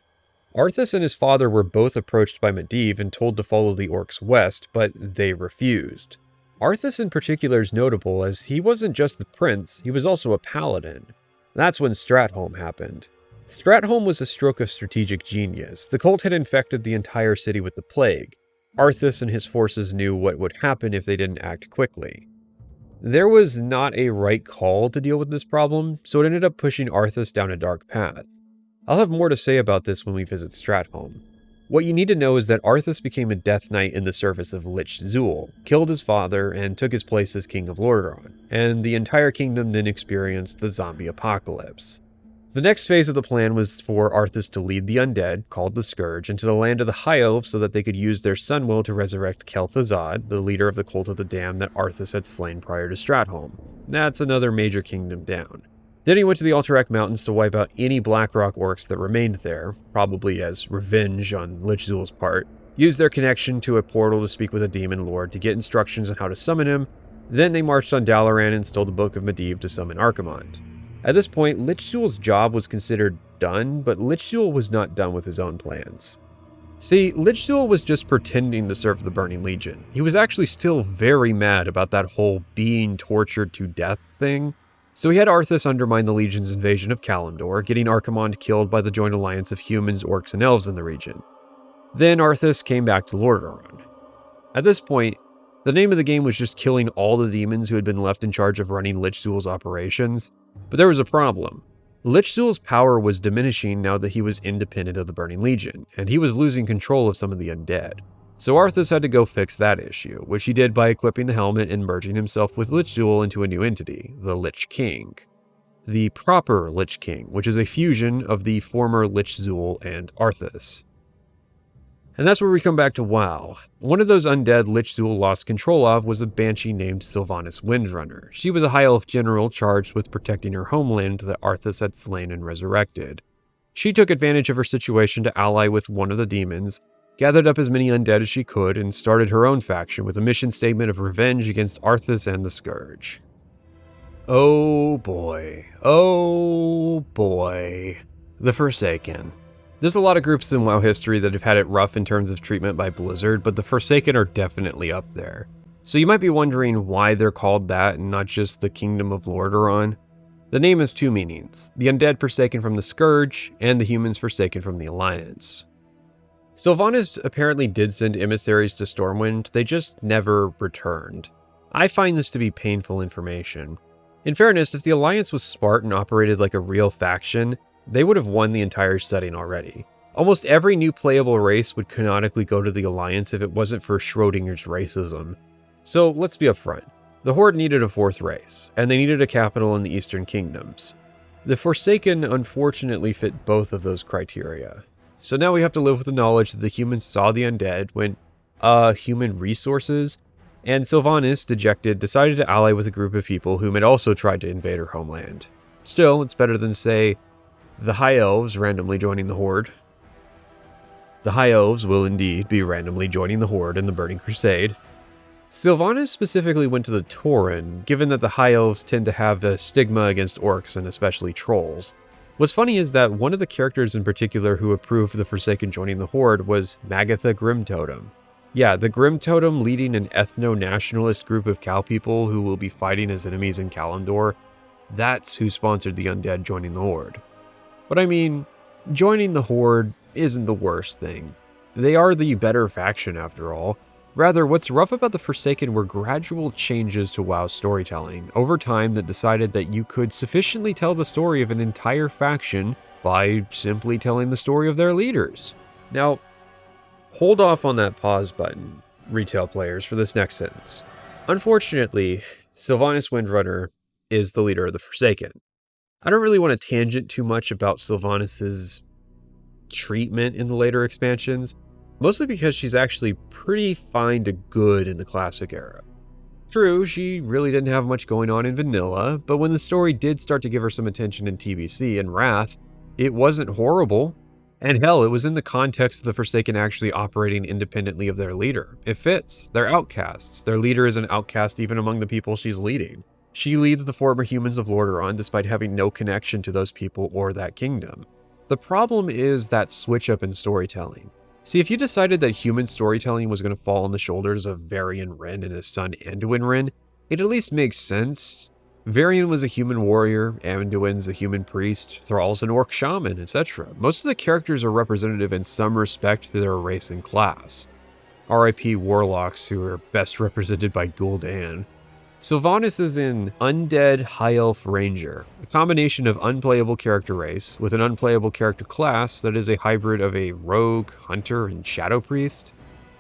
Arthas and his father were both approached by Medivh and told to follow the orcs west, but they refused. Arthas in particular is notable as he wasn't just the prince, he was also a paladin. That's when Stratholme happened. Stratholme was a stroke of strategic genius. The cult had infected the entire city with the plague. Arthas and his forces knew what would happen if they didn't act quickly. There was not a right call to deal with this problem, so it ended up pushing Arthas down a dark path. I'll have more to say about this when we visit Stratholme. What you need to know is that Arthas became a Death Knight in the service of Lich Zuul, killed his father, and took his place as King of Lordaeron, and the entire kingdom then experienced the zombie apocalypse. The next phase of the plan was for Arthas to lead the undead, called the Scourge, into the land of the High Elves so that they could use their Sunwill to resurrect Kel'Thuzad, the leader of the Cult of the Damned that Arthas had slain prior to Stratholme. That's another major kingdom down. Then he went to the Alterac Mountains to wipe out any Blackrock orcs that remained there, probably as revenge on Lich Zuul's part, used their connection to a portal to speak with a demon lord to get instructions on how to summon him. Then they marched on Dalaran and stole the Book of Medivh to summon Archimonde. At this point, Lich Zuul's job was considered done, but Lich Zuul was not done with his own plans. See, Lich Zuul was just pretending to serve the Burning Legion. He was actually still very mad about that whole being tortured to death thing. So he had Arthas undermine the Legion's invasion of Kalimdor, getting Archimonde killed by the joint alliance of humans, orcs, and elves in the region. Then Arthas came back to Lordaeron. At this point, the name of the game was just killing all the demons who had been left in charge of running Lich Zuul's operations. But there was a problem. Lich Zuul's power was diminishing now that he was independent of the Burning Legion, and he was losing control of some of the undead. So Arthas had to go fix that issue, which he did by equipping the helmet and merging himself with Lich Zuul into a new entity, the Lich King. The proper Lich King, which is a fusion of the former Lich Zuul and Arthas. And that's where we come back to WoW. One of those undead Lich Zuul lost control of was a banshee named Sylvanas Windrunner. She was a high elf general charged with protecting her homeland that Arthas had slain and resurrected. She took advantage of her situation to ally with one of the demons, gathered up as many undead as she could, and started her own faction with a mission statement of revenge against Arthas and the Scourge. Oh boy. The Forsaken. There's a lot of groups in WoW history that have had it rough in terms of treatment by Blizzard, but the Forsaken are definitely up there. So you might be wondering why they're called that and not just the Kingdom of Lordaeron. The name has two meanings: the undead forsaken from the Scourge, and the humans forsaken from the Alliance. Sylvanas apparently did send emissaries to Stormwind, they just never returned. I find this to be painful information. In fairness, if the Alliance was smart and operated like a real faction, they would have won the entire setting already. Almost every new playable race would canonically go to the Alliance if it wasn't for Schrodinger's racism. So let's be upfront. The Horde needed a fourth race, and they needed a capital in the Eastern Kingdoms. The Forsaken unfortunately fit both of those criteria. So now we have to live with the knowledge that the humans saw the undead, went, human resources, and Sylvanas, dejected, decided to ally with a group of people whom had also tried to invade her homeland. Still, it's better than, say, the High Elves randomly joining the Horde. The High Elves will indeed be randomly joining the Horde in the Burning Crusade. Sylvanas specifically went to the Tauren, given that the High Elves tend to have a stigma against orcs and especially trolls. What's funny is that one of the characters in particular who approved the Forsaken joining the Horde was Magatha Grimtotem. Yeah, the Grimtotem leading an ethno-nationalist group of cow people who will be fighting as enemies in Kalimdor. That's who sponsored the undead joining the Horde. But I mean, joining the Horde isn't the worst thing. They are the better faction after all. Rather, what's rough about the Forsaken were gradual changes to WoW's storytelling over time that decided that you could sufficiently tell the story of an entire faction by simply telling the story of their leaders. Now, hold off on that pause button, retail players, for this next sentence. Unfortunately, Sylvanas Windrunner is the leader of the Forsaken. I don't really want to tangent too much about Sylvanas' treatment in the later expansions, mostly because she's actually pretty fine to good in the classic era. True, she really didn't have much going on in vanilla, but when the story did start to give her some attention in TBC and Wrath, it wasn't horrible. And hell, it was in the context of the Forsaken actually operating independently of their leader. It fits. They're outcasts. Their leader is an outcast even among the people she's leading. She leads the former humans of Lordaeron despite having no connection to those people or that kingdom. The problem is that switch up in storytelling. See, if you decided that human storytelling was going to fall on the shoulders of Varian Wrynn and his son Anduin Wrynn, it at least makes sense. Varian was a human warrior, Amenduin's a human priest, Thrall's an orc shaman, etc. Most of the characters are representative in some respect to their race and class. RIP warlocks, who are best represented by Gul'dan. Sylvanas is an undead high elf ranger, a combination of unplayable character race with an unplayable character class that is a hybrid of a rogue, hunter, and shadow priest.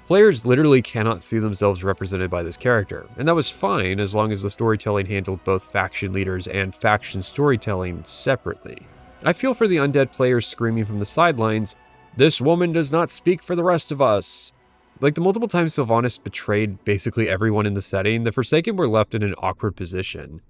Players literally cannot see themselves represented by this character, and that was fine as long as the storytelling handled both faction leaders and faction storytelling separately. I feel for the undead players screaming from the sidelines, "This woman does not speak for the rest of us." Like the multiple times Sylvanas betrayed basically everyone in the setting, the Forsaken were left in an awkward position.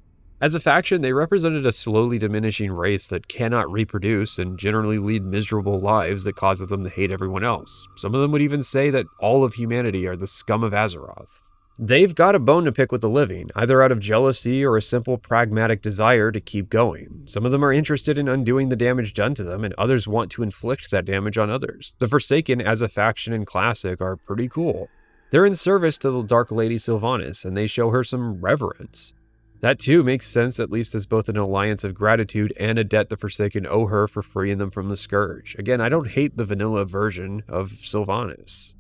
As a faction, they represented a slowly diminishing race that cannot reproduce and generally lead miserable lives that causes them to hate everyone else. Some of them would even say that all of humanity are the scum of Azeroth. They've got a bone to pick with the living, either out of jealousy or a simple pragmatic desire to keep going. Some of them are interested in undoing the damage done to them, and others want to inflict that damage on others. The Forsaken as a faction in Classic are pretty cool. They're in service to the Dark Lady Sylvanas, and they show her some reverence. That too makes sense, at least as both an alliance of gratitude and a debt the Forsaken owe her for freeing them from the Scourge. Again, I don't hate the vanilla version of Sylvanas.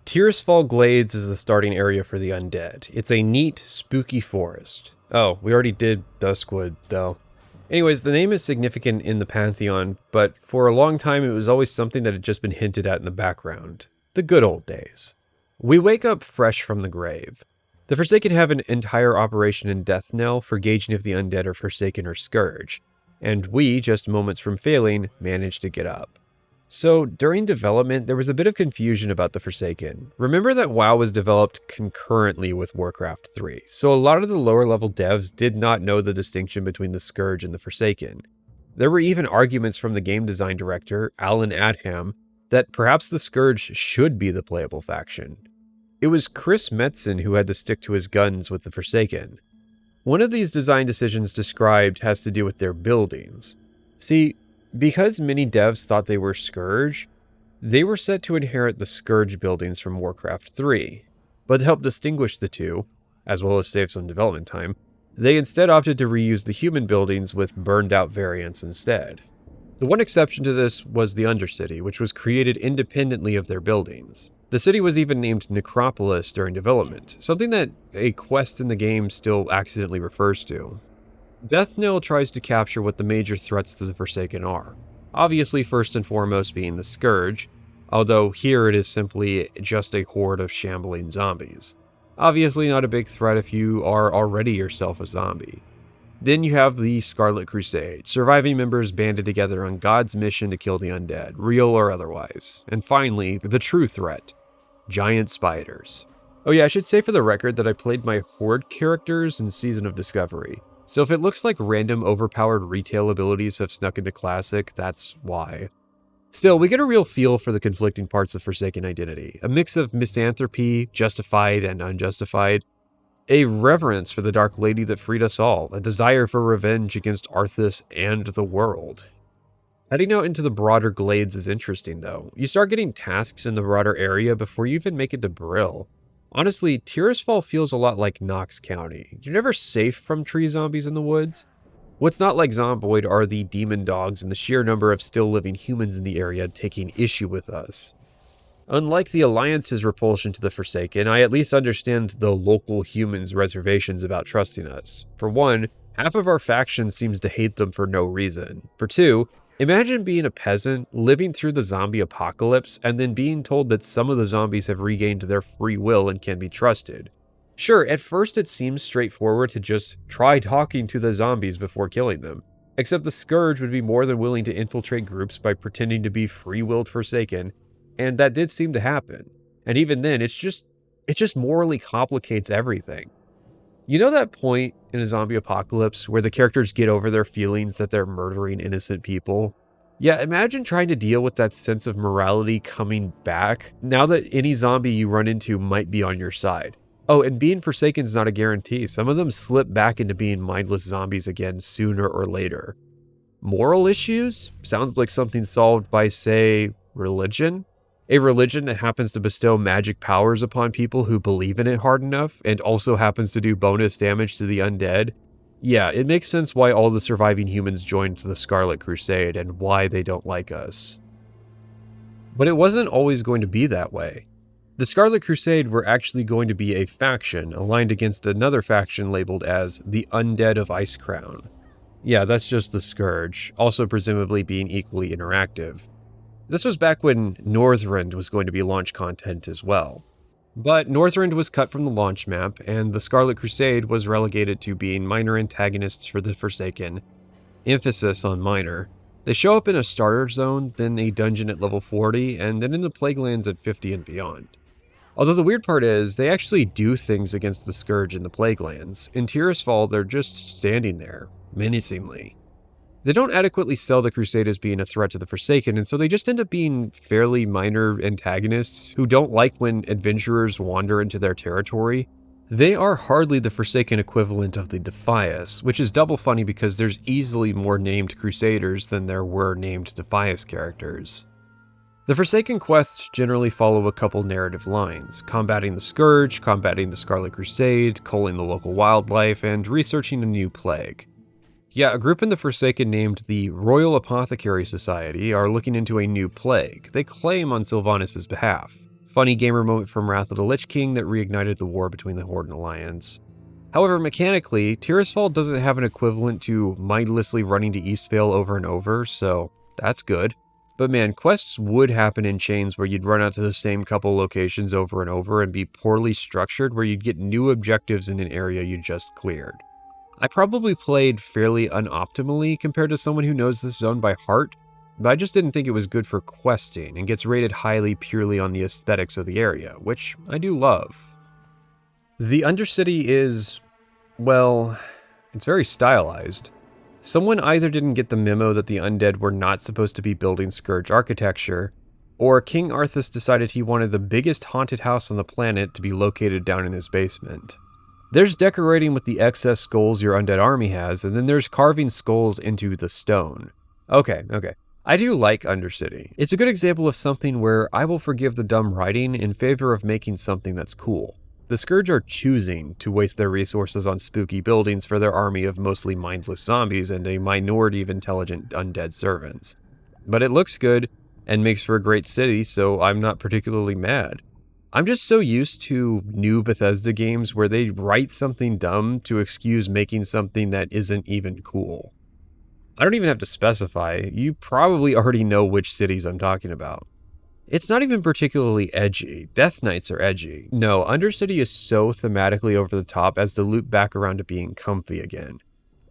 Tirisfal Glades is the starting area for the undead. It's a neat, spooky forest. Oh, we already did Duskwood, though. Anyways, the name is significant in the Pantheon, but for a long time it was always something that had just been hinted at in the background. The good old days. We wake up fresh from the grave. The Forsaken have an entire operation in Death Knell for gauging if the undead are Forsaken or Scourge, and we, just moments from failing, managed to get up. So, during development, there was a bit of confusion about the Forsaken. Remember that WoW was developed concurrently with Warcraft 3, so a lot of the lower level devs did not know the distinction between the Scourge and the Forsaken. There were even arguments from the game design director, Alan Adham, that perhaps the Scourge should be the playable faction. It was Chris Metzen who had to stick to his guns with the Forsaken. One of these design decisions described has to do with their buildings. See, because many devs thought they were Scourge, they were set to inherit the Scourge buildings from Warcraft 3. But to help distinguish the two, as well as save some development time, they instead opted to reuse the human buildings with burned out variants instead. The one exception to this was the Undercity, which was created independently of their buildings. The city was even named Necropolis during development, something that a quest in the game still accidentally refers to. Death Knell tries to capture what the major threats to the Forsaken are, obviously first and foremost being the Scourge, although here it is simply just a horde of shambling zombies. Obviously not a big threat if you are already yourself a zombie. Then you have the Scarlet Crusade, surviving members banded together on God's mission to kill the undead, real or otherwise. And finally, the true threat, giant spiders. Oh yeah, I should say for the record that I played my Horde characters in Season of Discovery. So if it looks like random overpowered retail abilities have snuck into Classic, that's why. Still, we get a real feel for the conflicting parts of Forsaken identity. A mix of misanthropy, justified and unjustified. A reverence for the Dark Lady that freed us all. A desire for revenge against Arthas and the world. Heading out into the broader glades is interesting though. You start getting tasks in the broader area before you even make it to Brill. Honestly, Tirisfal feels a lot like Knox County. You're never safe from tree zombies in the woods. What's not like Zomboid are the demon dogs and the sheer number of still living humans in the area taking issue with us. Unlike the Alliance's repulsion to the Forsaken, I at least understand the local humans' reservations about trusting us. For one, half of our faction seems to hate them for no reason. For two, imagine being a peasant, living through the zombie apocalypse, and then being told that some of the zombies have regained their free will and can be trusted. Sure, at first it seems straightforward to just try talking to the zombies before killing them, except the Scourge would be more than willing to infiltrate groups by pretending to be free-willed Forsaken, and that did seem to happen. And even then, it just morally complicates everything. You know that point in a zombie apocalypse where the characters get over their feelings that they're murdering innocent people? Yeah, imagine trying to deal with that sense of morality coming back now that any zombie you run into might be on your side. Oh, and being Forsaken's not a guarantee. Some of them slip back into being mindless zombies again sooner or later. Moral issues? Sounds like something solved by, say, religion? A religion that happens to bestow magic powers upon people who believe in it hard enough and also happens to do bonus damage to the undead. Yeah, it makes sense why all the surviving humans joined the Scarlet Crusade and why they don't like us. But it wasn't always going to be that way. The Scarlet Crusade were actually going to be a faction aligned against another faction labeled as the Undead of Icecrown. Yeah, that's just the Scourge, also presumably being equally interactive. This was back when Northrend was going to be launch content as well. But Northrend was cut from the launch map, and the Scarlet Crusade was relegated to being minor antagonists for the Forsaken. Emphasis on minor. They show up in a starter zone, then a dungeon at level 40, and then in the Plaguelands at 50 and beyond. Although the weird part is, they actually do things against the Scourge in the Plaguelands. In Tirisfal, they're just standing there, menacingly. They don't adequately sell the Crusade as being a threat to the Forsaken, and so they just end up being fairly minor antagonists who don't like when adventurers wander into their territory. They are hardly the Forsaken equivalent of the Defias, which is double funny because there's easily more named Crusaders than there were named Defias characters. The Forsaken quests generally follow a couple narrative lines: combating the Scourge, combating the Scarlet Crusade, culling the local wildlife, and researching a new plague. Yeah, a group in the Forsaken named the Royal Apothecary Society are looking into a new plague they claim on Sylvanas' behalf. Funny gamer moment from Wrath of the Lich King that reignited the war between the Horde and Alliance. However, mechanically, Tirisfal doesn't have an equivalent to mindlessly running to Eastvale over and over, so that's good. But man, quests would happen in chains where you'd run out to the same couple locations over and over and be poorly structured where you'd get new objectives in an area you just cleared. I probably played fairly unoptimally compared to someone who knows this zone by heart, but I just didn't think it was good for questing and gets rated highly purely on the aesthetics of the area, which I do love. The Undercity is, well, it's very stylized. Someone either didn't get the memo that the undead were not supposed to be building Scourge architecture, or King Arthas decided he wanted the biggest haunted house on the planet to be located down in his basement. There's decorating with the excess skulls your undead army has, and then there's carving skulls into the stone. Okay. I do like Undercity. It's a good example of something where I will forgive the dumb writing in favor of making something that's cool. The Scourge are choosing to waste their resources on spooky buildings for their army of mostly mindless zombies and a minority of intelligent undead servants. But it looks good and makes for a great city, so I'm not particularly mad. I'm just so used to new Bethesda games where they write something dumb to excuse making something that isn't even cool. I don't even have to specify, you probably already know which cities I'm talking about. It's not even particularly edgy. Death Knights are edgy. No, Undercity is so thematically over the top as to loop back around to being comfy again.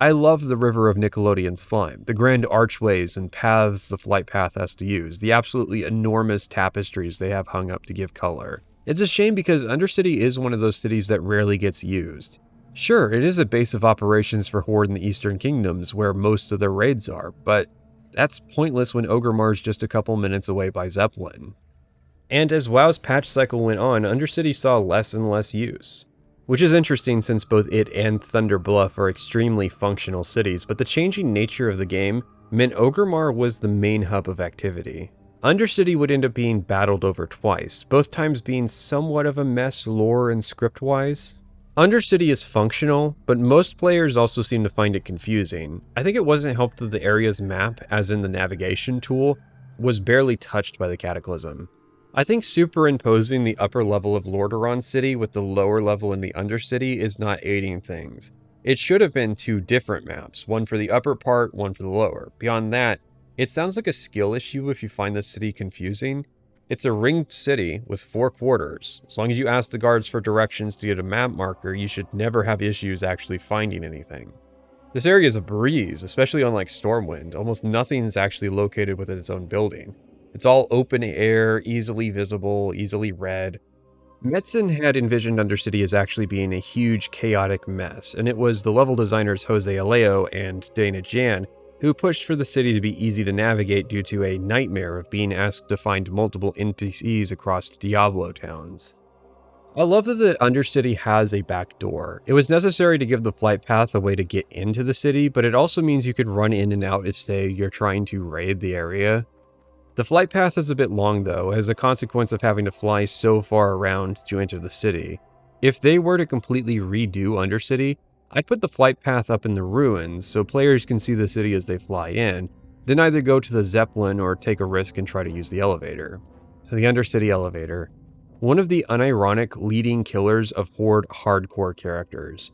I love the river of Nickelodeon slime, the grand archways and paths the flight path has to use, the absolutely enormous tapestries they have hung up to give color. It's a shame because Undercity is one of those cities that rarely gets used. Sure, it is a base of operations for Horde in the Eastern Kingdoms where most of their raids are, but that's pointless when Orgrimmar's just a couple minutes away by Zeppelin. And as WoW's patch cycle went on, Undercity saw less and less use. Which is interesting since both it and Thunder Bluff are extremely functional cities, but the changing nature of the game meant Orgrimmar was the main hub of activity. Undercity would end up being battled over twice, both times being somewhat of a mess lore and script-wise. Undercity is functional, but most players also seem to find it confusing. I think it wasn't helped that the area's map, as in the navigation tool, was barely touched by the Cataclysm. I think superimposing the upper level of Lordaeron City with the lower level in the Undercity is not aiding things. It should have been two different maps, one for the upper part, one for the lower. Beyond that, it sounds like a skill issue if you find the city confusing. It's a ringed city with 4 quarters. As long as you ask the guards for directions to get a map marker, you should never have issues actually finding anything. This area is a breeze, especially unlike Stormwind. Almost nothing is actually located within its own building. It's all open air, easily visible, easily read. Metzen had envisioned Undercity as actually being a huge, chaotic mess, and it was the level designers Jose Aleo and Dana Jan who pushed for the city to be easy to navigate due to a nightmare of being asked to find multiple NPCs across Diablo towns. I love that the Undercity has a back door. It was necessary to give the flight path a way to get into the city, but it also means you could run in and out if, say, you're trying to raid the area. The flight path is a bit long though, as a consequence of having to fly so far around to enter the city. If they were to completely redo Undercity, I'd put the flight path up in the ruins so players can see the city as they fly in, then either go to the Zeppelin or take a risk and try to use the elevator. The Undercity elevator. One of the unironic leading killers of Horde hardcore characters.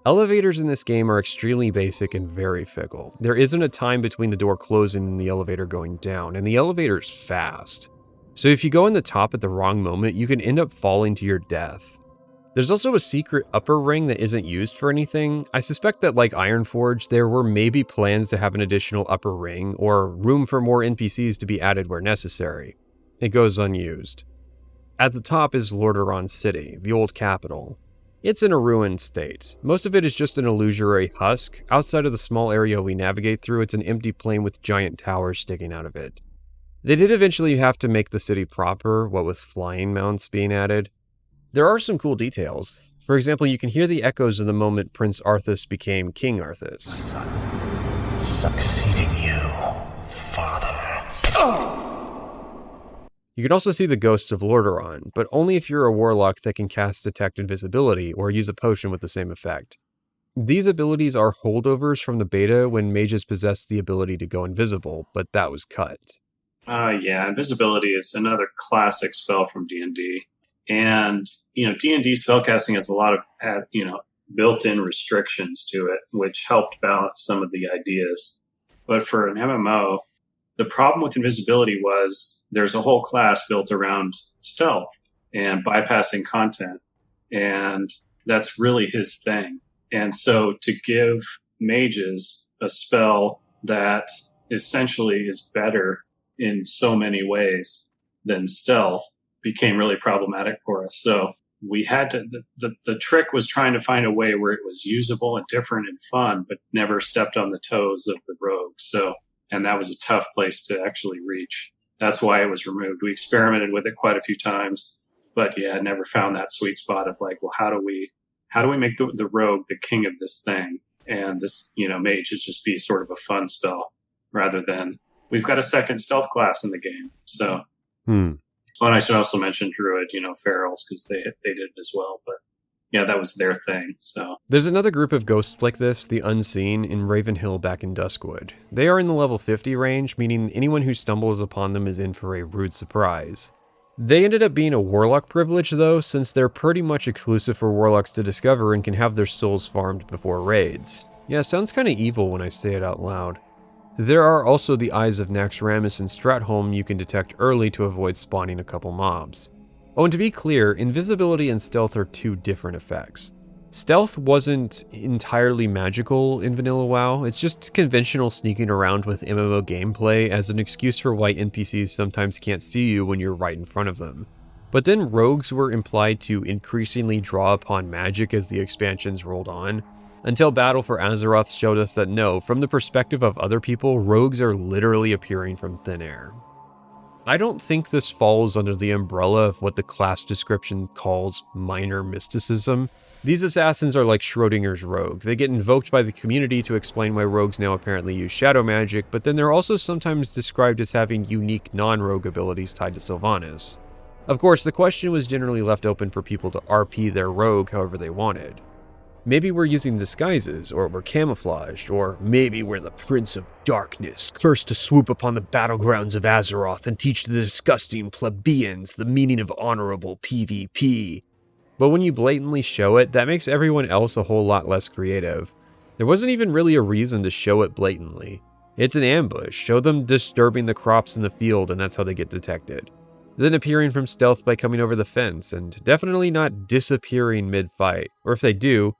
Elevators in this game are extremely basic and very fickle. There isn't a time between the door closing and the elevator going down, and the elevator's fast. So if you go in the top at the wrong moment, you can end up falling to your death. There's also a secret upper ring that isn't used for anything. I suspect that like Ironforge, there were maybe plans to have an additional upper ring, or room for more NPCs to be added where necessary. It goes unused. At the top is Lordaeron City, the old capital. It's in a ruined state. Most of it is just an illusory husk. Outside of the small area we navigate through, it's an empty plain with giant towers sticking out of it. They did eventually have to make the city proper, what with flying mounts being added. There are some cool details. For example, you can hear the echoes of the moment Prince Arthas became King Arthas. Son, succeeding you, father. You can also see the ghosts of Lordaeron, but only if you're a warlock that can cast Detect Invisibility or use a potion with the same effect. These abilities are holdovers from the beta when mages possessed the ability to go invisible, but that was cut. Yeah, invisibility is another classic spell from D&D. And, D&D spellcasting has a lot of, built-in restrictions to it, which helped balance some of the ideas. But for an MMO, the problem with invisibility was there's a whole class built around stealth and bypassing content. And that's really his thing. And so to give mages a spell that essentially is better in so many ways than stealth became really problematic for us. So we had to, the trick was trying to find a way where it was usable and different and fun, but never stepped on the toes of the rogues. So, and that was a tough place to actually reach. That's why it was removed. We experimented with it quite a few times, but yeah, never found that sweet spot of like, well, how do we make the rogue the king of this thing? And this, mage should just be sort of a fun spell rather than we've got a second stealth class in the game. So, Oh, and I should also mention Druid, Ferals, because they did it as well. But yeah, that was their thing. So there's another group of ghosts like this, the Unseen, in Ravenhill back in Duskwood. They are in the level 50 range, meaning anyone who stumbles upon them is in for a rude surprise. They ended up being a warlock privilege though, since they're pretty much exclusive for warlocks to discover and can have their souls farmed before raids. Yeah, sounds kinda evil when I say it out loud. There are also the Eyes of Naxxramas and Stratholme you can detect early to avoid spawning a couple mobs. Oh, and to be clear, invisibility and stealth are two different effects. Stealth wasn't entirely magical in Vanilla WoW, it's just conventional sneaking around with MMO gameplay as an excuse for why NPCs sometimes can't see you when you're right in front of them. But then rogues were implied to increasingly draw upon magic as the expansions rolled on, until Battle for Azeroth showed us that no, from the perspective of other people, rogues are literally appearing from thin air. I don't think this falls under the umbrella of what the class description calls minor mysticism. These assassins are like Schrodinger's rogue. They get invoked by the community to explain why rogues now apparently use shadow magic, but then they're also sometimes described as having unique non-rogue abilities tied to Sylvanas. Of course, the question was generally left open for people to RP their rogue however they wanted. Maybe we're using disguises, or we're camouflaged, or maybe we're the Prince of Darkness, cursed to swoop upon the battlegrounds of Azeroth and teach the disgusting plebeians the meaning of honorable PvP. But when you blatantly show it, that makes everyone else a whole lot less creative. There wasn't even really a reason to show it blatantly. It's an ambush, show them disturbing the crops in the field and that's how they get detected. Then appearing from stealth by coming over the fence, and definitely not disappearing mid-fight, or if they do,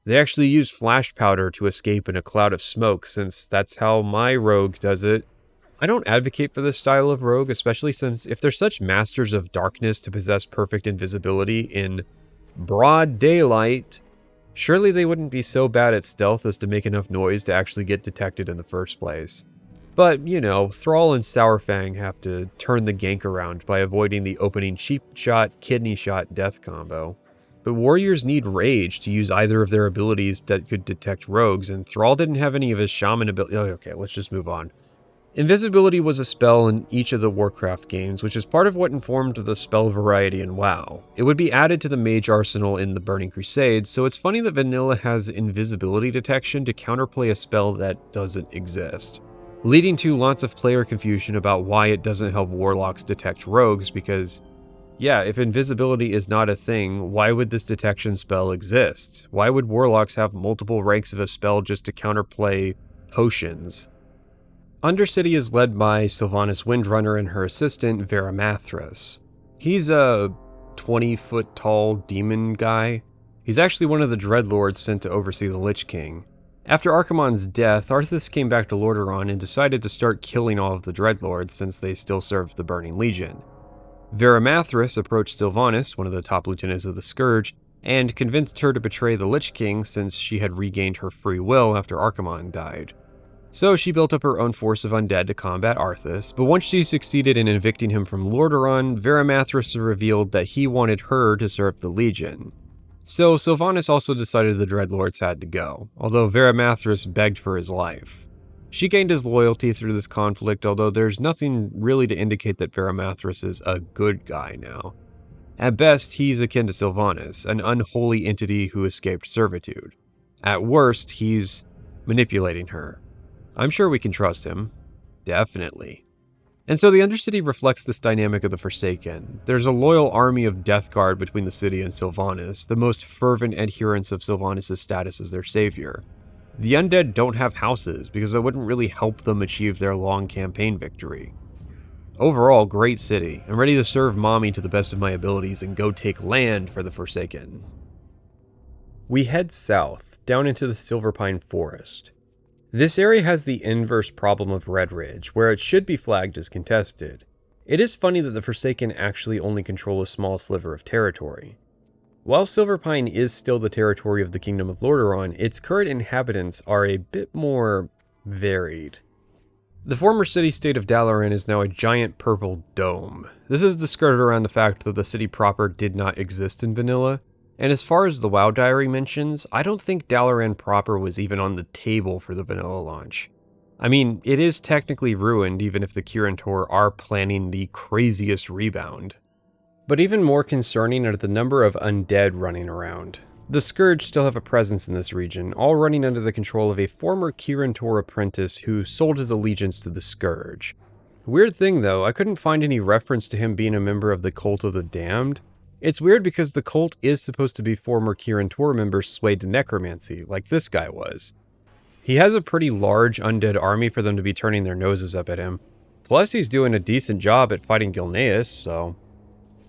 they actually use flash powder to escape in a cloud of smoke, since that's how my rogue does it. I don't advocate for this style of rogue, especially since if they're such masters of darkness to possess perfect invisibility in broad daylight, surely they wouldn't be so bad at stealth as to make enough noise to actually get detected in the first place. But, Thrall and Sourfang have to turn the gank around by avoiding the opening cheap shot, kidney shot death combo. But warriors need rage to use either of their abilities that could detect rogues, and Thrall didn't have any of his shaman ability. Oh, okay, let's just move on. Invisibility was a spell in each of the Warcraft games, which is part of what informed the spell variety in WoW. It would be added to the mage arsenal in the Burning Crusade, so it's funny that vanilla has invisibility detection to counterplay a spell that doesn't exist, leading to lots of player confusion about why it doesn't help warlocks detect rogues, because yeah, if invisibility is not a thing, why would this detection spell exist? Why would warlocks have multiple ranks of a spell just to counterplay potions? Undercity is led by Sylvanas Windrunner and her assistant, Veramathras. He's a 20-foot tall demon guy. He's actually one of the Dreadlords sent to oversee the Lich King. After Archimonde's death, Arthas came back to Lordaeron and decided to start killing all of the Dreadlords since they still served the Burning Legion. Veramathras approached Sylvanas, one of the top lieutenants of the Scourge, and convinced her to betray the Lich King since she had regained her free will after Archimonde died. So she built up her own force of undead to combat Arthas, but once she succeeded in evicting him from Lordaeron, Veramathras revealed that he wanted her to serve the Legion. So Sylvanas also decided the Dreadlords had to go, although Veramathras begged for his life. She gained his loyalty through this conflict, although there's nothing really to indicate that Veramathras is a good guy now. At best, he's akin to Sylvanas, an unholy entity who escaped servitude. At worst, he's manipulating her. I'm sure we can trust him. Definitely. And so the Undercity reflects this dynamic of the Forsaken. There's a loyal army of Death Guard between the city and Sylvanas, the most fervent adherents of Sylvanas' status as their savior. The undead don't have houses, because that wouldn't really help them achieve their long campaign victory. Overall, great city. I'm ready to serve mommy to the best of my abilities and go take land for the Forsaken. We head south, down into the Silverpine Forest. This area has the inverse problem of Redridge, where it should be flagged as contested. It is funny that the Forsaken actually only control a small sliver of territory. While Silverpine is still the territory of the Kingdom of Lordaeron, its current inhabitants are a bit more varied. The former city-state of Dalaran is now a giant purple dome. This is the skirt around the fact that the city proper did not exist in vanilla, and as far as the WoW Diary mentions, I don't think Dalaran proper was even on the table for the vanilla launch. I mean, it is technically ruined even if the Kirin are planning the craziest rebound. But even more concerning are the number of undead running around. The Scourge still have a presence in this region, all running under the control of a former Kirin apprentice who sold his allegiance to the Scourge. Weird thing though, I couldn't find any reference to him being a member of the Cult of the Damned. It's weird because the cult is supposed to be former Kirin members swayed to necromancy, like this guy was. He has a pretty large undead army for them to be turning their noses up at him. Plus he's doing a decent job at fighting Gilneas, so...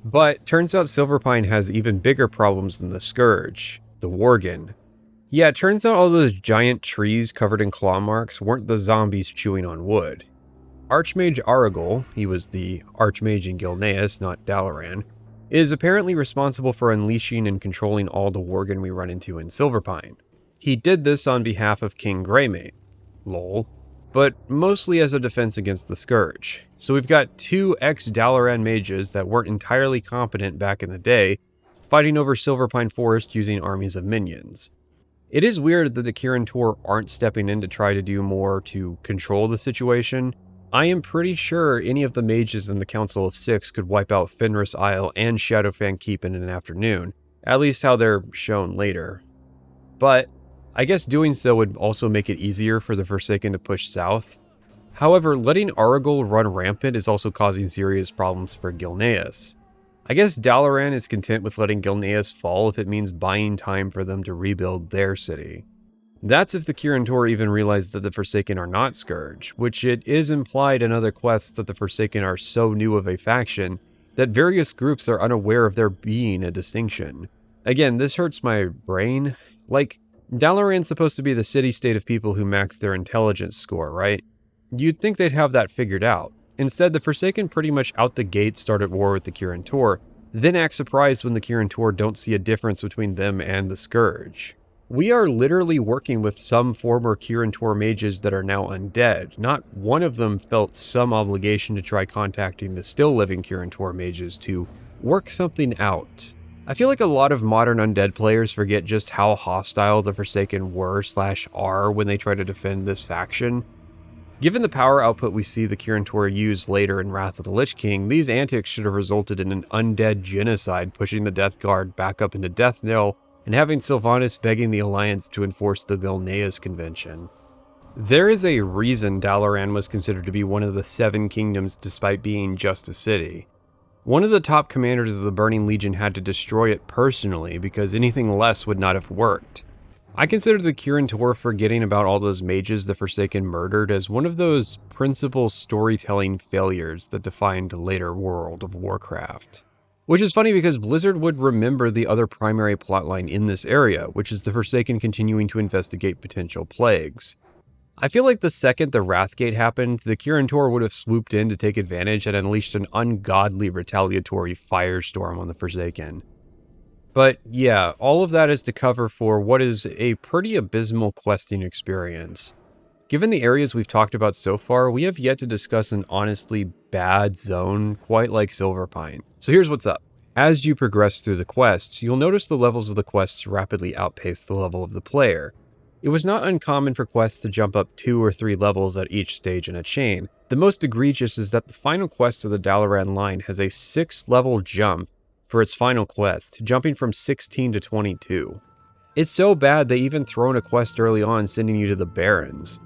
But turns out Silverpine has even bigger problems than the Scourge, the Worgen. Yeah, it turns out all those giant trees covered in claw marks weren't the zombies chewing on wood. Archmage Aragol, he was the Archmage in Gilneas, not Dalaran, is apparently responsible for unleashing and controlling all the Worgen we run into in Silverpine. He did this on behalf of King Greymane, lol, but mostly as a defense against the Scourge. So we've got two ex-Dalaran mages that weren't entirely competent back in the day, fighting over Silverpine Forest using armies of minions. It is weird that the Kirin aren't stepping in to try to do more to control the situation. I am pretty sure any of the mages in the Council of Six could wipe out Fenris Isle and Shadowfang Keep in an afternoon, at least how they're shown later. But I guess doing so would also make it easier for the Forsaken to push south. However, letting Aragol run rampant is also causing serious problems for Gilneas. I guess Dalaran is content with letting Gilneas fall if it means buying time for them to rebuild their city. That's if the Kirin even realize that the Forsaken are not Scourge, which it is implied in other quests that the Forsaken are so new of a faction that various groups are unaware of there being a distinction. Again, this hurts my brain. Like, Dalaran's supposed to be the city-state of people who max their intelligence score, right? You'd think they'd have that figured out. Instead, the Forsaken pretty much out the gate start at war with the Kirin then act surprised when the Kirin don't see a difference between them and the Scourge. We are literally working with some former Kirin mages that are now undead. Not one of them felt some obligation to try contacting the still living Kirin mages to work something out. I feel like a lot of modern undead players forget just how hostile the Forsaken were/are when they try to defend this faction. Given the power output we see the Kirin use later in Wrath of the Lich King, these antics should have resulted in an undead genocide pushing the Death Guard back up into Death Knell and having Sylvanas begging the Alliance to enforce the Vilneas Convention. There is a reason Dalaran was considered to be one of the 7 kingdoms despite being just a city. One of the top commanders of the Burning Legion had to destroy it personally because anything less would not have worked. I consider the Kirin forgetting about all those mages the Forsaken murdered as one of those principal storytelling failures that defined later World of Warcraft. Which is funny because Blizzard would remember the other primary plotline in this area, which is the Forsaken continuing to investigate potential plagues. I feel like the second the Wrathgate happened, the Kirin would have swooped in to take advantage and unleashed an ungodly retaliatory firestorm on the Forsaken. But yeah, all of that is to cover for what is a pretty abysmal questing experience. Given the areas we've talked about so far, we have yet to discuss an honestly bad zone quite like Silverpine. So here's what's up. As you progress through the quest, you'll notice the levels of the quests rapidly outpace the level of the player. It was not uncommon for quests to jump up 2 or 3 levels at each stage in a chain. The most egregious is that the final quest of the Dalaran line has a 6-level jump for its final quest, jumping from 16 to 22. It's so bad they even throw in a quest early on sending you to the Barrens.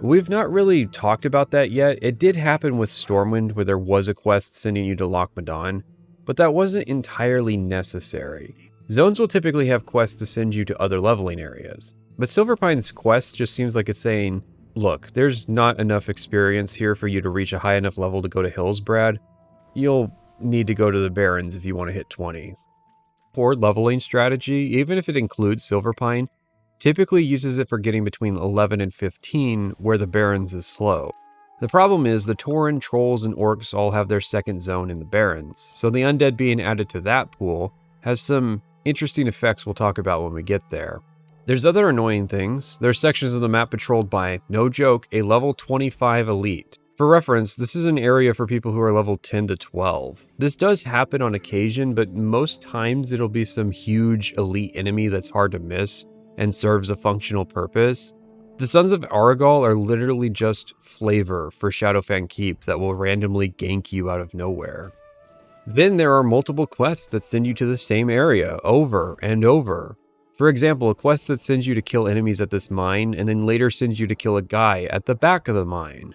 We've not really talked about that yet. It did happen with Stormwind where there was a quest sending you to Loch Modan, but that wasn't entirely necessary. Zones will typically have quests to send you to other leveling areas, but Silverpine's quest just seems like it's saying, look, there's not enough experience here for you to reach a high enough level to go to Hillsbrad. You'll need to go to the Barrens if you want to hit 20. Poor leveling strategy, even if it includes Silverpine, typically uses it for getting between 11 and 15, where the Barrens is slow. The problem is the Tauren, Trolls, and Orcs all have their second zone in the Barrens, so the undead being added to that pool has some interesting effects we'll talk about when we get there. There's other annoying things. There's sections of the map patrolled by, no joke, a level 25 elite. For reference, this is an area for people who are level 10 to 12. This does happen on occasion, but most times it'll be some huge elite enemy that's hard to miss and serves a functional purpose. The Sons of Aragal are literally just flavor for Shadowfang Keep that will randomly gank you out of nowhere. Then there are multiple quests that send you to the same area over and over. For example, a quest that sends you to kill enemies at this mine and then later sends you to kill a guy at the back of the mine.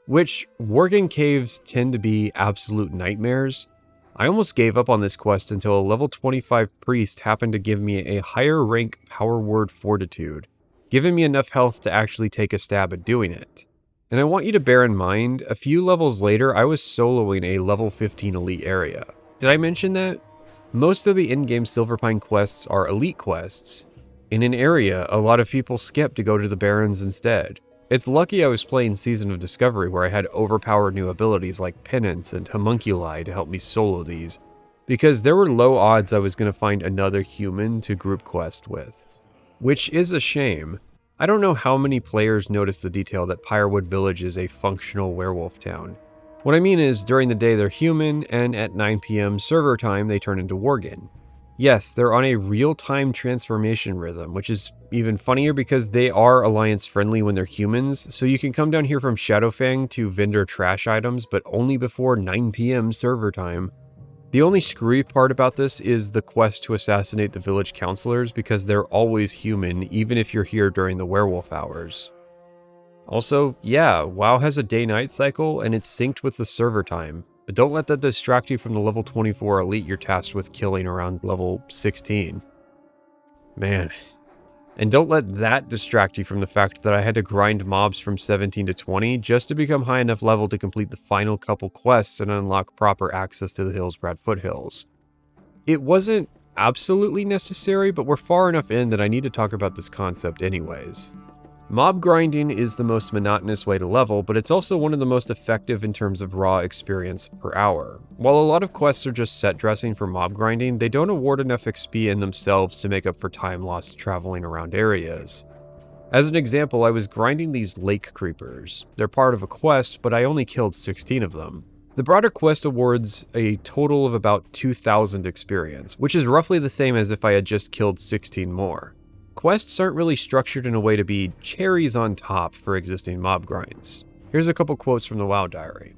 Which, Worgen Caves tend to be absolute nightmares. I almost gave up on this quest until a level 25 priest happened to give me a higher rank power word fortitude, giving me enough health to actually take a stab at doing it. And I want you to bear in mind, a few levels later I was soloing a level 15 elite area. Did I mention that? Most of the in-game Silverpine quests are elite quests. In an area, a lot of people skip to go to the Barrens instead. It's lucky I was playing Season of Discovery where I had overpowered new abilities like Penance and Homunculi to help me solo these, because there were low odds I was going to find another human to group quest with. Which is a shame. I don't know how many players noticed the detail that Pyrewood Village is a functional werewolf town. What I mean is, during the day they're human, and at 9 PM server time they turn into Worgen. Yes, they're on a real-time transformation rhythm, which is even funnier because they are Alliance friendly when they're humans, so you can come down here from Shadowfang to vendor trash items, but only before 9 PM server time. The only screwy part about this is the quest to assassinate the village counselors because they're always human, even if you're here during the werewolf hours. Also, yeah, WoW has a day-night cycle and it's synced with the server time. But don't let that distract you from the level 24 elite you're tasked with killing around level 16. Man. And don't let that distract you from the fact that I had to grind mobs from 17 to 20 just to become high enough level to complete the final couple quests and unlock proper access to the Hillsbrad Foothills. It wasn't absolutely necessary, but we're far enough in that I need to talk about this concept anyways. Mob grinding is the most monotonous way to level, but it's also one of the most effective in terms of raw experience per hour. While a lot of quests are just set dressing for mob grinding, they don't award enough XP in themselves to make up for time lost traveling around areas. As an example, I was grinding these lake creepers. They're part of a quest, but I only killed 16 of them. The broader quest awards a total of about 2,000 experience, which is roughly the same as if I had just killed 16 more. Quests aren't really structured in a way to be cherries on top for existing mob grinds. Here's a couple quotes from the WoW Diary.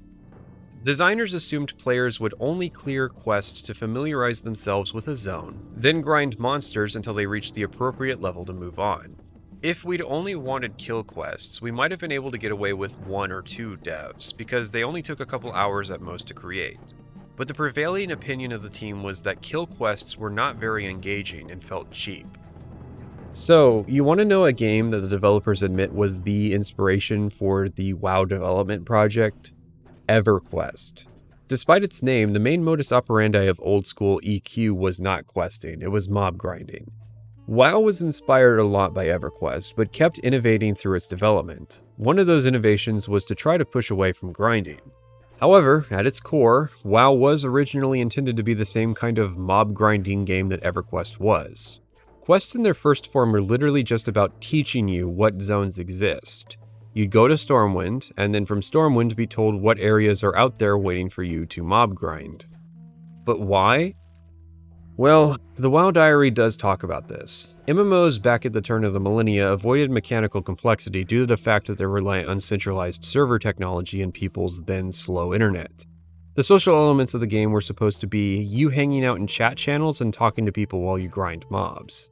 Designers assumed players would only clear quests to familiarize themselves with a zone, then grind monsters until they reached the appropriate level to move on. If we'd only wanted kill quests, we might have been able to get away with 1 or 2 devs, because they only took a couple hours at most to create. But the prevailing opinion of the team was that kill quests were not very engaging and felt cheap. So, you want to know a game that the developers admit was the inspiration for the WoW development project? EverQuest. Despite its name, the main modus operandi of old-school EQ was not questing, it was mob grinding. WoW was inspired a lot by EverQuest, but kept innovating through its development. One of those innovations was to try to push away from grinding. However, at its core, WoW was originally intended to be the same kind of mob grinding game that EverQuest was. Quests in their first form were literally just about teaching you what zones exist. You'd go to Stormwind, and then from Stormwind be told what areas are out there waiting for you to mob grind. But why? Well, the WoW Diary does talk about this. MMOs back at the turn of the millennia avoided mechanical complexity due to the fact that they're reliant on centralized server technology and people's then slow internet. The social elements of the game were supposed to be you hanging out in chat channels and talking to people while you grind mobs.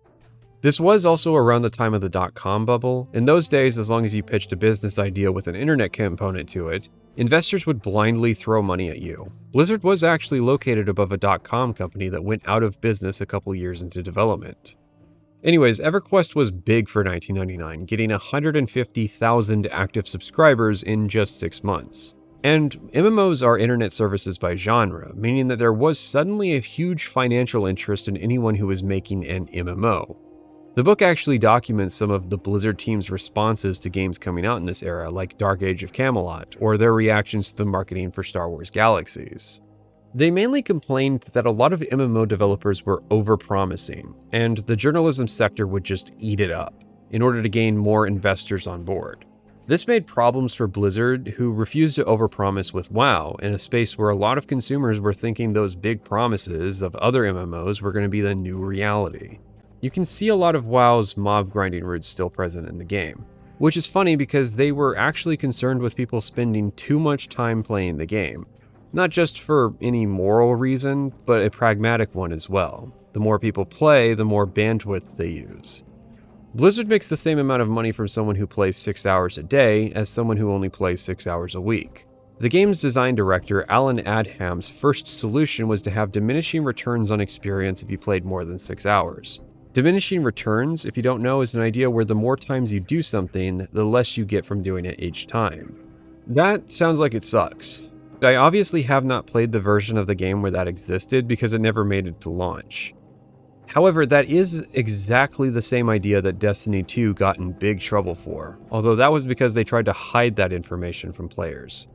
This was also around the time of the .com bubble. In those days, as long as you pitched a business idea with an internet component to it, investors would blindly throw money at you. Blizzard was actually located above a .com company that went out of business a couple years into development. Anyways, EverQuest was big for 1999, getting 150,000 active subscribers in just 6 months. And MMOs are internet services by genre, meaning that there was suddenly a huge financial interest in anyone who was making an MMO. The book actually documents some of the Blizzard team's responses to games coming out in this era, like Dark Age of Camelot, or their reactions to the marketing for Star Wars Galaxies. They mainly complained that a lot of MMO developers were overpromising, and the journalism sector would just eat it up, in order to gain more investors on board. This made problems for Blizzard, who refused to overpromise with WoW, in a space where a lot of consumers were thinking those big promises of other MMOs were going to be the new reality. You can see a lot of WoW's mob grinding roots still present in the game, which is funny because they were actually concerned with people spending too much time playing the game. Not just for any moral reason, but a pragmatic one as well. The more people play, the more bandwidth they use. Blizzard makes the same amount of money from someone who plays 6 hours a day as someone who only plays 6 hours a week. The game's design director, Alan Adham's first solution was to have diminishing returns on experience if you played more than 6 hours. Diminishing returns, if you don't know, is an idea where the more times you do something, the less you get from doing it each time. That sounds like it sucks. I obviously have not played the version of the game where that existed because it never made it to launch. However, that is exactly the same idea that Destiny 2 got in big trouble for, although that was because they tried to hide that information from players.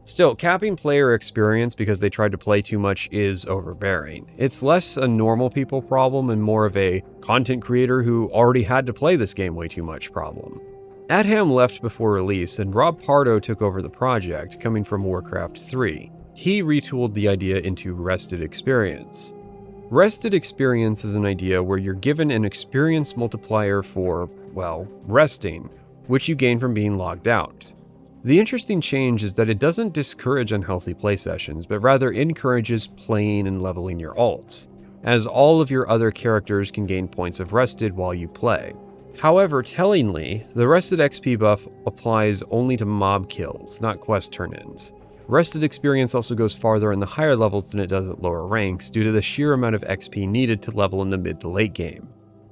Still, capping player experience because they tried to play too much is overbearing. It's less a normal people problem and more of a content creator who already had to play this game way too much problem. Adham left before release and Rob Pardo took over the project, coming from Warcraft 3. He retooled the idea into Rested Experience. Rested Experience is an idea where you're given an experience multiplier for, well, resting, which you gain from being logged out. The interesting change is that it doesn't discourage unhealthy play sessions, but rather encourages playing and leveling your alts, as all of your other characters can gain points of rested while you play. However, tellingly, the rested XP buff applies only to mob kills, not quest turn-ins. Rested experience also goes farther in the higher levels than it does at lower ranks due to the sheer amount of XP needed to level in the mid to late game.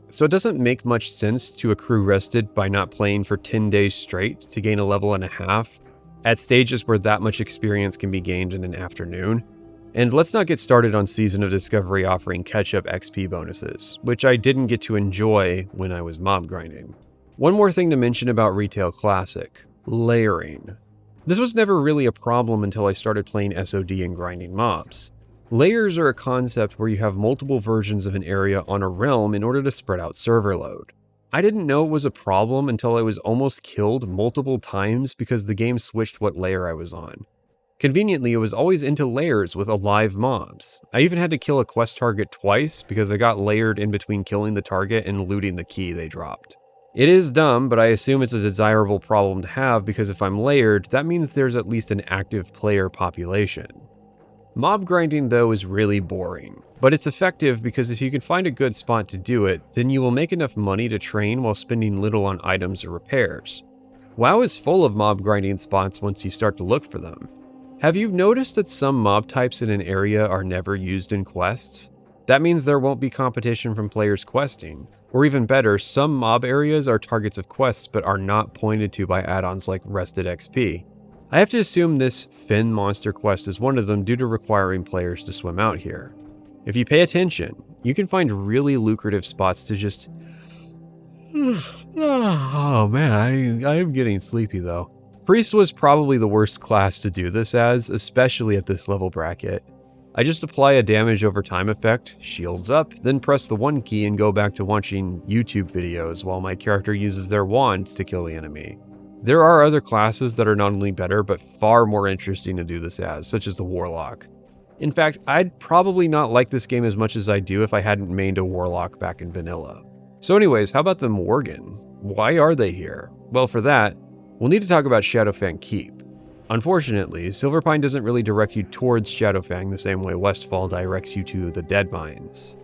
So it doesn't make much sense to accrue rested by not playing for 10 days straight to gain a level and a half at stages where that much experience can be gained in an afternoon. And let's not get started on Season of Discovery offering catch-up XP bonuses, which I didn't get to enjoy when I was mob grinding. One more thing to mention about Retail Classic: layering. This was never really a problem until I started playing SOD and grinding mobs. Layers are a concept where you have multiple versions of an area on a realm in order to spread out server load. I didn't know it was a problem until I was almost killed multiple times because the game switched what layer I was on. Conveniently, it was always into layers with alive mobs. I even had to kill a quest target twice because I got layered in between killing the target and looting the key they dropped. It is dumb, but I assume it's a desirable problem to have because if I'm layered, that means there's at least an active player population. Mob grinding, though, is really boring, but it's effective because if you can find a good spot to do it, then you will make enough money to train while spending little on items or repairs. WoW is full of mob grinding spots once you start to look for them. Have you noticed that some mob types in an area are never used in quests? That means there won't be competition from players questing. Or even better, some mob areas are targets of quests but are not pointed to by add-ons like Rested XP. I have to assume this Fin monster quest is one of them due to requiring players to swim out here. If you pay attention, you can find really lucrative spots to just... Oh man, I am getting sleepy though. Priest was probably the worst class to do this as, especially at this level bracket. I just apply a damage over time effect, shields up, then press the 1 key and go back to watching YouTube videos while my character uses their wand to kill the enemy. There are other classes that are not only better, but far more interesting to do this as, such as the Warlock. In fact, I'd probably not like this game as much as I do if I hadn't mained a Warlock back in vanilla. So anyways, how about the Morgan? Why are they here? Well, for that, we'll need to talk about Shadowfang Keep. Unfortunately, Silverpine doesn't really direct you towards Shadowfang the same way Westfall directs you to the Deadmines.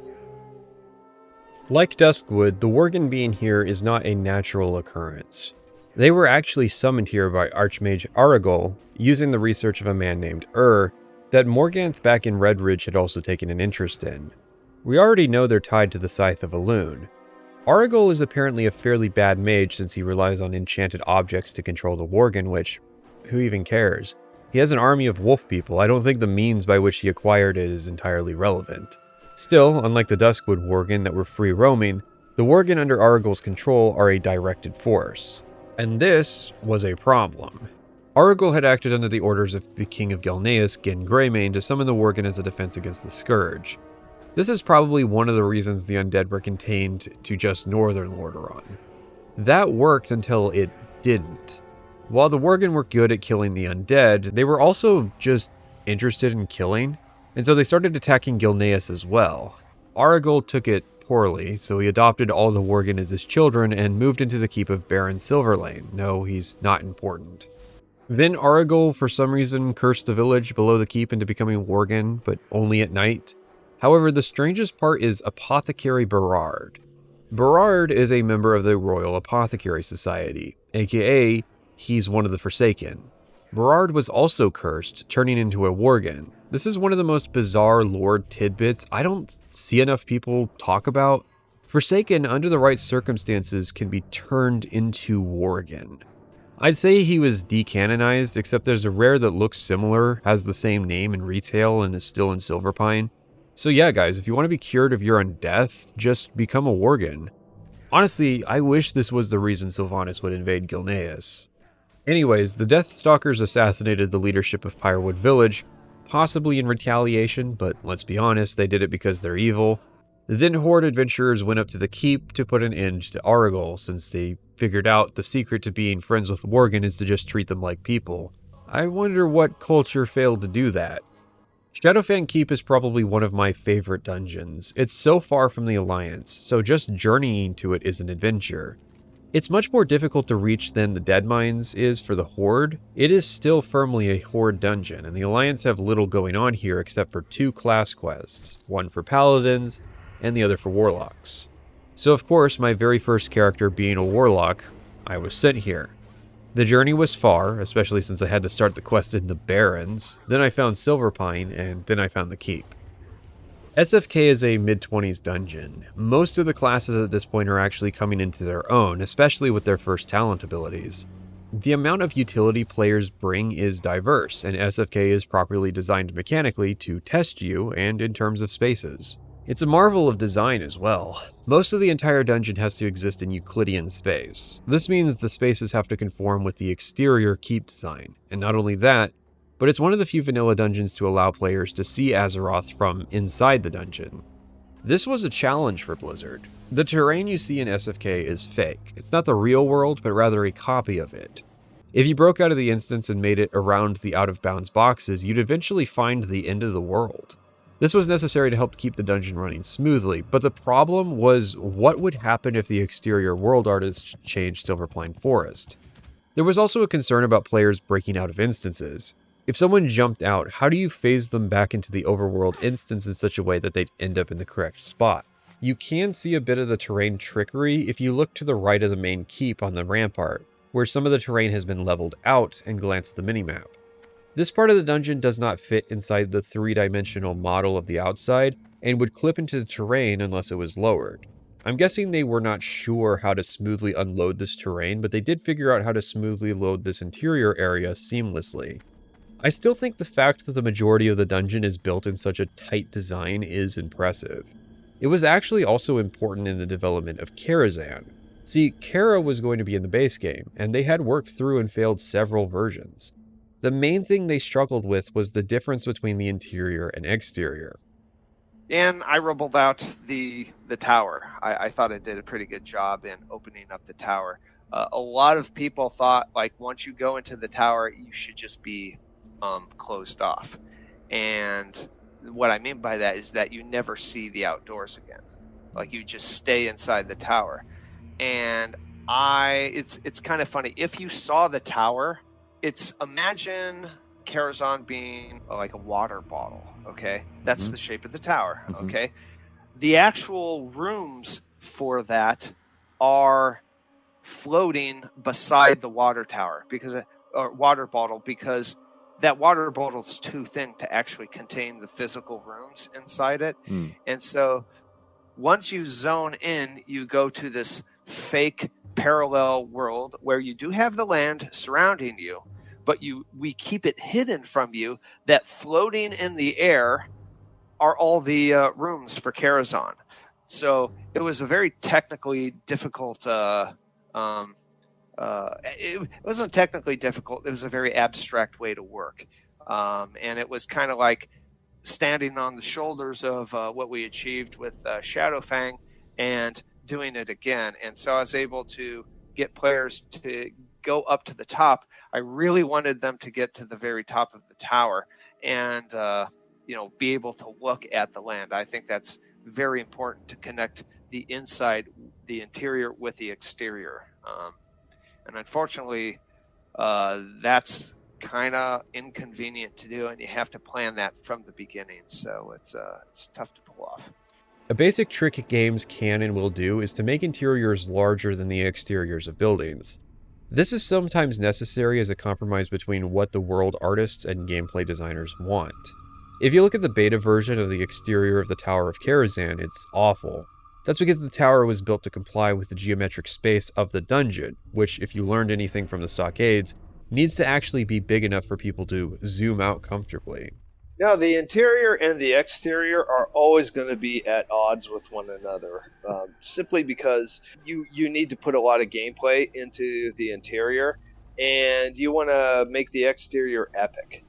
Like Duskwood, the Worgen being here is not a natural occurrence. They were actually summoned here by Archmage Aragol, using the research of a man named that Morganth back in Redridge had also taken an interest in. We already know they're tied to the Scythe of Elwynn. Aragol is apparently a fairly bad mage since he relies on enchanted objects to control the Worgen, which, who even cares? He has an army of wolf people. I don't think the means by which he acquired it is entirely relevant. Still, unlike the Duskwood Worgen that were free roaming, the Worgen under Aragol's control are a directed force. And this was a problem. Aragol had acted under the orders of the King of Gilneas, Gin Greymane, to summon the Worgen as a defense against the Scourge. This is probably one of the reasons the undead were contained to just northern Lordaeron. That worked until it didn't. While the Worgen were good at killing the undead, they were also just interested in killing, and so they started attacking Gilneas as well. Aragol took it poorly, so he adopted all the Worgen as his children and moved into the keep of Baron Silverlane. No, he's not important. Then Aragol, for some reason, cursed the village below the keep into becoming Worgen, but only at night. However, the strangest part is Apothecary Berard. Berard is a member of the Royal Apothecary Society, aka he's one of the Forsaken. Berard was also cursed, turning into a Worgen. This is one of the most bizarre lore tidbits I don't see enough people talk about. Forsaken, under the right circumstances, can be turned into Worgen. I'd say he was decanonized, except there's a rare that looks similar, has the same name in retail, and is still in Silverpine. So yeah, guys, if you want to be cured of your undeath, just become a Worgen. Honestly, I wish this was the reason Sylvanas would invade Gilneas. Anyways, the Deathstalkers assassinated the leadership of Pyrewood Village, possibly in retaliation, but let's be honest, they did it because they're evil. Then Horde adventurers went up to the keep to put an end to Aragol, since they figured out the secret to being friends with Worgen is to just treat them like people. I wonder what culture failed to do that. Shadowfang Keep is probably one of my favorite dungeons. It's so far from the Alliance, so just journeying to it is an adventure. It's much more difficult to reach than the Deadmines is for the Horde. It is still firmly a Horde dungeon, and the Alliance have little going on here except for 2 class quests, one for Paladins and the other for Warlocks. So of course, my very first character being a Warlock, I was sent here. The journey was far, especially since I had to start the quest in the Barrens, then I found Silverpine, and then I found the Keep. SFK is a mid-20s dungeon. Most of the classes at this point are actually coming into their own, especially with their first talent abilities. The amount of utility players bring is diverse, and SFK is properly designed mechanically to test you and in terms of spaces. It's a marvel of design as well. Most of the entire dungeon has to exist in Euclidean space. This means the spaces have to conform with the exterior keep design, and not only that, but it's one of the few vanilla dungeons to allow players to see Azeroth from inside the dungeon. This was a challenge for Blizzard. The terrain you see in SFK is fake. It's not the real world, but rather a copy of it. If you broke out of the instance and made it around the out-of-bounds boxes, you'd eventually find the end of the world. This was necessary to help keep the dungeon running smoothly, but the problem was what would happen if the exterior world artists changed Silverpine Forest. There was also a concern about players breaking out of instances. If someone jumped out, how do you phase them back into the overworld instance in such a way that they'd end up in the correct spot? You can see a bit of the terrain trickery if you look to the right of the main keep on the rampart, where some of the terrain has been leveled out, and glance at the minimap. This part of the dungeon does not fit inside the 3-dimensional model of the outside, and would clip into the terrain unless it was lowered. I'm guessing they were not sure how to smoothly unload this terrain, but they did figure out how to smoothly load this interior area seamlessly. I still think the fact that the majority of the dungeon is built in such a tight design is impressive. It was actually also important in the development of Karazhan. See, Kara was going to be in the base game, and they had worked through and failed several versions. The main thing they struggled with was the difference between the interior and exterior. And I rubbled out the tower. I thought it did a pretty good job in opening up the tower. A lot of people thought, like, once you go into the tower, you should just be closed off. And what I mean by that is that you never see the outdoors again. Like, you just stay inside the tower. And it's kind of funny. If you saw the tower, imagine Karazhan being like a water bottle, okay? That's the shape of the tower, okay? The actual rooms for that are floating beside the water tower or water bottle, because that water bottle is too thin to actually contain the physical rooms inside it. And so once you zone in, you go to this fake parallel world where you do have the land surrounding you, but we keep it hidden from you, that floating in the air are all the rooms for Karazhan. So it was a very technically difficult it wasn't technically difficult. It was a very abstract way to work. And it was kind of like standing on the shoulders of what we achieved with Shadowfang and doing it again. And so I was able to get players to go up to the top. I really wanted them to get to the very top of the tower and, be able to look at the land. I think that's very important to connect the interior with the exterior. And unfortunately, that's kind of inconvenient to do, and you have to plan that from the beginning. So it's tough to pull off. A basic trick games can and will do is to make interiors larger than the exteriors of buildings. This is sometimes necessary as a compromise between what the world artists and gameplay designers want. If you look at the beta version of the exterior of the Tower of Karazhan, it's awful. That's because the tower was built to comply with the geometric space of the dungeon, which, if you learned anything from the Stockades, needs to actually be big enough for people to zoom out comfortably. Now, the interior and the exterior are always going to be at odds with one another, simply because you need to put a lot of gameplay into the interior, and you want to make the exterior epic.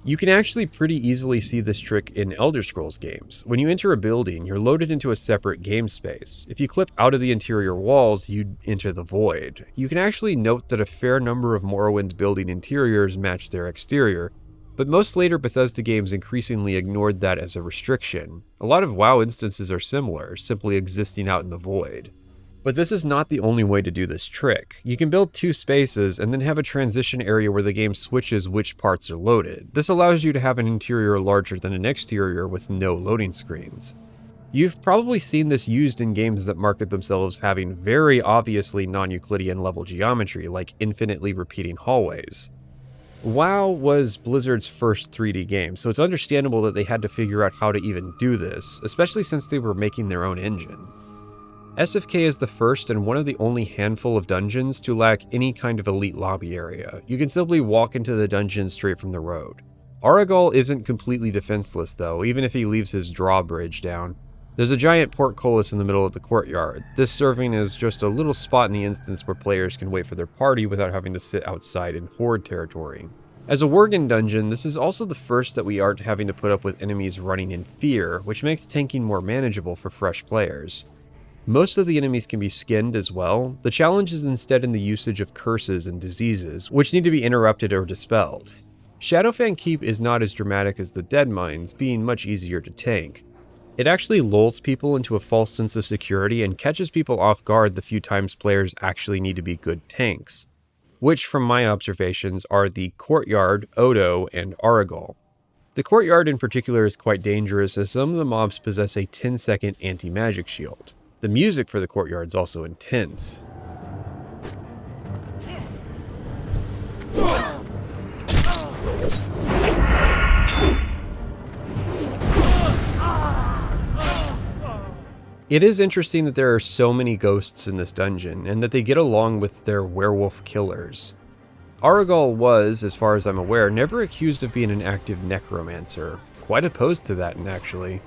You can actually pretty easily see this trick in Elder Scrolls games. When you enter a building, you're loaded into a separate game space. If you clip out of the interior walls, you enter the void. You can actually note that a fair number of Morrowind building interiors match their exterior, but most later Bethesda games increasingly ignored that as a restriction. A lot of WoW instances are similar, simply existing out in the void. But this is not the only way to do this trick. You can build two spaces and then have a transition area where the game switches which parts are loaded. This allows you to have an interior larger than an exterior with no loading screens. You've probably seen this used in games that market themselves having very obviously non-Euclidean level geometry, like infinitely repeating hallways. WoW was Blizzard's first 3D game, so it's understandable that they had to figure out how to even do this, especially since they were making their own engine. SFK is the first and one of the only handful of dungeons to lack any kind of elite lobby area. You can simply walk into the dungeon straight from the road. Aragal isn't completely defenseless though, even if he leaves his drawbridge down. There's a giant portcullis in the middle of the courtyard, this serving as just a little spot in the instance where players can wait for their party without having to sit outside in Horde territory. As a Worgen dungeon, this is also the first that we aren't having to put up with enemies running in fear, which makes tanking more manageable for fresh players. Most of the enemies can be skinned as well. The challenge is instead in the usage of curses and diseases, which need to be interrupted or dispelled. Shadowfang Keep is not as dramatic as the Deadmines, being much easier to tank. It actually lulls people into a false sense of security and catches people off guard the few times players actually need to be good tanks, which from my observations are the Courtyard, Odo, and Aragol. The Courtyard in particular is quite dangerous as some of the mobs possess a 10-second anti-magic shield. The music for the Courtyard is also intense. It is interesting that there are so many ghosts in this dungeon, and that they get along with their werewolf killers. Aragol was, as far as I'm aware, never accused of being an active necromancer. Quite opposed to that, actually.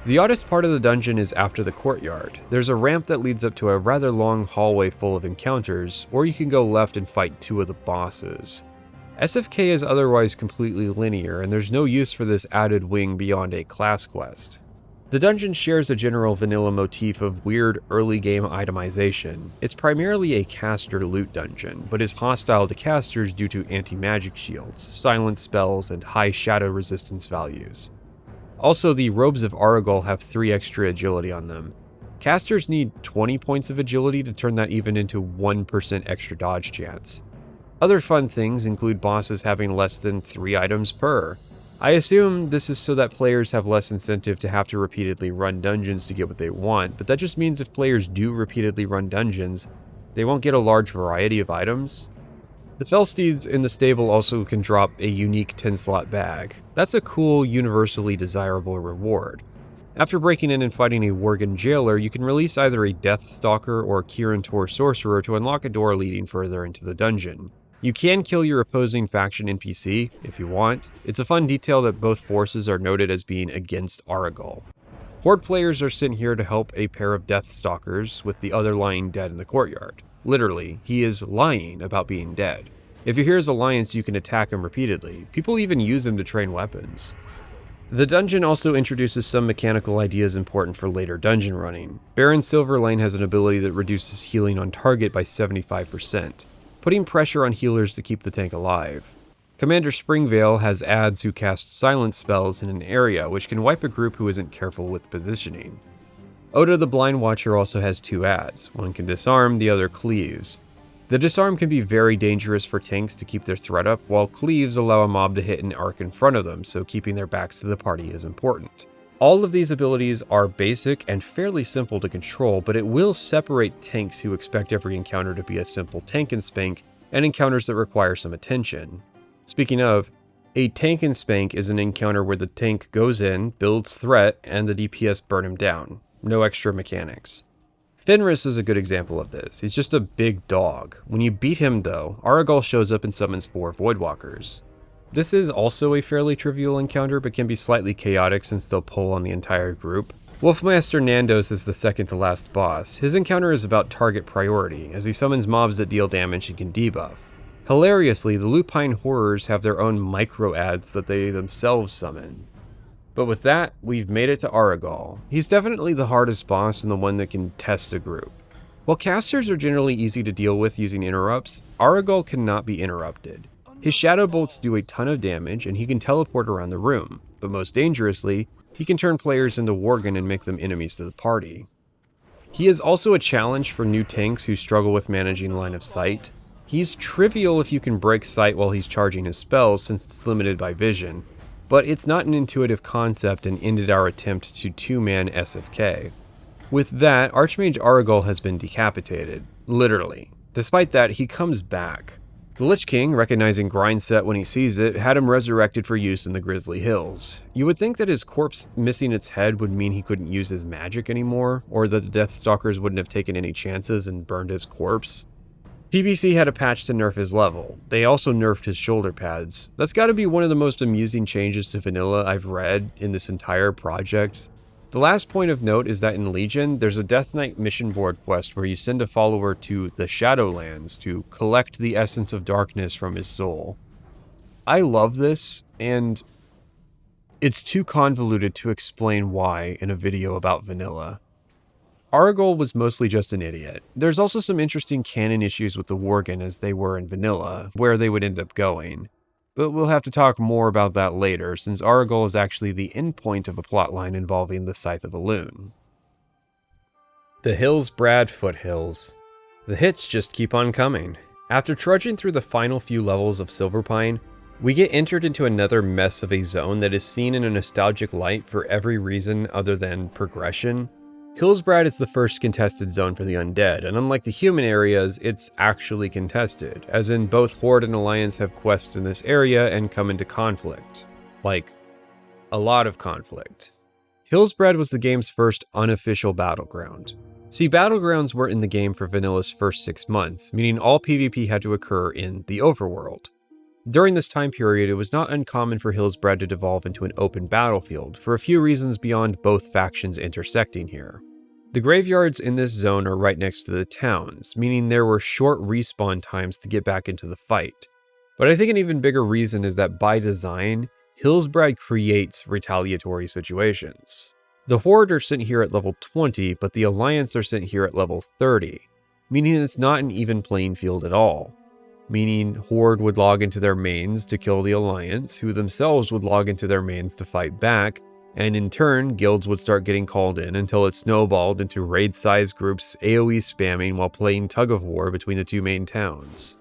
The oddest part of the dungeon is after the courtyard. There's a ramp that leads up to a rather long hallway full of encounters, or you can go left and fight 2 of the bosses. SFK is otherwise completely linear, and there's no use for this added wing beyond a class quest. The dungeon shares a general vanilla motif of weird early game itemization. It's primarily a caster loot dungeon, but is hostile to casters due to anti-magic shields, silent spells, and high shadow resistance values. Also, the robes of Aragol have 3 extra agility on them. Casters need 20 points of agility to turn that even into 1% extra dodge chance. Other fun things include bosses having less than 3 items per. I assume this is so that players have less incentive to have to repeatedly run dungeons to get what they want, but that just means if players do repeatedly run dungeons, they won't get a large variety of items. The Felsteeds in the stable also can drop a unique 10-slot bag. That's a cool, universally desirable reward. After breaking in and fighting a Worgen jailer, you can release either a Deathstalker or Kirin Tor sorcerer to unlock a door leading further into the dungeon. You can kill your opposing faction NPC if you want. It's a fun detail that both forces are noted as being against Aragol. Horde players are sent here to help a pair of Deathstalkers with the other lying dead in the courtyard. Literally, he is lying about being dead. If you're here as Alliance, you can attack him repeatedly. People even use them to train weapons. The dungeon also introduces some mechanical ideas important for later dungeon running. Baron Silverlane has an ability that reduces healing on target by 75%. Putting pressure on healers to keep the tank alive. Commander Springvale has adds who cast silence spells in an area, which can wipe a group who isn't careful with positioning. Oda the Blind Watcher also has 2 adds. One can disarm, the other cleaves. The disarm can be very dangerous for tanks to keep their threat up, while cleaves allow a mob to hit an arc in front of them, so keeping their backs to the party is important. All of these abilities are basic and fairly simple to control, but it will separate tanks who expect every encounter to be a simple tank and spank, and encounters that require some attention. Speaking of, a tank and spank is an encounter where the tank goes in, builds threat, and the DPS burn him down. No extra mechanics. Fenris is a good example of this. He's just a big dog. When you beat him though, Aragol shows up and summons 4 Voidwalkers. This is also a fairly trivial encounter, but can be slightly chaotic since they'll pull on the entire group. Wolfmaster Nandos is the second to last boss. His encounter is about target priority, as he summons mobs that deal damage and can debuff. Hilariously, the Lupine Horrors have their own micro-adds that they themselves summon. But with that, we've made it to Aragol. He's definitely the hardest boss and the one that can test a group. While casters are generally easy to deal with using interrupts, Aragol cannot be interrupted. His shadow bolts do a ton of damage, and he can teleport around the room, but most dangerously, he can turn players into Worgen and make them enemies to the party. He is also a challenge for new tanks who struggle with managing line of sight. He's trivial if you can break sight while he's charging his spells since it's limited by vision, but it's not an intuitive concept and ended our attempt to 2-man SFK. With that, Archmage Aragol has been decapitated, literally. Despite that, he comes back. The Lich King, recognizing Grindset when he sees it, had him resurrected for use in the Grizzly Hills. You would think that his corpse missing its head would mean he couldn't use his magic anymore, or that the Deathstalkers wouldn't have taken any chances and burned his corpse. TBC had a patch to nerf his level. They also nerfed his shoulder pads. That's gotta be one of the most amusing changes to vanilla I've read in this entire project. The last point of note is that in Legion, there's a Death Knight mission board quest where you send a follower to the Shadowlands to collect the essence of darkness from his soul. I love this, and it's too convoluted to explain why in a video about vanilla. Aragol was mostly just an idiot. There's also some interesting canon issues with the Worgen as they were in vanilla, where they would end up going. but we'll have to talk more about that later, since our goal is actually the endpoint of a plotline involving the Scythe of Elwynn. The Hillsbrad Foothills. The hits just keep on coming. After trudging through the final few levels of Silverpine, we get entered into another mess of a zone that is seen in a nostalgic light for every reason other than progression. Hillsbrad is the first contested zone for the undead, and unlike the human areas, it's actually contested, as in both Horde and Alliance have quests in this area and come into conflict. Like, a lot of conflict. Hillsbrad was the game's first unofficial battleground. See, battlegrounds weren't in the game for Vanilla's first 6 months, meaning all PvP had to occur in the overworld. During this time period, it was not uncommon for Hillsbrad to devolve into an open battlefield, for a few reasons beyond both factions intersecting here. The graveyards in this zone are right next to the towns, meaning there were short respawn times to get back into the fight. But I think an even bigger reason is that by design, Hillsbrad creates retaliatory situations. The Horde are sent here at level 20, but the Alliance are sent here at level 30, meaning it's not an even playing field at all. Meaning Horde would log into their mains to kill the Alliance, who themselves would log into their mains to fight back, and in turn, guilds would start getting called in until it snowballed into raid-sized groups AoE spamming while playing tug-of-war between the two main towns.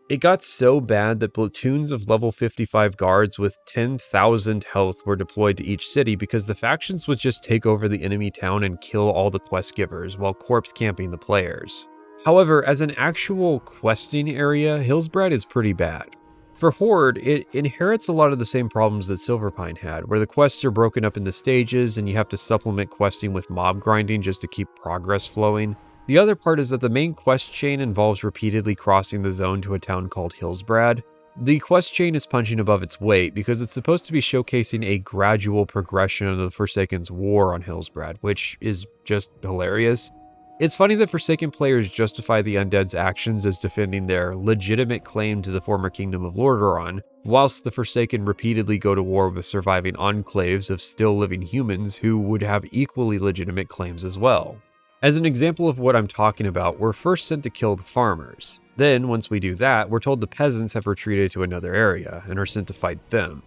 It got so bad that platoons of level 55 guards with 10,000 health were deployed to each city because the factions would just take over the enemy town and kill all the quest givers while corpse camping the players. However, as an actual questing area, Hillsbrad is pretty bad. For Horde, it inherits a lot of the same problems that Silverpine had, where the quests are broken up into stages and you have to supplement questing with mob grinding just to keep progress flowing. The other part is that the main quest chain involves repeatedly crossing the zone to a town called Hillsbrad. The quest chain is punching above its weight because it's supposed to be showcasing a gradual progression of the Forsaken's war on Hillsbrad, which is just hilarious. It's funny that Forsaken players justify the undead's actions as defending their legitimate claim to the former kingdom of Lordaeron, whilst the Forsaken repeatedly go to war with surviving enclaves of still living humans who would have equally legitimate claims as well. As an example of what I'm talking about, we're first sent to kill the farmers. Then, once we do that, we're told the peasants have retreated to another area and are sent to fight them.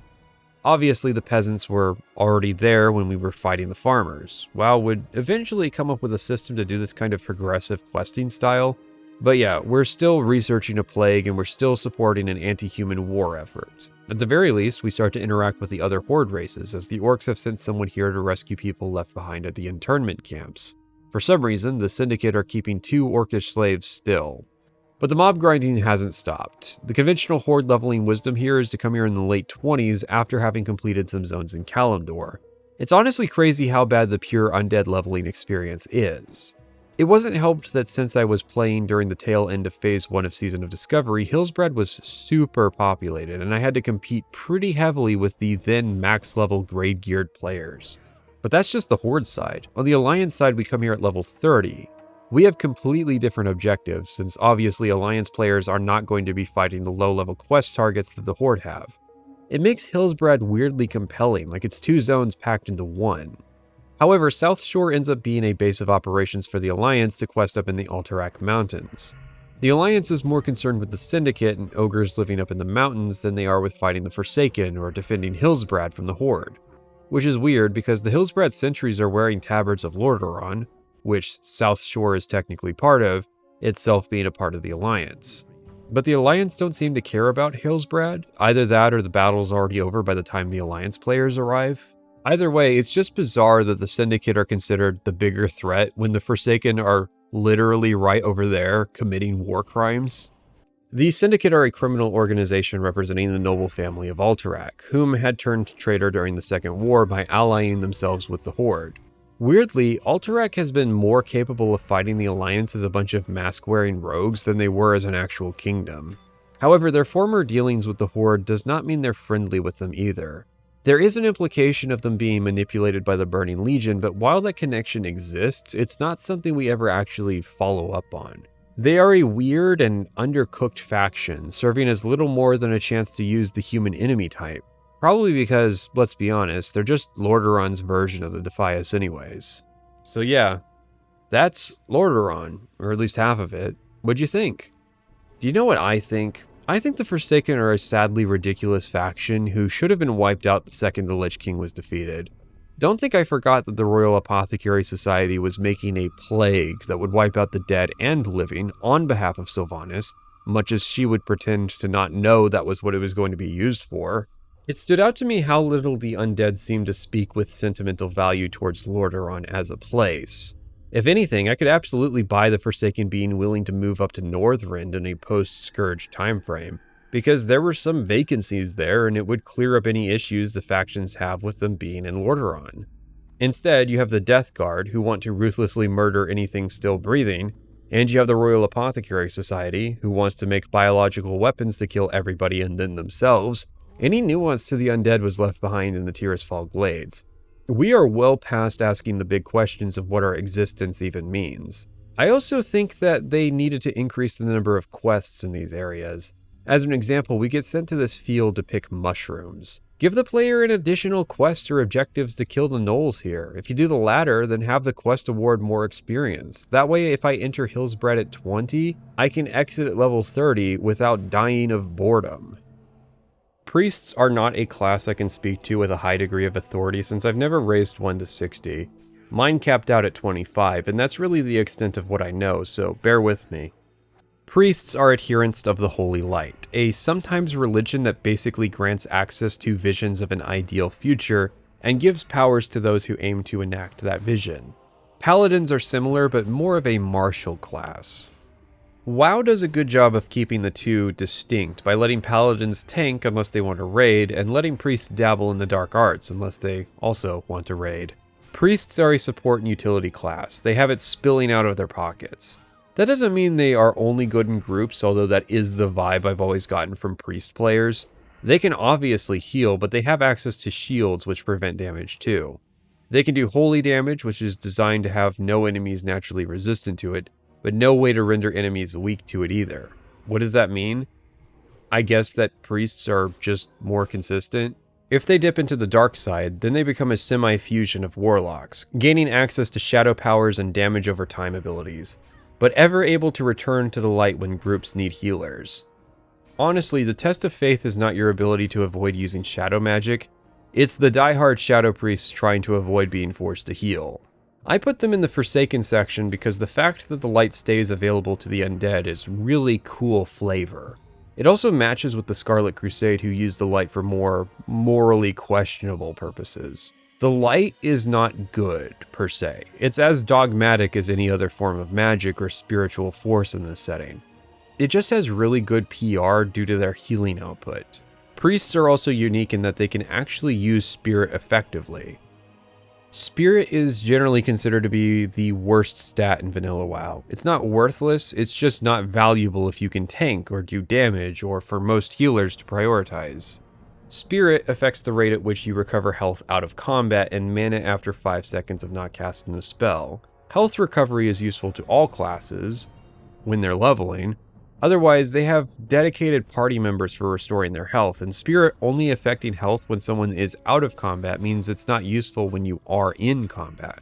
Obviously, the peasants were already there when we were fighting the farmers. WoW would eventually come up with a system to do this kind of progressive questing style, but yeah, we're still researching a plague and we're still supporting an anti-human war effort. At the very least, we start to interact with the other Horde races, as the Orcs have sent someone here to rescue people left behind at the internment camps. For some reason, the Syndicate are keeping 2 Orcish slaves still. But the mob grinding hasn't stopped. The conventional Horde leveling wisdom here is to come here in the late 20s after having completed some zones in Kalimdor. It's honestly crazy how bad the pure undead leveling experience is. It wasn't helped that since I was playing during the tail end of Phase 1 of Season of Discovery, Hillsbrad was super populated and I had to compete pretty heavily with the then max level grade geared players. But that's just the Horde side. On the Alliance side, we come here at level 30. We have completely different objectives, since obviously Alliance players are not going to be fighting the low-level quest targets that the Horde have. It makes Hillsbrad weirdly compelling, like it's 2 zones packed into one. However, South Shore ends up being a base of operations for the Alliance to quest up in the Alterac Mountains. The Alliance is more concerned with the Syndicate and ogres living up in the mountains than they are with fighting the Forsaken or defending Hillsbrad from the Horde. Which is weird because the Hillsbrad sentries are wearing tabards of Lordaeron, which South Shore is technically part of, itself being a part of the Alliance. But the Alliance don't seem to care about Hillsbrad, either that or the battle's already over by the time the Alliance players arrive. Either way, it's just bizarre that the Syndicate are considered the bigger threat when the Forsaken are literally right over there committing war crimes. The Syndicate are a criminal organization representing the noble family of Alterac, whom had turned traitor during the Second War by allying themselves with the Horde. Weirdly, Alterac has been more capable of fighting the Alliance as a bunch of mask-wearing rogues than they were as an actual kingdom. However, their former dealings with the Horde does not mean they're friendly with them either. There is an implication of them being manipulated by the Burning Legion, but while that connection exists, it's not something we ever actually follow up on. They are a weird and undercooked faction, serving as little more than a chance to use the human enemy type. Probably because, let's be honest, they're just Lordaeron's version of the Defias anyways. So yeah, that's Lordaeron, or at least half of it. What'd you think? Do you know what I think? I think the Forsaken are a sadly ridiculous faction who should have been wiped out the second the Lich King was defeated. Don't think I forgot that the Royal Apothecary Society was making a plague that would wipe out the dead and living on behalf of Sylvanas, much as she would pretend to not know that was what it was going to be used for. It stood out to me how little the undead seemed to speak with sentimental value towards Lordaeron as a place. If anything, I could absolutely buy the Forsaken being willing to move up to Northrend in a post-Scourge timeframe, because there were some vacancies there and it would clear up any issues the factions have with them being in Lordaeron. Instead, you have the Death Guard, who want to ruthlessly murder anything still breathing, and you have the Royal Apothecary Society, who wants to make biological weapons to kill everybody and then themselves. Any nuance to the undead was left behind in the Tirisfal Glades. We are well past asking the big questions of what our existence even means. I also think that they needed to increase the number of quests in these areas. As an example, we get sent to this field to pick mushrooms. Give the player an additional quest or objectives to kill the gnolls here. If you do the latter, then have the quest award more experience. That way, if I enter Hillsbrad at 20, I can exit at level 30 without dying of boredom. Priests are not a class I can speak to with a high degree of authority since I've never raised one to 60. Mine capped out at 25, and that's really the extent of what I know, so bear with me. Priests are adherents of the Holy Light, a sometimes religion that basically grants access to visions of an ideal future and gives powers to those who aim to enact that vision. Paladins are similar, but more of a martial class. WoW does a good job of keeping the two distinct by letting paladins tank unless they want to raid, and letting priests dabble in the dark arts unless they also want to raid. Priests are a support and utility class. They have it spilling out of their pockets. That doesn't mean they are only good in groups, although that is the vibe I've always gotten from priest players. They can obviously heal, but they have access to shields which prevent damage too. They can do holy damage, which is designed to have no enemies naturally resistant to it, but no way to render enemies weak to it either. What does that mean? I guess that priests are just more consistent. If they dip into the dark side, then they become a semi-fusion of warlocks, gaining access to shadow powers and damage over time abilities, but ever able to return to the light when groups need healers. Honestly, the test of faith is not your ability to avoid using shadow magic, it's the diehard shadow priests trying to avoid being forced to heal. I put them in the Forsaken section because the fact that the light stays available to the undead is really cool flavor. It also matches with the Scarlet Crusade, who use the light for more morally questionable purposes. The light is not good, per se. It's as dogmatic as any other form of magic or spiritual force in this setting. It just has really good PR due to their healing output. Priests are also unique in that they can actually use spirit effectively. Spirit is generally considered to be the worst stat in vanilla WoW. It's not worthless, it's just not valuable if you can tank or do damage, or for most healers to prioritize. Spirit affects the rate at which you recover health out of combat and mana after 5 seconds of not casting a spell. Health recovery is useful to all classes when they're leveling. Otherwise, they have dedicated party members for restoring their health, and Spirit only affecting health when someone is out of combat means it's not useful when you are in combat.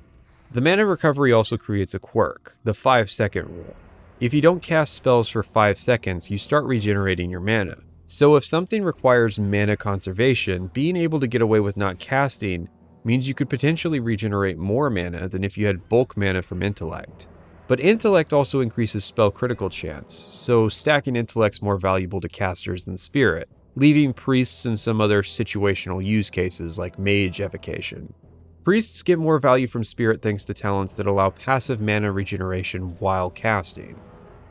The mana recovery also creates a quirk, the 5-second rule. If you don't cast spells for 5 seconds, you start regenerating your mana. So if something requires mana conservation, being able to get away with not casting means you could potentially regenerate more mana than if you had bulk mana from Intellect. But Intellect also increases spell critical chance, so stacking Intellect's more valuable to casters than Spirit, leaving Priests and some other situational use cases like Mage Evocation. Priests get more value from Spirit thanks to talents that allow passive mana regeneration while casting.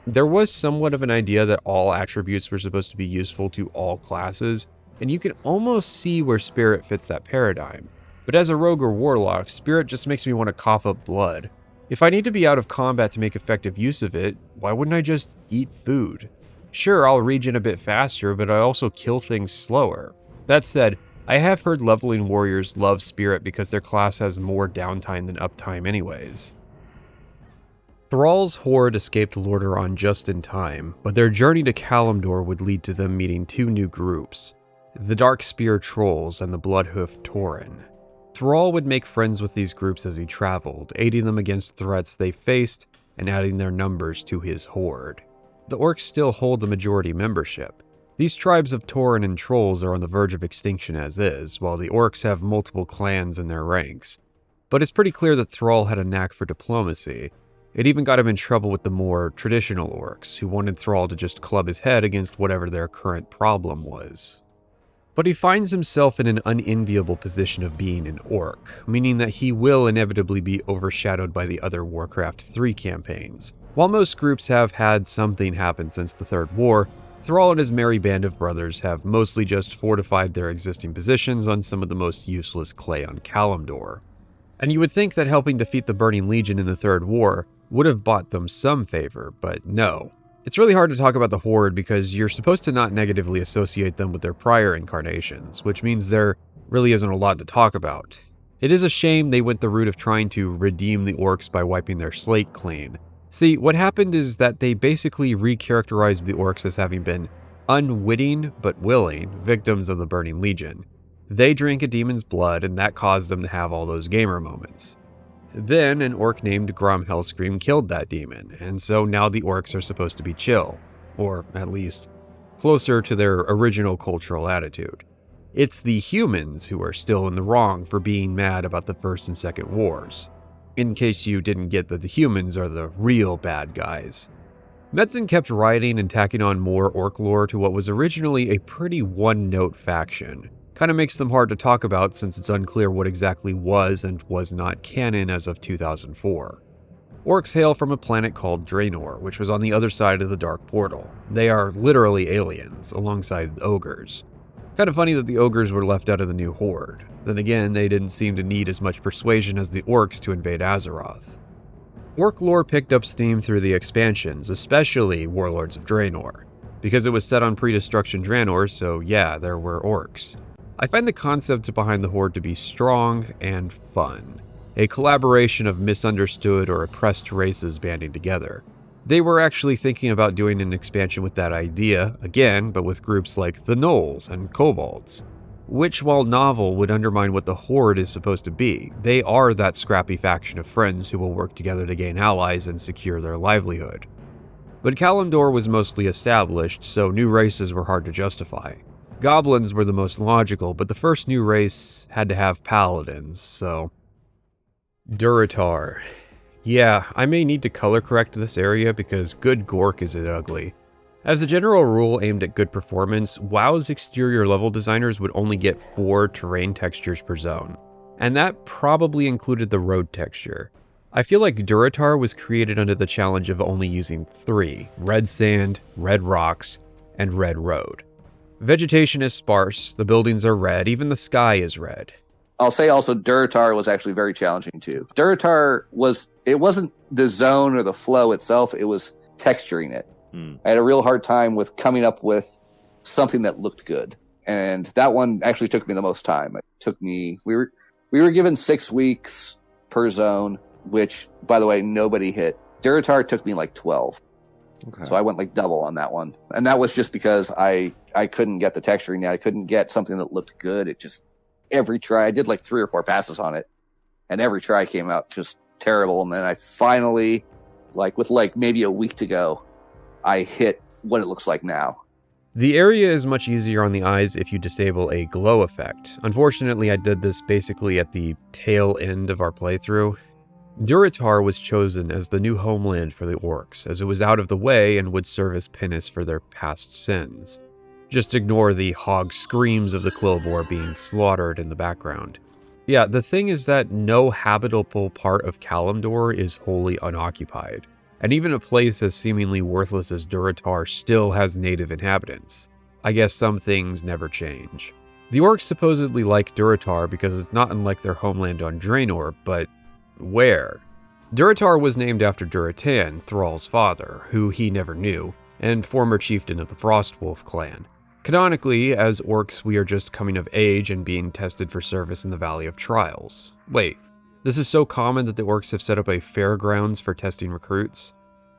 There was somewhat of an idea that all attributes were supposed to be useful to all classes, and you can almost see where Spirit fits that paradigm. But as a rogue or warlock, Spirit just makes me want to cough up blood. If I need to be out of combat to make effective use of it, why wouldn't I just eat food? Sure, I'll regen a bit faster, but I also kill things slower. That said, I have heard leveling warriors love Spirit because their class has more downtime than uptime anyways. Thrall's Horde escaped Lordaeron just in time, but their journey to Kalimdor would lead to them meeting two new groups, the Darkspear Trolls and the Bloodhoof Tauren. Thrall would make friends with these groups as he traveled, aiding them against threats they faced and adding their numbers to his horde. The orcs still hold the majority membership. These tribes of Tauren and Trolls are on the verge of extinction as is, while the Orcs have multiple clans in their ranks. But it's pretty clear that Thrall had a knack for diplomacy. It even got him in trouble with the more traditional Orcs, who wanted Thrall to just club his head against whatever their current problem was. But he finds himself in an unenviable position of being an Orc, meaning that he will inevitably be overshadowed by the other Warcraft 3 campaigns. While most groups have had something happen since the Third War, Thrall and his merry band of brothers have mostly just fortified their existing positions on some of the most useless clay on Kalimdor. And you would think that helping defeat the Burning Legion in the Third War would have bought them some favor, but no. It's really hard to talk about the Horde because you're supposed to not negatively associate them with their prior incarnations, which means there really isn't a lot to talk about. It is a shame they went the route of trying to redeem the Orcs by wiping their slate clean. See, what happened is that they basically recharacterized the Orcs as having been unwitting but willing victims of the Burning Legion. They drank a demon's blood, and that caused them to have all those gamer moments. Then an Orc named Grom Hellscream killed that demon, and so now the Orcs are supposed to be chill, or at least closer to their original cultural attitude. It's the humans who are still in the wrong for being mad about the First and Second Wars. In case you didn't get that the humans are the real bad guys. Metzen kept writing and tacking on more Orc lore to what was originally a pretty one-note faction. Kinda makes them hard to talk about since it's unclear what exactly was and was not canon as of 2004. Orcs hail from a planet called Draenor, which was on the other side of the Dark Portal. They are literally aliens, alongside ogres. Kind of funny that the ogres were left out of the new Horde. Then again, they didn't seem to need as much persuasion as the Orcs to invade Azeroth. Orc lore picked up steam through the expansions, especially Warlords of Draenor, because it was set on pre-destruction Draenor, so yeah, there were Orcs. I find the concept behind the Horde to be strong and fun, a collaboration of misunderstood or oppressed races banding together. They were actually thinking about doing an expansion with that idea, again, but with groups like the Gnolls and Kobolds, which, while novel, would undermine what the Horde is supposed to be. They are that scrappy faction of friends who will work together to gain allies and secure their livelihood. But Kalimdor was mostly established, so new races were hard to justify. Goblins were the most logical, but the first new race had to have paladins, so... Durotar. Yeah, I may need to color correct this area because good gork is it ugly. As a general rule aimed at good performance, WoW's exterior level designers would only get 4 terrain textures per zone, and that probably included the road texture. I feel like Durotar was created under the challenge of only using 3, red sand, red rocks, and red road. Vegetation is sparse, the buildings are red, even the sky is red. I'll say also Durotar was actually very challenging too. Durotar wasn't the zone or the flow itself, it was texturing it. I had a real hard time with coming up with something that looked good. And that one actually took me the most time. It took me, we were given 6 weeks per zone, which, by the way, nobody hit. Durotar took me like 12. Okay. So I went like double on that one. And that was just because I couldn't get the texturing yet. I couldn't get something that looked good. It just, every try, I did like 3 or 4 passes on it. And every try came out just terrible. And then I finally, with maybe a week to go, I hit what it looks like now. The area is much easier on the eyes if you disable a glow effect. Unfortunately, I did this basically at the tail end of our playthrough. Durotar was chosen as the new homeland for the Orcs, as it was out of the way and would serve as penance for their past sins. Just ignore the hog screams of the Quillbore being slaughtered in the background. Yeah, the thing is that no habitable part of Kalimdor is wholly unoccupied. And even a place as seemingly worthless as Durotar still has native inhabitants. I guess some things never change. The Orcs supposedly like Durotar because it's not unlike their homeland on Draenor, but where? Durotar was named after Durotan, Thrall's father, who he never knew, and former chieftain of the Frostwolf clan. Canonically, as Orcs, we are just coming of age and being tested for service in the Valley of Trials. Wait. This is so common that the Orcs have set up a fairgrounds for testing recruits.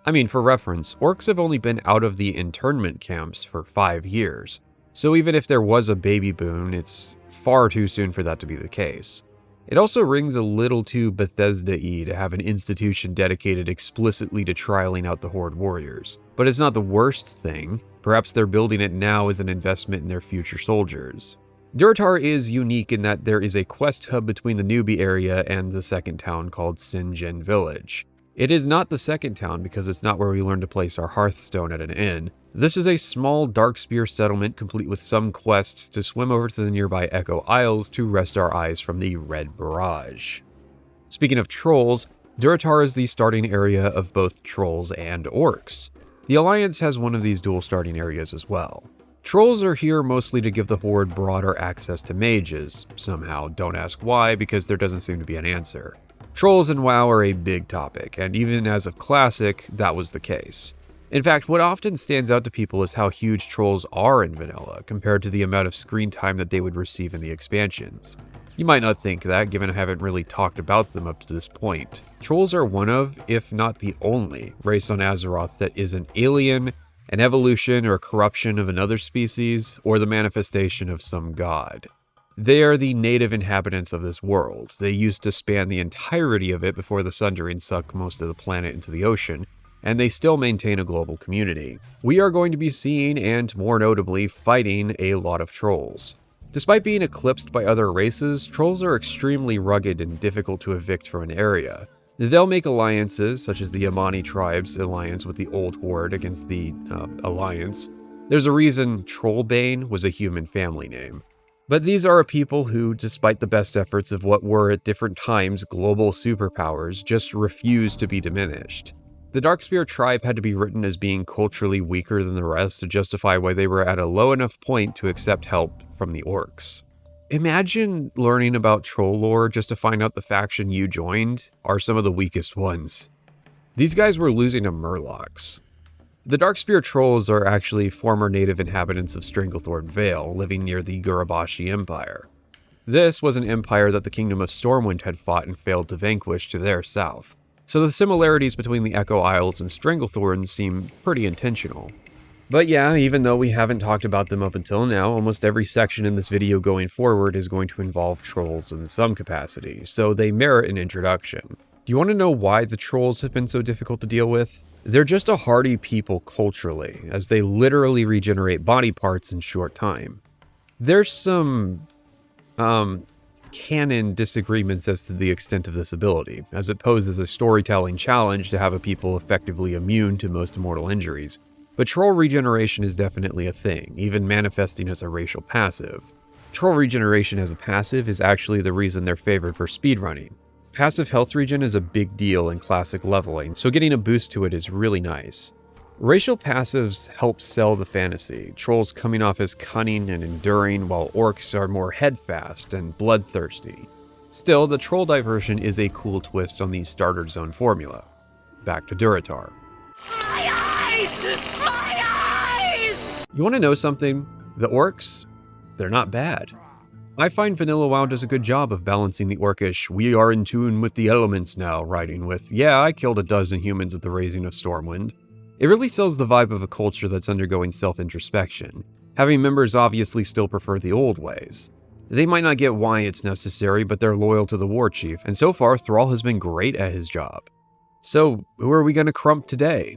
I mean, for reference, Orcs have only been out of the internment camps for 5 years, so even if there was a baby boom, it's far too soon for that to be the case. It also rings a little too Bethesda-y to have an institution dedicated explicitly to trialing out the Horde warriors. But it's not the worst thing. Perhaps they're building it now as an investment in their future soldiers. Durotar is unique in that there is a quest hub between the newbie area and the second town called Sinjin Village. It is not the second town because it's not where we learn to place our Hearthstone at an inn. This is a small Darkspear settlement complete with some quests to swim over to the nearby Echo Isles to rest our eyes from the Red Barrage. Speaking of trolls, Durotar is the starting area of both trolls and orcs. The Alliance has one of these dual starting areas as well. Trolls are here mostly to give the Horde broader access to mages, somehow. Don't ask why, because there doesn't seem to be an answer. Trolls in WoW are a big topic, and even as of Classic, that was the case. In fact, what often stands out to people is how huge trolls are in vanilla, compared to the amount of screen time that they would receive in the expansions. You might not think that, given I haven't really talked about them up to this point. Trolls are one of, if not the only, race on Azeroth that is an alien, an evolution or corruption of another species, or the manifestation of some god. They are the native inhabitants of this world. They used to span the entirety of it before the Sundering sucked most of the planet into the ocean, and they still maintain a global community. We are going to be seeing, and more notably, fighting a lot of trolls. Despite being eclipsed by other races, trolls are extremely rugged and difficult to evict from an area. They'll make alliances, such as the Yamani tribe's alliance with the Old Horde against the Alliance. There's a reason Trollbane was a human family name. But these are a people who, despite the best efforts of what were at different times global superpowers, just refused to be diminished. The Darkspear tribe had to be written as being culturally weaker than the rest to justify why they were at a low enough point to accept help from the orcs. Imagine learning about troll lore just to find out the faction you joined are some of the weakest ones. These guys were losing to Murlocs. The Darkspear trolls are actually former native inhabitants of Stranglethorn Vale, living near the Gurabashi Empire. This was an empire that the Kingdom of Stormwind had fought and failed to vanquish to their south. So the similarities between the Echo Isles and Stranglethorn seem pretty intentional. But yeah, even though we haven't talked about them up until now, almost every section in this video going forward is going to involve trolls in some capacity, so they merit an introduction. Do you want to know why the trolls have been so difficult to deal with? They're just a hardy people culturally, as they literally regenerate body parts in short time. There's some, canon disagreements as to the extent of this ability, as it poses a storytelling challenge to have a people effectively immune to most mortal injuries. But troll regeneration is definitely a thing, even manifesting as a racial passive. Troll regeneration as a passive is actually the reason they're favored for speedrunning. Passive health regen is a big deal in classic leveling, so getting a boost to it is really nice. Racial passives help sell the fantasy, trolls coming off as cunning and enduring, while orcs are more headfast and bloodthirsty. Still, the troll diversion is a cool twist on the starter zone formula. Back to Durotar. My eyes! My eyes! You want to know something? The orcs? They're not bad. I find Vanilla WoW does a good job of balancing the orcish, we are in tune with the elements now, writing with, yeah, I killed a dozen humans at the raising of Stormwind. It really sells the vibe of a culture that's undergoing self-introspection, having members obviously still prefer the old ways. They might not get why it's necessary, but they're loyal to the war chief, and so far Thrall has been great at his job. So, who are we going to crump today?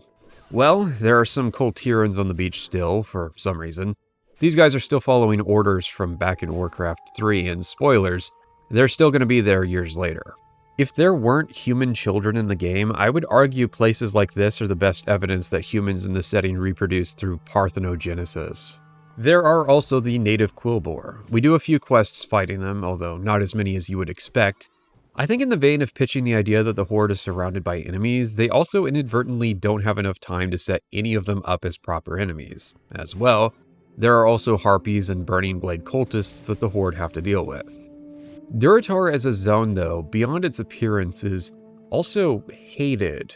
Well, there are some Koltirans on the beach still, for some reason. These guys are still following orders from back in Warcraft 3, and spoilers, they're still going to be there years later. If there weren't human children in the game, I would argue places like this are the best evidence that humans in the setting reproduced through parthenogenesis. There are also the native Quillboar. We do a few quests fighting them, although not as many as you would expect. I think in the vein of pitching the idea that the Horde is surrounded by enemies, they also inadvertently don't have enough time to set any of them up as proper enemies. As well, there are also Harpies and Burning Blade cultists that the Horde have to deal with. Durotar as a zone, though, beyond its appearance, is also hated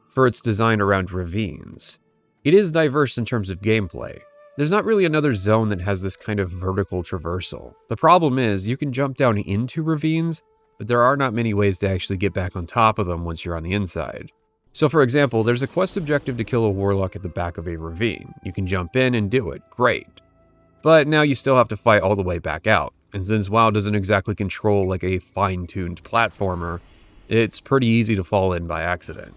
for its design around ravines. It is diverse in terms of gameplay. There's not really another zone that has this kind of vertical traversal. The problem is, you can jump down into ravines, but there are not many ways to actually get back on top of them once you're on the inside. So for example, there's a quest objective to kill a warlock at the back of a ravine. You can jump in and do it, great. But now you still have to fight all the way back out. and since WoW doesn't exactly control like a fine-tuned platformer, it's pretty easy to fall in by accident.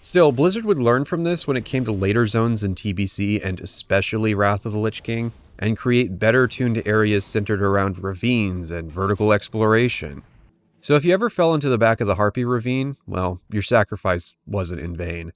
Still, Blizzard would learn from this when it came to later zones in TBC and especially Wrath of the Lich King, and create better tuned areas centered around ravines and vertical exploration. So if you ever fell into the back of the Harpy Ravine, well, your sacrifice wasn't in vain.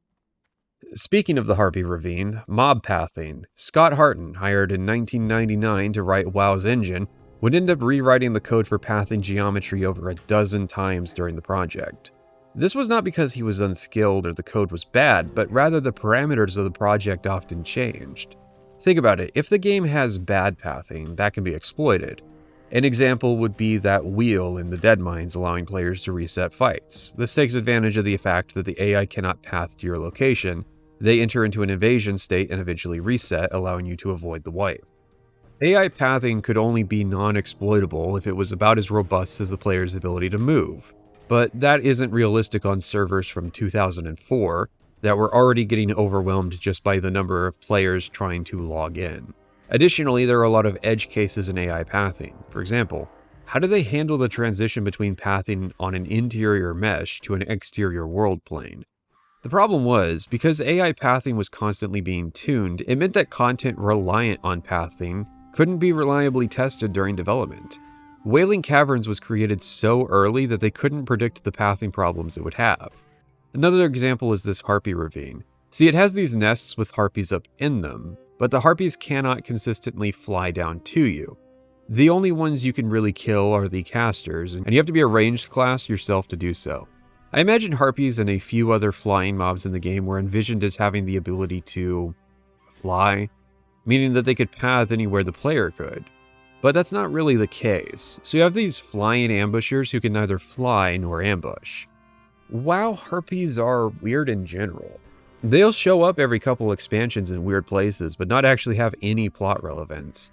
Speaking of the Harpy Ravine, mob pathing, Scott Harton, hired in 1999 to write WoW's engine, would end up rewriting the code for pathing geometry over a dozen times during the project. This was not because he was unskilled or the code was bad, but rather the parameters of the project often changed. Think about it, if the game has bad pathing, that can be exploited. An example would be that wheel in the Deadmines allowing players to reset fights. This takes advantage of the fact that the AI cannot path to your location. They enter into an evasion state and eventually reset, allowing you to avoid the wipe. AI pathing could only be non-exploitable if it was about as robust as the player's ability to move. But that isn't realistic on servers from 2004 that were already getting overwhelmed just by the number of players trying to log in. Additionally, there are a lot of edge cases in AI pathing. For example, how do they handle the transition between pathing on an interior mesh to an exterior world plane? The problem was, because AI pathing was constantly being tuned, it meant that content reliant on pathing couldn't be reliably tested during development. Wailing Caverns was created so early that they couldn't predict the pathing problems it would have. Another example is this Harpy Ravine. See, it has these nests with harpies up in them, but the harpies cannot consistently fly down to you. The only ones you can really kill are the casters, and you have to be a ranged class yourself to do so. I imagine harpies and a few other flying mobs in the game were envisioned as having the ability to fly, meaning that they could path anywhere the player could. But that's not really the case, so you have these flying ambushers who can neither fly nor ambush. WoW harpies are weird in general. They'll show up every couple expansions in weird places, but not actually have any plot relevance.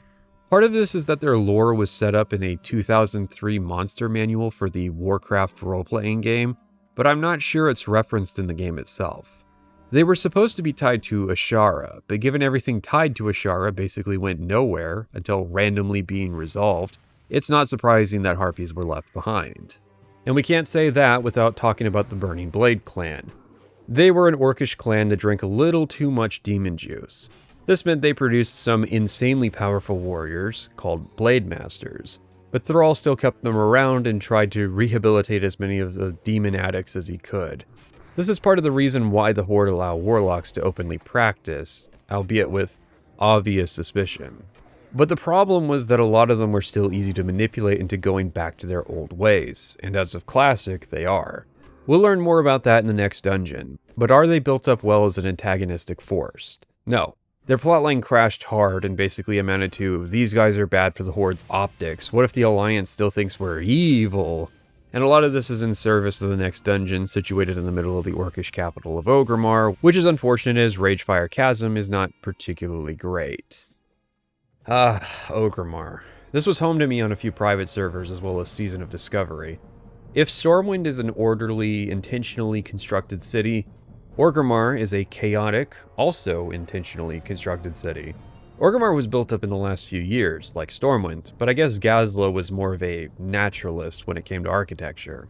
Part of this is that their lore was set up in a 2003 monster manual for the Warcraft role-playing game, but I'm not sure it's referenced in the game itself. They were supposed to be tied to Ashara, but given everything tied to Ashara basically went nowhere until randomly being resolved, it's not surprising that harpies were left behind. And we can't say that without talking about the Burning Blade clan. They were an orcish clan that drank a little too much demon juice. This meant they produced some insanely powerful warriors, called Blade Masters, but Thrall still kept them around and tried to rehabilitate as many of the demon addicts as he could. This is part of the reason why the Horde allow warlocks to openly practice, albeit with obvious suspicion. But the problem was that a lot of them were still easy to manipulate into going back to their old ways, and as of Classic, they are. We'll learn more about that in the next dungeon, but are they built up well as an antagonistic force? No. Their plotline crashed hard and basically amounted to, these guys are bad for the Horde's optics, what if the Alliance still thinks we're evil? And a lot of this is in service of the next dungeon, situated in the middle of the Orcish capital of Orgrimmar, which is unfortunate as Ragefire Chasm is not particularly great. Orgrimmar. This was home to me on a few private servers as well as Season of Discovery. If Stormwind is an orderly, intentionally constructed city, Orgrimmar is a chaotic, also intentionally constructed city. Orgrimmar was built up in the last few years, like Stormwind, but I guess Gazlowe was more of a naturalist when it came to architecture.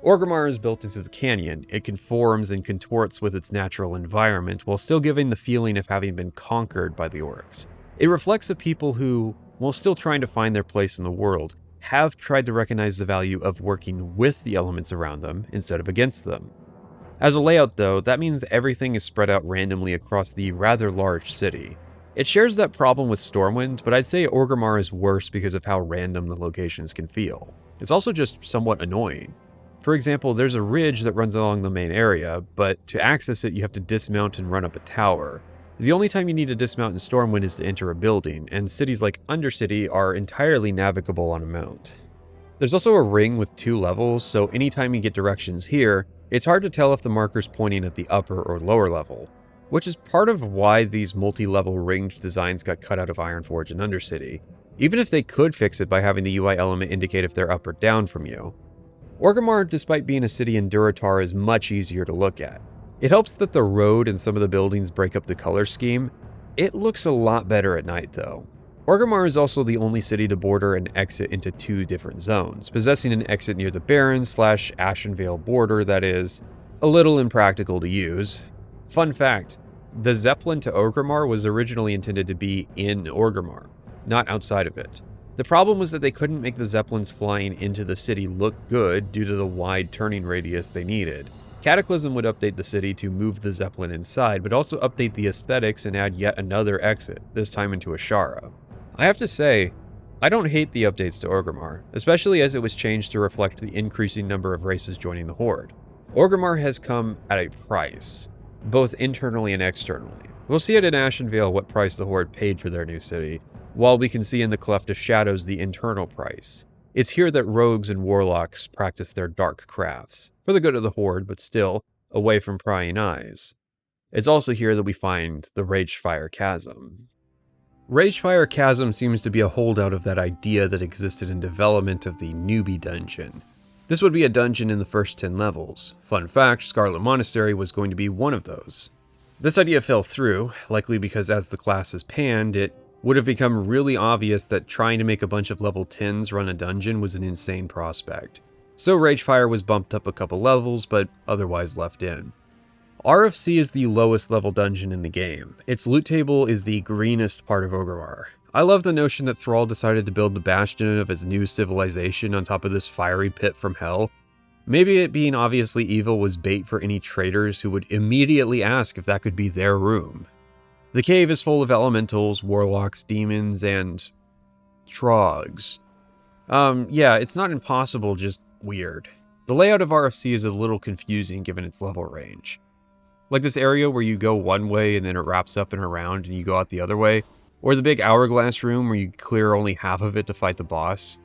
Orgrimmar is built into the canyon. It conforms and contorts with its natural environment while still giving the feeling of having been conquered by the orcs. It reflects a people who, while still trying to find their place in the world, have tried to recognize the value of working with the elements around them instead of against them. As a layout though, that means everything is spread out randomly across the rather large city. It shares that problem with Stormwind, but I'd say Orgrimmar is worse because of how random the locations can feel. It's also just somewhat annoying. For example, there's a ridge that runs along the main area, but to access it you have to dismount and run up a tower. The only time you need to dismount in Stormwind is to enter a building, and cities like Undercity are entirely navigable on a mount. There's also a ring with 2 levels, so anytime you get directions here, it's hard to tell if the marker's pointing at the upper or lower level, which is part of why these multi-level ringed designs got cut out of Ironforge and Undercity, even if they could fix it by having the UI element indicate if they're up or down from you. Orgrimmar, despite being a city in Durotar, is much easier to look at. It helps that the road and some of the buildings break up the color scheme. It looks a lot better at night though. Orgrimmar is also the only city to border and exit into 2 different zones, possessing an exit near the Barrens/Ashenvale border that is a little impractical to use. Fun fact, the Zeppelin to Orgrimmar was originally intended to be in Orgrimmar, not outside of it. The problem was that they couldn't make the Zeppelins flying into the city look good due to the wide turning radius they needed. Cataclysm would update the city to move the Zeppelin inside, but also update the aesthetics and add yet another exit, this time into Ashara. I have to say, I don't hate the updates to Orgrimmar, especially as it was changed to reflect the increasing number of races joining the Horde. Orgrimmar has come at a price, both internally and externally. We'll see it in Ashenvale what price the Horde paid for their new city, while we can see in the Cleft of Shadows the internal price. It's here that rogues and warlocks practice their dark crafts, for the good of the Horde, but still, away from prying eyes. It's also here that we find the Ragefire Chasm. Ragefire Chasm seems to be a holdout of that idea that existed in development of the newbie dungeon. This would be a dungeon in the first 10 levels. Fun fact, Scarlet Monastery was going to be one of those. This idea fell through, likely because as the class is panned, it would have become really obvious that trying to make a bunch of level 10s run a dungeon was an insane prospect. So Ragefire was bumped up a couple levels, but otherwise left in. RFC is the lowest level dungeon in the game. Its loot table is the greenest part of Orgrimmar. I love the notion that Thrall decided to build the bastion of his new civilization on top of this fiery pit from hell. Maybe it being obviously evil was bait for any traders who would immediately ask if that could be their room. The cave is full of elementals, warlocks, demons, and trogs. Yeah, it's not impossible, just weird. The layout of RFC is a little confusing given its level range. Like this area where you go one way and then it wraps up and around and you go out the other way, or the big hourglass room where you clear only half of it to fight the boss.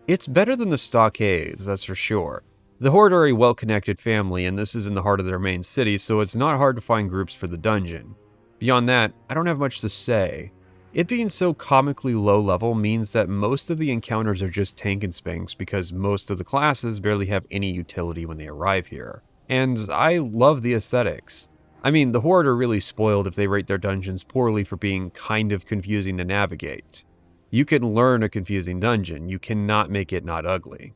It's better than the Stockades, that's for sure. The Horde are a well-connected family, and this is in the heart of their main city, so it's not hard to find groups for the dungeon. Beyond that, I don't have much to say. It being so comically low level means that most of the encounters are just tank and spanks because most of the classes barely have any utility when they arrive here. And I love the aesthetics. I mean, the Horde are really spoiled if they rate their dungeons poorly for being kind of confusing to navigate. You can learn a confusing dungeon, you cannot make it not ugly.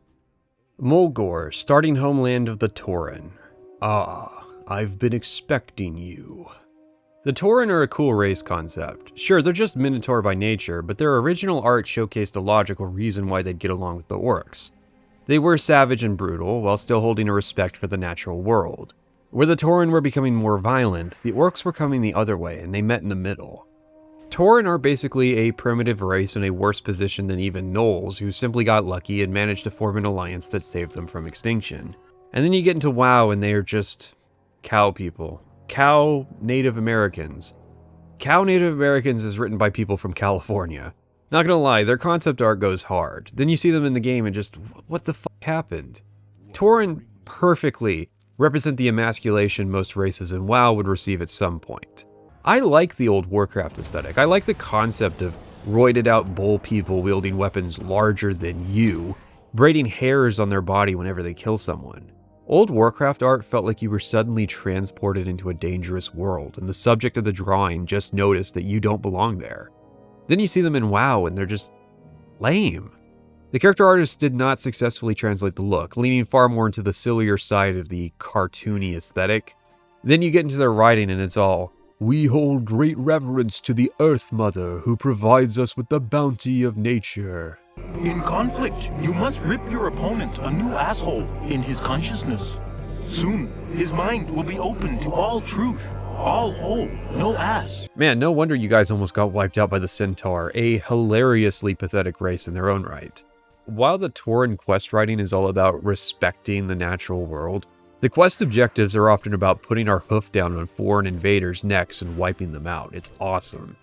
Mulgore, starting homeland of the Tauren. Ah, I've been expecting you. The Tauren are a cool race concept. Sure, they're just Minotaur by nature, but their original art showcased a logical reason why they'd get along with the orcs. They were savage and brutal, while still holding a respect for the natural world. Where the Tauren were becoming more violent, the orcs were coming the other way, and they met in the middle. Tauren are basically a primitive race in a worse position than even gnolls, who simply got lucky and managed to form an alliance that saved them from extinction. And then you get into WoW and they are just cow people. Cow Native Americans. Cow Native Americans is written by people from California. Not gonna lie, their concept art goes hard. Then you see them in the game and just, what the fuck happened? Tauren perfectly represent the emasculation most races in WoW would receive at some point. I like the old Warcraft aesthetic. I like the concept of roided out bull people wielding weapons larger than you, braiding hairs on their body whenever they kill someone. Old Warcraft art felt like you were suddenly transported into a dangerous world, and the subject of the drawing just noticed that you don't belong there. Then you see them in WoW, and they're just lame. The character artist did not successfully translate the look, leaning far more into the sillier side of the cartoony aesthetic. Then you get into their writing, and it's all, "We hold great reverence to the Earth Mother, who provides us with the bounty of nature." In conflict, you must rip your opponent a new asshole in his consciousness. Soon, his mind will be open to all truth, all whole, no ass. Man, no wonder you guys almost got wiped out by the Centaur, a hilariously pathetic race in their own right. While the Tauren quest writing is all about respecting the natural world, the quest objectives are often about putting our hoof down on foreign invaders' necks and wiping them out. It's awesome.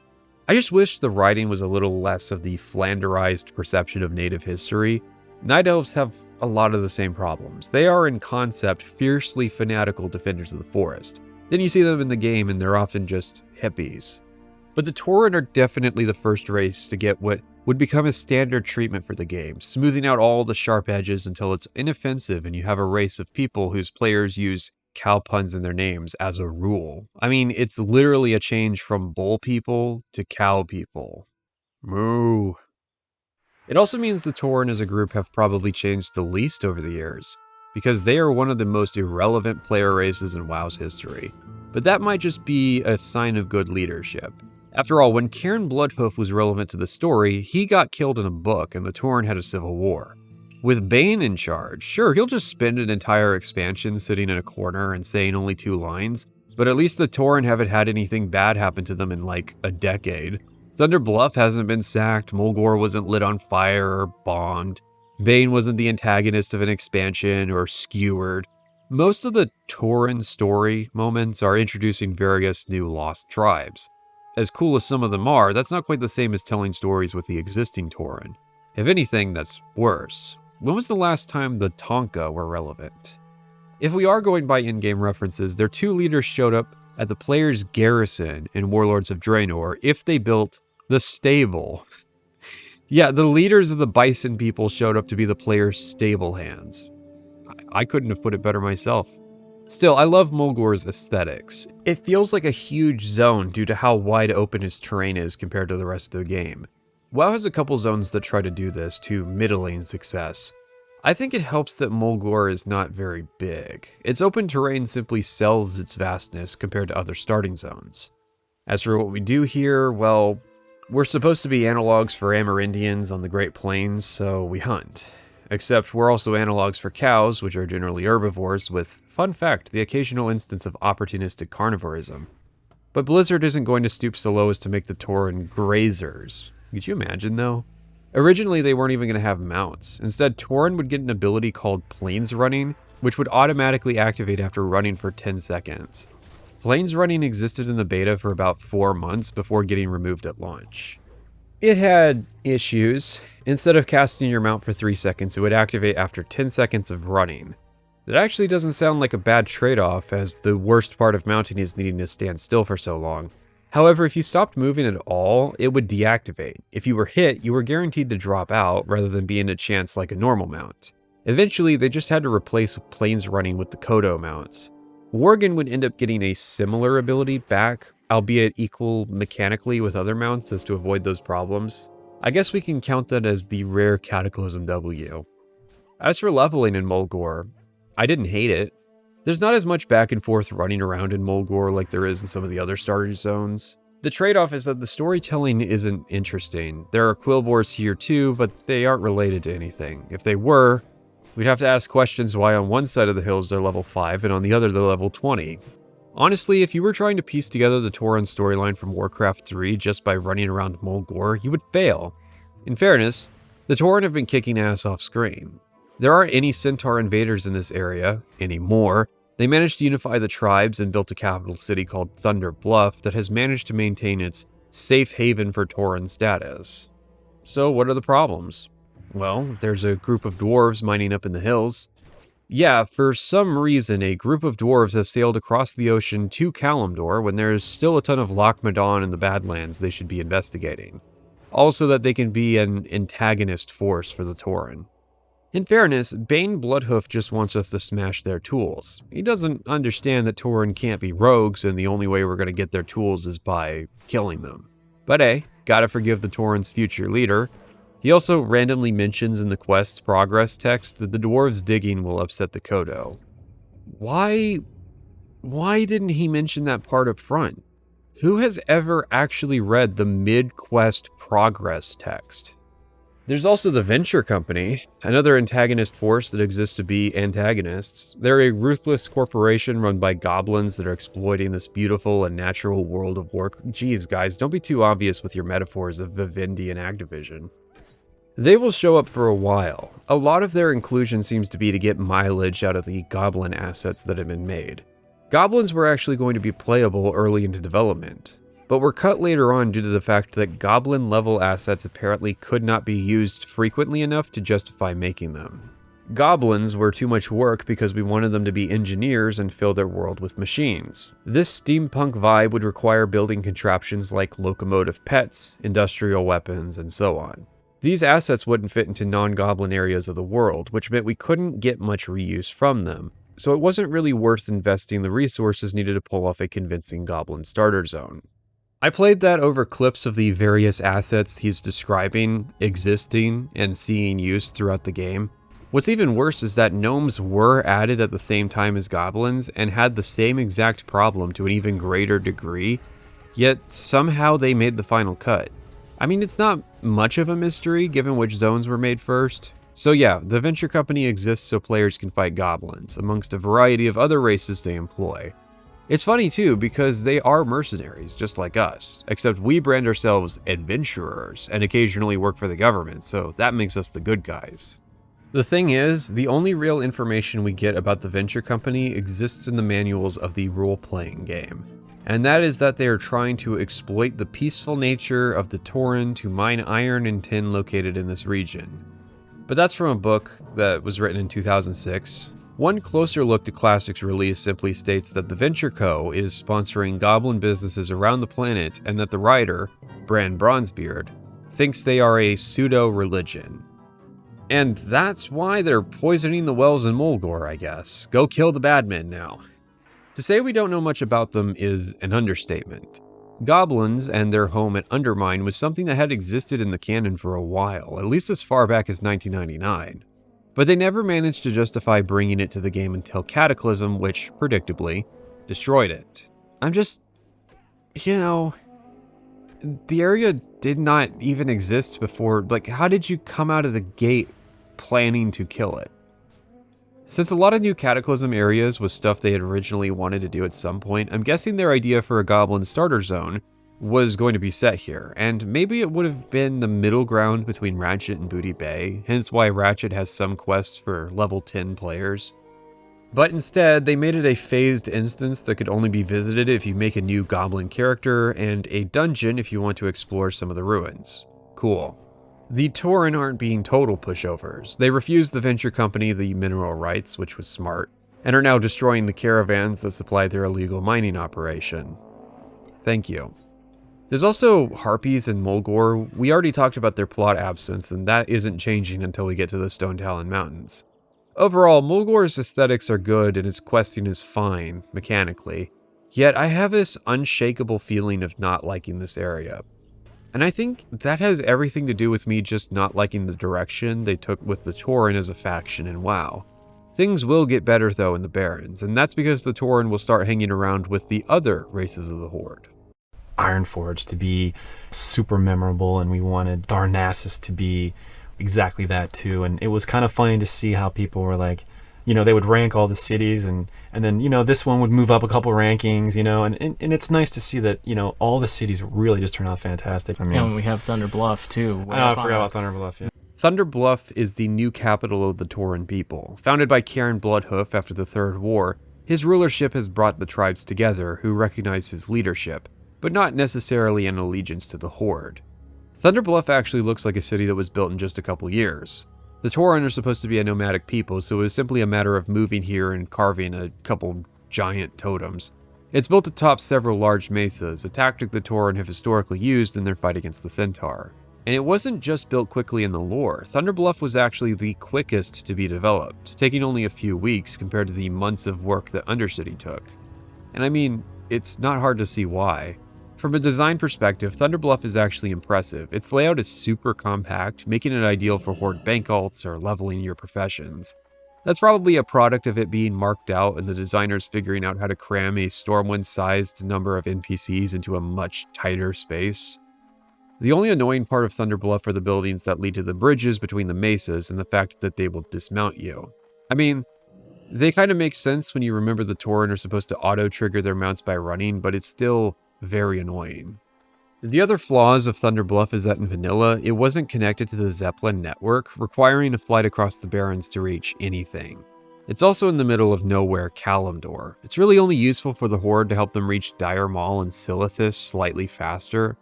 I just wish the writing was a little less of the flanderized perception of native history. Night Elves have a lot of the same problems. They are in concept fiercely fanatical defenders of the forest. Then you see them in the game and they're often just hippies. But the Tauren are definitely the first race to get what would become a standard treatment for the game, smoothing out all the sharp edges until it's inoffensive and you have a race of people whose players use cow puns in their names as a rule. I mean, it's literally a change from bull people to cow people. Moo. It also means the Tauren as a group have probably changed the least over the years, because they are one of the most irrelevant player races in WoW's history. But that might just be a sign of good leadership. After all, when Cairn Bloodhoof was relevant to the story, he got killed in a book and the Tauren had a civil war. With Bane in charge, sure, he'll just spend an entire expansion sitting in a corner and saying only 2 lines, but at least the Tauren haven't had anything bad happen to them in like a decade. Thunder Bluff hasn't been sacked, Mulgore wasn't lit on fire or bombed, Bane wasn't the antagonist of an expansion or skewered. Most of the Tauren story moments are introducing various new lost tribes. As cool as some of them are, that's not quite the same as telling stories with the existing Tauren. If anything, that's worse. When was the last time the Tonka were relevant? If we are going by in-game references, their 2 leaders showed up at the player's garrison in Warlords of Draenor if they built the stable. Yeah, the leaders of the Bison people showed up to be the player's stable hands. I couldn't have put it better myself. Still, I love Mulgore's aesthetics. It feels like a huge zone due to how wide open his terrain is compared to the rest of the game. WoW has a couple zones that try to do this to middling success. I think it helps that Mulgore is not very big. Its open terrain simply sells its vastness compared to other starting zones. As for what we do here, well, we're supposed to be analogs for Amerindians on the Great Plains, so we hunt. Except we're also analogs for cows, which are generally herbivores, with, fun fact, the occasional instance of opportunistic carnivorism. But Blizzard isn't going to stoop so low as to make the Tauren grazers. Could you imagine, though? Originally, they weren't even going to have mounts. Instead, Tauren would get an ability called Plains Running, which would automatically activate after running for 10 seconds. Plains Running existed in the beta for about 4 months before getting removed at launch. It had issues. Instead of casting your mount for 3 seconds, it would activate after 10 seconds of running. That actually doesn't sound like a bad trade-off, as the worst part of mounting is needing to stand still for so long. However, if you stopped moving at all, it would deactivate. If you were hit, you were guaranteed to drop out rather than being a chance like a normal mount. Eventually, they just had to replace Plains Running with the Kodo mounts. Worgen would end up getting a similar ability back, albeit equal mechanically with other mounts as to avoid those problems. I guess we can count that as the rare Cataclysm W. As for leveling in Mulgore, I didn't hate it. There's not as much back and forth running around in Mulgore like there is in some of the other starter zones. The trade-off is that the storytelling isn't interesting. There are Quillboars here too, but they aren't related to anything. If they were, we'd have to ask questions why on one side of the hills they're level 5 and on the other they're level 20. Honestly, if you were trying to piece together the Tauren storyline from Warcraft 3 just by running around Mulgore, you would fail. In fairness, the Tauren have been kicking ass off-screen. There aren't any Centaur invaders in this area anymore. They managed to unify the tribes and built a capital city called Thunder Bluff that has managed to maintain its safe haven for Tauren status. So what are the problems? Well, there's a group of dwarves mining up in the hills. Yeah, for some reason, a group of dwarves have sailed across the ocean to Kalimdor when there's still a ton of Loch Modan in the Badlands they should be investigating. Also that they can be an antagonist force for the Tauren. In fairness, Bane Bloodhoof just wants us to smash their tools. He doesn't understand that Tauren can't be rogues and the only way we're going to get their tools is by killing them. But hey, gotta forgive the Tauren's future leader. He also randomly mentions in the quest's progress text that the dwarves digging will upset the Kodo. Why didn't he mention that part up front? Who has ever actually read the mid-quest progress text? There's also the Venture Company, another antagonist force that exists to be antagonists. They're a ruthless corporation run by goblins that are exploiting this beautiful and natural world of Warcraft. Geez, guys, don't be too obvious with your metaphors of Vivendi and Activision. They will show up for a while. A lot of their inclusion seems to be to get mileage out of the goblin assets that have been made. Goblins were actually going to be playable early into development, but were cut later on due to the fact that goblin level assets apparently could not be used frequently enough to justify making them. Goblins were too much work because we wanted them to be engineers and fill their world with machines. This steampunk vibe would require building contraptions like locomotive pets, industrial weapons, and so on. These assets wouldn't fit into non-goblin areas of the world, which meant we couldn't get much reuse from them, so it wasn't really worth investing the resources needed to pull off a convincing goblin starter zone. I played that over clips of the various assets he's describing, existing, and seeing use throughout the game. What's even worse is that gnomes were added at the same time as goblins and had the same exact problem to an even greater degree, yet somehow they made the final cut. I mean, it's not much of a mystery given which zones were made first. So yeah, the Venture Company exists so players can fight goblins, amongst a variety of other races they employ. It's funny too, because they are mercenaries, just like us, except we brand ourselves adventurers and occasionally work for the government, so that makes us the good guys. The thing is, the only real information we get about the Venture Company exists in the manuals of the role-playing game, and that is that they are trying to exploit the peaceful nature of the Tauren to mine iron and tin located in this region. But that's from a book that was written in 2006. One closer look to Classic's release simply states that the Venture Co. is sponsoring goblin businesses around the planet and that the writer, Bran Bronzebeard, thinks they are a pseudo-religion. And that's why they're poisoning the wells in Mulgore, I guess. Go kill the bad men now. To say we don't know much about them is an understatement. Goblins and their home at Undermine was something that had existed in the canon for a while, at least as far back as 1999. But they never managed to justify bringing it to the game until Cataclysm, which, predictably, destroyed it. I'm just... the area did not even exist before. Like, how did you come out of the gate planning to kill it? Since a lot of new Cataclysm areas was stuff they had originally wanted to do at some point, I'm guessing their idea for a goblin starter zone was going to be set here, and maybe it would have been the middle ground between Ratchet and Booty Bay, hence why Ratchet has some quests for level 10 players. But instead, they made it a phased instance that could only be visited if you make a new goblin character, and a dungeon if you want to explore some of the ruins. Cool. The Tauren aren't being total pushovers. They refused the Venture Company the mineral rights, which was smart, and are now destroying the caravans that supply their illegal mining operation. Thank you. There's also Harpies and Mulgore. We already talked about their plot absence, and that isn't changing until we get to the Stonetalon Mountains. Overall, Mulgore's aesthetics are good and its questing is fine, mechanically, yet I have this unshakable feeling of not liking this area. And I think that has everything to do with me just not liking the direction they took with the Tauren as a faction in WoW. Things will get better though in the Barrens, and that's because the Tauren will start hanging around with the other races of the Horde. Ironforge to be super memorable, and we wanted Darnassus to be exactly that too. And it was kind of funny to see how people were like, they would rank all the cities, and then, this one would move up a couple rankings, and it's nice to see that, all the cities really just turn out fantastic. I mean, and we have Thunder Bluff too. I forgot about Thunder Bluff, yeah. Thunder Bluff is the new capital of the Tauren people. Founded by Cairn Bloodhoof after the Third War, his rulership has brought the tribes together who recognize his leadership, but not necessarily an allegiance to the Horde. Thunder Bluff actually looks like a city that was built in just a couple years. The Tauren are supposed to be a nomadic people, so it was simply a matter of moving here and carving a couple giant totems. It's built atop several large mesas, a tactic the Tauren have historically used in their fight against the Centaur. And it wasn't just built quickly in the lore. Thunder Bluff was actually the quickest to be developed, taking only a few weeks compared to the months of work that Undercity took. And I mean, it's not hard to see why. From a design perspective, Thunder Bluff is actually impressive. Its layout is super compact, making it ideal for Horde bank alts or leveling your professions. That's probably a product of it being marked out and the designers figuring out how to cram a Stormwind-sized number of NPCs into a much tighter space. The only annoying part of Thunder Bluff are the buildings that lead to the bridges between the mesas and the fact that they will dismount you. I mean, they kind of make sense when you remember the Tauren are supposed to auto-trigger their mounts by running, but it's still very annoying. The other flaws of Thunder Bluff is that in vanilla, it wasn't connected to the Zeppelin network, requiring a flight across the Barrens to reach anything. It's also in the middle of nowhere Kalimdor. It's really only useful for the Horde to help them reach Dire Maul and Silithus slightly faster.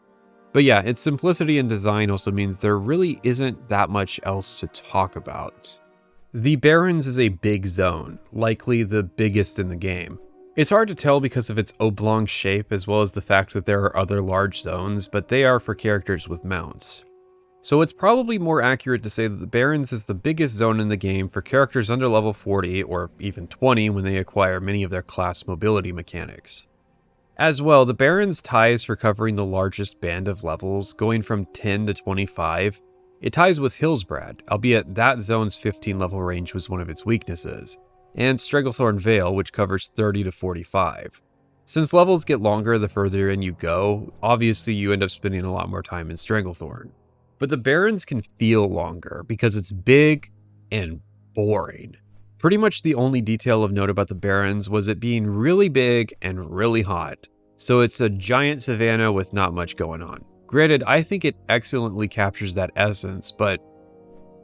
But yeah, its simplicity in design also means there really isn't that much else to talk about. The Barrens is a big zone, likely the biggest in the game. It's hard to tell because of its oblong shape as well as the fact that there are other large zones, but they are for characters with mounts. So it's probably more accurate to say that the Barrens is the biggest zone in the game for characters under level 40 or even 20 when they acquire many of their class mobility mechanics. As well, the Barrens ties for covering the largest band of levels, going from 10 to 25. It ties with Hillsbrad, albeit that zone's 15 level range was one of its weaknesses, and Stranglethorn Vale, which covers 30 to 45. Since levels get longer the further in you go, obviously you end up spending a lot more time in Stranglethorn. But the Barrens can feel longer because it's big and boring. Pretty much the only detail of note about the Barrens was it being really big and really hot, so it's a giant savanna with not much going on. Granted, I think it excellently captures that essence, but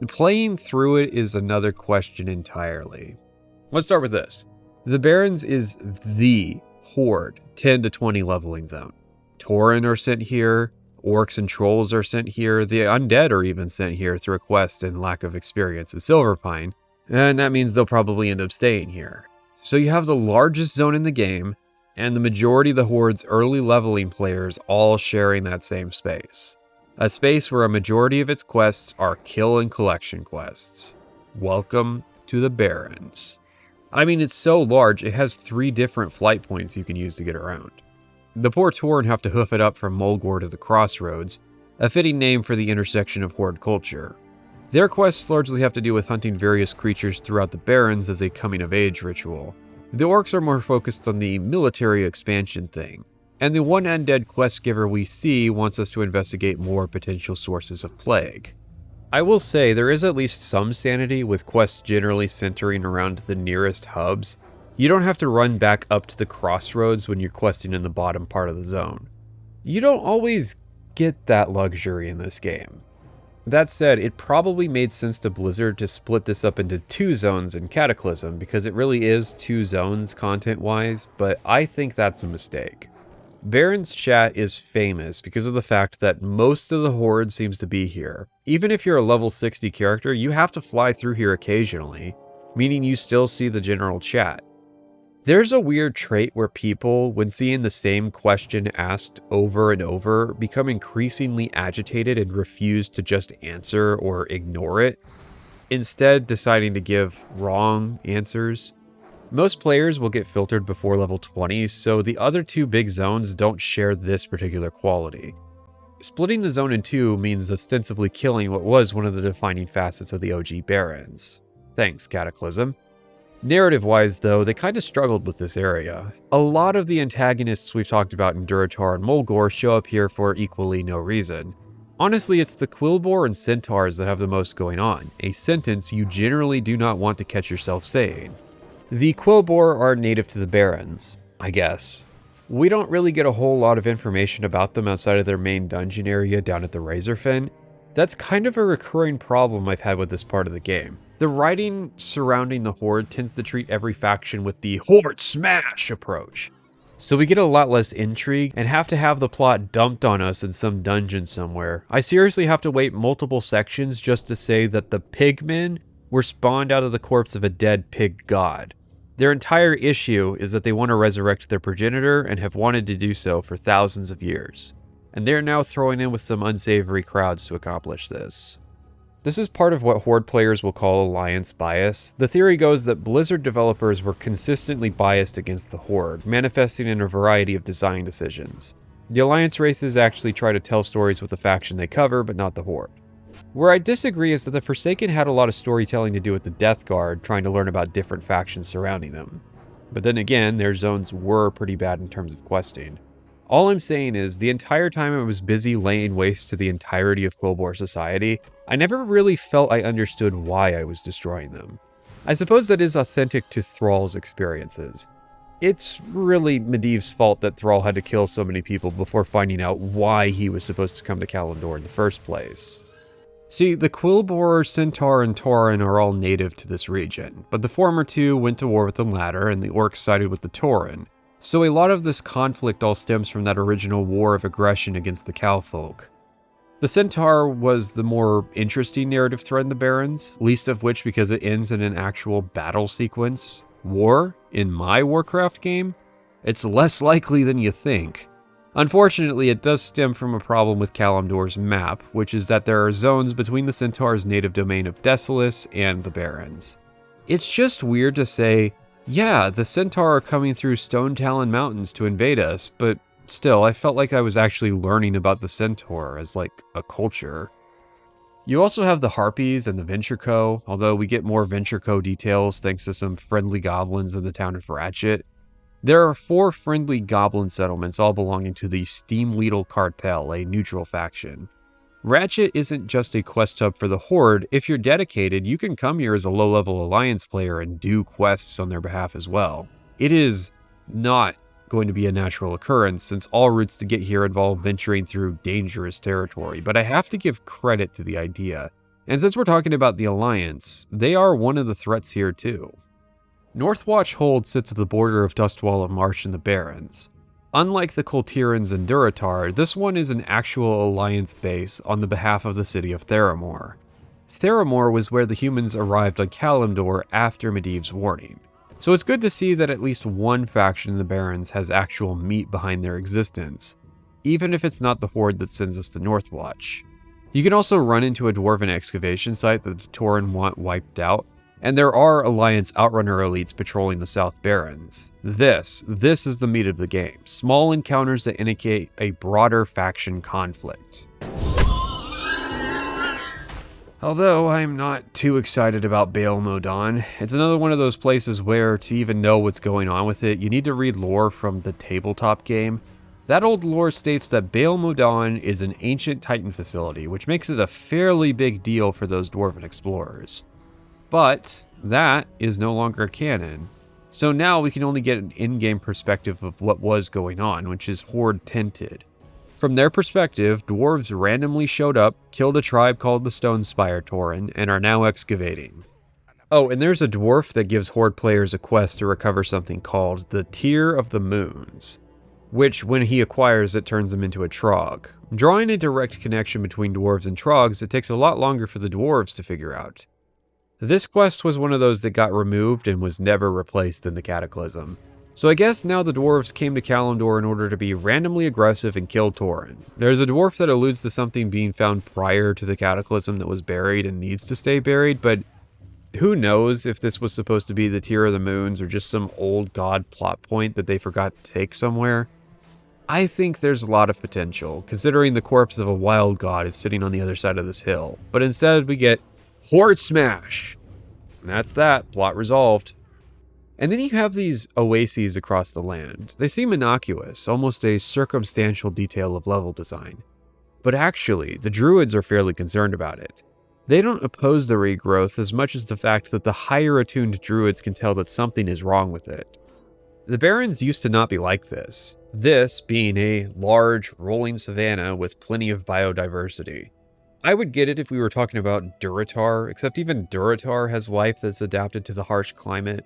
playing through it is another question entirely. Let's start with this. The Barrens is the Horde 10 to 20 leveling zone. Tauren are sent here, orcs and trolls are sent here, the undead are even sent here through a quest and lack of experience at Silverpine, and that means they'll probably end up staying here. So you have the largest zone in the game, and the majority of the Horde's early leveling players all sharing that same space. A space where a majority of its quests are kill and collection quests. Welcome to the Barrens. I mean, it's so large, it has 3 different flight points you can use to get around. The poor Tauren have to hoof it up from Mulgore to the Crossroads, a fitting name for the intersection of Horde culture. Their quests largely have to do with hunting various creatures throughout the Barrens as a coming-of-age ritual. The orcs are more focused on the military expansion thing, and the one undead quest giver we see wants us to investigate more potential sources of plague. I will say there is at least some sanity with quests generally centering around the nearest hubs. You don't have to run back up to the crossroads when you're questing in the bottom part of the zone. You don't always get that luxury in this game. That said, it probably made sense to Blizzard to split this up into 2 zones in Cataclysm because it really is 2 zones content-wise, but I think that's a mistake. Barrens chat is famous because of the fact that most of the Horde seems to be here. Even if you're a level 60 character, you have to fly through here occasionally, meaning you still see the general chat. There's a weird trait where people, when seeing the same question asked over and over, become increasingly agitated and refuse to just answer or ignore it, instead deciding to give wrong answers. Most players will get filtered before level 20, so the other 2 big zones don't share this particular quality. Splitting the zone in 2 means ostensibly killing what was one of the defining facets of the OG Barrens. Thanks, Cataclysm. Narrative-wise, though, they kind of struggled with this area. A lot of the antagonists we've talked about in Durotar and Mulgore show up here for equally no reason. Honestly, it's the Quillboar and Centaurs that have the most going on, a sentence you generally do not want to catch yourself saying. The Quillboar are native to the Barrens, I guess. We don't really get a whole lot of information about them outside of their main dungeon area down at the Razorfen. That's kind of a recurring problem I've had with this part of the game. The writing surrounding the Horde tends to treat every faction with the Horde Smash approach. So we get a lot less intrigue and have to have the plot dumped on us in some dungeon somewhere. I seriously have to wait multiple sections just to say that the pigmen were spawned out of the corpse of a dead pig god. Their entire issue is that they want to resurrect their progenitor and have wanted to do so for thousands of years. And they're now throwing in with some unsavory crowds to accomplish this. This is part of what Horde players will call alliance bias. The theory goes that Blizzard developers were consistently biased against the Horde, manifesting in a variety of design decisions. The alliance races actually try to tell stories with the faction they cover, but not the Horde. Where I disagree is that the Forsaken had a lot of storytelling to do with the Death Guard, trying to learn about different factions surrounding them. But then again, their zones were pretty bad in terms of questing. All I'm saying is, the entire time I was busy laying waste to the entirety of Quillboar society, I never really felt I understood why I was destroying them. I suppose that is authentic to Thrall's experiences. It's really Medivh's fault that Thrall had to kill so many people before finding out why he was supposed to come to Kalimdor in the first place. See, the Quillboar, Centaur, and Tauren are all native to this region, but the former 2 went to war with the latter, and the orcs sided with the Tauren. So a lot of this conflict all stems from that original war of aggression against the Cowfolk. The Centaur was the more interesting narrative thread in the Barrens, least of which because it ends in an actual battle sequence. War? In my Warcraft game? It's less likely than you think. Unfortunately, it does stem from a problem with Kalimdor's map, which is that there are zones between the Centaur's native domain of Desolace and the Barrens. It's just weird to say, Yeah, the Centaur are coming through Stonetalon Mountains to invade us, but still, I felt like I was actually learning about the Centaur as like a culture. You also have the Harpies and the Venture Co., although we get more Venture Co. details thanks to some friendly goblins in the town of Ratchet. There are 4 friendly goblin settlements all belonging to the Steamweedle Cartel, a neutral faction. Ratchet isn't just a quest hub for the Horde. If you're dedicated, you can come here as a low-level Alliance player and do quests on their behalf as well. It is not going to be a natural occurrence, since all routes to get here involve venturing through dangerous territory, but I have to give credit to the idea. And since we're talking about the Alliance, they are one of the threats here too. Northwatch Hold sits at the border of Dustwallow Marsh and the Barrens. Unlike the Coltirans and Durotar, this one is an actual Alliance base on the behalf of the city of Theramore. Theramore was where the humans arrived on Kalimdor after Medivh's warning. So it's good to see that at least one faction in the Barrens has actual meat behind their existence, even if it's not the Horde that sends us to Northwatch. You can also run into a dwarven excavation site that the Tauren want wiped out, and there are Alliance Outrunner elites patrolling the South Barrens. This is the meat of the game, small encounters that indicate a broader faction conflict. Although I'm not too excited about Baal Modan, it's another one of those places where, to even know what's going on with it, you need to read lore from the tabletop game. That old lore states that Baal Modan is an ancient Titan facility, which makes it a fairly big deal for those dwarven explorers. But that is no longer canon, so now we can only get an in-game perspective of what was going on, which is Horde tinted. From their perspective, dwarves randomly showed up, killed a tribe called the Stonespire Tauren, and are now excavating. Oh, and there's a dwarf that gives Horde players a quest to recover something called the Tear of the Moons, which, when he acquires it, turns him into a Trogg. Drawing a direct connection between dwarves and Troggs, it takes a lot longer for the dwarves to figure out. This quest was one of those that got removed and was never replaced in the Cataclysm. So I guess now the dwarves came to Kalimdor in order to be randomly aggressive and kill Tauren. There's a dwarf that alludes to something being found prior to the Cataclysm that was buried and needs to stay buried, but who knows if this was supposed to be the Tear of the Moons or just some old god plot point that they forgot to take somewhere. I think there's a lot of potential, considering the corpse of a wild god is sitting on the other side of this hill. But instead we get Horde Smash! And that's that, plot resolved. And then you have these oases across the land. They seem innocuous, almost a circumstantial detail of level design. But actually, the druids are fairly concerned about it. They don't oppose the regrowth as much as the fact that the higher attuned druids can tell that something is wrong with it. The Barrens used to not be like this. This being a large, rolling savanna with plenty of biodiversity. I would get it if we were talking about Durotar, except even Durotar has life that's adapted to the harsh climate.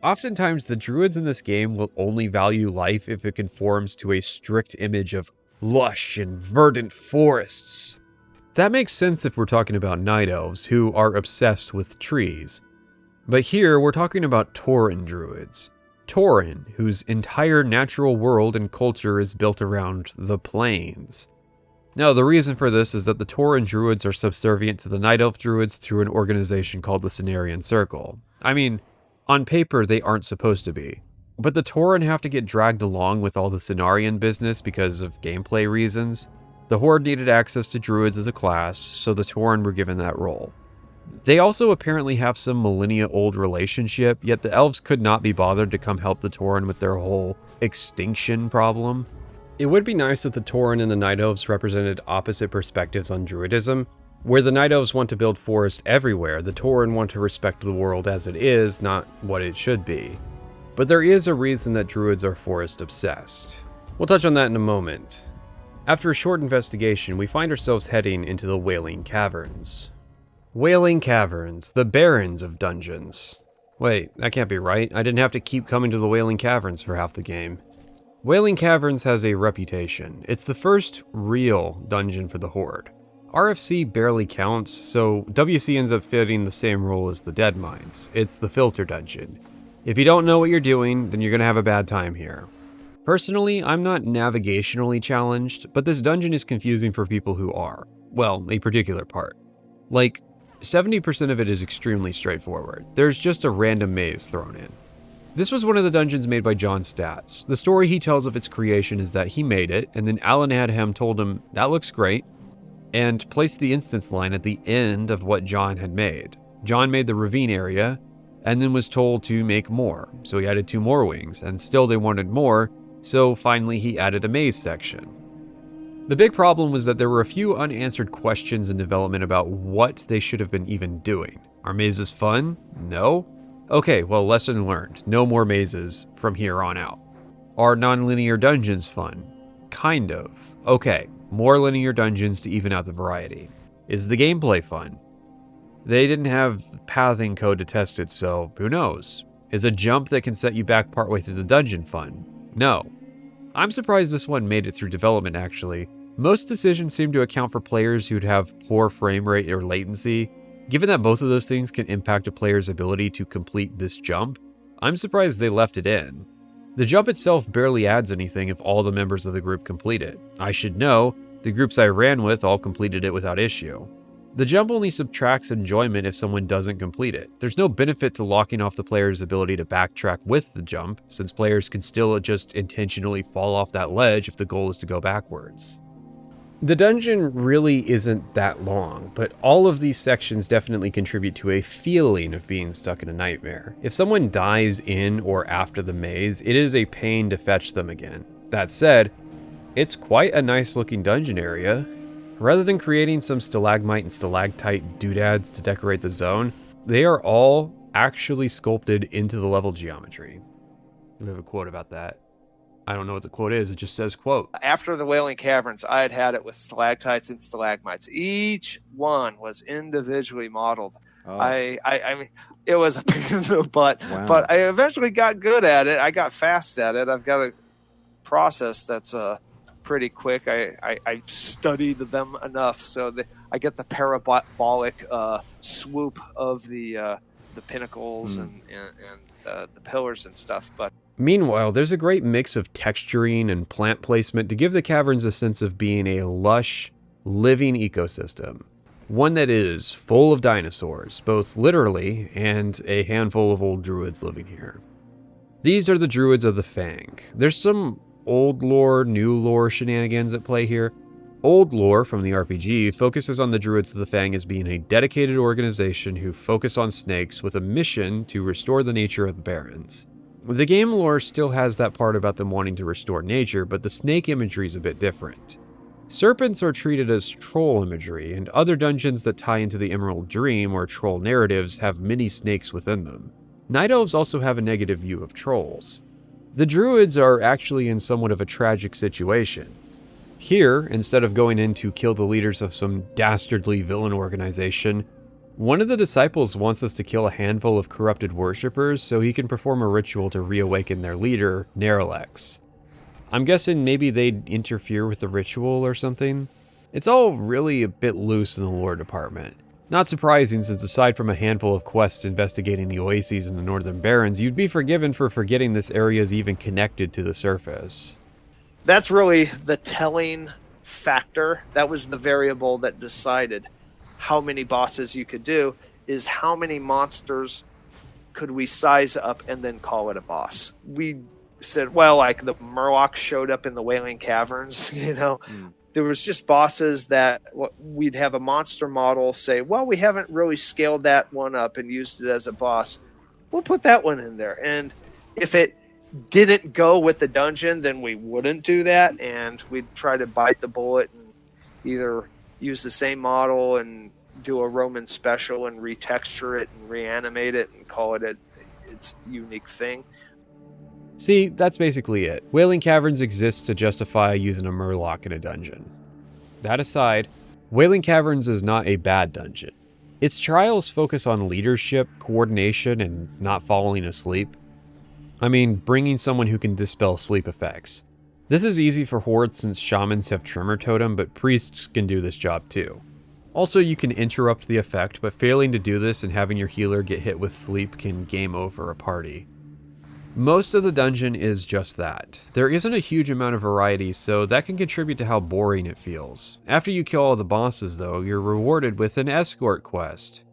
Oftentimes, the druids in this game will only value life if it conforms to a strict image of lush and verdant forests. That makes sense if we're talking about night elves, who are obsessed with trees. But here, we're talking about Tauren druids. Tauren, whose entire natural world and culture is built around the plains. Now, the reason for this is that the Tauren druids are subservient to the night elf druids through an organization called the Cenarian Circle. I mean, on paper, they aren't supposed to be. But the Tauren have to get dragged along with all the Cenarian business because of gameplay reasons. The Horde needed access to druids as a class, so the Tauren were given that role. They also apparently have some millennia-old relationship, yet the elves could not be bothered to come help the Tauren with their whole extinction problem. It would be nice if the Tauren and the Night Elves represented opposite perspectives on druidism. Where the Night Elves want to build forest everywhere, the Tauren want to respect the world as it is, not what it should be. But there is a reason that druids are forest obsessed. We'll touch on that in a moment. After a short investigation, we find ourselves heading into the Wailing Caverns. Wailing Caverns, the Barrens of dungeons. Wait, that can't be right. I didn't have to keep coming to the Wailing Caverns for half the game. Wailing Caverns has a reputation. It's the first real dungeon for the Horde. RFC barely counts, so WC ends up fitting the same role as the Deadmines. It's the filter dungeon. If you don't know what you're doing, then you're going to have a bad time here. Personally, I'm not navigationally challenged, but this dungeon is confusing for people who are. Well, a particular part. Like, 70% of it is extremely straightforward. There's just a random maze thrown in. This was one of the dungeons made by John Statz. The story he tells of its creation is that he made it, and then Alan Adham told him, "That looks great," and placed the instance line at the end of what John had made. John made the ravine area, and then was told to make more, so he added 2 more wings, and still they wanted more, so finally he added a maze section. The big problem was that there were a few unanswered questions in development about what they should have been even doing. Are mazes fun? No? Okay, well, lesson learned. No more mazes from here on out. Are non-linear dungeons fun? Kind of. Okay, more linear dungeons to even out the variety. Is the gameplay fun? They didn't have pathing code to test it, so who knows? Is a jump that can set you back partway through the dungeon fun? No. I'm surprised this one made it through development, actually. Most decisions seem to account for players who'd have poor frame rate or latency. Given that both of those things can impact a player's ability to complete this jump, I'm surprised they left it in. The jump itself barely adds anything if all the members of the group complete it. I should know, the groups I ran with all completed it without issue. The jump only subtracts enjoyment if someone doesn't complete it. There's no benefit to locking off the player's ability to backtrack with the jump, since players can still just intentionally fall off that ledge if the goal is to go backwards. The dungeon really isn't that long, but all of these sections definitely contribute to a feeling of being stuck in a nightmare. If someone dies in or after the maze, it is a pain to fetch them again. That said, it's quite a nice looking dungeon area. Rather than creating some stalagmite and stalactite doodads to decorate the zone, they are all actually sculpted into the level geometry. We have a quote about that. I don't know what the quote is, it just says, quote, "After the Wailing Caverns, I had it with stalactites and stalagmites. Each one was individually modeled. Oh. I mean, it was a pain in the butt, Wow. but I eventually got good at it. I got fast at it. I've got a process that's pretty quick. I studied them enough so that I get the parabolic swoop of the pinnacles and the pillars and stuff, but Meanwhile, there's a great mix of texturing and plant placement to give the caverns a sense of being a lush, living ecosystem. One that is full of dinosaurs, both literally and a handful of old druids living here. These are the druids of the Fang. There's some old lore, new lore shenanigans at play here. Old lore from the RPG focuses on the druids of the Fang as being a dedicated organization who focus on snakes with a mission to restore the nature of the Barrens. The game lore still has that part about them wanting to restore nature, but the snake imagery is a bit different. Serpents are treated as troll imagery, and other dungeons that tie into the Emerald Dream or troll narratives have many snakes within them. Night Elves also have a negative view of trolls. The druids are actually in somewhat of a tragic situation. Here, instead of going in to kill the leaders of some dastardly villain organization, one of the disciples wants us to kill a handful of corrupted worshippers so he can perform a ritual to reawaken their leader, Neralex. I'm guessing maybe they'd interfere with the ritual or something. It's all really a bit loose in the lore department. Not surprising, since aside from a handful of quests investigating the oases in the Northern Barrens, you'd be forgiven for forgetting this area is even connected to the surface. that's really the telling factor. That was the variable that decided how many bosses you could do, is how many monsters could we size up and then call it a boss. We said, well, like the Murlocs showed up in the Wailing Caverns, There was just bosses that we'd have a monster model say, well, we haven't really scaled that one up and used it as a boss. We'll put that one in there. And if it didn't go with the dungeon, then we wouldn't do that. And we'd try to bite the bullet and either use the same model and do a Roman special and retexture it and reanimate it and call it its unique thing. See, that's basically it. Wailing Caverns exists to justify using a Murloc in a dungeon. That aside, Wailing Caverns is not a bad dungeon. Its trials focus on leadership, coordination, and not falling asleep. I mean, bringing someone who can dispel sleep effects. This is easy for Horde since Shamans have Tremor Totem, but Priests can do this job too. Also, you can interrupt the effect, but failing to do this and having your healer get hit with sleep can game over a party. Most of the dungeon is just that. There isn't a huge amount of variety, so that can contribute to how boring it feels. After you kill all the bosses, though, you're rewarded with an escort quest.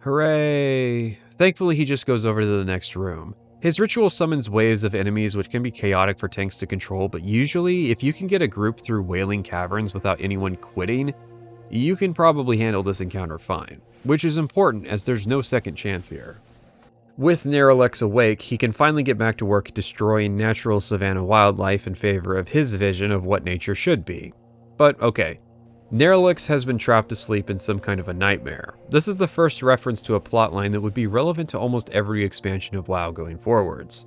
Hooray! Thankfully, he just goes over to the next room. His ritual summons waves of enemies which can be chaotic for tanks to control, but usually, if you can get a group through Wailing Caverns without anyone quitting, you can probably handle this encounter fine, which is important as there's no second chance here. With Neralex awake, he can finally get back to work destroying natural savanna wildlife in favor of his vision of what nature should be. But okay, Neralex has been trapped asleep in some kind of a nightmare. This is the first reference to a plotline that would be relevant to almost every expansion of WoW going forwards.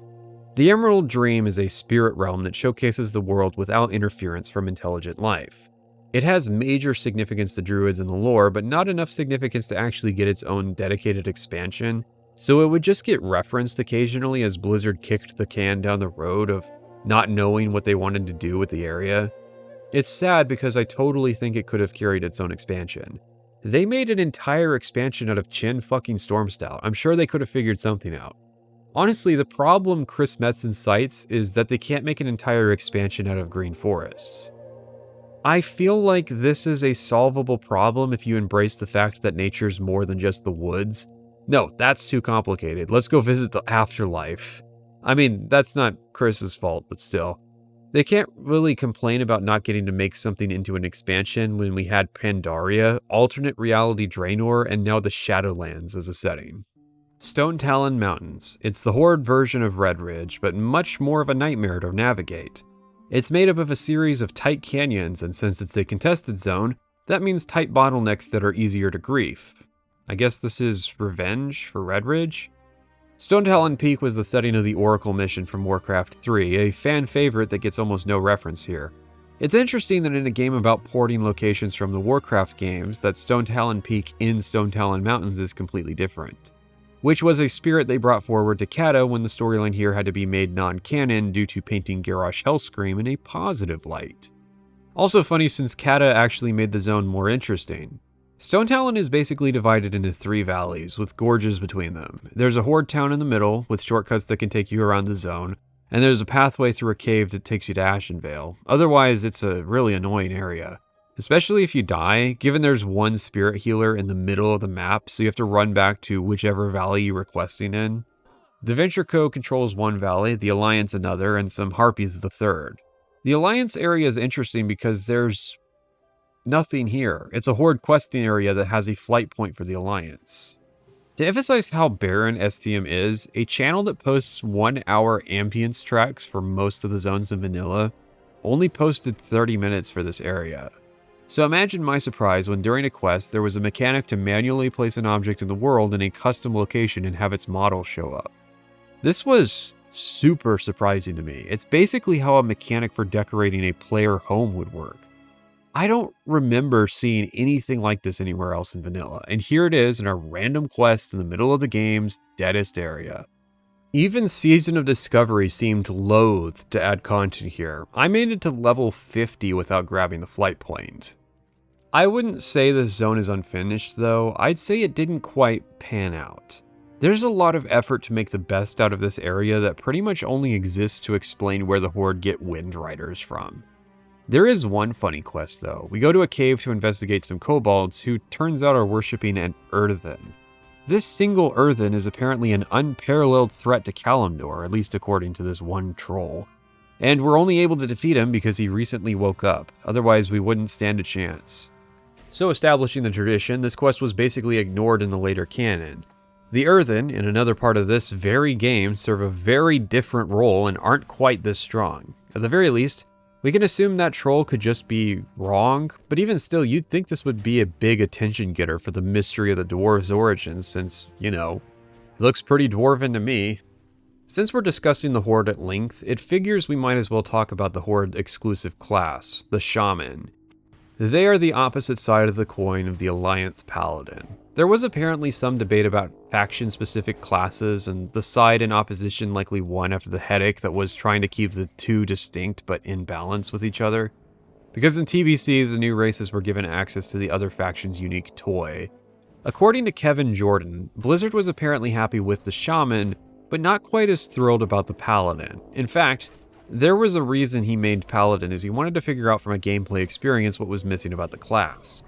The Emerald Dream is a spirit realm that showcases the world without interference from intelligent life. It has major significance to druids in the lore, but not enough significance to actually get its own dedicated expansion, so it would just get referenced occasionally as Blizzard kicked the can down the road of not knowing what they wanted to do with the area. It's sad because I totally think it could have carried its own expansion. They made an entire expansion out of Chin fucking Stormstout. I'm sure they could have figured something out. Honestly, the problem Chris Metzen cites is that they can't make an entire expansion out of green forests. I feel like this is a solvable problem if you embrace the fact that nature's more than just the woods. No, that's too complicated. Let's go visit the afterlife. I mean, that's not Chris's fault, but still. They can't really complain about not getting to make something into an expansion when we had Pandaria, alternate reality Draenor, and now the Shadowlands as a setting. Stonetalon Mountains. It's the Horde version of Redridge, but much more of a nightmare to navigate. It's made up of a series of tight canyons, and since it's a contested zone, that means tight bottlenecks that are easier to grief. I guess this is revenge for Redridge? Stonetalon Peak was the setting of the Oracle mission from Warcraft 3, a fan favorite that gets almost no reference here. It's interesting that in a game about porting locations from the Warcraft games, that Stonetalon Peak in Stonetalon Mountains is completely different, which was a spirit they brought forward to Kata when the storyline here had to be made non-canon due to painting Garrosh Hellscream in a positive light. Also funny since Kata actually made the zone more interesting. Stonetalon is basically divided into 3 valleys, with gorges between them. There's a Horde town in the middle, with shortcuts that can take you around the zone, and there's a pathway through a cave that takes you to Ashenvale. Otherwise, it's a really annoying area. Especially if you die, given there's one spirit healer in the middle of the map, so you have to run back to whichever valley you're questing in. The Venture Co. controls one valley, the Alliance another, and some Harpies the third. The Alliance area is interesting because there's nothing here. It's a Horde questing area that has a flight point for the Alliance. To emphasize how barren STM is, a channel that posts 1-hour ambience tracks for most of the zones in vanilla only posted 30 minutes for this area. So imagine my surprise when during a quest there was a mechanic to manually place an object in the world in a custom location and have its model show up. This was super surprising to me. It's basically how a mechanic for decorating a player home would work. I don't remember seeing anything like this anywhere else in vanilla, and here it is in a random quest in the middle of the game's deadest area. Even Season of Discovery seemed loath to add content here. I made it to level 50 without grabbing the flight point. I wouldn't say this zone is unfinished though, I'd say it didn't quite pan out. There's a lot of effort to make the best out of this area that pretty much only exists to explain where the Horde get Wind Riders from. There is one funny quest though. We go to a cave to investigate some kobolds who turns out are worshipping an earthen. This single earthen is apparently an unparalleled threat to Kalimdor, at least according to this one troll. And we're only able to defeat him because he recently woke up, otherwise we wouldn't stand a chance. So establishing the tradition, this quest was basically ignored in the later canon. The earthen, in another part of this very game, serve a very different role and aren't quite this strong. At the very least, we can assume that troll could just be wrong, but even still, you'd think this would be a big attention getter for the mystery of the dwarves' origins since, you know, it looks pretty dwarven to me. Since we're discussing the Horde at length, it figures we might as well talk about the Horde exclusive class, the Shaman. They are the opposite side of the coin of the Alliance Paladin. There was apparently some debate about faction-specific classes, and the side in opposition likely won after the headache that was trying to keep the two distinct but in balance with each other. Because in TBC, the new races were given access to the other faction's unique toy. According to Kevin Jordan, Blizzard was apparently happy with the Shaman, but not quite as thrilled about the Paladin. In fact, there was a reason he made Paladin, as he wanted to figure out from a gameplay experience what was missing about the class.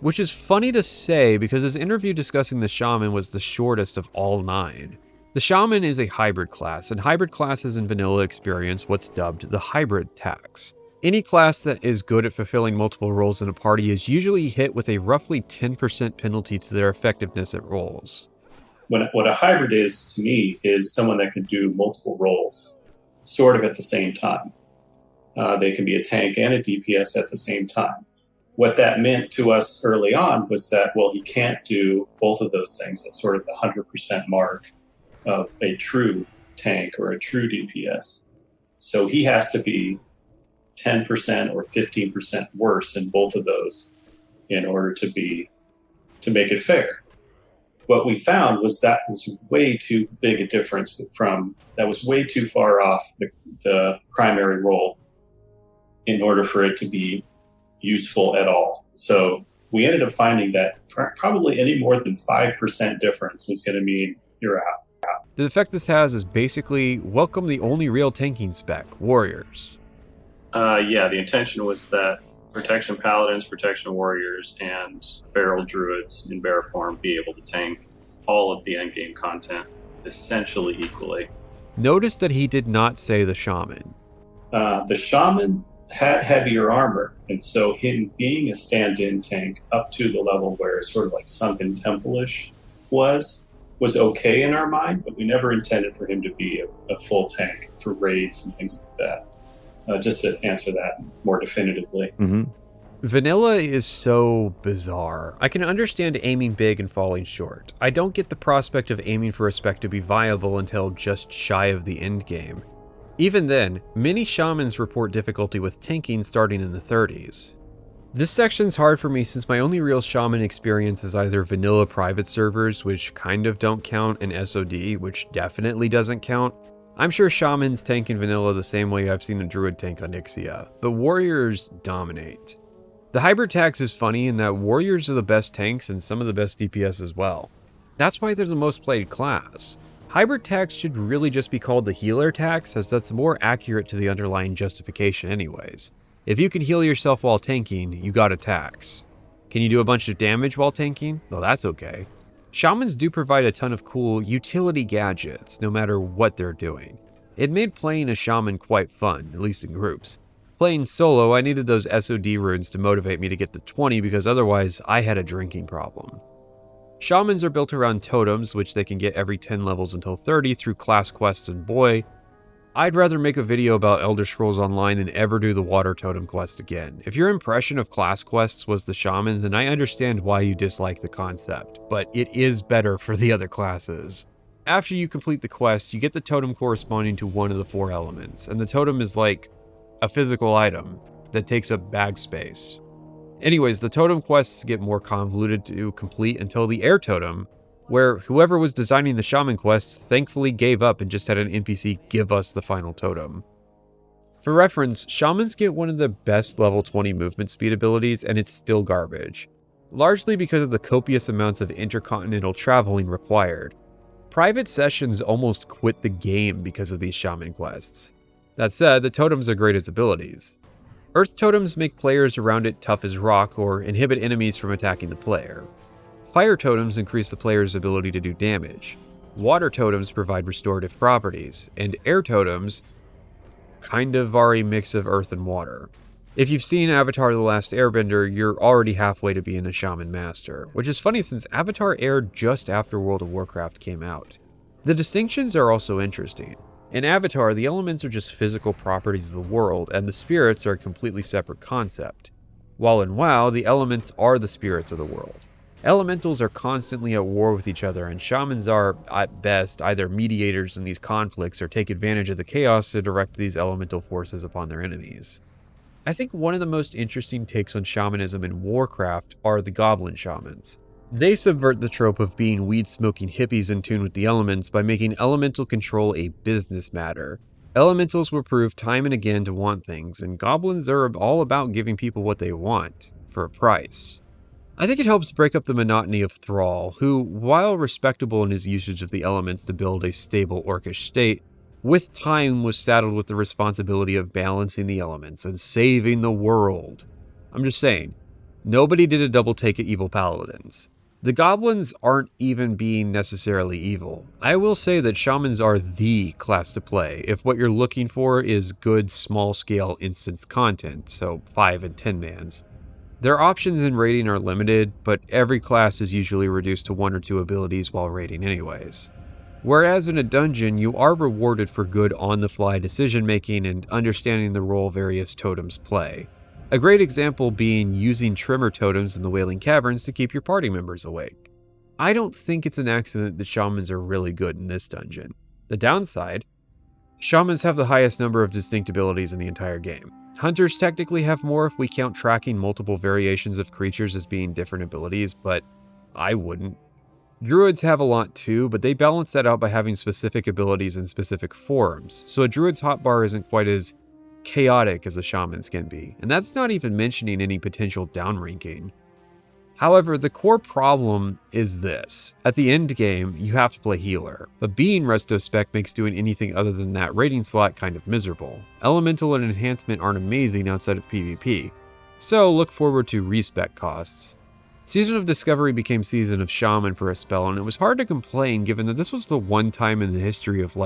Which is funny to say because his interview discussing the Shaman was the shortest of all 9. The Shaman is a hybrid class, and hybrid classes in vanilla experience what's dubbed the hybrid tax. Any class that is good at fulfilling multiple roles in a party is usually hit with a roughly 10% penalty to their effectiveness at rolls. What a hybrid is, to me, is someone that can do multiple roles, sort of at the same time. They can be a tank and a DPS at the same time. What that meant to us early on was that, well, he can't do both of those things at sort of the 100% mark of a true tank or a true DPS. So he has to be 10% or 15% worse in both of those in order to make it fair. What we found was that was way too big a difference that was way too far off the primary role in order for it to be useful at all. So we ended up finding that probably any more than 5% difference was going to mean you're out. The effect this has is basically welcome the only real tanking spec, warriors. Yeah, the intention was that protection paladins, protection warriors, and feral druids in bear form be able to tank all of the endgame content essentially equally. Notice that he did not say the shaman. The shaman had heavier armor, and so him being a stand-in tank up to the level where sort of like Sunken Temple-ish was okay in our mind, but we never intended for him to be a full tank for raids and things like that. Just to answer that more definitively. Mm-hmm. Vanilla is so bizarre. I can understand aiming big and falling short. I don't get the prospect of aiming for a spec to be viable until just shy of the end game. Even then, many shamans report difficulty with tanking starting in the 30s. This section's hard for me since my only real shaman experience is either vanilla private servers, which kind of don't count, and SOD, which definitely doesn't count. I'm sure shamans tank in vanilla the same way I've seen a druid tank on Ixia, but warriors dominate. The hybrid tax is funny in that warriors are the best tanks and some of the best DPS as well. That's why they're the most played class. Hybrid tax should really just be called the healer tax, as that's more accurate to the underlying justification anyways. If you can heal yourself while tanking, you got a tax. Can you do a bunch of damage while tanking? Well, that's okay. Shamans do provide a ton of cool utility gadgets, no matter what they're doing. It made playing a shaman quite fun, at least in groups. Playing solo, I needed those SOD runes to motivate me to get to 20 because otherwise I had a drinking problem. Shamans are built around totems, which they can get every 10 levels until 30 through class quests, and boy, I'd rather make a video about Elder Scrolls Online than ever do the water totem quest again. If your impression of class quests was the shaman, then I understand why you dislike the concept, but it is better for the other classes. After you complete the quest, you get the totem corresponding to one of the 4 elements, and the totem is like a physical item that takes up bag space. Anyways, the totem quests get more convoluted to complete until the air totem, where whoever was designing the shaman quests thankfully gave up and just had an NPC give us the final totem. For reference, shamans get one of the best level 20 movement speed abilities, and it's still garbage, largely because of the copious amounts of intercontinental traveling required. Private sessions almost quit the game because of these shaman quests. That said, the totems are great as abilities. Earth totems make players around it tough as rock or inhibit enemies from attacking the player. Fire totems increase the player's ability to do damage. Water totems provide restorative properties, and air totems kind of are a mix of earth and water. If you've seen Avatar: The Last Airbender, you're already halfway to being a shaman master, which is funny since Avatar aired just after World of Warcraft came out. The distinctions are also interesting. In Avatar, the elements are just physical properties of the world, and the spirits are a completely separate concept. While in WoW, the elements are the spirits of the world. Elementals are constantly at war with each other, and shamans are, at best, either mediators in these conflicts or take advantage of the chaos to direct these elemental forces upon their enemies. I think one of the most interesting takes on shamanism in Warcraft are the goblin shamans. They subvert the trope of being weed-smoking hippies in tune with the elements by making elemental control a business matter. Elementals were proved time and again to want things, and goblins are all about giving people what they want, for a price. I think it helps break up the monotony of Thrall, who, while respectable in his usage of the elements to build a stable orcish state, with time was saddled with the responsibility of balancing the elements and saving the world. I'm just saying, nobody did a double take at evil paladins. The goblins aren't even being necessarily evil. I will say that shamans are the class to play if what you're looking for is good small-scale instance content, so 5 and 10 mans. Their options in raiding are limited, but every class is usually reduced to 1 or 2 abilities while raiding anyways. Whereas in a dungeon, you are rewarded for good on-the-fly decision-making and understanding the role various totems play. A great example being using Tremor totems in the Wailing Caverns to keep your party members awake. I don't think it's an accident that shamans are really good in this dungeon. The downside, shamans have the highest number of distinct abilities in the entire game. Hunters technically have more if we count tracking multiple variations of creatures as being different abilities, but I wouldn't. Druids have a lot too, but they balance that out by having specific abilities in specific forms, so a druid's hotbar isn't quite as chaotic as a shaman's can be, and that's not even mentioning any potential downranking. However, the core problem is this. At the end game, you have to play healer, but being resto spec makes doing anything other than that raiding slot kind of miserable. Elemental and enhancement aren't amazing outside of PvP, so look forward to respec costs. Season of Discovery became Season of Shaman for a spell, and it was hard to complain given that this was the one time in the history of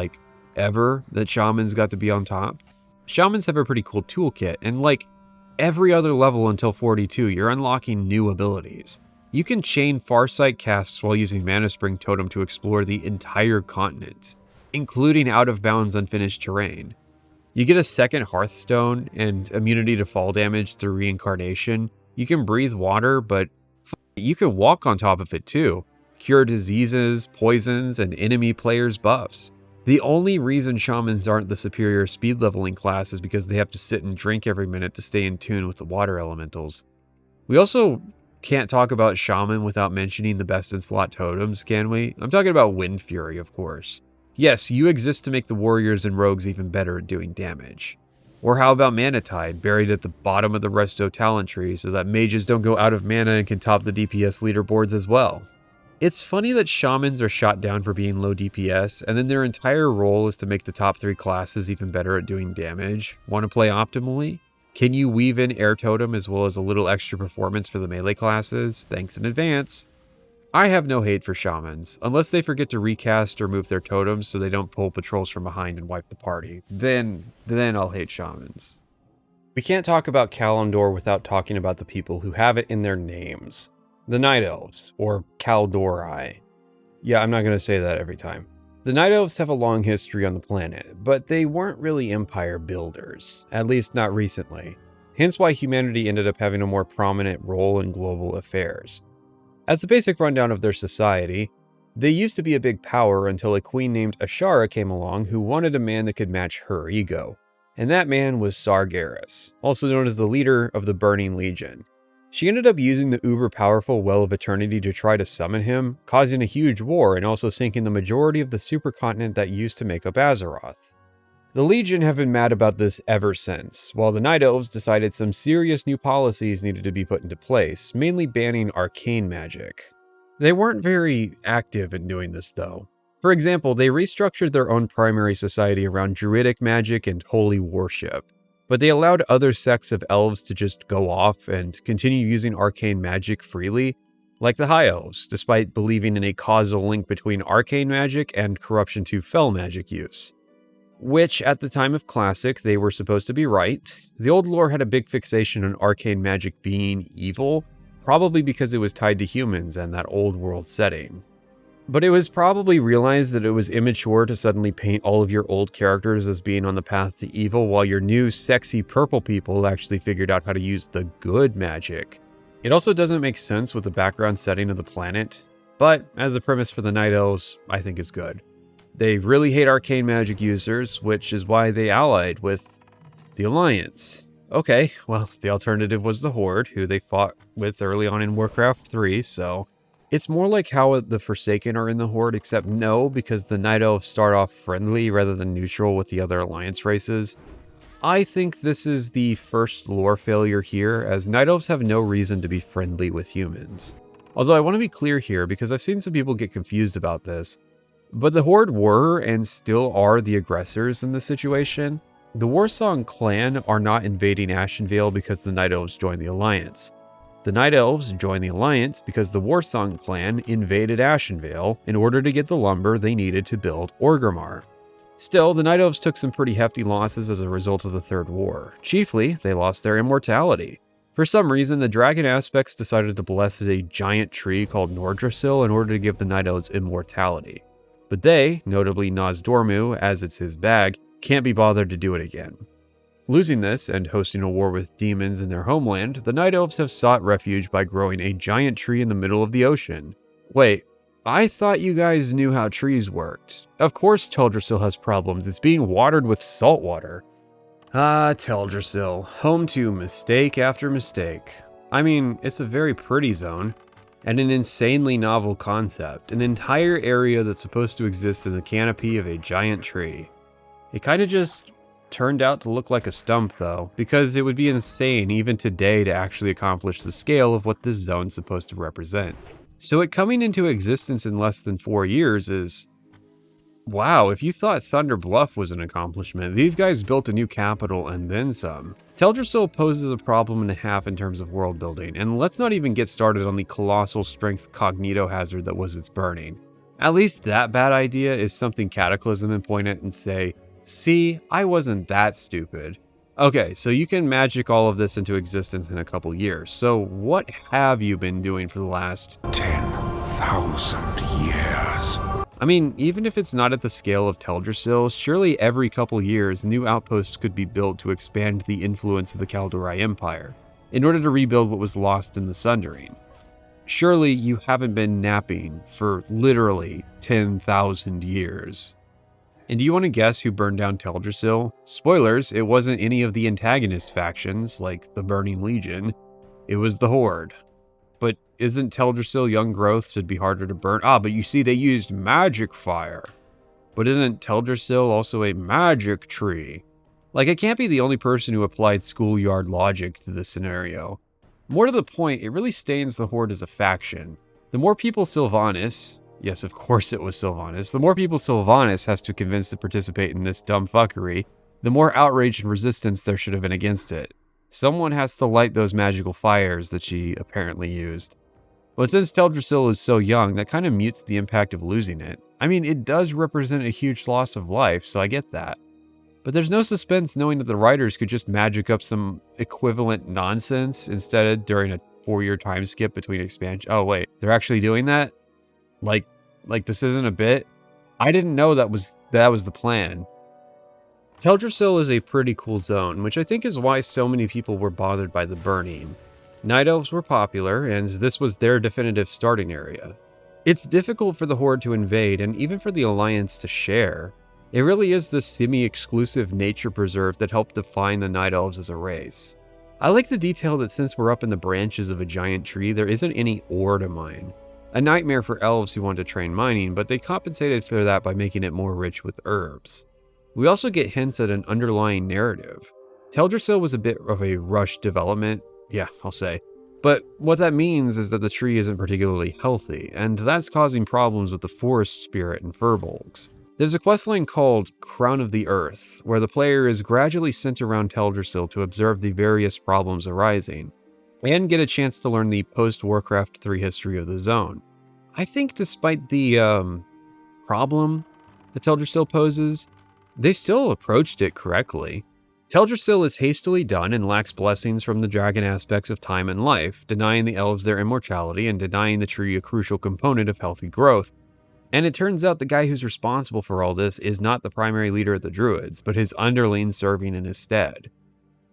ever that shamans got to be on top. Shamans have a pretty cool toolkit, and every other level until 42, you're unlocking new abilities. You can chain Farsight casts while using Mana Spring Totem to explore the entire continent, including out-of-bounds unfinished terrain. You get a second Hearthstone and immunity to fall damage through reincarnation. You can breathe water, but you can walk on top of it too. Cure diseases, poisons, and enemy players' buffs. The only reason shamans aren't the superior speed leveling class is because they have to sit and drink every minute to stay in tune with the water elementals. We also can't talk about shaman without mentioning the best in slot totems, can we? I'm talking about Wind Fury, of course. Yes, you exist to make the warriors and rogues even better at doing damage. Or how about Mana Tide, buried at the bottom of the resto talent tree so that mages don't go out of mana and can top the DPS leaderboards as well. It's funny that shamans are shot down for being low DPS, and then their entire role is to make the top 3 classes even better at doing damage. Want to play optimally? Can you weave in Air Totem as well as a little extra performance for the melee classes? Thanks in advance. I have no hate for shamans, unless they forget to recast or move their totems so they don't pull patrols from behind and wipe the party. Then I'll hate shamans. We can't talk about Kalimdor without talking about the people who have it in their names. The Night Elves, or Kaldorei. Yeah, I'm not going to say that every time. The Night Elves have a long history on the planet, but they weren't really empire builders, at least not recently. Hence why humanity ended up having a more prominent role in global affairs. As a basic rundown of their society, they used to be a big power until a queen named Ashara came along who wanted a man that could match her ego. And that man was Sargeras, also known as the leader of the Burning Legion. She ended up using the uber-powerful Well of Eternity to try to summon him, causing a huge war and also sinking the majority of the supercontinent that used to make up Azeroth. The Legion have been mad about this ever since, while the Night Elves decided some serious new policies needed to be put into place, mainly banning arcane magic. They weren't very active in doing this though. For example, they restructured their own primary society around druidic magic and holy worship. But they allowed other sects of elves to just go off and continue using arcane magic freely, like the High Elves, despite believing in a causal link between arcane magic and corruption to fel magic use. Which, at the time of Classic, they were supposed to be right. The old lore had a big fixation on arcane magic being evil, probably because it was tied to humans and that old world setting. But it was probably realized that it was immature to suddenly paint all of your old characters as being on the path to evil while your new sexy purple people actually figured out how to use the good magic. It also doesn't make sense with the background setting of the planet, but as a premise for the Night Elves, I think it's good. They really hate arcane magic users, which is why they allied with the Alliance. Okay, well, the alternative was the Horde, who they fought with early on in Warcraft 3, so it's more like how the Forsaken are in the Horde, except no, because the Night Elves start off friendly rather than neutral with the other Alliance races. I think this is the first lore failure here, as Night Elves have no reason to be friendly with humans. Although I want to be clear here, because I've seen some people get confused about this, but the Horde were and still are the aggressors in this situation. The Warsong clan are not invading Ashenvale because the Night Elves joined the Alliance. The Night Elves joined the Alliance because the Warsong clan invaded Ashenvale in order to get the lumber they needed to build Orgrimmar. Still, the Night Elves took some pretty hefty losses as a result of the Third War. Chiefly, they lost their immortality. For some reason, the Dragon Aspects decided to bless a giant tree called Nordrassil in order to give the Night Elves immortality. But they, notably Nozdormu, as it's his bag, can't be bothered to do it again. Losing this and hosting a war with demons in their homeland, the Night Elves have sought refuge by growing a giant tree in the middle of the ocean. Wait, I thought you guys knew how trees worked. Of course Teldrassil has problems, it's being watered with salt water. Ah, Teldrassil, home to mistake after mistake. I mean, it's a very pretty zone, and an insanely novel concept, an entire area that's supposed to exist in the canopy of a giant tree. It kinda just turned out to look like a stump though, because it would be insane even today to actually accomplish the scale of what this zone's supposed to represent. So it coming into existence in less than 4 years is... wow, if you thought Thunder Bluff was an accomplishment, these guys built a new capital and then some. Teldrassil poses a problem and a half in terms of world building, and let's not even get started on the colossal strength cognito hazard that was its burning. At least that bad idea is something Cataclysm can point at and say, see, I wasn't that stupid. Okay, so you can magic all of this into existence in a couple years. So what have you been doing for the last 10,000 years? I mean, even if it's not at the scale of Teldrassil, surely every couple years new outposts could be built to expand the influence of the Kaldorei Empire, in order to rebuild what was lost in the Sundering. Surely you haven't been napping for literally 10,000 years. And do you want to guess who burned down Teldrassil? Spoilers, it wasn't any of the antagonist factions, like the Burning Legion. It was the Horde. But isn't Teldrassil young growth, so it'd be harder to burn? Ah, but you see, they used magic fire. But isn't Teldrassil also a magic tree? Like, I can't be the only person who applied schoolyard logic to this scenario. More to the point, it really stains the Horde as a faction. The more people Sylvanas... yes, of course it was Sylvanas. The more people Sylvanas has to convince to participate in this dumb fuckery, the more outrage and resistance there should have been against it. Someone has to light those magical fires that she apparently used. But since Teldrassil is so young, that kind of mutes the impact of losing it. I mean, it does represent a huge loss of life, so I get that. But there's no suspense knowing that the writers could just magic up some equivalent nonsense instead during a 4-year time skip between expansion. Oh wait, they're actually doing that? Like this isn't a bit? I didn't know that was the plan. Teldrassil is a pretty cool zone, which I think is why so many people were bothered by the burning. Night Elves were popular, and this was their definitive starting area. It's difficult for the Horde to invade, and even for the Alliance to share. It really is the semi-exclusive nature preserve that helped define the Night Elves as a race. I like the detail that since we're up in the branches of a giant tree, there isn't any ore to mine. A nightmare for elves who want to train mining, but they compensated for that by making it more rich with herbs. We also get hints at an underlying narrative. Teldrassil was a bit of a rushed development, yeah, I'll say. But what that means is that the tree isn't particularly healthy, and that's causing problems with the forest spirit and furbolgs. There's a questline called Crown of the Earth, where the player is gradually sent around Teldrassil to observe the various problems arising, and get a chance to learn the post-Warcraft 3 history of the zone. I think despite the problem that Teldrassil poses, they still approached it correctly. Teldrassil is hastily done and lacks blessings from the dragon aspects of time and life, denying the elves their immortality and denying the tree a crucial component of healthy growth. And it turns out the guy who's responsible for all this is not the primary leader of the Druids, but his underling serving in his stead.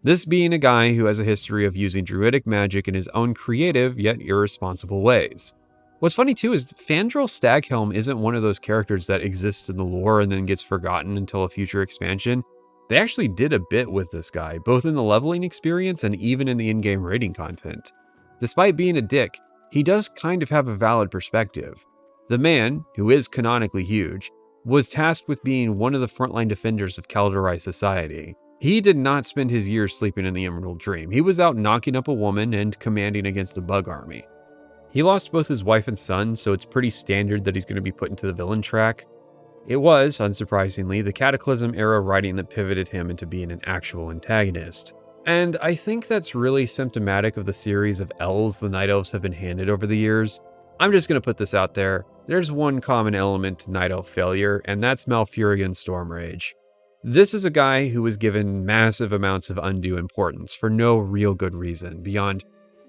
This being a guy who has a history of using druidic magic in his own creative yet irresponsible ways. What's funny too is Fandral Staghelm isn't one of those characters that exists in the lore and then gets forgotten until a future expansion. They actually did a bit with this guy, both in the leveling experience and even in the in-game raiding content. Despite being a dick, he does kind of have a valid perspective. The man, who is canonically huge, was tasked with being one of the frontline defenders of Kaldorei society. He did not spend his years sleeping in the Emerald Dream. He was out knocking up a woman and commanding against the bug army. He lost both his wife and son, so it's pretty standard that he's going to be put into the villain track. It was, unsurprisingly, the Cataclysm era writing that pivoted him into being an actual antagonist. And I think that's really symptomatic of the series of L's the Night Elves have been handed over the years. I'm just going to put this out there. There's one common element to Night Elf failure, and that's Malfurion Stormrage. This is a guy who was given massive amounts of undue importance for no real good reason, beyond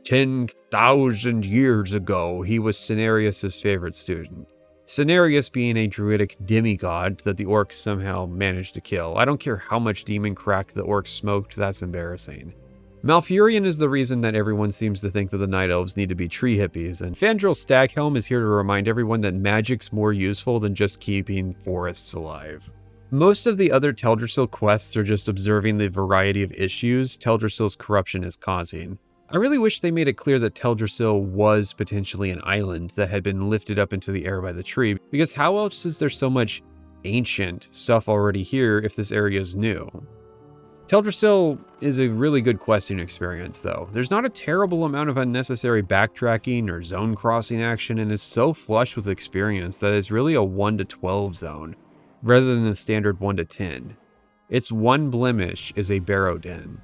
10,000 years ago he was Cenarius' favorite student. Cenarius being a druidic demigod that the orcs somehow managed to kill. I don't care how much demon crack the orcs smoked, that's embarrassing. Malfurion is the reason that everyone seems to think that the Night Elves need to be tree hippies, and Fandral Staghelm is here to remind everyone that magic's more useful than just keeping forests alive. Most of the other Teldrassil quests are just observing the variety of issues Teldrassil's corruption is causing. I really wish they made it clear that Teldrassil was potentially an island that had been lifted up into the air by the tree, because how else is there so much ancient stuff already here if this area is new? Teldrassil is a really good questing experience though. There's not a terrible amount of unnecessary backtracking or zone crossing action, and is so flush with experience that it's really a 1 to 12 zone, rather than the standard 1 to 10. Its one blemish is a barrow den.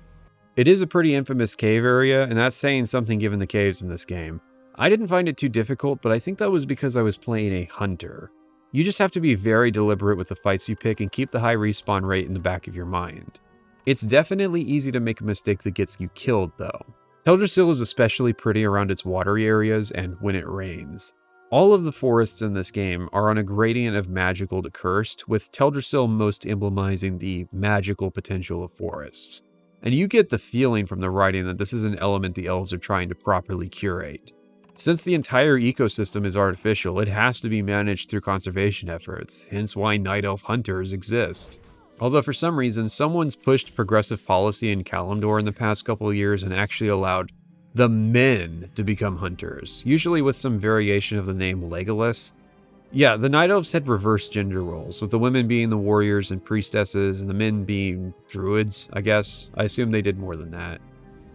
It is a pretty infamous cave area, and that's saying something given the caves in this game. I didn't find it too difficult, but I think that was because I was playing a hunter. You just have to be very deliberate with the fights you pick and keep the high respawn rate in the back of your mind. It's definitely easy to make a mistake that gets you killed though. Teldrassil is especially pretty around its watery areas and when it rains. All of the forests in this game are on a gradient of magical to cursed, with Teldrassil most emblemizing the magical potential of forests. And you get the feeling from the writing that this is an element the elves are trying to properly curate. Since the entire ecosystem is artificial, it has to be managed through conservation efforts, hence why Night Elf hunters exist. Although for some reason, someone's pushed progressive policy in Kalimdor in the past couple of years and actually allowed the men to become hunters, usually with some variation of the name Legolas. Yeah, the Night Elves had reversed gender roles, with the women being the warriors and priestesses, and the men being druids, I guess. I assume they did more than that.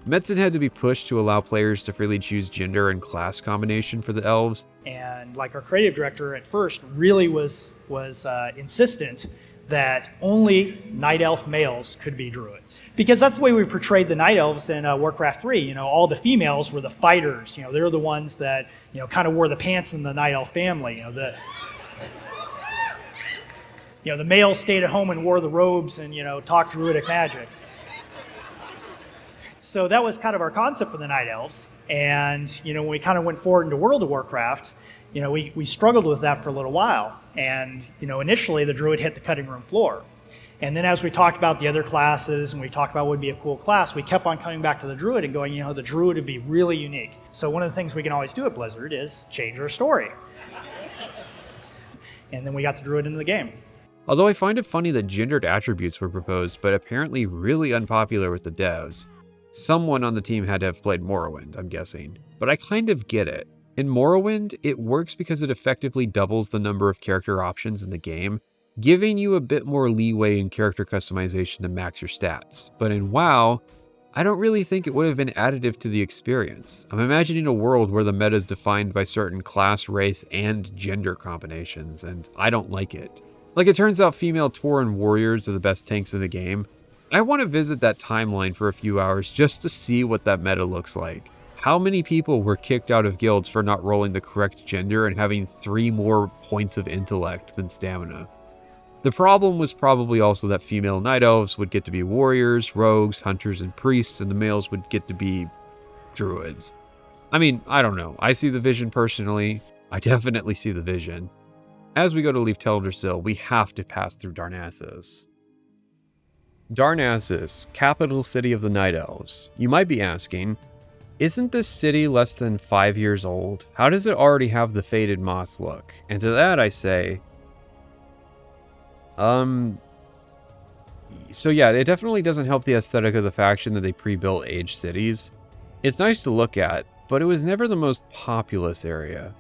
Medicine had to be pushed to allow players to freely choose gender and class combination for the elves. And like our creative director at first really was insistent that only Night Elf males could be druids. Because that's the way we portrayed the Night Elves in Warcraft 3. You know, all the females were the fighters. You know, they're the ones that, you know, kind of wore the pants in the Night Elf family. You know, the males stayed at home and wore the robes and, you know, talked druidic magic. So that was kind of our concept for the Night Elves. And, you know, when we kind of went forward into World of Warcraft, you know, we struggled with that for a little while. And, you know, initially the druid hit the cutting room floor. And then as we talked about the other classes and we talked about what would be a cool class, we kept on coming back to the druid and going, you know, the druid would be really unique. So one of the things we can always do at Blizzard is change our story. And then we got the druid into the game. Although I find it funny that gendered attributes were proposed, but apparently really unpopular with the devs. Someone on the team had to have played Morrowind, I'm guessing. But I kind of get it. In Morrowind, it works because it effectively doubles the number of character options in the game, giving you a bit more leeway in character customization to max your stats. But in WoW, I don't really think it would have been additive to the experience. I'm imagining a world where the meta is defined by certain class, race, and gender combinations, and I don't like it. Like, it turns out female Tauren warriors are the best tanks in the game. I want to visit that timeline for a few hours just to see what that meta looks like. How many people were kicked out of guilds for not rolling the correct gender and having 3 more points of intellect than stamina? The problem was probably also that female night elves would get to be warriors, rogues, hunters, and priests, and the males would get to be druids. I mean, I don't know. I see the vision personally. I definitely see the vision. As we go to leave Teldrassil, we have to pass through Darnassus. Darnassus, capital city of the Night Elves. You might be asking, isn't this city less than 5 years old? How does it already have the faded moss look? And to that I say, so yeah, it definitely doesn't help the aesthetic of the faction that they pre-built aged cities. It's nice to look at, but it was never the most populous area.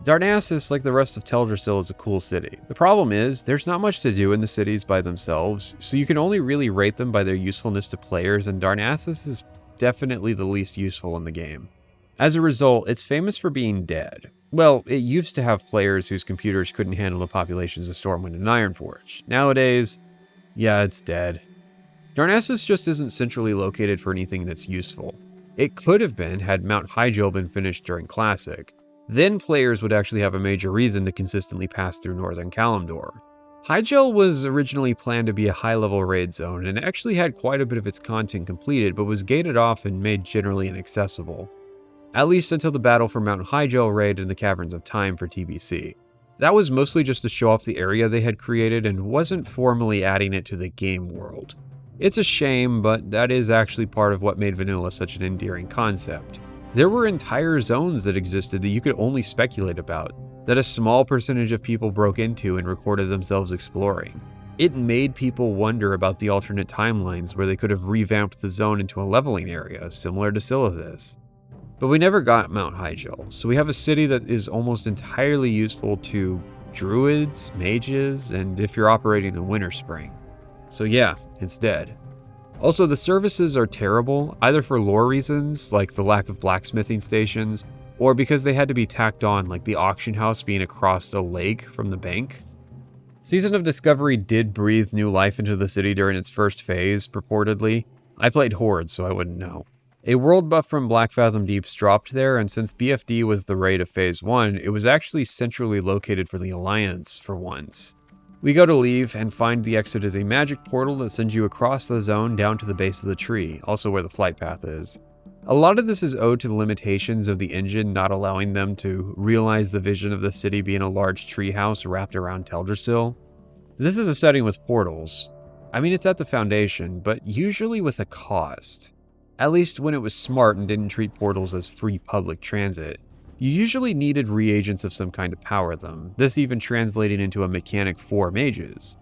Darnassus, like the rest of Teldrassil, is a cool city. The problem is, there's not much to do in the cities by themselves, so you can only really rate them by their usefulness to players, and Darnassus is definitely the least useful in the game. As a result, it's famous for being dead. Well, it used to have players whose computers couldn't handle the populations of Stormwind and Ironforge. Nowadays, yeah, it's dead. Darnassus just isn't centrally located for anything that's useful. It could have been had Mount Hyjal been finished during Classic. Then players would actually have a major reason to consistently pass through Northern Kalimdor. Hyjal was originally planned to be a high-level raid zone and actually had quite a bit of its content completed, but was gated off and made generally inaccessible. At least until the battle for Mount Hyjal raid in the Caverns of Time for TBC. That was mostly just to show off the area they had created and wasn't formally adding it to the game world. It's a shame, but that is actually part of what made vanilla such an endearing concept. There were entire zones that existed that you could only speculate about, that a small percentage of people broke into and recorded themselves exploring. It made people wonder about the alternate timelines where they could have revamped the zone into a leveling area, similar to Silithus. But we never got Mount Hyjal, so we have a city that is almost entirely useful to druids, mages, and if you're operating in Winterspring. So yeah, it's dead. Also, the services are terrible, either for lore reasons, like the lack of blacksmithing stations, or because they had to be tacked on, like the auction house being across a lake from the bank. Season of Discovery did breathe new life into the city during its first phase, purportedly. I played Horde, so I wouldn't know. A world buff from Blackfathom Deeps dropped there, and since BFD was the raid of Phase 1, it was actually centrally located for the Alliance for once. We go to leave and find the exit is a magic portal that sends you across the zone down to the base of the tree, also where the flight path is. A lot of this is owed to the limitations of the engine not allowing them to realize the vision of the city being a large treehouse wrapped around Teldrassil. This is a setting with portals. I mean, it's at the foundation, but usually with a cost. At least when it was smart and didn't treat portals as free public transit. You usually needed reagents of some kind to power them, this even translating into a mechanic for mages.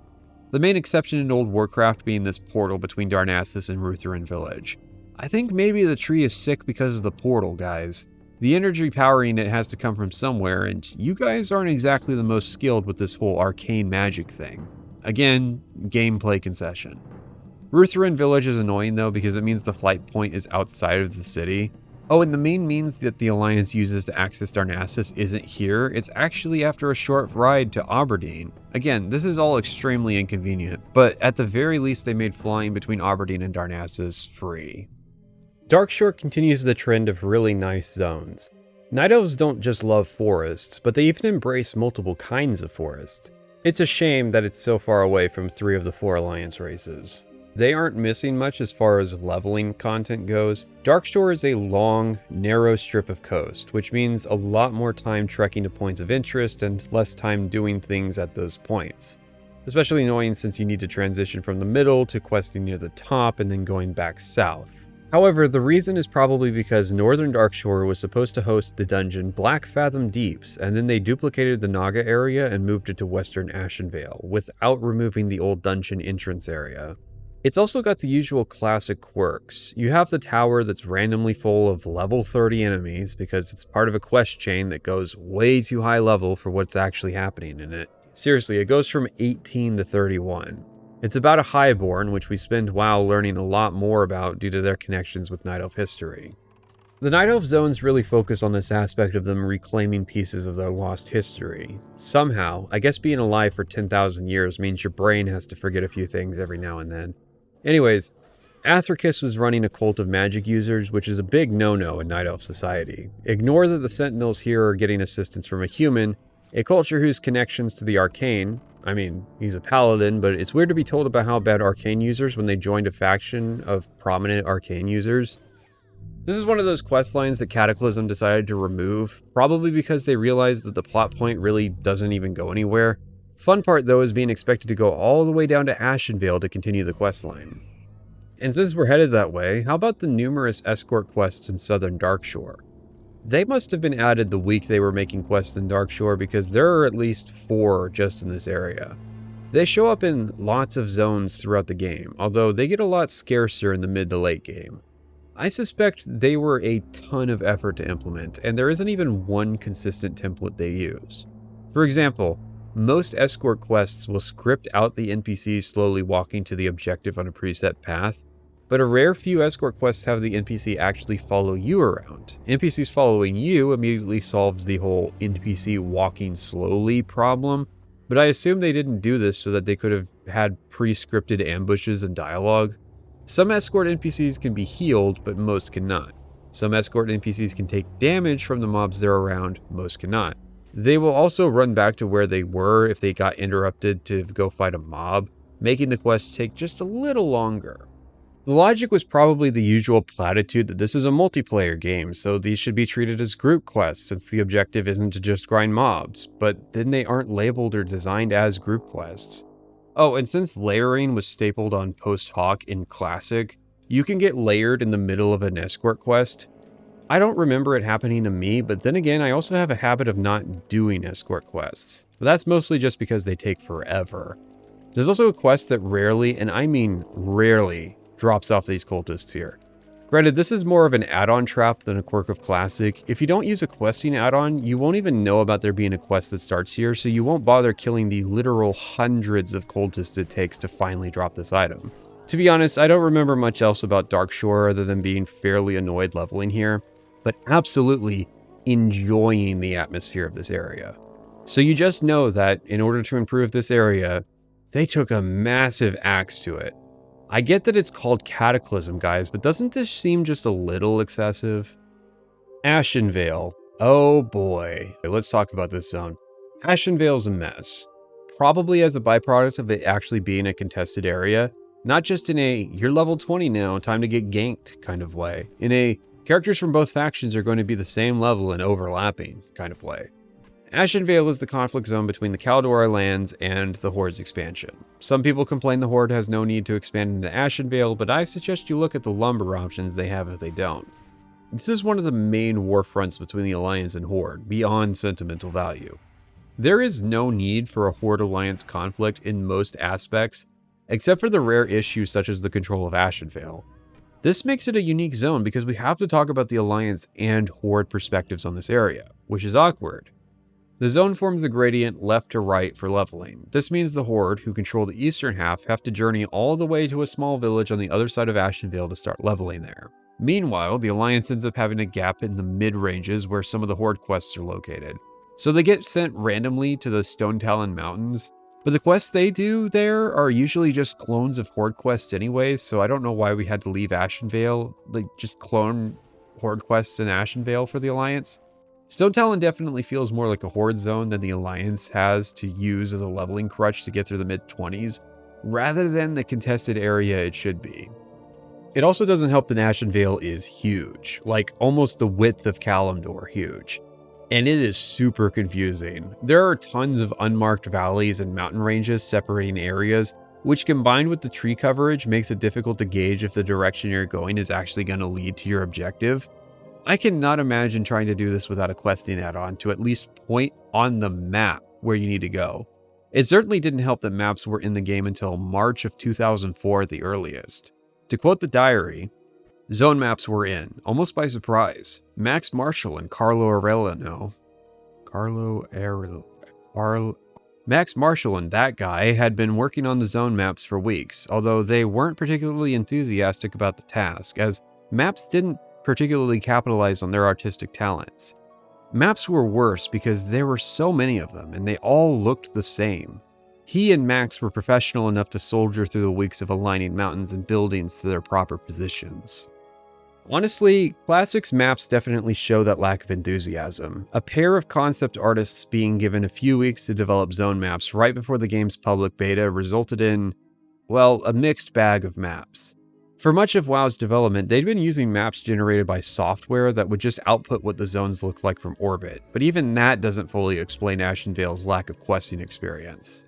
The main exception in Old Warcraft being this portal between Darnassus and Ruthven Village. I think maybe the tree is sick because of the portal, guys. The energy powering it has to come from somewhere, and you guys aren't exactly the most skilled with this whole arcane magic thing. Again, gameplay concession. Ruthven Village is annoying though because it means the flight point is outside of the city. Oh, and the main means that the Alliance uses to access Darnassus isn't here, it's actually after a short ride to Aberdeen. Again, this is all extremely inconvenient, but at the very least they made flying between Aberdeen and Darnassus free. Darkshore continues the trend of really nice zones. Night Elves don't just love forests, but they even embrace multiple kinds of forest. It's a shame that it's so far away from 3 of the 4 Alliance races. They aren't missing much as far as leveling content goes. Darkshore is a long, narrow strip of coast, which means a lot more time trekking to points of interest and less time doing things at those points. Especially annoying since you need to transition from the middle to questing near the top and then going back south. However, the reason is probably because Northern Darkshore was supposed to host the dungeon Blackfathom Deeps, and then they duplicated the Naga area and moved it to Western Ashenvale, without removing the old dungeon entrance area. It's also got the usual classic quirks. You have the tower that's randomly full of level 30 enemies because it's part of a quest chain that goes way too high level for what's actually happening in it. Seriously, it goes from 18 to 31. It's about a Highborn, which we spend WoW learning a lot more about due to their connections with Night Elf history. The Night Elf zones really focus on this aspect of them reclaiming pieces of their lost history. Somehow, I guess being alive for 10,000 years means your brain has to forget a few things every now and then. Anyways, Athricus was running a cult of magic users, which is a big no-no in Night Elf society. Ignore that the Sentinels here are getting assistance from a human, a culture whose connections to the arcane, I mean, he's a paladin, but it's weird to be told about how bad arcane users when they joined a faction of prominent arcane users. This is one of those quest lines that Cataclysm decided to remove, probably because they realized that the plot point really doesn't even go anywhere. Fun part though is being expected to go all the way down to Ashenvale to continue the questline. And since we're headed that way, how about the numerous escort quests in Southern Darkshore? They must have been added the week they were making quests in Darkshore because there are at least 4 just in this area. They show up in lots of zones throughout the game, although they get a lot scarcer in the mid to late game. I suspect they were a ton of effort to implement, and there isn't even one consistent template they use. For example, most escort quests will script out the NPCs slowly walking to the objective on a preset path, but a rare few escort quests have the NPC actually follow you around. NPCs following you immediately solves the whole NPC walking slowly problem, but I assume they didn't do this so that they could have had pre-scripted ambushes and dialogue. Some escort NPCs can be healed, but most cannot. Some escort NPCs can take damage from the mobs they're around, most cannot. They will also run back to where they were if they got interrupted to go fight a mob, making the quest take just a little longer. The logic was probably the usual platitude that this is a multiplayer game, so these should be treated as group quests since the objective isn't to just grind mobs, but then they aren't labeled or designed as group quests. Oh, and since layering was stapled on post hoc in Classic, you can get layered in the middle of an escort quest. I don't remember it happening to me, but then again, I also have a habit of not doing escort quests. But that's mostly just because they take forever. There's also a quest that rarely, and I mean rarely, drops off these cultists here. Granted, this is more of an add-on trap than a quirk of Classic. If you don't use a questing add-on, you won't even know about there being a quest that starts here, so you won't bother killing the literal hundreds of cultists it takes to finally drop this item. To be honest, I don't remember much else about Darkshore other than being fairly annoyed leveling here, but absolutely enjoying the atmosphere of this area. So you just know that in order to improve this area, they took a massive axe to it. I get that it's called Cataclysm, guys, but doesn't this seem just a little excessive? Ashenvale. Oh boy. Let's talk about this zone. Ashenvale's a mess. Probably as a byproduct of it actually being a contested area, not just in a, you're level 20 now, time to get ganked kind of way. In a, characters from both factions are going to be the same level and overlapping kind of way. Ashenvale is the conflict zone between the Kaldorei lands and the Horde's expansion. Some people complain the Horde has no need to expand into Ashenvale, but I suggest you look at the lumber options they have if they don't. This is one of the main war fronts between the Alliance and Horde, beyond sentimental value. There is no need for a Horde-Alliance conflict in most aspects, except for the rare issues such as the control of Ashenvale. This makes it a unique zone because we have to talk about the Alliance and Horde perspectives on this area, which is awkward. The zone forms the gradient left to right for leveling. This means the Horde, who control the eastern half, have to journey all the way to a small village on the other side of Ashenvale to start leveling there. Meanwhile, the Alliance ends up having a gap in the mid-ranges where some of the Horde quests are located. So they get sent randomly to the Stonetalon Mountains, but the quests they do there are usually just clones of Horde quests anyways, so I don't know why we had to leave Ashenvale, like just clone Horde quests in Ashenvale for the Alliance. Stonetalon definitely feels more like a Horde zone than the Alliance has to use as a leveling crutch to get through the mid-20s, rather than the contested area it should be. It also doesn't help that Ashenvale is huge, like almost the width of Kalimdor huge. And it is super confusing. There are tons of unmarked valleys and mountain ranges separating areas, which combined with the tree coverage makes it difficult to gauge if the direction you're going is actually going to lead to your objective. I cannot imagine trying to do this without a questing add-on to at least point on the map where you need to go. It certainly didn't help that maps were in the game until March of 2004 at the earliest. To quote the diary, zone maps were in, almost by surprise. Max Marshall and Max Marshall and that guy had been working on the zone maps for weeks, although they weren't particularly enthusiastic about the task, as maps didn't particularly capitalize on their artistic talents. Maps were worse because there were so many of them, and they all looked the same. He and Max were professional enough to soldier through the weeks of aligning mountains and buildings to their proper positions. Honestly, Classic's maps definitely show that lack of enthusiasm. A pair of concept artists being given a few weeks to develop zone maps right before the game's public beta resulted in, well, a mixed bag of maps. For much of WoW's development, they'd been using maps generated by software that would just output what the zones looked like from orbit, but even that doesn't fully explain Ashenvale's lack of questing experience.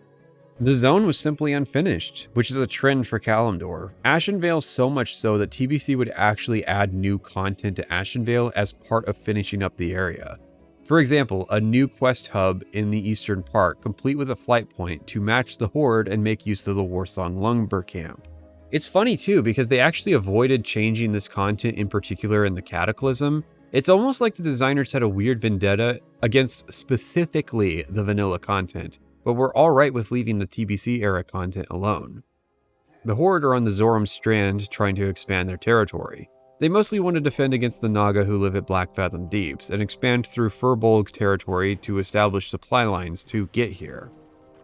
The zone was simply unfinished, which is a trend for Kalimdor. Ashenvale so much so that TBC would actually add new content to Ashenvale as part of finishing up the area. For example, a new quest hub in the eastern part, complete with a flight point to match the Horde and make use of the Warsong Lumber Camp. It's funny too, because they actually avoided changing this content in particular in the Cataclysm. It's almost like the designers had a weird vendetta against specifically the vanilla content, but were alright with leaving the TBC era content alone. The Horde are on the Zoram Strand trying to expand their territory. They mostly want to defend against the Naga who live at Blackfathom Deeps and expand through Furbolg territory to establish supply lines to get here.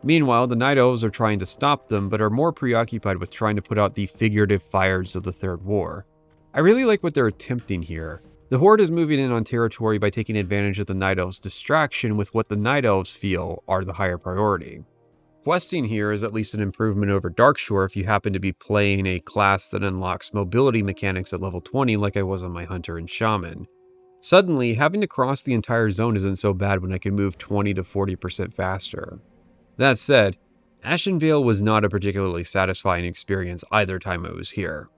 Meanwhile, the Night Elves are trying to stop them, but are more preoccupied with trying to put out the figurative fires of the Third War. I really like what they're attempting here. The Horde is moving in on territory by taking advantage of the Night Elves' distraction with what the Night Elves feel are the higher priority. Questing here is at least an improvement over Darkshore if you happen to be playing a class that unlocks mobility mechanics at level 20 like I was on my Hunter and Shaman. Suddenly, having to cross the entire zone isn't so bad when I can move 20 to 40% faster. That said, Ashenvale was not a particularly satisfying experience either time I was here.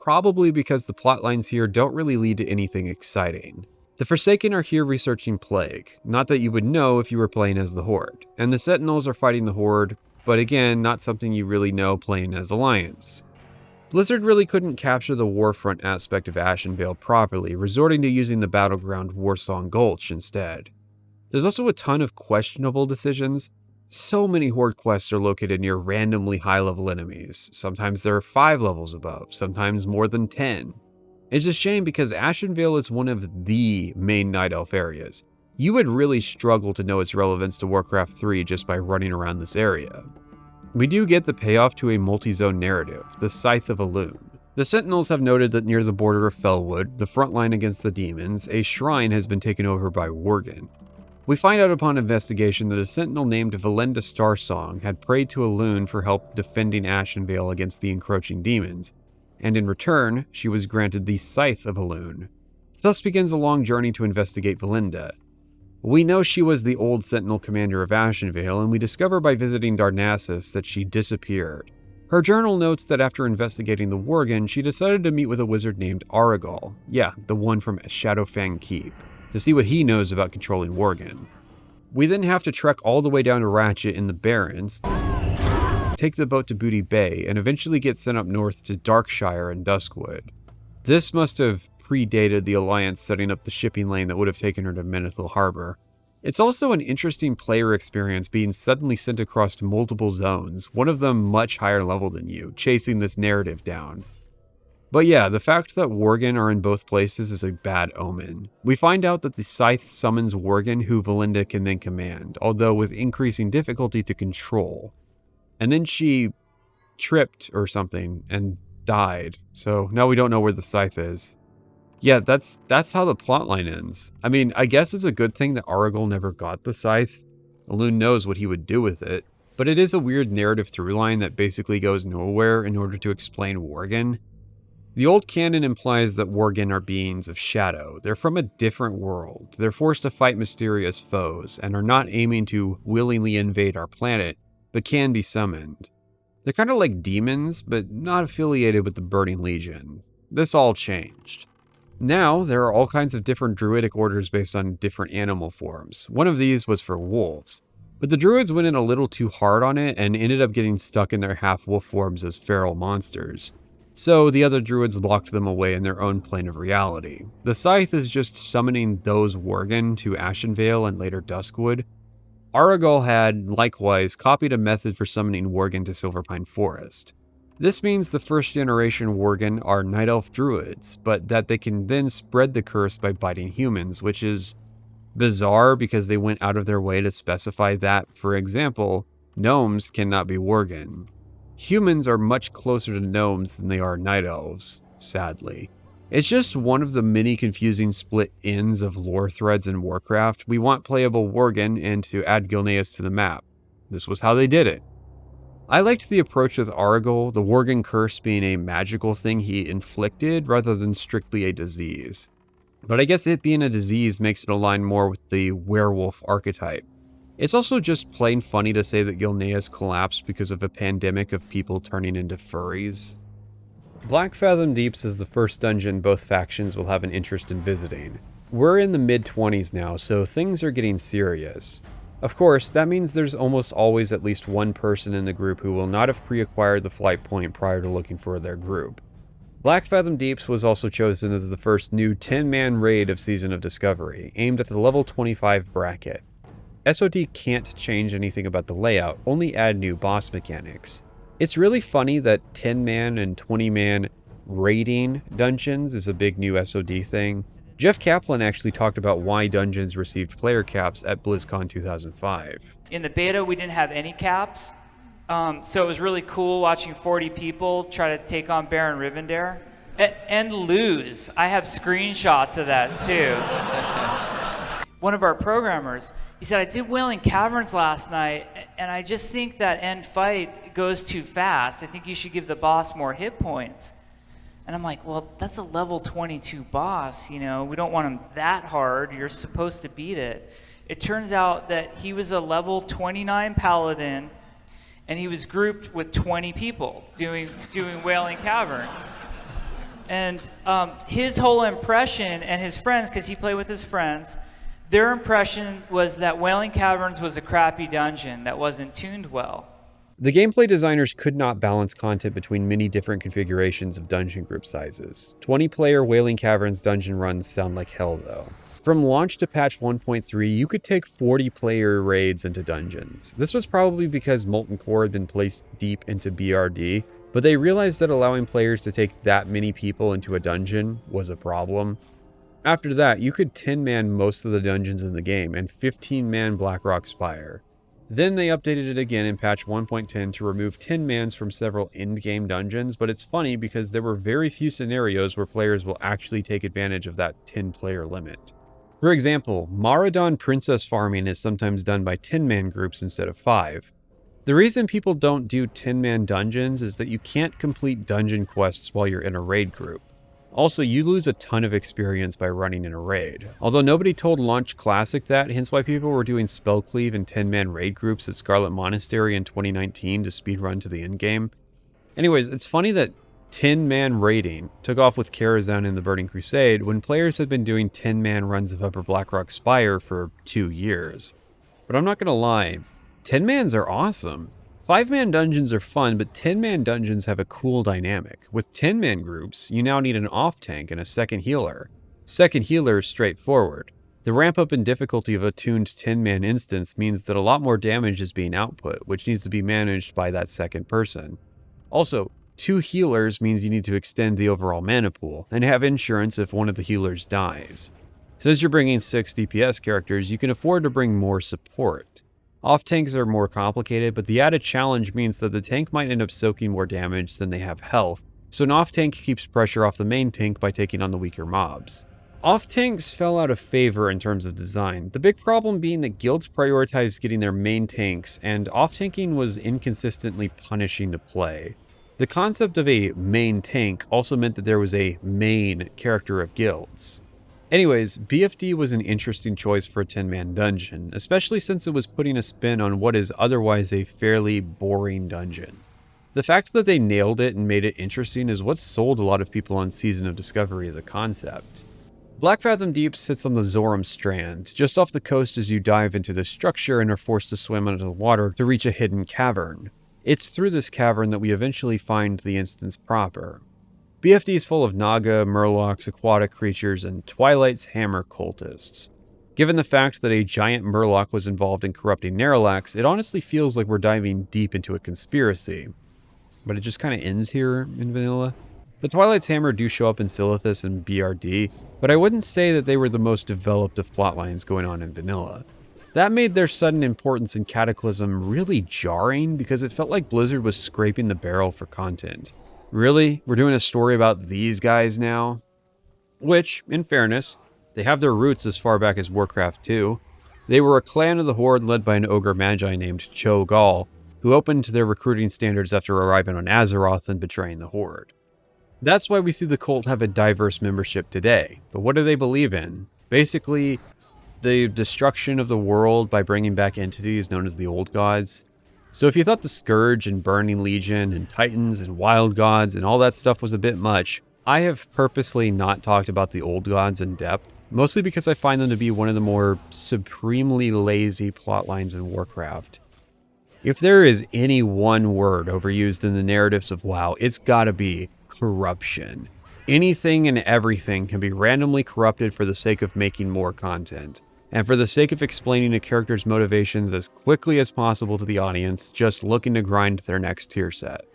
Probably because the plotlines here don't really lead to anything exciting. The Forsaken are here researching Plague, not that you would know if you were playing as the Horde, and the Sentinels are fighting the Horde, but again, not something you really know playing as Alliance. Blizzard really couldn't capture the warfront aspect of Ashenvale properly, resorting to using the battleground Warsong Gulch instead. There's also a ton of questionable decisions. So many Horde quests are located near randomly high-level enemies. Sometimes there are 5 levels above, sometimes more than 10. It's a shame because Ashenvale is one of the main Night Elf areas. You would really struggle to know its relevance to Warcraft 3 just by running around this area. We do get the payoff to a multi-zone narrative, the Scythe of Elwynn. The Sentinels have noted that near the border of Felwood, the front line against the demons, a shrine has been taken over by Worgen. We find out upon investigation that a sentinel named Valenda Starsong had prayed to Elwynn for help defending Ashenvale against the encroaching demons, and in return, she was granted the Scythe of Elwynn. Thus begins a long journey to investigate Valenda. We know she was the old sentinel commander of Ashenvale, and we discover by visiting Darnassus that she disappeared. Her journal notes that after investigating the Worgen, she decided to meet with a wizard named Aragol, the one from Shadowfang Keep, to see what he knows about controlling Worgen. We then have to trek all the way down to Ratchet in the Barrens, take the boat to Booty Bay, and eventually get sent up north to Darkshire and Duskwood. This must have predated the Alliance setting up the shipping lane that would have taken her to Menethil Harbor. It's also an interesting player experience being suddenly sent across multiple zones, one of them much higher level than you, chasing this narrative down. But yeah, the fact that Worgen are in both places is a bad omen. We find out that the Scythe summons Worgen, who Valenda can then command, although with increasing difficulty to control. And then she tripped or something and died, so now we don't know where the Scythe is. Yeah, that's how the plotline ends. I mean, I guess it's a good thing that Aragol never got the Scythe. Elwynn knows what he would do with it, but it is a weird narrative throughline that basically goes nowhere in order to explain Worgen. The old canon implies that Worgen are beings of shadow. They're from a different world. They're forced to fight mysterious foes and are not aiming to willingly invade our planet, but can be summoned. They're kind of like demons, but not affiliated with the Burning Legion. This all changed. Now, there are all kinds of different druidic orders based on different animal forms. One of these was for wolves, but the druids went in a little too hard on it and ended up getting stuck in their half-wolf forms as feral monsters. So the other druids locked them away in their own plane of reality. The Scythe is just summoning those Worgen to Ashenvale and later Duskwood. Aragol had, likewise, copied a method for summoning Worgen to Silverpine Forest. This means the first generation Worgen are Night Elf druids, but that they can then spread the curse by biting humans, which is bizarre because they went out of their way to specify that, for example, gnomes cannot be Worgen. Humans are much closer to gnomes than they are Night Elves, sadly. It's just one of the many confusing split ends of lore threads in Warcraft. We want playable Worgen and to add Gilneas to the map. This was how they did it. I liked the approach with Aragol, the Worgen curse being a magical thing he inflicted rather than strictly a disease. But I guess it being a disease makes it align more with the werewolf archetype. It's also just plain funny to say that Gilneas collapsed because of a pandemic of people turning into furries. Blackfathom Deeps is the first dungeon both factions will have an interest in visiting. We're in the mid-20s now, so things are getting serious. Of course, that means there's almost always at least one person in the group who will not have pre-acquired the flight point prior to looking for their group. Blackfathom Deeps was also chosen as the first new 10-man raid of Season of Discovery, aimed at the level 25 bracket. SOD can't change anything about the layout, only add new boss mechanics. It's really funny that 10-man and 20-man raiding dungeons is a big new SOD thing. Jeff Kaplan actually talked about why dungeons received player caps at BlizzCon 2005. In the beta, we didn't have any caps. So it was really cool watching 40 people try to take on Baron Rivendare and lose. I have screenshots of that too. One of our programmers, he said, I did Wailing Caverns last night, and I just think that end fight goes too fast. I think you should give the boss more hit points. And I'm like, well, that's a level 22 boss, you know, we don't want him that hard, you're supposed to beat it. It turns out that he was a level 29 paladin, and he was grouped with 20 people doing Wailing Caverns. And his whole impression, and his friends, because he played with his friends, their impression was that Wailing Caverns was a crappy dungeon that wasn't tuned well. The gameplay designers could not balance content between many different configurations of dungeon group sizes. 20-player Wailing Caverns dungeon runs sound like hell, though. From launch to patch 1.3, you could take 40-player raids into dungeons. This was probably because Molten Core had been placed deep into BRD, but they realized that allowing players to take that many people into a dungeon was a problem. After that, you could 10-man most of the dungeons in the game and 15-man Blackrock Spire. Then they updated it again in patch 1.10 to remove 10-mans from several end-game dungeons, but it's funny because there were very few scenarios where players will actually take advantage of that 10-player limit. For example, Maraudon princess farming is sometimes done by 10-man groups instead of 5. The reason people don't do 10-man dungeons is that you can't complete dungeon quests while you're in a raid group. Also, you lose a ton of experience by running in a raid. Although nobody told Launch Classic that, hence why people were doing Spellcleave and 10-man raid groups at Scarlet Monastery in 2019 to speedrun to the endgame. Anyways, it's funny that 10-man raiding took off with Karazhan in the Burning Crusade when players had been doing 10-man runs of Upper Blackrock Spire for 2 years. But I'm not gonna lie, 10-mans are awesome. 5-man dungeons are fun, but 10-man dungeons have a cool dynamic. With 10-man groups, you now need an off-tank and a second healer. Second healer is straightforward. The ramp up in difficulty of a tuned 10-man instance means that a lot more damage is being output, which needs to be managed by that second person. Also, 2 healers means you need to extend the overall mana pool, and have insurance if one of the healers dies. Since you're bringing 6 DPS characters, you can afford to bring more support. Off-tanks are more complicated, but the added challenge means that the tank might end up soaking more damage than they have health, so an off-tank keeps pressure off the main tank by taking on the weaker mobs. Off-tanks fell out of favor in terms of design, the big problem being that guilds prioritized getting their main tanks, and off-tanking was inconsistently punishing to play. The concept of a main tank also meant that there was a main character of guilds. Anyways, BFD was an interesting choice for a 10-man dungeon, especially since it was putting a spin on what is otherwise a fairly boring dungeon. The fact that they nailed it and made it interesting is what sold a lot of people on Season of Discovery as a concept. Blackfathom Deeps sits on the Zoram Strand, just off the coast as you dive into the structure and are forced to swim under the water to reach a hidden cavern. It's through this cavern that we eventually find the instance proper. BFD is full of Naga, Murlocs, aquatic creatures, and Twilight's Hammer cultists. Given the fact that a giant Murloc was involved in corrupting Narlax, it honestly feels like we're diving deep into a conspiracy. But it just kind of ends here in vanilla. The Twilight's Hammer do show up in Silithus and BRD, but I wouldn't say that they were the most developed of plotlines going on in vanilla. That made their sudden importance in Cataclysm really jarring because it felt like Blizzard was scraping the barrel for content. Really? We're doing a story about these guys now? Which, in fairness, they have their roots as far back as Warcraft 2. They were a clan of the Horde led by an ogre magi named Cho'Gall, who opened their recruiting standards after arriving on Azeroth and betraying the Horde. That's why we see the cult have a diverse membership today. But what do they believe in? Basically, the destruction of the world by bringing back entities known as the Old Gods. So if you thought the Scourge and Burning Legion and Titans and Wild Gods and all that stuff was a bit much, I have purposely not talked about the Old Gods in depth, mostly because I find them to be one of the more supremely lazy plotlines in Warcraft. If there is any one word overused in the narratives of WoW, it's gotta be corruption. Anything and everything can be randomly corrupted for the sake of making more content, and for the sake of explaining a character's motivations as quickly as possible to the audience just looking to grind their next tier set.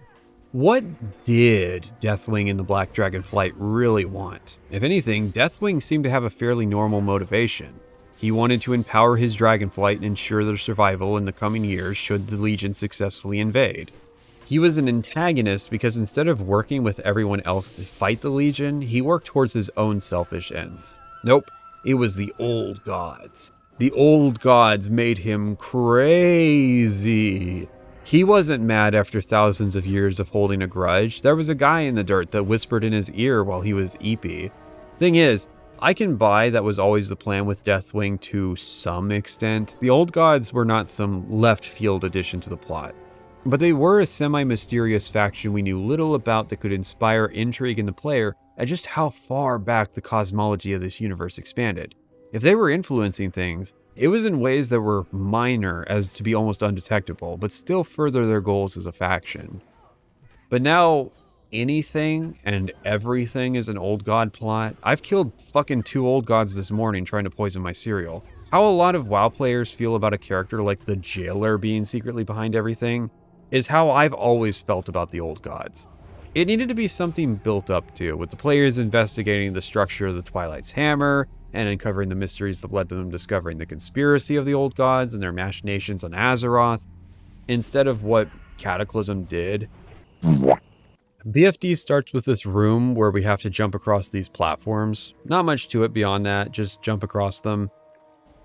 What did Deathwing and the Black Dragonflight really want? If anything, Deathwing seemed to have a fairly normal motivation. He wanted to empower his dragonflight and ensure their survival in the coming years should the Legion successfully invade. He was an antagonist because instead of working with everyone else to fight the Legion, he worked towards his own selfish ends. Nope, it was the old gods. The old gods made him crazy. He wasn't mad after thousands of years of holding a grudge. There was a guy in the dirt that whispered in his ear while he was eepy. Thing is, I can buy that was always the plan with Deathwing to some extent. The old gods were not some left field addition to the plot, but they were a semi-mysterious faction we knew little about that could inspire intrigue in the player at just how far back the cosmology of this universe expanded. If they were influencing things, it was in ways that were minor as to be almost undetectable, but still further their goals as a faction. But now, anything and everything is an old god plot. I've killed fucking 2 old gods this morning trying to poison my cereal. How a lot of WoW players feel about a character like the Jailer being secretly behind everything is how I've always felt about the old gods. It needed to be something built up to, with the players investigating the structure of the Twilight's Hammer and uncovering the mysteries that led to them discovering the conspiracy of the old gods and their machinations on Azeroth, instead of what Cataclysm did. BFD starts with this room where we have to jump across these platforms. Not much to it beyond that, just jump across them.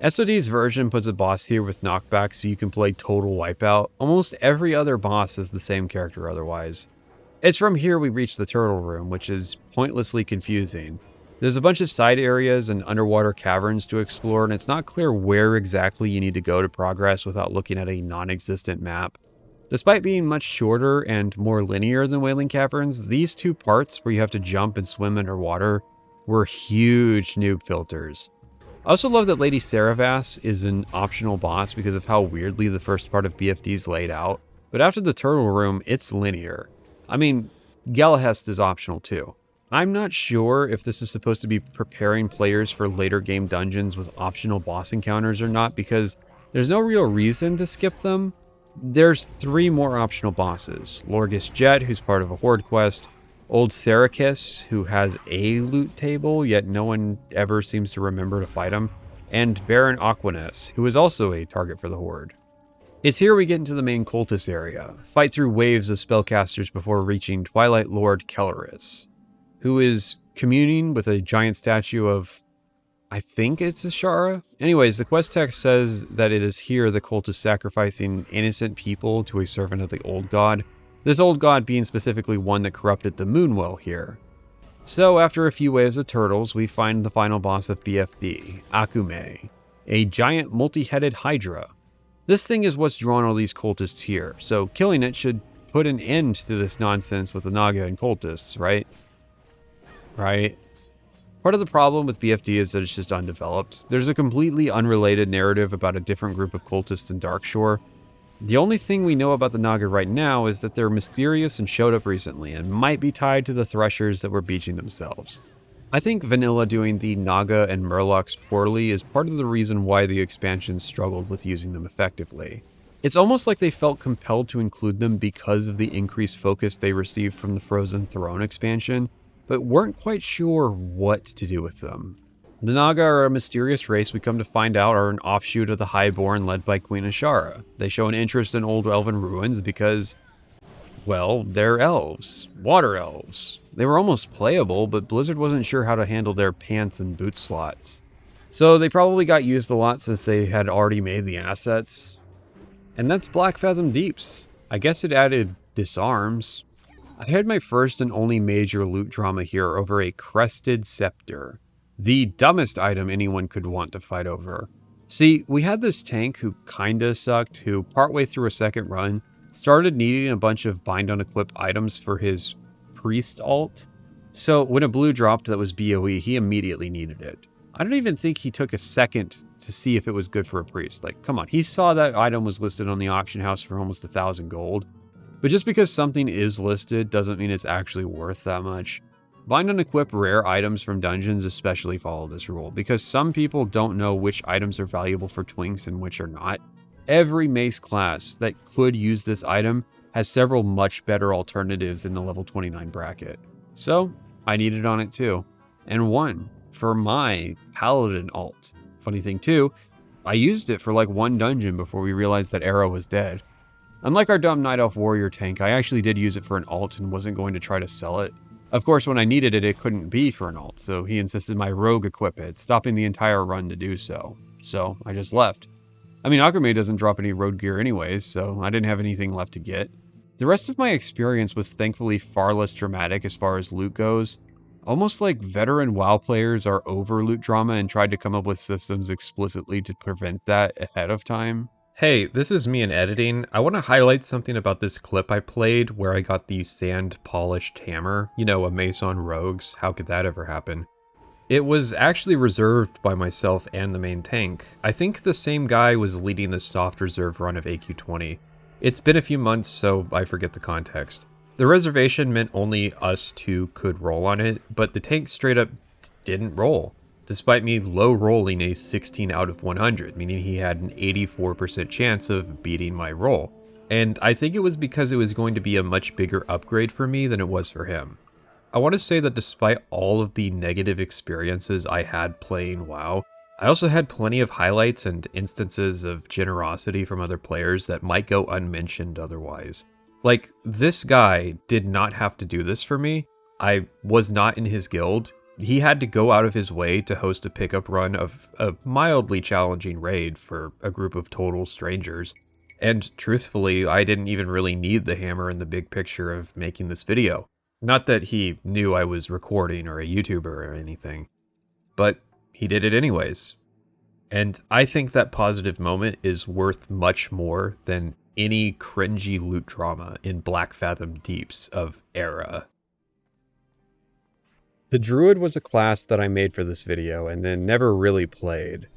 SOD's version puts a boss here with knockback so you can play total wipeout. Almost every other boss is the same character otherwise. It's from here we reach the turtle room, which is pointlessly confusing. There's a bunch of side areas and underwater caverns to explore, and it's not clear where exactly you need to go to progress without looking at a non-existent map. Despite being much shorter and more linear than Wailing Caverns, these 2 parts where you have to jump and swim underwater were huge noob filters. I also love that Lady Saravas is an optional boss because of how weirdly the first part of BFD is laid out, but after the turtle room, it's linear. I mean, Galahest is optional too. I'm not sure if this is supposed to be preparing players for later game dungeons with optional boss encounters or not, because there's no real reason to skip them. There's 3 more optional bosses. Lorgus Jet, who's part of a Horde quest, Old Sarkis, who has a loot table, yet no one ever seems to remember to fight him, and Baron Aquaness, who is also a target for the Horde. It's here we get into the main cultist area, fight through waves of spellcasters before reaching Twilight Lord Kelleris, who is communing with a giant statue of, I think it's Ashara? Anyways, the quest text says that it is here the cult is sacrificing innocent people to a servant of the old god, this old god being specifically one that corrupted the Moonwell here. So after a few waves of turtles, we find the final boss of BFD, Akume, a giant multi-headed hydra. This thing is what's drawn all these cultists here, so killing it should put an end to this nonsense with the Naga and cultists, right? Right? Part of the problem with BFD is that it's just undeveloped. There's a completely unrelated narrative about a different group of cultists in Darkshore. The only thing we know about the Naga right now is that they're mysterious and showed up recently and might be tied to the Threshers that were beaching themselves. I think vanilla doing the Naga and Murlocs poorly is part of the reason why the expansion struggled with using them effectively. It's almost like they felt compelled to include them because of the increased focus they received from the Frozen Throne expansion, but weren't quite sure what to do with them. The Naga are a mysterious race we come to find out are an offshoot of the Highborn led by Queen Ashara. They show an interest in old elven ruins because, well, they're elves. Water elves. They were almost playable, but Blizzard wasn't sure how to handle their pants and boot slots. So they probably got used a lot since they had already made the assets. And that's Blackfathom Deeps. I guess it added disarms. I had my first and only major loot drama here over a crested scepter. The dumbest item anyone could want to fight over. See, we had this tank who kinda sucked, who partway through a second run, started needing a bunch of bind on equip items for his priest alt. So when a blue dropped that was BOE, he immediately needed it. I don't even think he took a second to see if it was good for a priest. Like, come on, he saw that item was listed on the auction house for almost 1,000 gold. But just because something is listed doesn't mean it's actually worth that much. Bind and equip rare items from dungeons especially follow this rule, because some people don't know which items are valuable for twinks and which are not. Every mace class that could use this item has several much better alternatives in the level 29 bracket. So, I needed on it too. And won for my paladin alt Funny thing too, I used it for like one dungeon before we realized that Arrow was dead. Unlike our dumb Night Elf Warrior tank, I actually did use it for an alt and wasn't going to try to sell it. Of course, when I needed it, it couldn't be for an alt, so he insisted my rogue equip it, stopping the entire run to do so. So, I just left. I mean, Orgrimmar doesn't drop any road gear anyways, so I didn't have anything left to get. The rest of my experience was thankfully far less dramatic as far as loot goes. Almost like veteran WoW players are over loot drama and tried to come up with systems explicitly to prevent that ahead of time. Hey, this is me in editing. I want to highlight something about this clip I played where I got the sand-polished hammer. You know, a mace on rogues. How could that ever happen? It was actually reserved by myself and the main tank. I think the same guy was leading the soft reserve run of AQ20. It's been a few months, so I forget the context. The reservation meant only us two could roll on it, but the tank straight up didn't roll, despite me low rolling a 16 out of 100, meaning he had an 84% chance of beating my roll. And I think it was because it was going to be a much bigger upgrade for me than it was for him. I want to say that despite all of the negative experiences I had playing WoW, I also had plenty of highlights and instances of generosity from other players that might go unmentioned otherwise. Like, this guy did not have to do this for me. I was not in his guild. He had to go out of his way to host a pickup run of a mildly challenging raid for a group of total strangers. And truthfully, I didn't even really need the hammer in the big picture of making this video. Not that he knew I was recording or a YouTuber or anything, but he did it anyways. And I think that positive moment is worth much more than any cringy loot drama in Blackfathom Deeps of era. The Druid was a class that I made for this video and then never really played.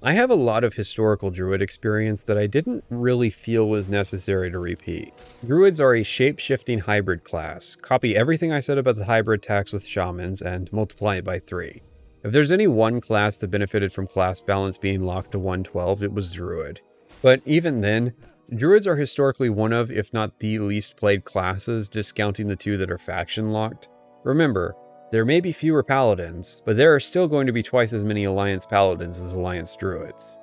I have a lot of historical Druid experience that I didn't really feel was necessary to repeat. Druids are a shape-shifting hybrid class. Copy everything I said about the hybrid tax with Shamans and multiply it by 3. If there's any one class that benefited from class balance being locked to 112, it was Druid. But even then, Druids are historically one of, if not the least played classes, discounting the 2 that are faction locked. Remember, there may be fewer paladins, but there are still going to be twice as many Alliance paladins as Alliance Druids.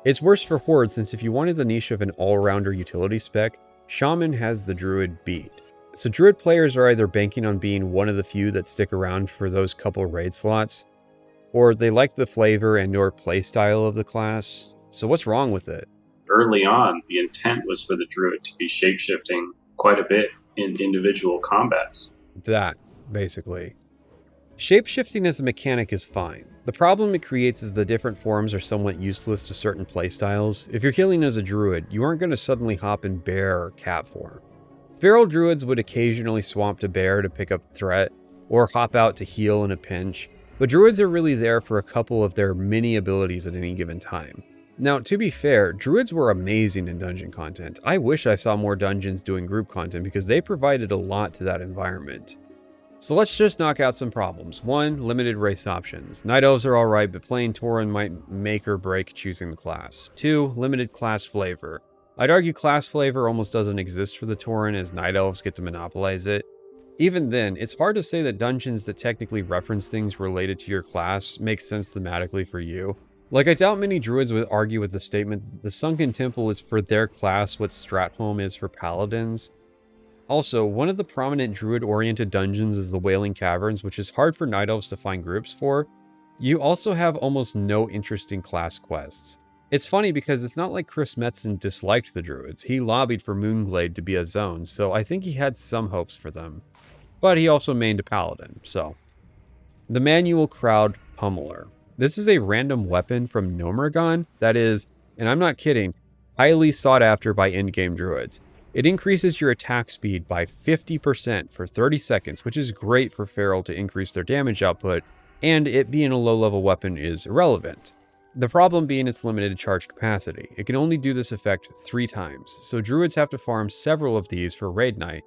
It's worse for Horde since if you wanted the niche of an all-rounder utility spec, Shaman has the Druid beat. So Druid players are either banking on being one of the few that stick around for those couple raid slots, or they like the flavor and or playstyle of the class. So what's wrong with it? Early on, the intent was for the Druid to be shapeshifting quite a bit in individual combats. That, basically. Shapeshifting as a mechanic is fine. The problem it creates is the different forms are somewhat useless to certain playstyles. If you're healing as a Druid, you aren't going to suddenly hop in bear or cat form. Feral Druids would occasionally swamp to bear to pick up threat, or hop out to heal in a pinch, but Druids are really there for a couple of their many abilities at any given time. Now, to be fair, Druids were amazing in dungeon content. I wish I saw more dungeons doing group content because they provided a lot to that environment. So let's just knock out some problems. 1, limited race options. Night Elves are alright, but playing Tauren might make or break choosing the class. 2, limited class flavor. I'd argue class flavor almost doesn't exist for the Tauren as Night Elves get to monopolize it. Even then, it's hard to say that dungeons that technically reference things related to your class make sense thematically for you. Like, I doubt many Druids would argue with the statement, the Sunken Temple is for their class what Stratholme is for Paladins. Also, one of the prominent Druid-oriented dungeons is the Wailing Caverns, which is hard for Night Elves to find groups for. You also have almost no interesting class quests. It's funny because it's not like Chris Metzen disliked the Druids. He lobbied for Moonglade to be a zone, so I think he had some hopes for them. But he also mained a Paladin, so. The Manual Crowd Pummeler. This is a random weapon from Nomergon that is, and I'm not kidding, highly sought after by endgame Druids. It increases your attack speed by 50% for 30 seconds, which is great for Feral to increase their damage output, and it being a low-level weapon is irrelevant. The problem being its limited charge capacity. It can only do this effect 3 times, so Druids have to farm several of these for Raid Night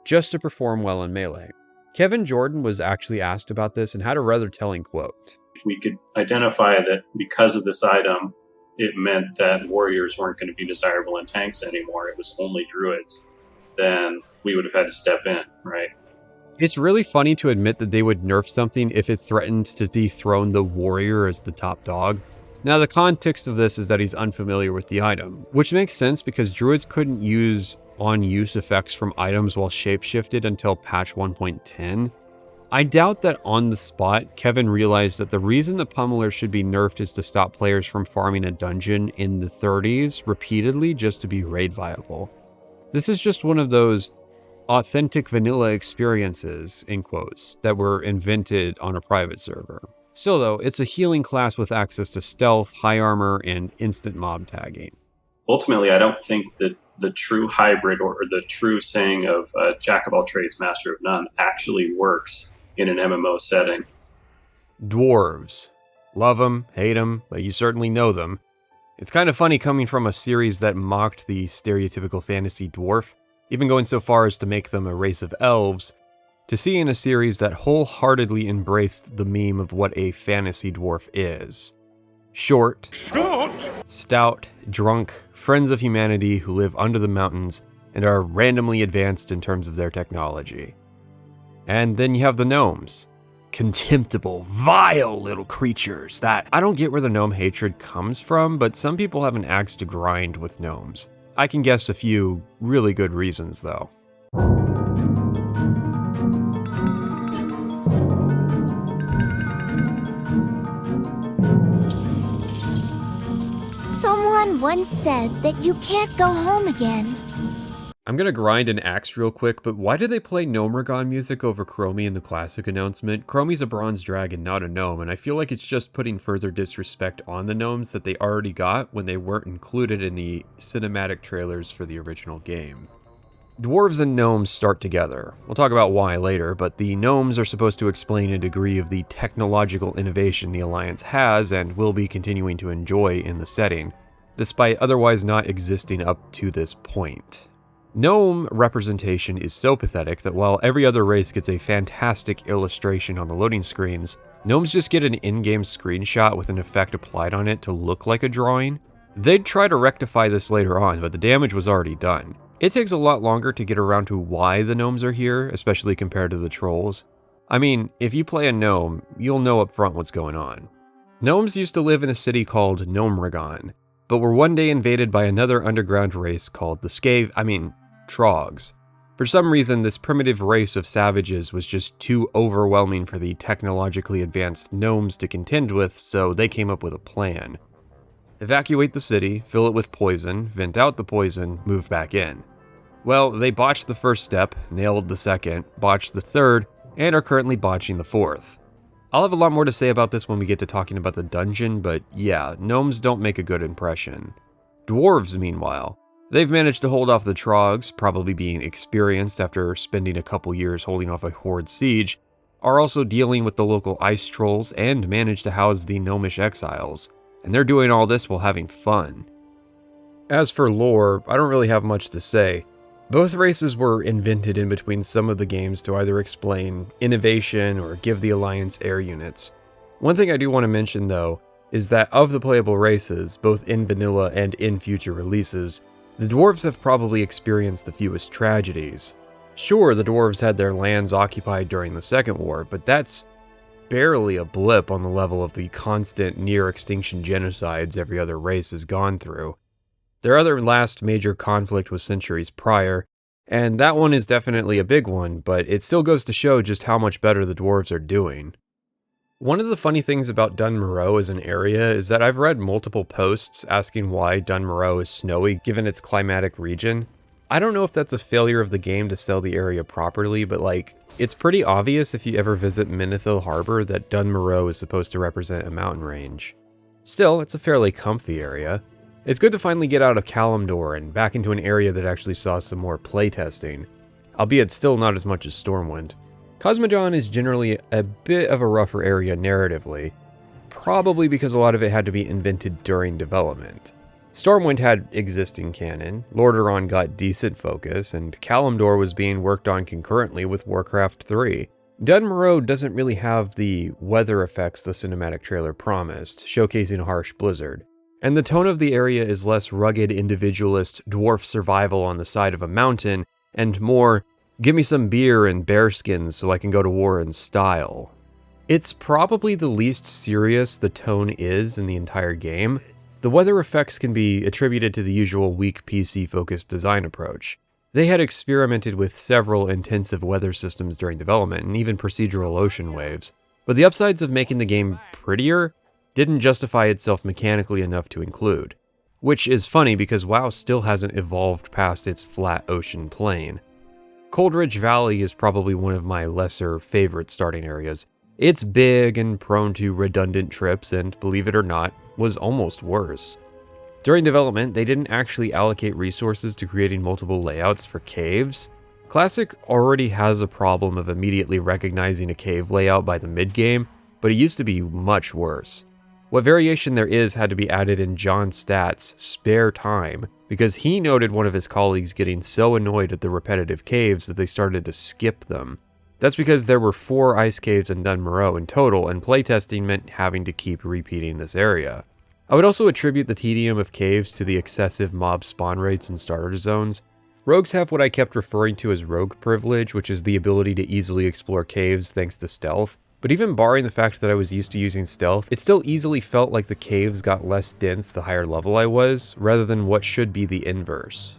just to perform well in melee. Kevin Jordan was actually asked about this and had a rather telling quote. If we could identify that because of this item, it meant that warriors weren't going to be desirable in tanks anymore, it was only Druids, then we would have had to step in, right? It's really funny to admit that they would nerf something if it threatened to dethrone the warrior as the top dog. Now, the context of this is that he's unfamiliar with the item, which makes sense because druids couldn't use on-use effects from items while shapeshifted until patch 1.10. I doubt that on the spot, Kevin realized that the reason the Pummeler should be nerfed is to stop players from farming a dungeon in the 30s repeatedly just to be raid viable. This is just one of those authentic vanilla experiences, in quotes, that were invented on a private server. Still though, it's a healing class with access to stealth, high armor, and instant mob tagging. Ultimately, I don't think that the true hybrid or the true saying of jack of all trades, master of none actually works in an MMO setting. Dwarves. Love them, hate them, but you certainly know them. It's kind of funny coming from a series that mocked the stereotypical fantasy dwarf, even going so far as to make them a race of elves, to see in a series that wholeheartedly embraced the meme of what a fantasy dwarf is. Short, stout, drunk, friends of humanity who live under the mountains and are randomly advanced in terms of their technology. And then you have the gnomes. Contemptible, vile little creatures that I don't get where the gnome hatred comes from, but some people have an axe to grind with gnomes. I can guess a few really good reasons though. Someone once said that you can't go home again. I'm gonna grind an axe real quick, but why did they play Gnomeregan music over Chromie in the classic announcement? Chromie's a bronze dragon, not a gnome, and I feel like it's just putting further disrespect on the gnomes that they already got when they weren't included in the cinematic trailers for the original game. Dwarves and gnomes start together. We'll talk about why later, but the gnomes are supposed to explain a degree of the technological innovation the Alliance has and will be continuing to enjoy in the setting, despite otherwise not existing up to this point. Gnome representation is so pathetic that while every other race gets a fantastic illustration on the loading screens, gnomes just get an in-game screenshot with an effect applied on it to look like a drawing. They'd try to rectify this later on, but the damage was already done. It takes a lot longer to get around to why the gnomes are here, especially compared to the trolls. I mean, if you play a gnome, you'll know up front what's going on. Gnomes used to live in a city called Gnomeregan, but were one day invaded by another underground race called the Trogs. For some reason, this primitive race of savages was just too overwhelming for the technologically advanced gnomes to contend with, so they came up with a plan. Evacuate the city, fill it with poison, vent out the poison, move back in. Well, they botched the first step, nailed the second, botched the third, and are currently botching the fourth. I'll have a lot more to say about this when we get to talking about the dungeon, but yeah, gnomes don't make a good impression. Dwarves, meanwhile, they've managed to hold off the Trogs, probably being experienced after spending a couple years holding off a Horde siege, are also dealing with the local ice trolls and manage to house the gnomish exiles, and they're doing all this while having fun. As for lore, I don't really have much to say. Both races were invented in between some of the games to either explain innovation or give the Alliance air units. One thing I do want to mention though, is that of the playable races, both in vanilla and in future releases, the dwarves have probably experienced the fewest tragedies. Sure, the dwarves had their lands occupied during the Second War, but that's barely a blip on the level of the constant near-extinction genocides every other race has gone through. Their other last major conflict was centuries prior, and that one is definitely a big one, but it still goes to show just how much better the dwarves are doing. One of the funny things about Dun Morogh as an area is that I've read multiple posts asking why Dun Morogh is snowy given its climatic region. I don't know if that's a failure of the game to sell the area properly, but it's pretty obvious if you ever visit Menethil Harbor that Dun Morogh is supposed to represent a mountain range. Still, it's a fairly comfy area. It's good to finally get out of Kalimdor and back into an area that actually saw some more playtesting, albeit still not as much as Stormwind. Cosmogon is generally a bit of a rougher area narratively, probably because a lot of it had to be invented during development. Stormwind had existing canon, Lordaeron got decent focus, and Kalimdor was being worked on concurrently with Warcraft 3. Dun Morogh doesn't really have the weather effects the cinematic trailer promised, showcasing a harsh blizzard. And the tone of the area is less rugged individualist dwarf survival on the side of a mountain, and more, give me some beer and bearskins so I can go to war in style. It's probably the least serious the tone is in the entire game. The weather effects can be attributed to the usual weak PC-focused design approach. They had experimented with several intensive weather systems during development, and even procedural ocean waves, but the upsides of making the game prettier didn't justify itself mechanically enough to include. Which is funny because WoW still hasn't evolved past its flat ocean plain. Coldridge Valley is probably one of my lesser favorite starting areas. It's big and prone to redundant trips, and believe it or not, was almost worse. During development, they didn't actually allocate resources to creating multiple layouts for caves. Classic already has a problem of immediately recognizing a cave layout by the mid-game, but it used to be much worse. What variation there is had to be added in John Stat's spare time, because he noted one of his colleagues getting so annoyed at the repetitive caves that they started to skip them. That's because there were 4 ice caves in Dun Morogh in total, and playtesting meant having to keep repeating this area. I would also attribute the tedium of caves to the excessive mob spawn rates in starter zones. Rogues have what I kept referring to as rogue privilege, which is the ability to easily explore caves thanks to stealth. But even barring the fact that I was used to using stealth, it still easily felt like the caves got less dense the higher level I was, rather than what should be the inverse.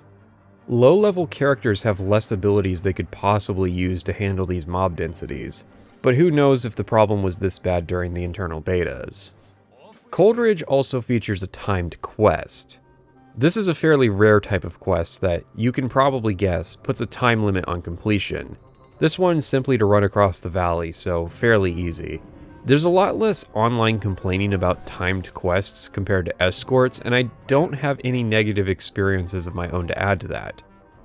Low-level characters have less abilities they could possibly use to handle these mob densities, but who knows if the problem was this bad during the internal betas. Coldridge also features a timed quest. This is a fairly rare type of quest that, you can probably guess, puts a time limit on completion. This one's simply to run across the valley, so fairly easy. There's a lot less online complaining about timed quests compared to escorts, and I don't have any negative experiences of my own to add to that.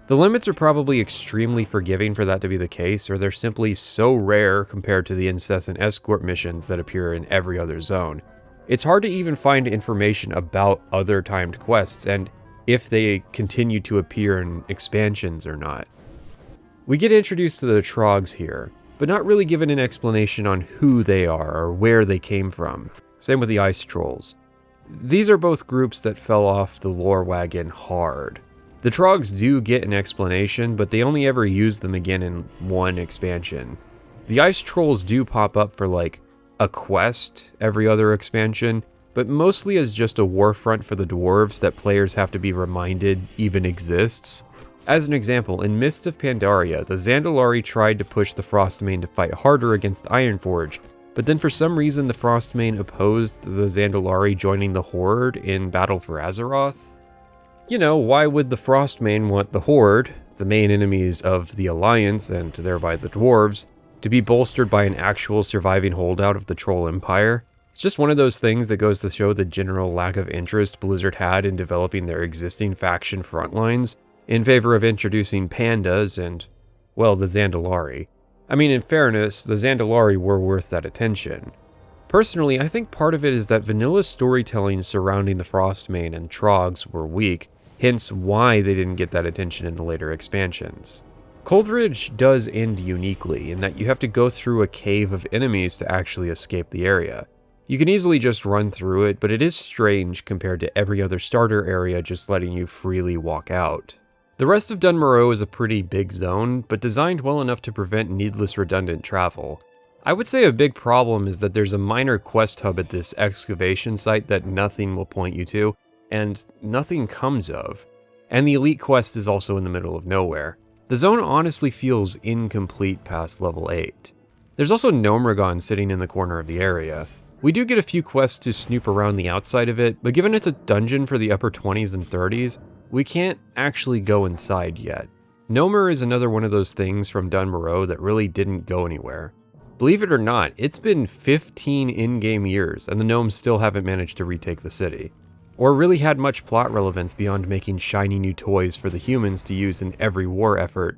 The limits are probably extremely forgiving for that to be the case, or they're simply so rare compared to the incessant escort missions that appear in every other zone. It's hard to even find information about other timed quests, and if they continue to appear in expansions or not. We get introduced to the Trogs here, but not really given an explanation on who they are or where they came from. Same with the Ice Trolls. These are both groups that fell off the lore wagon hard. The Trogs do get an explanation, but they only ever use them again in one expansion. The Ice Trolls do pop up for like a quest every other expansion, but mostly as just a war front for the dwarves that players have to be reminded even exists. As an example, in Mist of Pandaria, the Zandalari tried to push the Frostmane to fight harder against Ironforge, but then for some reason the Frostmane opposed the Zandalari joining the Horde in Battle for Azeroth. You know, why would the Frostmane want the Horde, the main enemies of the Alliance and thereby the dwarves, to be bolstered by an actual surviving holdout of the Troll Empire? It's just one of those things that goes to show the general lack of interest Blizzard had in developing their existing faction frontlines, in favor of introducing pandas and, well, the Zandalari. I mean, in fairness, the Zandalari were worth that attention. Personally, I think part of it is that vanilla storytelling surrounding the Frostmane and Trogs were weak, hence why they didn't get that attention in the later expansions. Coldridge does end uniquely in that you have to go through a cave of enemies to actually escape the area. You can easily just run through it, but it is strange compared to every other starter area just letting you freely walk out. The rest of Dun Morogh is a pretty big zone, but designed well enough to prevent needless redundant travel. I would say a big problem is that there's a minor quest hub at this excavation site that nothing will point you to, and nothing comes of. And the elite quest is also in the middle of nowhere. The zone honestly feels incomplete past level 8. There's also Gnomeregan sitting in the corner of the area. We do get a few quests to snoop around the outside of it, but given it's a dungeon for the upper 20s and 30s, we can't actually go inside yet. Gnomer is another one of those things from Dun Morogh that really didn't go anywhere. Believe it or not, it's been 15 in-game years and the gnomes still haven't managed to retake the city, or really had much plot relevance beyond making shiny new toys for the humans to use in every war effort,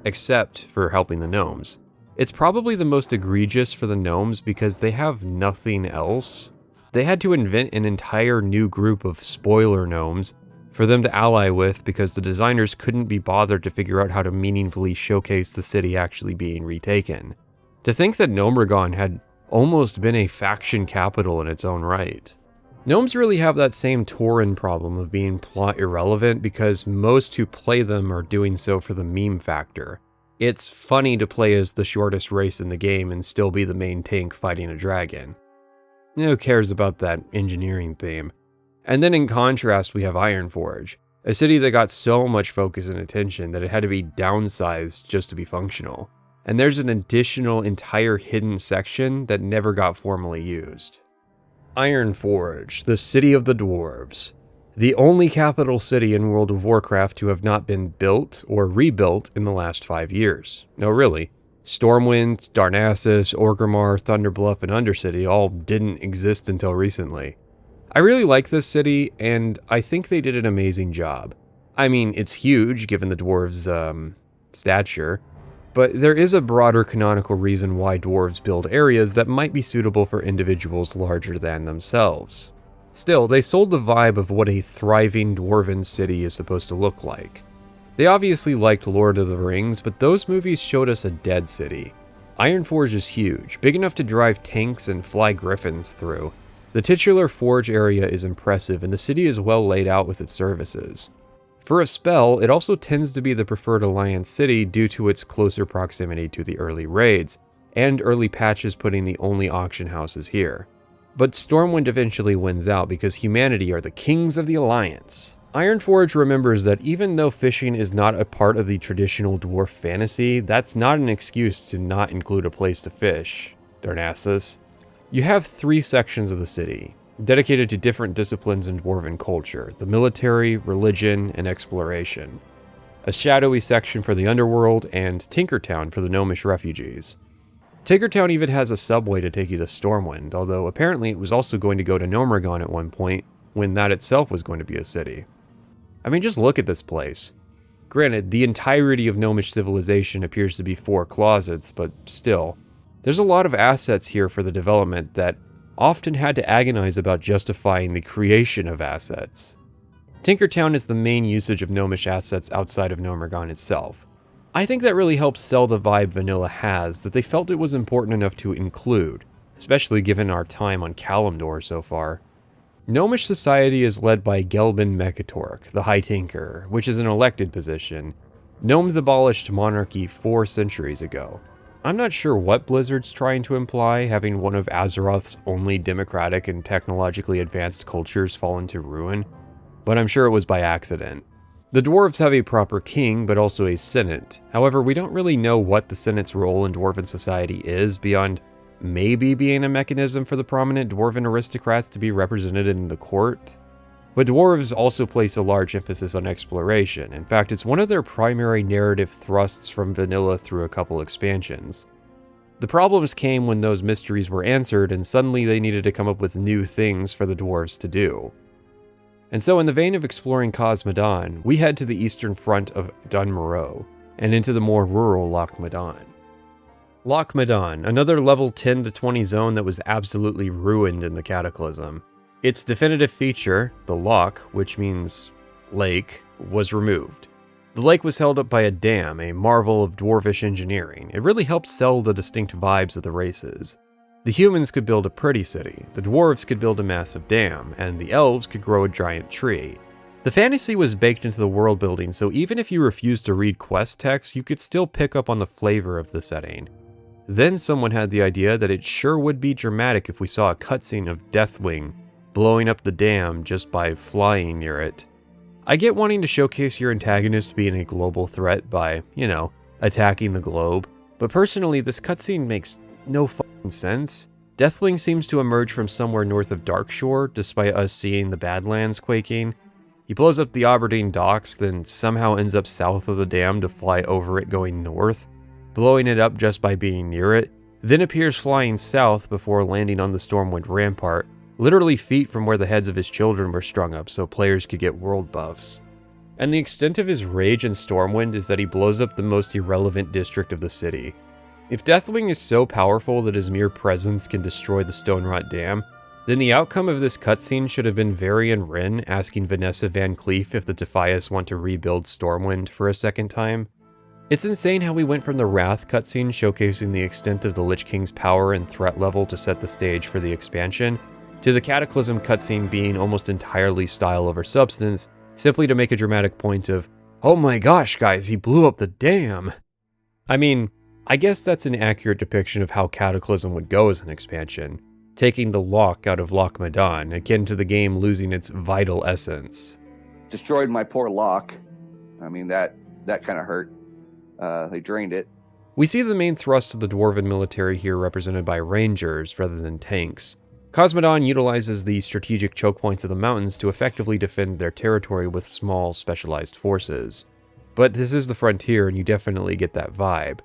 except for helping the gnomes. It's probably the most egregious for the gnomes because they have nothing else. They had to invent an entire new group of spoiler gnomes for them to ally with because the designers couldn't be bothered to figure out how to meaningfully showcase the city actually being retaken. To think that Gnomeregan had almost been a faction capital in its own right. Gnomes really have that same Tauren problem of being plot irrelevant because most who play them are doing so for the meme factor. It's funny to play as the shortest race in the game and still be the main tank fighting a dragon. Who cares about that engineering theme? And then in contrast, we have Ironforge, a city that got so much focus and attention that it had to be downsized just to be functional. And there's an additional entire hidden section that never got formally used. Ironforge, the city of the dwarves. The only capital city in World of Warcraft to have not been built or rebuilt in the last 5 years. No, really. Stormwind, Darnassus, Orgrimmar, Thunderbluff, and Undercity all didn't exist until recently. I really like this city, and I think they did an amazing job. I mean, it's huge given the dwarves' stature, but there is a broader canonical reason why dwarves build areas that might be suitable for individuals larger than themselves. Still, they sold the vibe of what a thriving dwarven city is supposed to look like. They obviously liked Lord of the Rings, but those movies showed us a dead city. Ironforge is huge, big enough to drive tanks and fly griffins through. The titular forge area is impressive, and the city is well laid out with its services. For a spell, it also tends to be the preferred alliance city due to its closer proximity to the early raids, and early patches putting the only auction houses here. But Stormwind eventually wins out because humanity are the kings of the Alliance. Ironforge remembers that even though fishing is not a part of the traditional dwarf fantasy, that's not an excuse to not include a place to fish. Darnassus. You have 3 sections of the city, dedicated to different disciplines in dwarven culture: the military, religion, and exploration. A shadowy section for the underworld, and Tinkertown for the gnomish refugees. Tinkertown even has a subway to take you to Stormwind, although apparently it was also going to go to Gnomeregan at one point, when that itself was going to be a city. I mean, just look at this place. Granted, the entirety of gnomish civilization appears to be 4 closets, but still, there's a lot of assets here for the development that often had to agonize about justifying the creation of assets. Tinkertown is the main usage of gnomish assets outside of Gnomeregan itself. I think that really helps sell the vibe Vanilla has, that they felt it was important enough to include, especially given our time on Kalimdor so far. Gnomish society is led by Gelbin Mekatork, the High Tinker, which is an elected position. Gnomes abolished monarchy 4 centuries ago. I'm not sure what Blizzard's trying to imply, having one of Azeroth's only democratic and technologically advanced cultures fall into ruin, but I'm sure it was by accident. The dwarves have a proper king, but also a senate. However, we don't really know what the senate's role in dwarven society is, beyond maybe being a mechanism for the prominent dwarven aristocrats to be represented in the court. But dwarves also place a large emphasis on exploration. In fact, it's one of their primary narrative thrusts from vanilla through a couple expansions. The problems came when those mysteries were answered, and suddenly they needed to come up with new things for the dwarves to do. And so in the vein of exploring Loch Modan, we head to the eastern front of Dunmoreau, and into the more rural Loch Modan. Loch Modan, another level 10 to 20 zone that was absolutely ruined in the Cataclysm. Its definitive feature, the loch, which means lake, was removed. The lake was held up by a dam, a marvel of dwarvish engineering. It really helped sell the distinct vibes of the races. The humans could build a pretty city, the dwarves could build a massive dam, and the elves could grow a giant tree. The fantasy was baked into the world building, so even if you refused to read quest text, you could still pick up on the flavor of the setting. Then someone had the idea that it sure would be dramatic if we saw a cutscene of Deathwing blowing up the dam just by flying near it. I get wanting to showcase your antagonist being a global threat by, attacking the globe, but personally this cutscene makes no fucking sense. Deathwing seems to emerge from somewhere north of Darkshore, despite us seeing the Badlands quaking. He blows up the Aberdeen docks, then somehow ends up south of the dam to fly over it going north, blowing it up just by being near it, then appears flying south before landing on the Stormwind Rampart, literally feet from where the heads of his children were strung up so players could get world buffs. And the extent of his rage in Stormwind is that he blows up the most irrelevant district of the city. If Deathwing is so powerful that his mere presence can destroy the Stonerot Dam, then the outcome of this cutscene should have been Varian Wren asking Vanessa Van Cleef if the Defias want to rebuild Stormwind for a second time. It's insane how we went from the Wrath cutscene showcasing the extent of the Lich King's power and threat level to set the stage for the expansion, to the Cataclysm cutscene being almost entirely style over substance, simply to make a dramatic point of, "Oh my gosh guys, he blew up the dam!" I mean, I guess that's an accurate depiction of how Cataclysm would go as an expansion, taking the loch out of Loch Modan, akin to the game losing its vital essence. Destroyed my poor loch. I mean, that kind of hurt. They drained it. We see the main thrust of the Dwarven military here represented by rangers rather than tanks. Cosmodon utilizes the strategic choke points of the mountains to effectively defend their territory with small, specialized forces. But this is the frontier, and you definitely get that vibe.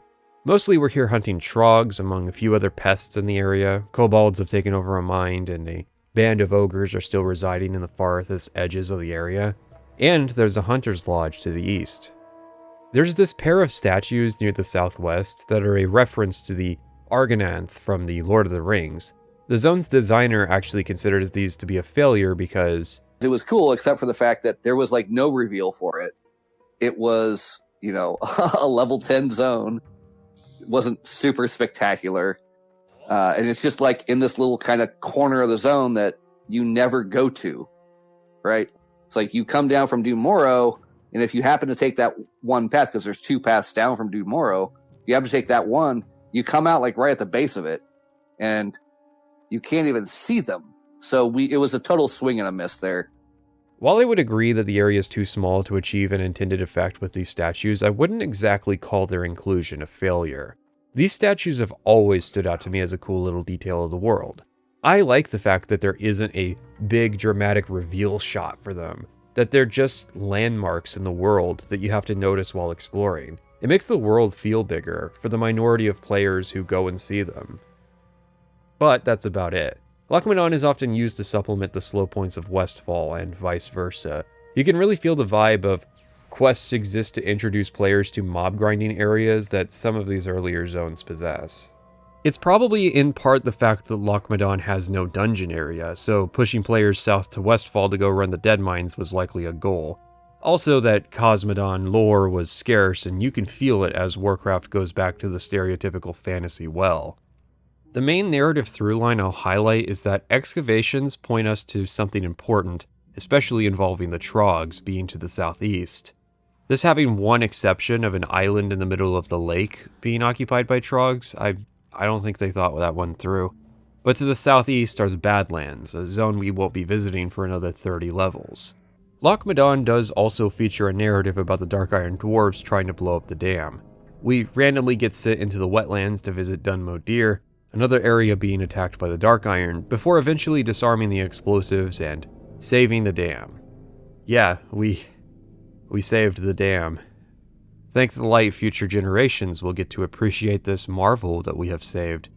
Mostly we're here hunting trogs, among a few other pests in the area. Kobolds have taken over a mine, and a band of ogres are still residing in the farthest edges of the area. And there's a hunter's lodge to the east. There's this pair of statues near the southwest that are a reference to the Argonanth from the Lord of the Rings. The zone's designer actually considers these to be a failure because it was cool, except for the fact that there was like no reveal for it. It was, a level 10 zone. It wasn't super spectacular. And it's just like in this little kind of corner of the zone that you never go to, right? It's like you come down from Dumoro, and if you happen to take that one path, because there's 2 paths down from Dumoro, you have to take that one, you come out like right at the base of it, and you can't even see them. So it was a total swing and a miss there. While I would agree that the area is too small to achieve an intended effect with these statues, I wouldn't exactly call their inclusion a failure. These statues have always stood out to me as a cool little detail of the world. I like the fact that there isn't a big dramatic reveal shot for them, that they're just landmarks in the world that you have to notice while exploring. It makes the world feel bigger for the minority of players who go and see them. But that's about it. Loch Modan is often used to supplement the slow points of Westfall and vice versa. You can really feel the vibe of quests exist to introduce players to mob grinding areas that some of these earlier zones possess. It's probably in part the fact that Loch Modan has no dungeon area, so pushing players south to Westfall to go run the Deadmines was likely a goal. Also that Cosmodon lore was scarce, and you can feel it as Warcraft goes back to the stereotypical fantasy well. The main narrative throughline I'll highlight is that excavations point us to something important, especially involving the Trogs being to the southeast. This having one exception of an island in the middle of the lake being occupied by Trogs, I don't think they thought that one through. But to the southeast are the Badlands, a zone we won't be visiting for another 30 levels. Loch Modan does also feature a narrative about the Dark Iron Dwarves trying to blow up the dam. We randomly get sent into the wetlands to visit Dun Modir, another area being attacked by the Dark Iron, before eventually disarming the explosives and saving the dam. Yeah, we saved the dam. Thank the light, future generations will get to appreciate this marvel that we have saved.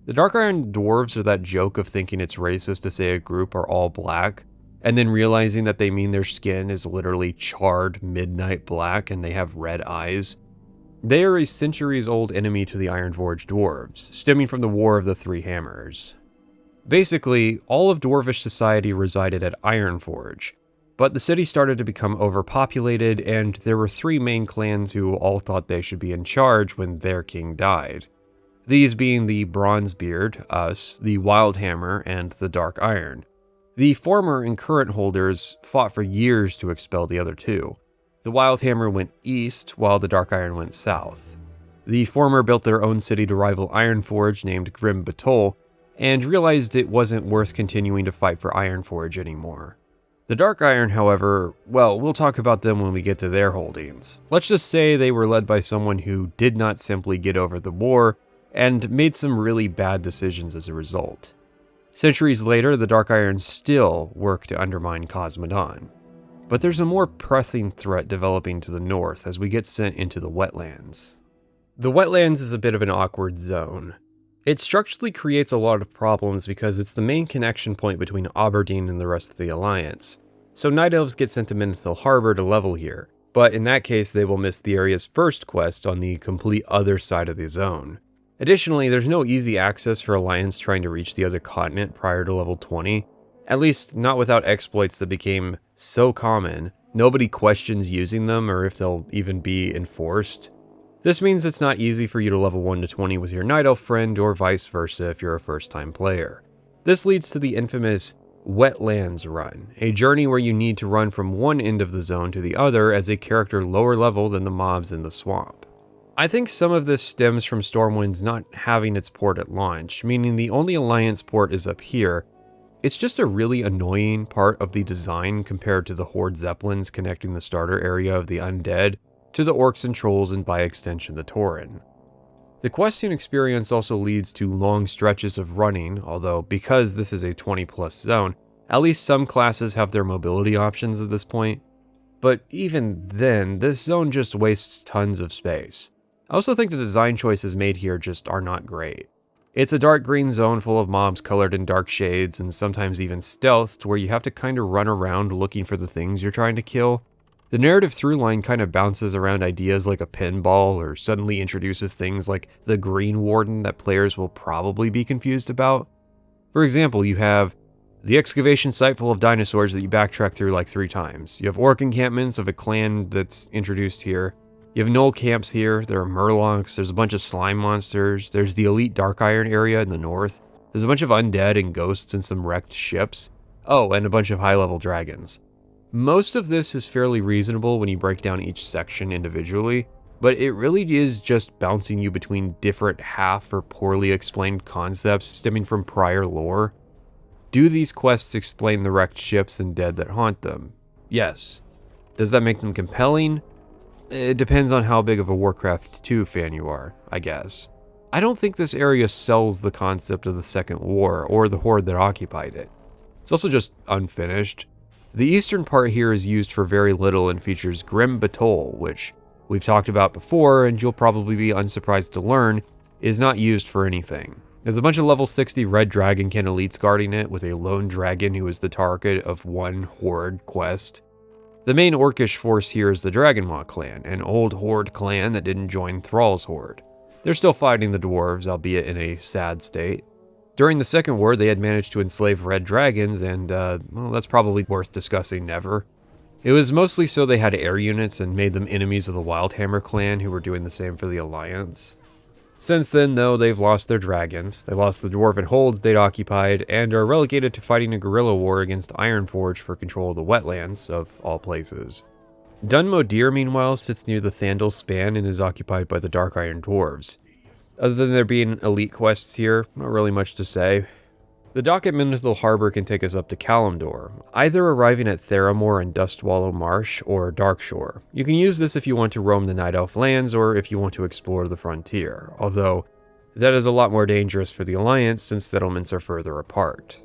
The Dark Iron Dwarves are that joke of thinking it's racist to say a group are all black, and then realizing that they mean their skin is literally charred midnight black and they have red eyes. They are a centuries-old enemy to the Ironforge dwarves, stemming from the War of the Three Hammers. Basically, all of dwarvish society resided at Ironforge, but the city started to become overpopulated, and there were 3 main clans who all thought they should be in charge when their king died. These being the Bronzebeard, us, the Wildhammer, and the Dark Iron. The former and current holders fought for years to expel the other 2. The Wildhammer went east, while the Dark Iron went south. The former built their own city to rival Ironforge named Grim Batol, and realized it wasn't worth continuing to fight for Ironforge anymore. The Dark Iron, however, well, we'll talk about them when we get to their holdings. Let's just say they were led by someone who did not simply get over the war, and made some really bad decisions as a result. Centuries later, the Dark Iron still work to undermine Cosmodon. But there's a more pressing threat developing to the north as we get sent into the wetlands. The wetlands is a bit of an awkward zone. It structurally creates a lot of problems because it's the main connection point between Aberdeen and the rest of the Alliance. So Night Elves get sent to Menethil Harbor to level here, but in that case they will miss the area's first quest on the complete other side of the zone. Additionally, there's no easy access for Alliance trying to reach the other continent prior to level 20, at least not without exploits that became so common, nobody questions using them or if they'll even be enforced. This means it's not easy for you to level 1 to 20 with your Night Elf friend, or vice versa if you're a first-time player. This leads to the infamous Wetlands Run, a journey where you need to run from one end of the zone to the other as a character lower level than the mobs in the swamp. I think some of this stems from Stormwind not having its port at launch, meaning the only Alliance port is up here. It's just a really annoying part of the design compared to the Horde Zeppelins connecting the starter area of the Undead to the Orcs and Trolls and by extension the Tauren. The questing experience also leads to long stretches of running, although because this is a 20+ zone, at least some classes have their mobility options at this point. But even then, this zone just wastes tons of space. I also think the design choices made here just are not great. It's a dark green zone full of mobs colored in dark shades and sometimes even stealthed, where you have to kind of run around looking for the things you're trying to kill. The narrative throughline kind of bounces around ideas like a pinball, or suddenly introduces things like the Green Warden that players will probably be confused about. For example, you have the excavation site full of dinosaurs that you backtrack through like 3 times. You have orc encampments of a clan that's introduced here. You have gnoll camps here, there are murlocs, there's a bunch of slime monsters, there's the elite dark iron area in the north, there's a bunch of undead and ghosts and some wrecked ships. Oh, and a bunch of high-level dragons. Most of this is fairly reasonable when you break down each section individually, but it really is just bouncing you between different half or poorly explained concepts stemming from prior lore. Do these quests explain the wrecked ships and dead that haunt them? Yes. Does that make them compelling? It depends on how big of a Warcraft 2 fan you are, I guess. I don't think this area sells the concept of the Second War or the Horde that occupied it. It's also just unfinished. The eastern part here is used for very little and features Grim Batol, which we've talked about before and you'll probably be unsurprised to learn is not used for anything. There's a bunch of level 60 red dragonkin elites guarding it with a lone dragon who is the target of one Horde quest. The main orcish force here is the Dragonmaw clan, an old Horde clan that didn't join Thrall's Horde. They're still fighting the dwarves, albeit in a sad state. During the Second War, they had managed to enslave red dragons, and, well, that's probably worth discussing never. It was mostly so they had air units and made them enemies of the Wildhammer clan, who were doing the same for the Alliance. Since then, though, they've lost their dragons, they lost the dwarven holds they'd occupied, and are relegated to fighting a guerrilla war against Ironforge for control of the wetlands, of all places. Dun Modir, meanwhile, sits near the Thandal Span and is occupied by the Dark Iron Dwarves. Other than there being elite quests here, not really much to say. The dock at Menethil Harbor can take us up to Kalimdor, either arriving at Theramore and Dustwallow Marsh or Darkshore. You can use this if you want to roam the Night Elf lands or if you want to explore the frontier, although that is a lot more dangerous for the Alliance since settlements are further apart.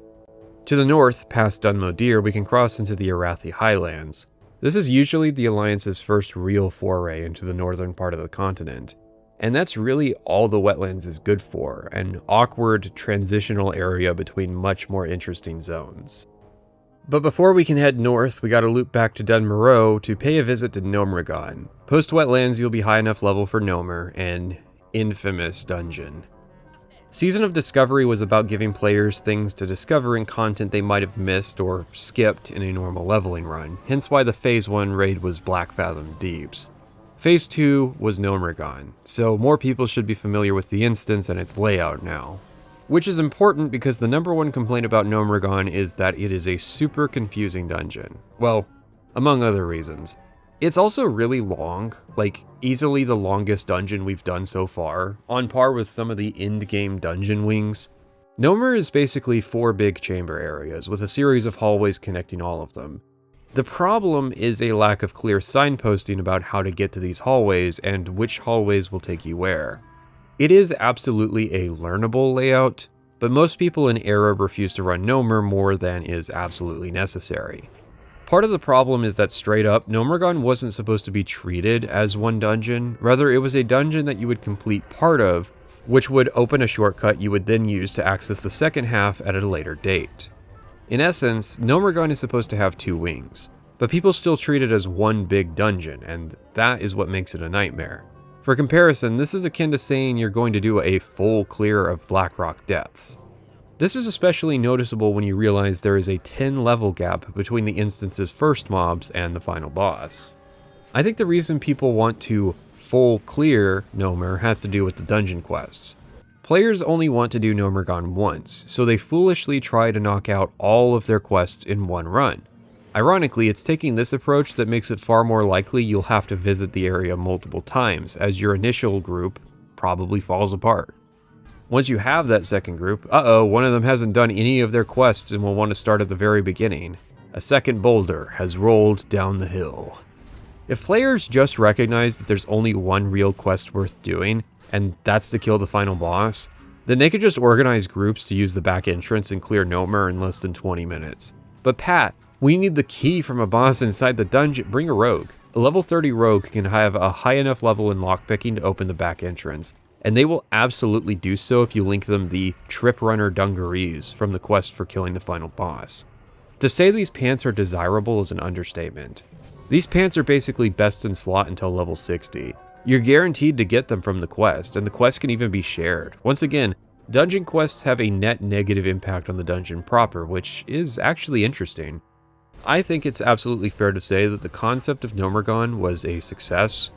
To the north, past Dun Modir, we can cross into the Arathi Highlands. This is usually the Alliance's first real foray into the northern part of the continent. And that's really all the wetlands is good for, an awkward transitional area between much more interesting zones. But before we can head north, we gotta loop back to Dun Morogh to pay a visit to Gnomeregan. Post-wetlands, you'll be high enough level for Gnomer, an infamous dungeon. Season of Discovery was about giving players things to discover and content they might have missed or skipped in a normal leveling run, hence why the Phase 1 raid was Blackfathom Deeps. Phase 2 was Gnomeregan, so more people should be familiar with the instance and its layout now. Which is important because the number one complaint about Gnomeregan is that it is a super confusing dungeon. Well, among other reasons. It's also really long, like easily the longest dungeon we've done so far, on par with some of the end-game dungeon wings. Gnomer is basically 4 big chamber areas with a series of hallways connecting all of them. The problem is a lack of clear signposting about how to get to these hallways and which hallways will take you where. It is absolutely a learnable layout, but most people in Arab refuse to run Gnomer more than is absolutely necessary. Part of the problem is that straight up, Gnomeregan wasn't supposed to be treated as one dungeon, rather it was a dungeon that you would complete part of, which would open a shortcut you would then use to access the second half at a later date. In essence, Gnomeregan is supposed to have 2 wings, but people still treat it as one big dungeon, and that is what makes it a nightmare. For comparison, this is akin to saying you're going to do a full clear of Blackrock Depths. This is especially noticeable when you realize there is a 10 level gap between the instance's first mobs and the final boss. I think the reason people want to full clear Gnomer has to do with the dungeon quests. Players only want to do Gnomeregan once, so they foolishly try to knock out all of their quests in one run. Ironically, it's taking this approach that makes it far more likely you'll have to visit the area multiple times, as your initial group probably falls apart. Once you have that second group, one of them hasn't done any of their quests and will want to start at the very beginning. A second boulder has rolled down the hill. If players just recognize that there's only one real quest worth doing, and that's to kill the final boss, then they could just organize groups to use the back entrance and clear Nomer in less than 20 minutes. But Pat, we need the key from a boss inside the dungeon. Bring a rogue. A level 30 rogue can have a high enough level in lockpicking to open the back entrance, and they will absolutely do so if you link them the Trip Runner Dungarees from the quest for killing the final boss. To say these pants are desirable is an understatement. These pants are basically best in slot until level 60. You're guaranteed to get them from the quest, and the quest can even be shared. Once again, dungeon quests have a net negative impact on the dungeon proper, which is actually interesting. I think it's absolutely fair to say that the concept of Gnomeregan was a success.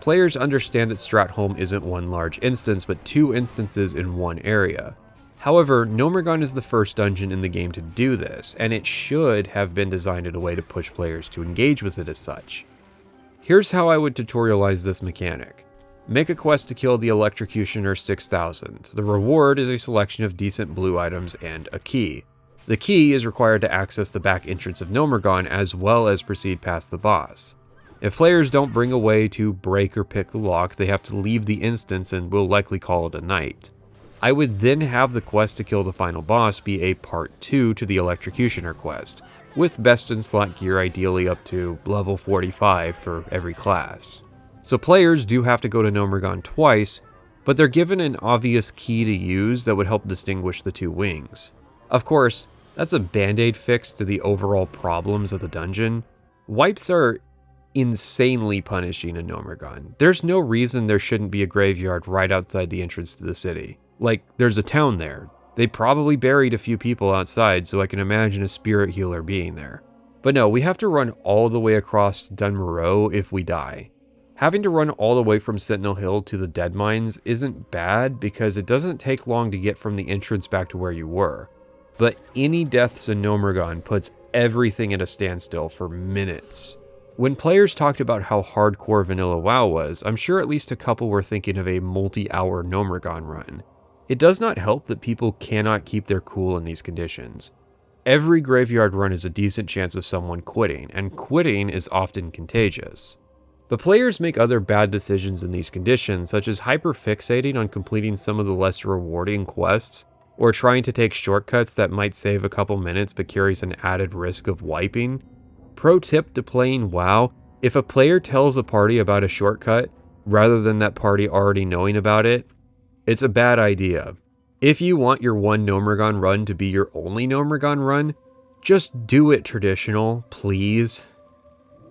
Players understand that Stratholme isn't one large instance, but two instances in one area. However, Gnomeregan is the first dungeon in the game to do this, and it should have been designed in a way to push players to engage with it as such. Here's how I would tutorialize this mechanic. Make a quest to kill the Electrocutioner 6000. The reward is a selection of decent blue items and a key. The key is required to access the back entrance of Gnomeregan as well as proceed past the boss. If players don't bring a way to break or pick the lock, they have to leave the instance and will likely call it a night. I would then have the quest to kill the final boss be a part 2 to the Electrocutioner quest, with best in slot gear ideally up to level 45 for every class. So players do have to go to Gnomeregan twice, but they're given an obvious key to use that would help distinguish the two wings. Of course, that's a band-aid fix to the overall problems of the dungeon. Wipes are insanely punishing in Gnomeregan. There's no reason there shouldn't be a graveyard right outside the entrance to the city. Like, there's a town there. They probably buried a few people outside, so I can imagine a spirit healer being there. But no, we have to run all the way across Dunmoreau if we die. Having to run all the way from Sentinel Hill to the Deadmines isn't bad because it doesn't take long to get from the entrance back to where you were. But any deaths in Gnomeregan puts everything at a standstill for minutes. When players talked about how hardcore vanilla WoW was, I'm sure at least a couple were thinking of a multi-hour Gnomeregan run. It does not help that people cannot keep their cool in these conditions. Every graveyard run is a decent chance of someone quitting, and quitting is often contagious. But players make other bad decisions in these conditions, such as hyperfixating on completing some of the less rewarding quests, or trying to take shortcuts that might save a couple minutes but carries an added risk of wiping. Pro tip to playing WoW, if a player tells a party about a shortcut, rather than that party already knowing about it, it's a bad idea. If you want your one Gnomeregan run to be your only Gnomeregan run, just do it traditional, please.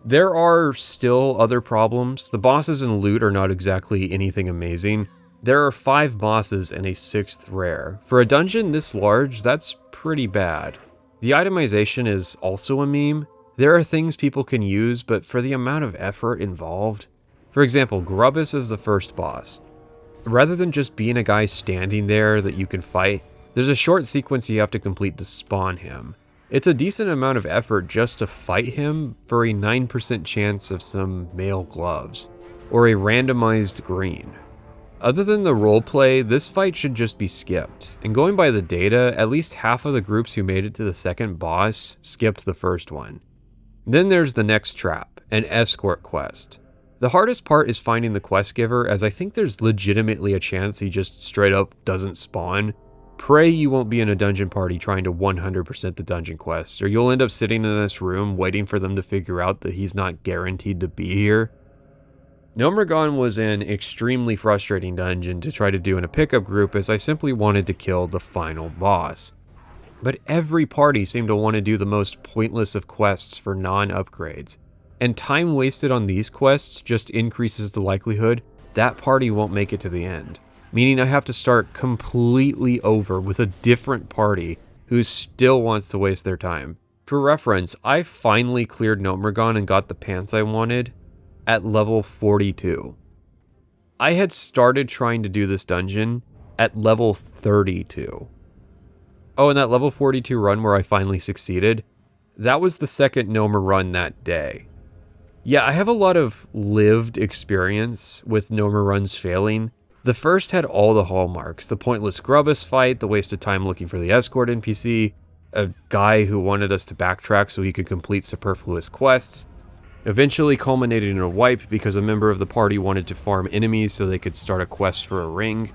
There are still other problems. The bosses and loot are not exactly anything amazing. There are 5 bosses and a 6th rare. For a dungeon this large, that's pretty bad. The itemization is also a meme. There are things people can use, but for the amount of effort involved. For example, Grubbus is the first boss. Rather than just being a guy standing there that you can fight, there's a short sequence you have to complete to spawn him. It's a decent amount of effort just to fight him for a 9% chance of some male gloves, or a randomized green. Other than the roleplay, this fight should just be skipped, and going by the data, at least half of the groups who made it to the second boss skipped the first one. Then there's the next trap, an escort quest. The hardest part is finding the quest giver, as I think there's legitimately a chance he just straight up doesn't spawn. Pray you won't be in a dungeon party trying to 100% the dungeon quest, or you'll end up sitting in this room waiting for them to figure out that he's not guaranteed to be here. Gnomeregan was an extremely frustrating dungeon to try to do in a pickup group, as I simply wanted to kill the final boss. But every party seemed to want to do the most pointless of quests for non-upgrades, and time wasted on these quests just increases the likelihood that party won't make it to the end, meaning I have to start completely over with a different party who still wants to waste their time. For reference, I finally cleared Gnomeregan and got the pants I wanted at level 42. I had started trying to do this dungeon at level 32. Oh, and that level 42 run where I finally succeeded, That was the second Gnomer run that day. Yeah, I have a lot of lived experience with Gnomer runs failing. The first had all the hallmarks: the pointless Grubbus fight, the waste of time looking for the escort NPC, a guy who wanted us to backtrack so he could complete superfluous quests, eventually culminated in a wipe because a member of the party wanted to farm enemies so they could start a quest for a ring.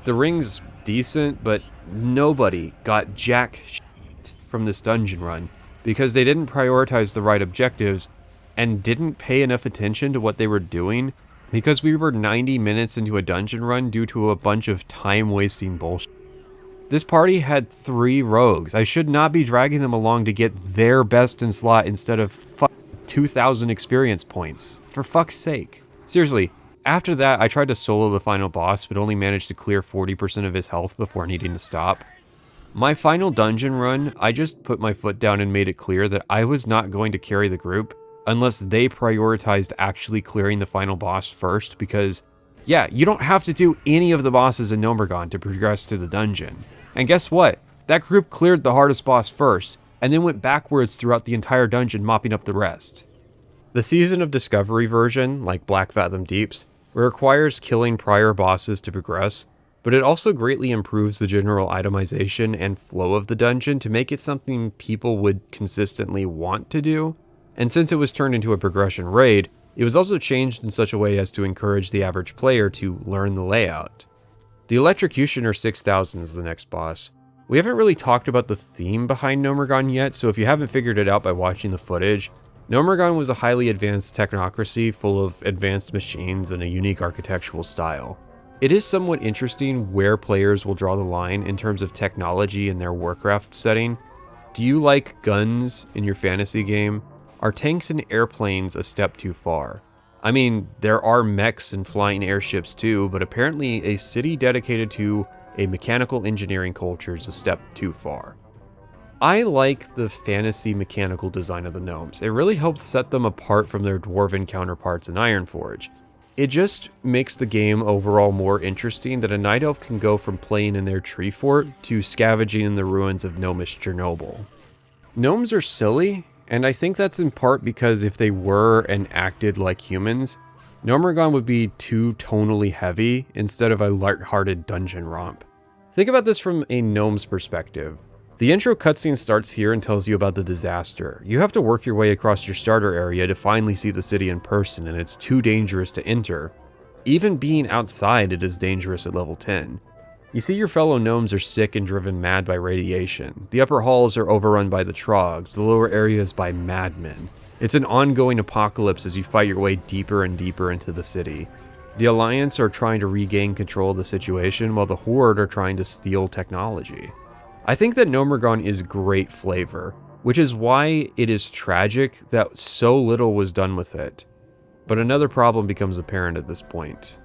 The ring's decent, but nobody got jack shit from this dungeon run because they didn't prioritize the right objectives and didn't pay enough attention to what they were doing, because we were 90 minutes into a dungeon run due to a bunch of time-wasting bullshit. This party had 3 rogues. I should not be dragging them along to get their best in slot instead of 2,000 experience points. For fuck's sake. Seriously, after that, I tried to solo the final boss, but only managed to clear 40% of his health before needing to stop. My final dungeon run, I just put my foot down and made it clear that I was not going to carry the group unless they prioritized actually clearing the final boss first, because, yeah, you don't have to do any of the bosses in Gnomergon to progress to the dungeon. And guess what? That group cleared the hardest boss first, and then went backwards throughout the entire dungeon, mopping up the rest. The Season of Discovery version, like Blackfathom Deeps, requires killing prior bosses to progress, but it also greatly improves the general itemization and flow of the dungeon to make it something people would consistently want to do. And since it was turned into a progression raid, it was also changed in such a way as to encourage the average player to learn the layout. The Electrocutioner 6000 is the next boss. We haven't really talked about the theme behind Gnomergon yet, so if you haven't figured it out by watching the footage, Gnomergon was a highly advanced technocracy full of advanced machines and a unique architectural style. It is somewhat interesting where players will draw the line in terms of technology in their Warcraft setting. Do you like guns in your fantasy game? Are tanks and airplanes a step too far? I mean, there are mechs and flying airships too, but apparently a city dedicated to a mechanical engineering culture is a step too far. I like the fantasy mechanical design of the gnomes. It really helps set them apart from their dwarven counterparts in Ironforge. It just makes the game overall more interesting that a night elf can go from playing in their tree fort to scavenging in the ruins of gnomish Chernobyl. Gnomes are silly, and I think that's in part because if they were and acted like humans, Gnomergon would be too tonally heavy instead of a light-hearted dungeon romp. Think about this from a gnome's perspective. The intro cutscene starts here and tells you about the disaster. You have to work your way across your starter area to finally see the city in person, and it's too dangerous to enter. Even being outside, it is dangerous at level 10. You see your fellow gnomes are sick and driven mad by radiation. The upper halls are overrun by the trogs, the lower areas by madmen. It's an ongoing apocalypse as you fight your way deeper and deeper into the city. The Alliance are trying to regain control of the situation, while the Horde are trying to steal technology. I think that Gnomergon is great flavor, which is why it is tragic that so little was done with it. But another problem becomes apparent at this point.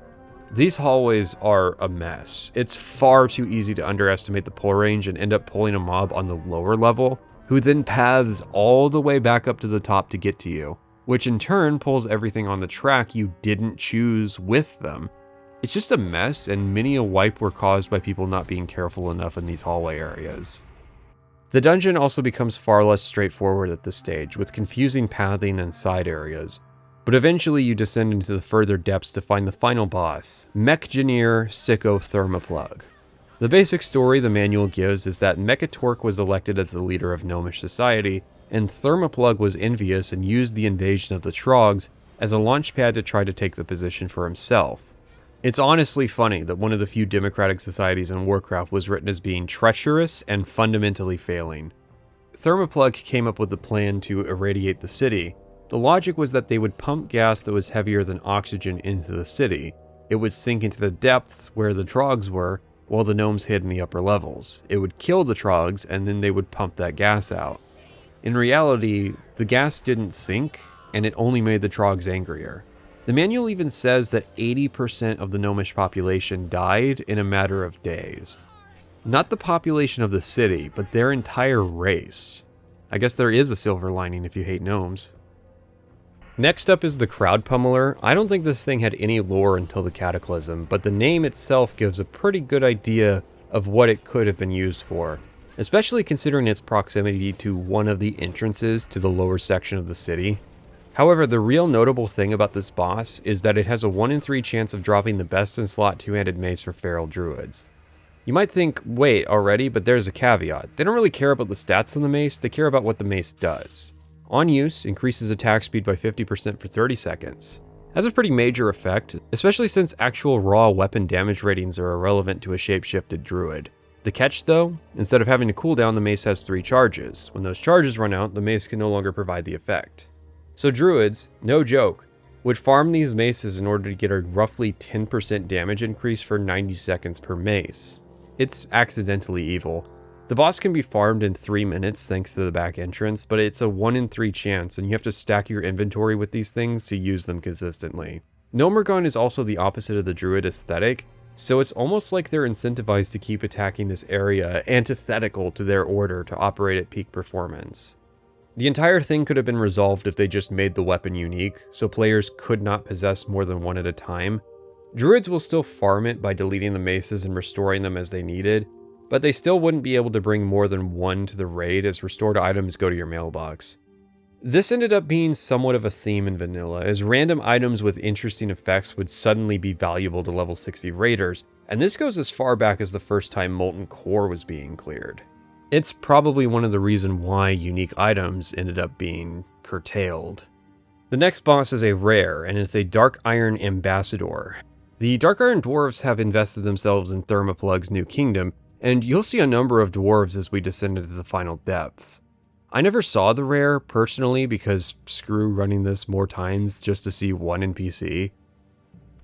These hallways are a mess. It's far too easy to underestimate the pull range and end up pulling a mob on the lower level, who then paths all the way back up to the top to get to you, which in turn pulls everything on the track you didn't choose with them. It's just a mess, and many a wipe were caused by people not being careful enough in these hallway areas. The dungeon also becomes far less straightforward at this stage, with confusing pathing and side areas. But eventually you descend into the further depths to find the final boss, Mechgineer Sicko Thermoplug. The basic story the manual gives is that Mechatork was elected as the leader of gnomish society, and Thermoplug was envious and used the invasion of the Trogs as a launchpad to try to take the position for himself. It's honestly funny that one of the few democratic societies in Warcraft was written as being treacherous and fundamentally failing. Thermoplug came up with the plan to irradiate the city. The logic was that they would pump gas that was heavier than oxygen into the city. It would sink into the depths where the Trogs were, while the gnomes hid in the upper levels. It would kill the Trogs, and then they would pump that gas out. In reality, the gas didn't sink, and it only made the Trogs angrier. The manual even says that 80% of the gnomish population died in a matter of days. Not the population of the city, but their entire race. I guess there is a silver lining if you hate gnomes. Next up is the Crowd Pummeler. I don't think this thing had any lore until the Cataclysm, but the name itself gives a pretty good idea of what it could have been used for. especially considering its proximity to one of the entrances to the lower section of the city. However, the real notable thing about this boss is that it has a 1 in 3 chance of dropping the best in slot two-handed mace for feral druids. You might think, wait, already? But there's a caveat. They don't really care about the stats on the mace, they care about what the mace does. On use, increases attack speed by 50% for 30 seconds. Has a pretty major effect, especially since actual raw weapon damage ratings are irrelevant to a shapeshifted druid. The catch though, instead of having to cool down, the mace has 3 charges. When those charges run out, the mace can no longer provide the effect. So druids, no joke, would farm these maces in order to get a roughly 10% damage increase for 90 seconds per mace. It's accidentally evil. The boss can be farmed in 3 minutes thanks to the back entrance, but it's a 1 in 3 chance and you have to stack your inventory with these things to use them consistently. Gnomergon is also the opposite of the druid aesthetic, so it's almost like they're incentivized to keep attacking this area, antithetical to their order to operate at peak performance. The entire thing could have been resolved if they just made the weapon unique, so players could not possess more than one at a time. Druids will still farm it by deleting the maces and restoring them as they needed, but they still wouldn't be able to bring more than one to the raid as restored items go to your mailbox. This ended up being somewhat of a theme in vanilla, as random items with interesting effects would suddenly be valuable to level 60 raiders, and this goes as far back as the first time Molten Core was being cleared. It's probably one of the reasons why unique items ended up being curtailed. The next boss is a rare, and it's a Dark Iron Ambassador. The Dark Iron Dwarves have invested themselves in Thermoplug's new kingdom, and you'll see a number of dwarves as we descend into the final depths. I never saw the rare, personally, because screw running this more times just to see one NPC.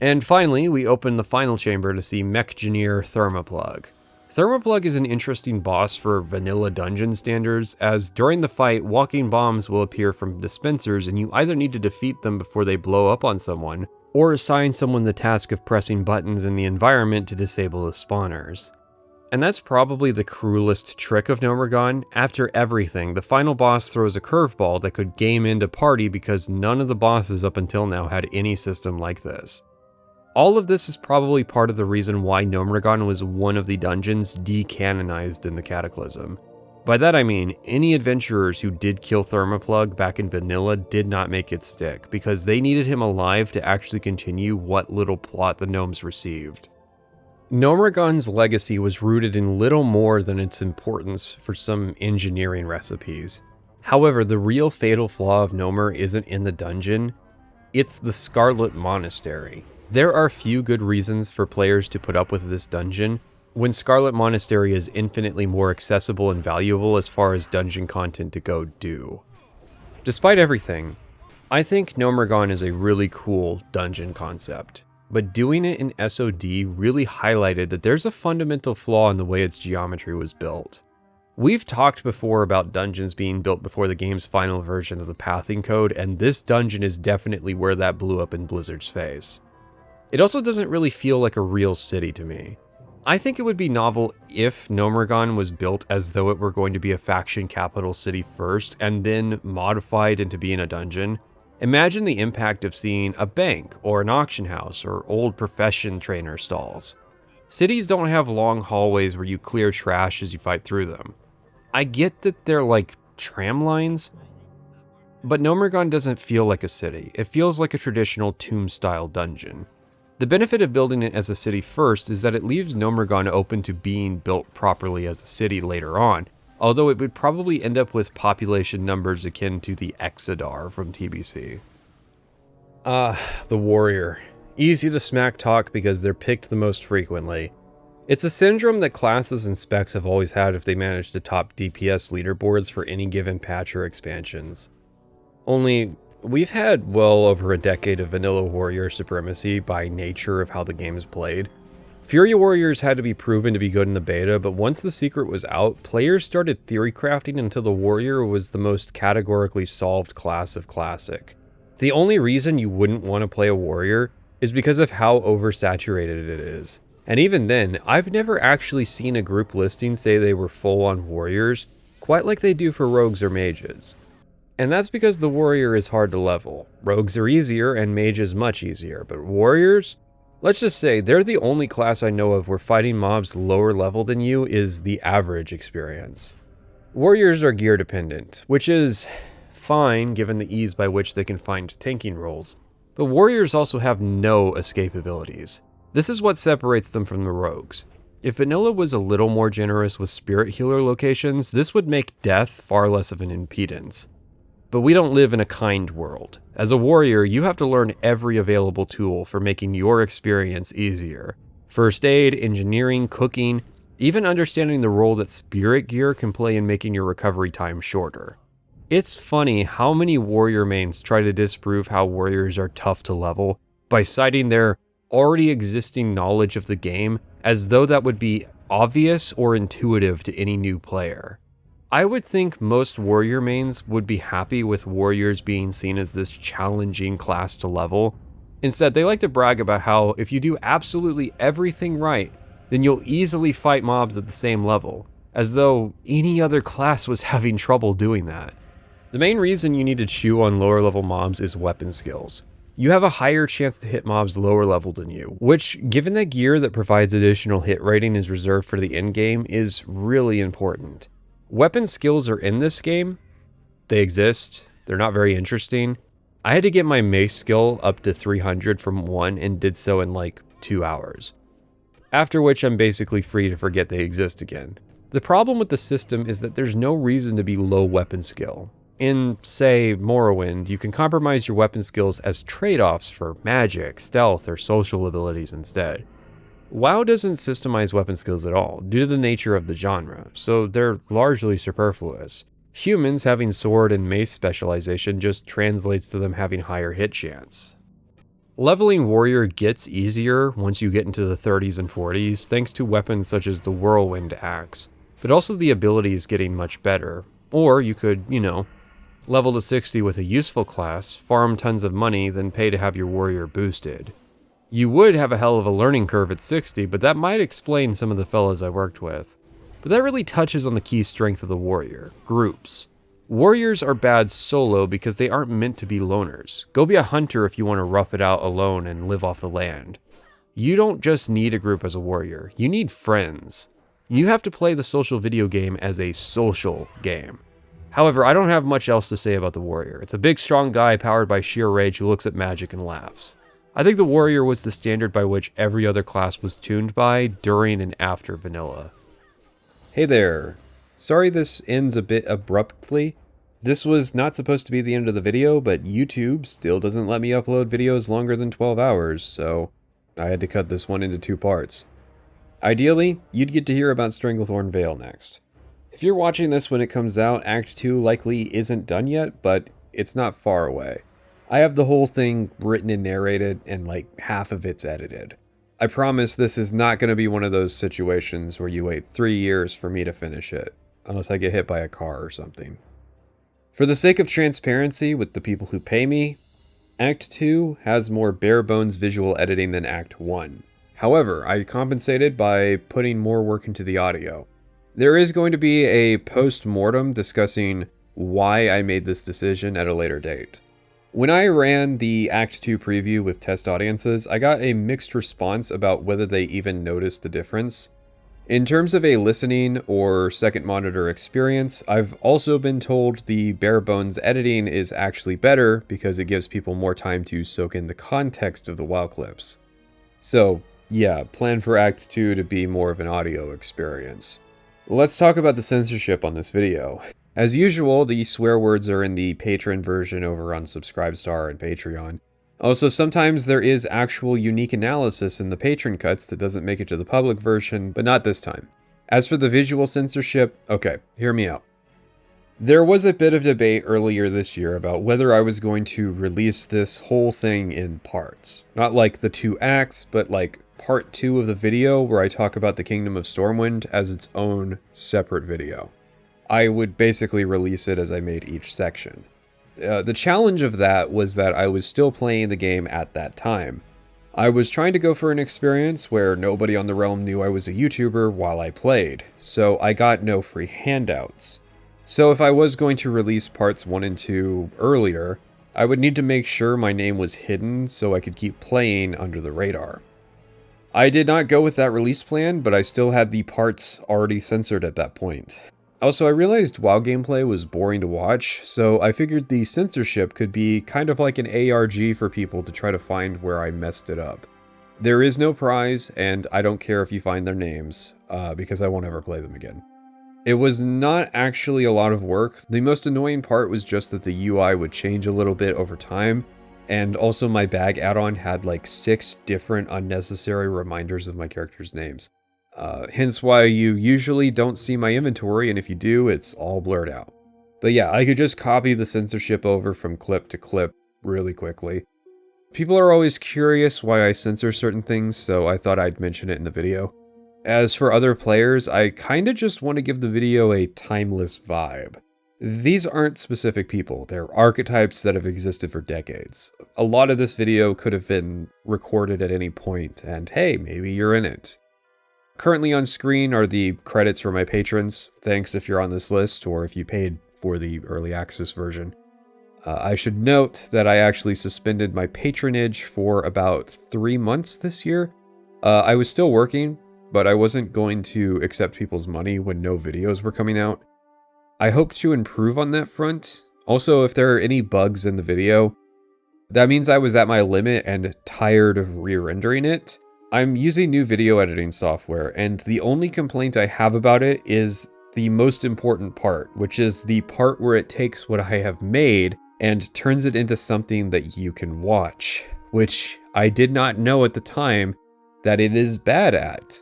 And finally, we open the final chamber to see Mechgineer Thermoplug. Thermoplug is an interesting boss for vanilla dungeon standards, as during the fight, walking bombs will appear from dispensers and you either need to defeat them before they blow up on someone, or assign someone the task of pressing buttons in the environment to disable the spawners. And that's probably the cruelest trick of Gnomergon. After everything, the final boss throws a curveball that could game into party because none of the bosses up until now had any system like this. All of this is probably part of the reason why Gnomergon was one of the dungeons decanonized in the Cataclysm. By that I mean, any adventurers who did kill Thermoplug back in vanilla did not make it stick, because they needed him alive to actually continue what little plot the gnomes received. Gnomergon's legacy was rooted in little more than its importance for some engineering recipes. However, the real fatal flaw of Gnomer isn't in the dungeon, it's the Scarlet Monastery. There are few good reasons for players to put up with this dungeon, when Scarlet Monastery is infinitely more accessible and valuable as far as dungeon content to go do. Despite everything, I think Gnomergon is a really cool dungeon concept. But doing it in SOD really highlighted that there's a fundamental flaw in the way its geometry was built. We've talked before about dungeons being built before the game's final version of the pathing code, and this dungeon is definitely where that blew up in Blizzard's face. It also doesn't really feel like a real city to me. I think it would be novel if Gnomergon was built as though it were going to be a faction capital city first, and then modified into being a dungeon. Imagine the impact of seeing a bank, or an auction house, or old profession trainer stalls. Cities don't have long hallways where you clear trash as you fight through them. I get that they're like tram lines, but Gnomergon doesn't feel like a city. It feels like a traditional tomb-style dungeon. The benefit of building it as a city first is that it leaves Gnomergon open to being built properly as a city later on, although it would probably end up with population numbers akin to the Exodar from TBC. The Warrior. Easy to smack talk because they're picked the most frequently. It's a syndrome that classes and specs have always had if they manage to top DPS leaderboards for any given patch or expansions. Only, we've had well over a decade of vanilla warrior supremacy by nature of how the game is played. Fury Warriors had to be proven to be good in the beta, but once the secret was out, players started theory crafting until the Warrior was the most categorically solved class of Classic. The only reason you wouldn't want to play a Warrior is because of how oversaturated it is. And even then, I've never actually seen a group listing say they were full on Warriors, quite like they do for Rogues or Mages. And that's because the Warrior is hard to level. Rogues are easier and Mage is much easier, but Warriors? Let's just say they're the only class I know of where fighting mobs lower level than you is the average experience. Warriors are gear dependent, which is fine given the ease by which they can find tanking roles, but warriors also have no escape abilities. This is what separates them from the rogues. If vanilla was a little more generous with spirit healer locations, this would make death far less of an impedance. But we don't live in a kind world. As a warrior, you have to learn every available tool for making your experience easier. First aid, engineering, cooking, even understanding the role that spirit gear can play in making your recovery time shorter. It's funny how many warrior mains try to disprove how warriors are tough to level by citing their already existing knowledge of the game as though that would be obvious or intuitive to any new player. I would think most warrior mains would be happy with warriors being seen as this challenging class to level. Instead, they like to brag about how if you do absolutely everything right, then you'll easily fight mobs at the same level, as though any other class was having trouble doing that. The main reason you need to chew on lower level mobs is weapon skills. You have a higher chance to hit mobs lower level than you, which, given that gear that provides additional hit rating is reserved for the end game, is really important. Weapon skills are in this game. They exist. They're not very interesting. I had to get my mace skill up to 300 from 1 and did so in like 2 hours. After which I'm basically free to forget they exist again. The problem with the system is that there's no reason to be low weapon skill. In, say, Morrowind, you can compromise your weapon skills as trade-offs for magic, stealth, or social abilities instead. WoW doesn't systemize weapon skills at all, due to the nature of the genre, so they're largely superfluous. Humans having sword and mace specialization just translates to them having higher hit chance. Leveling warrior gets easier once you get into the 30s and 40s, thanks to weapons such as the Whirlwind Axe, but also the abilities getting much better. Or you could, level to 60 with a useful class, farm tons of money, then pay to have your warrior boosted. You would have a hell of a learning curve at 60, but that might explain some of the fellas I worked with. But that really touches on the key strength of the warrior, groups. Warriors are bad solo because they aren't meant to be loners. Go be a hunter if you want to rough it out alone and live off the land. You don't just need a group as a warrior, you need friends. You have to play the social video game as a social game. However, I don't have much else to say about the warrior. It's a big strong guy powered by sheer rage who looks at magic and laughs. I think the warrior was the standard by which every other class was tuned by during and after vanilla. Hey there. Sorry this ends a bit abruptly. This was not supposed to be the end of the video, but YouTube still doesn't let me upload videos longer than 12 hours, so I had to cut this one into 2 parts. Ideally, you'd get to hear about Stranglethorn Vale next. If you're watching this when it comes out, Act 2 likely isn't done yet, but it's not far away. I have the whole thing written and narrated, and like half of it's edited. I promise this is not going to be one of those situations where you wait 3 years for me to finish it, unless I get hit by a car or something. For the sake of transparency with the people who pay me, Act 2 has more bare bones visual editing than Act 1. However, I compensated by putting more work into the audio. There is going to be a post-mortem discussing why I made this decision at a later date. When I ran the Act 2 preview with test audiences, I got a mixed response about whether they even noticed the difference. In terms of a listening or second monitor experience, I've also been told the bare bones editing is actually better because it gives people more time to soak in the context of the WoW clips. So, yeah, plan for Act 2 to be more of an audio experience. Let's talk about the censorship on this video. As usual, the swear words are in the patron version over on Subscribestar and Patreon. Also, sometimes there is actual unique analysis in the patron cuts that doesn't make it to the public version, but not this time. As for the visual censorship, okay, hear me out. There was a bit of debate earlier this year about whether I was going to release this whole thing in parts. Not like the 2 acts, but like part 2 of the video where I talk about the Kingdom of Stormwind as its own separate video. I would basically release it as I made each section. The challenge of that was that I was still playing the game at that time. I was trying to go for an experience where nobody on the realm knew I was a YouTuber while I played, so I got no free handouts. So if I was going to release parts 1 and 2 earlier, I would need to make sure my name was hidden so I could keep playing under the radar. I did not go with that release plan, but I still had the parts already censored at that point. Also, I realized WoW gameplay was boring to watch, so I figured the censorship could be kind of like an ARG for people to try to find where I messed it up. There is no prize, and I don't care if you find their names, because I won't ever play them again. It was not actually a lot of work. The most annoying part was just that the UI would change a little bit over time, and also my bag add-on had like 6 different unnecessary reminders of my characters' names. Hence why you usually don't see my inventory, and if you do, it's all blurred out. But yeah, I could just copy the censorship over from clip to clip really quickly. People are always curious why I censor certain things, so I thought I'd mention it in the video. As for other players, I kinda just want to give the video a timeless vibe. These aren't specific people, they're archetypes that have existed for decades. A lot of this video could have been recorded at any point, and hey, maybe you're in it. Currently on screen are the credits for my patrons. Thanks if you're on this list, or if you paid for the early access version. I should note that I actually suspended my patronage for about 3 months this year. I was still working, but I wasn't going to accept people's money when no videos were coming out. I hope to improve on that front. Also, if there are any bugs in the video, that means I was at my limit and tired of re-rendering it. I'm using new video editing software, and the only complaint I have about it is the most important part, which is the part where it takes what I have made and turns it into something that you can watch, which I did not know at the time that it is bad at.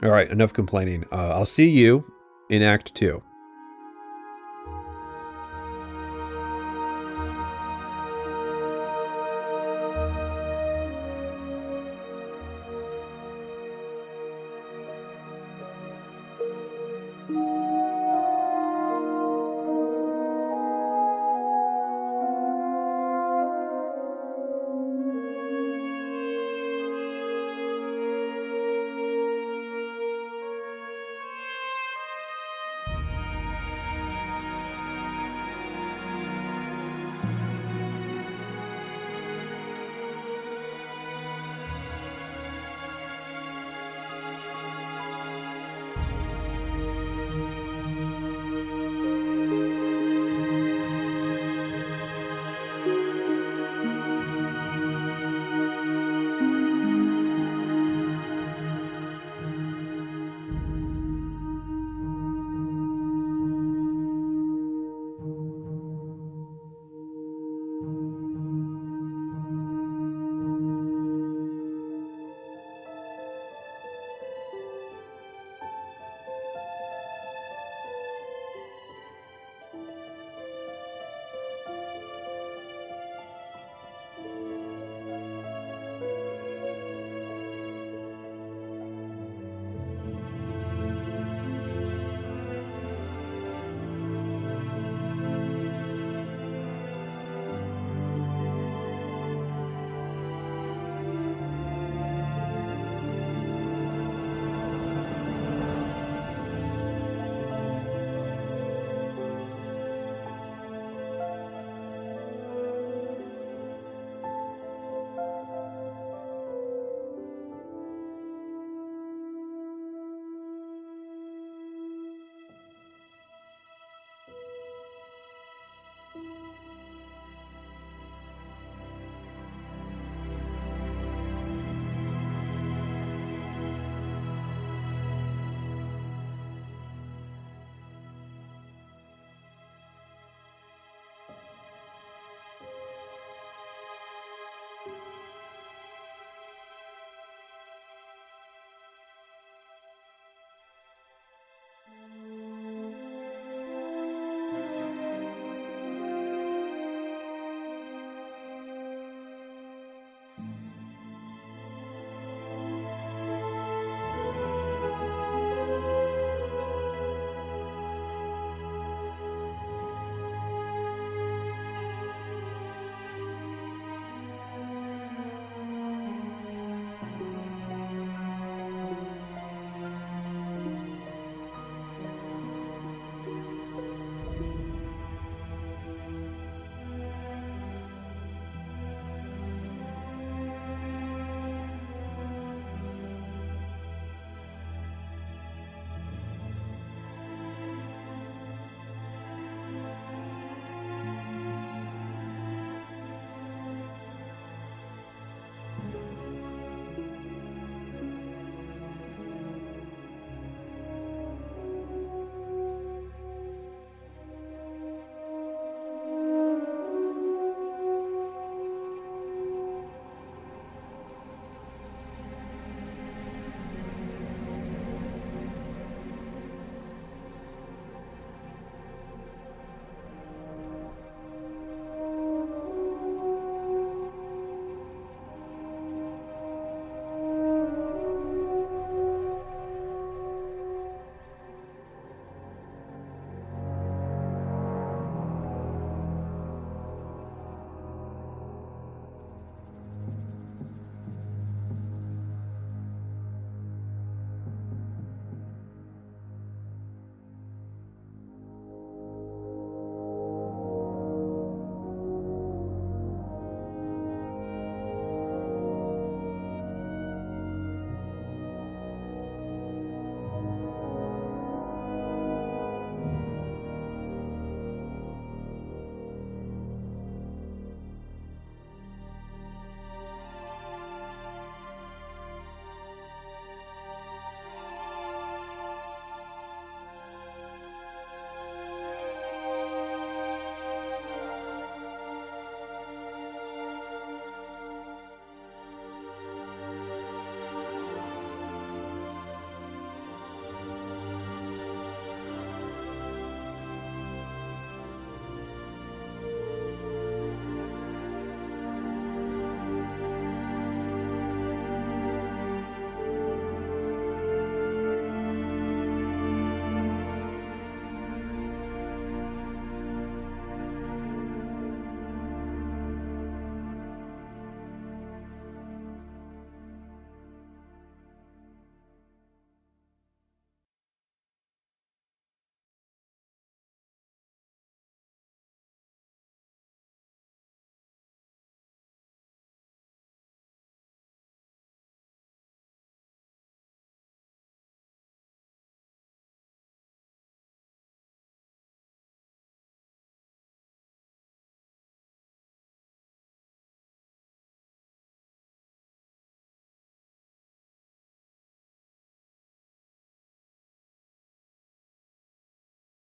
Alright, enough complaining. I'll see you in Act 2.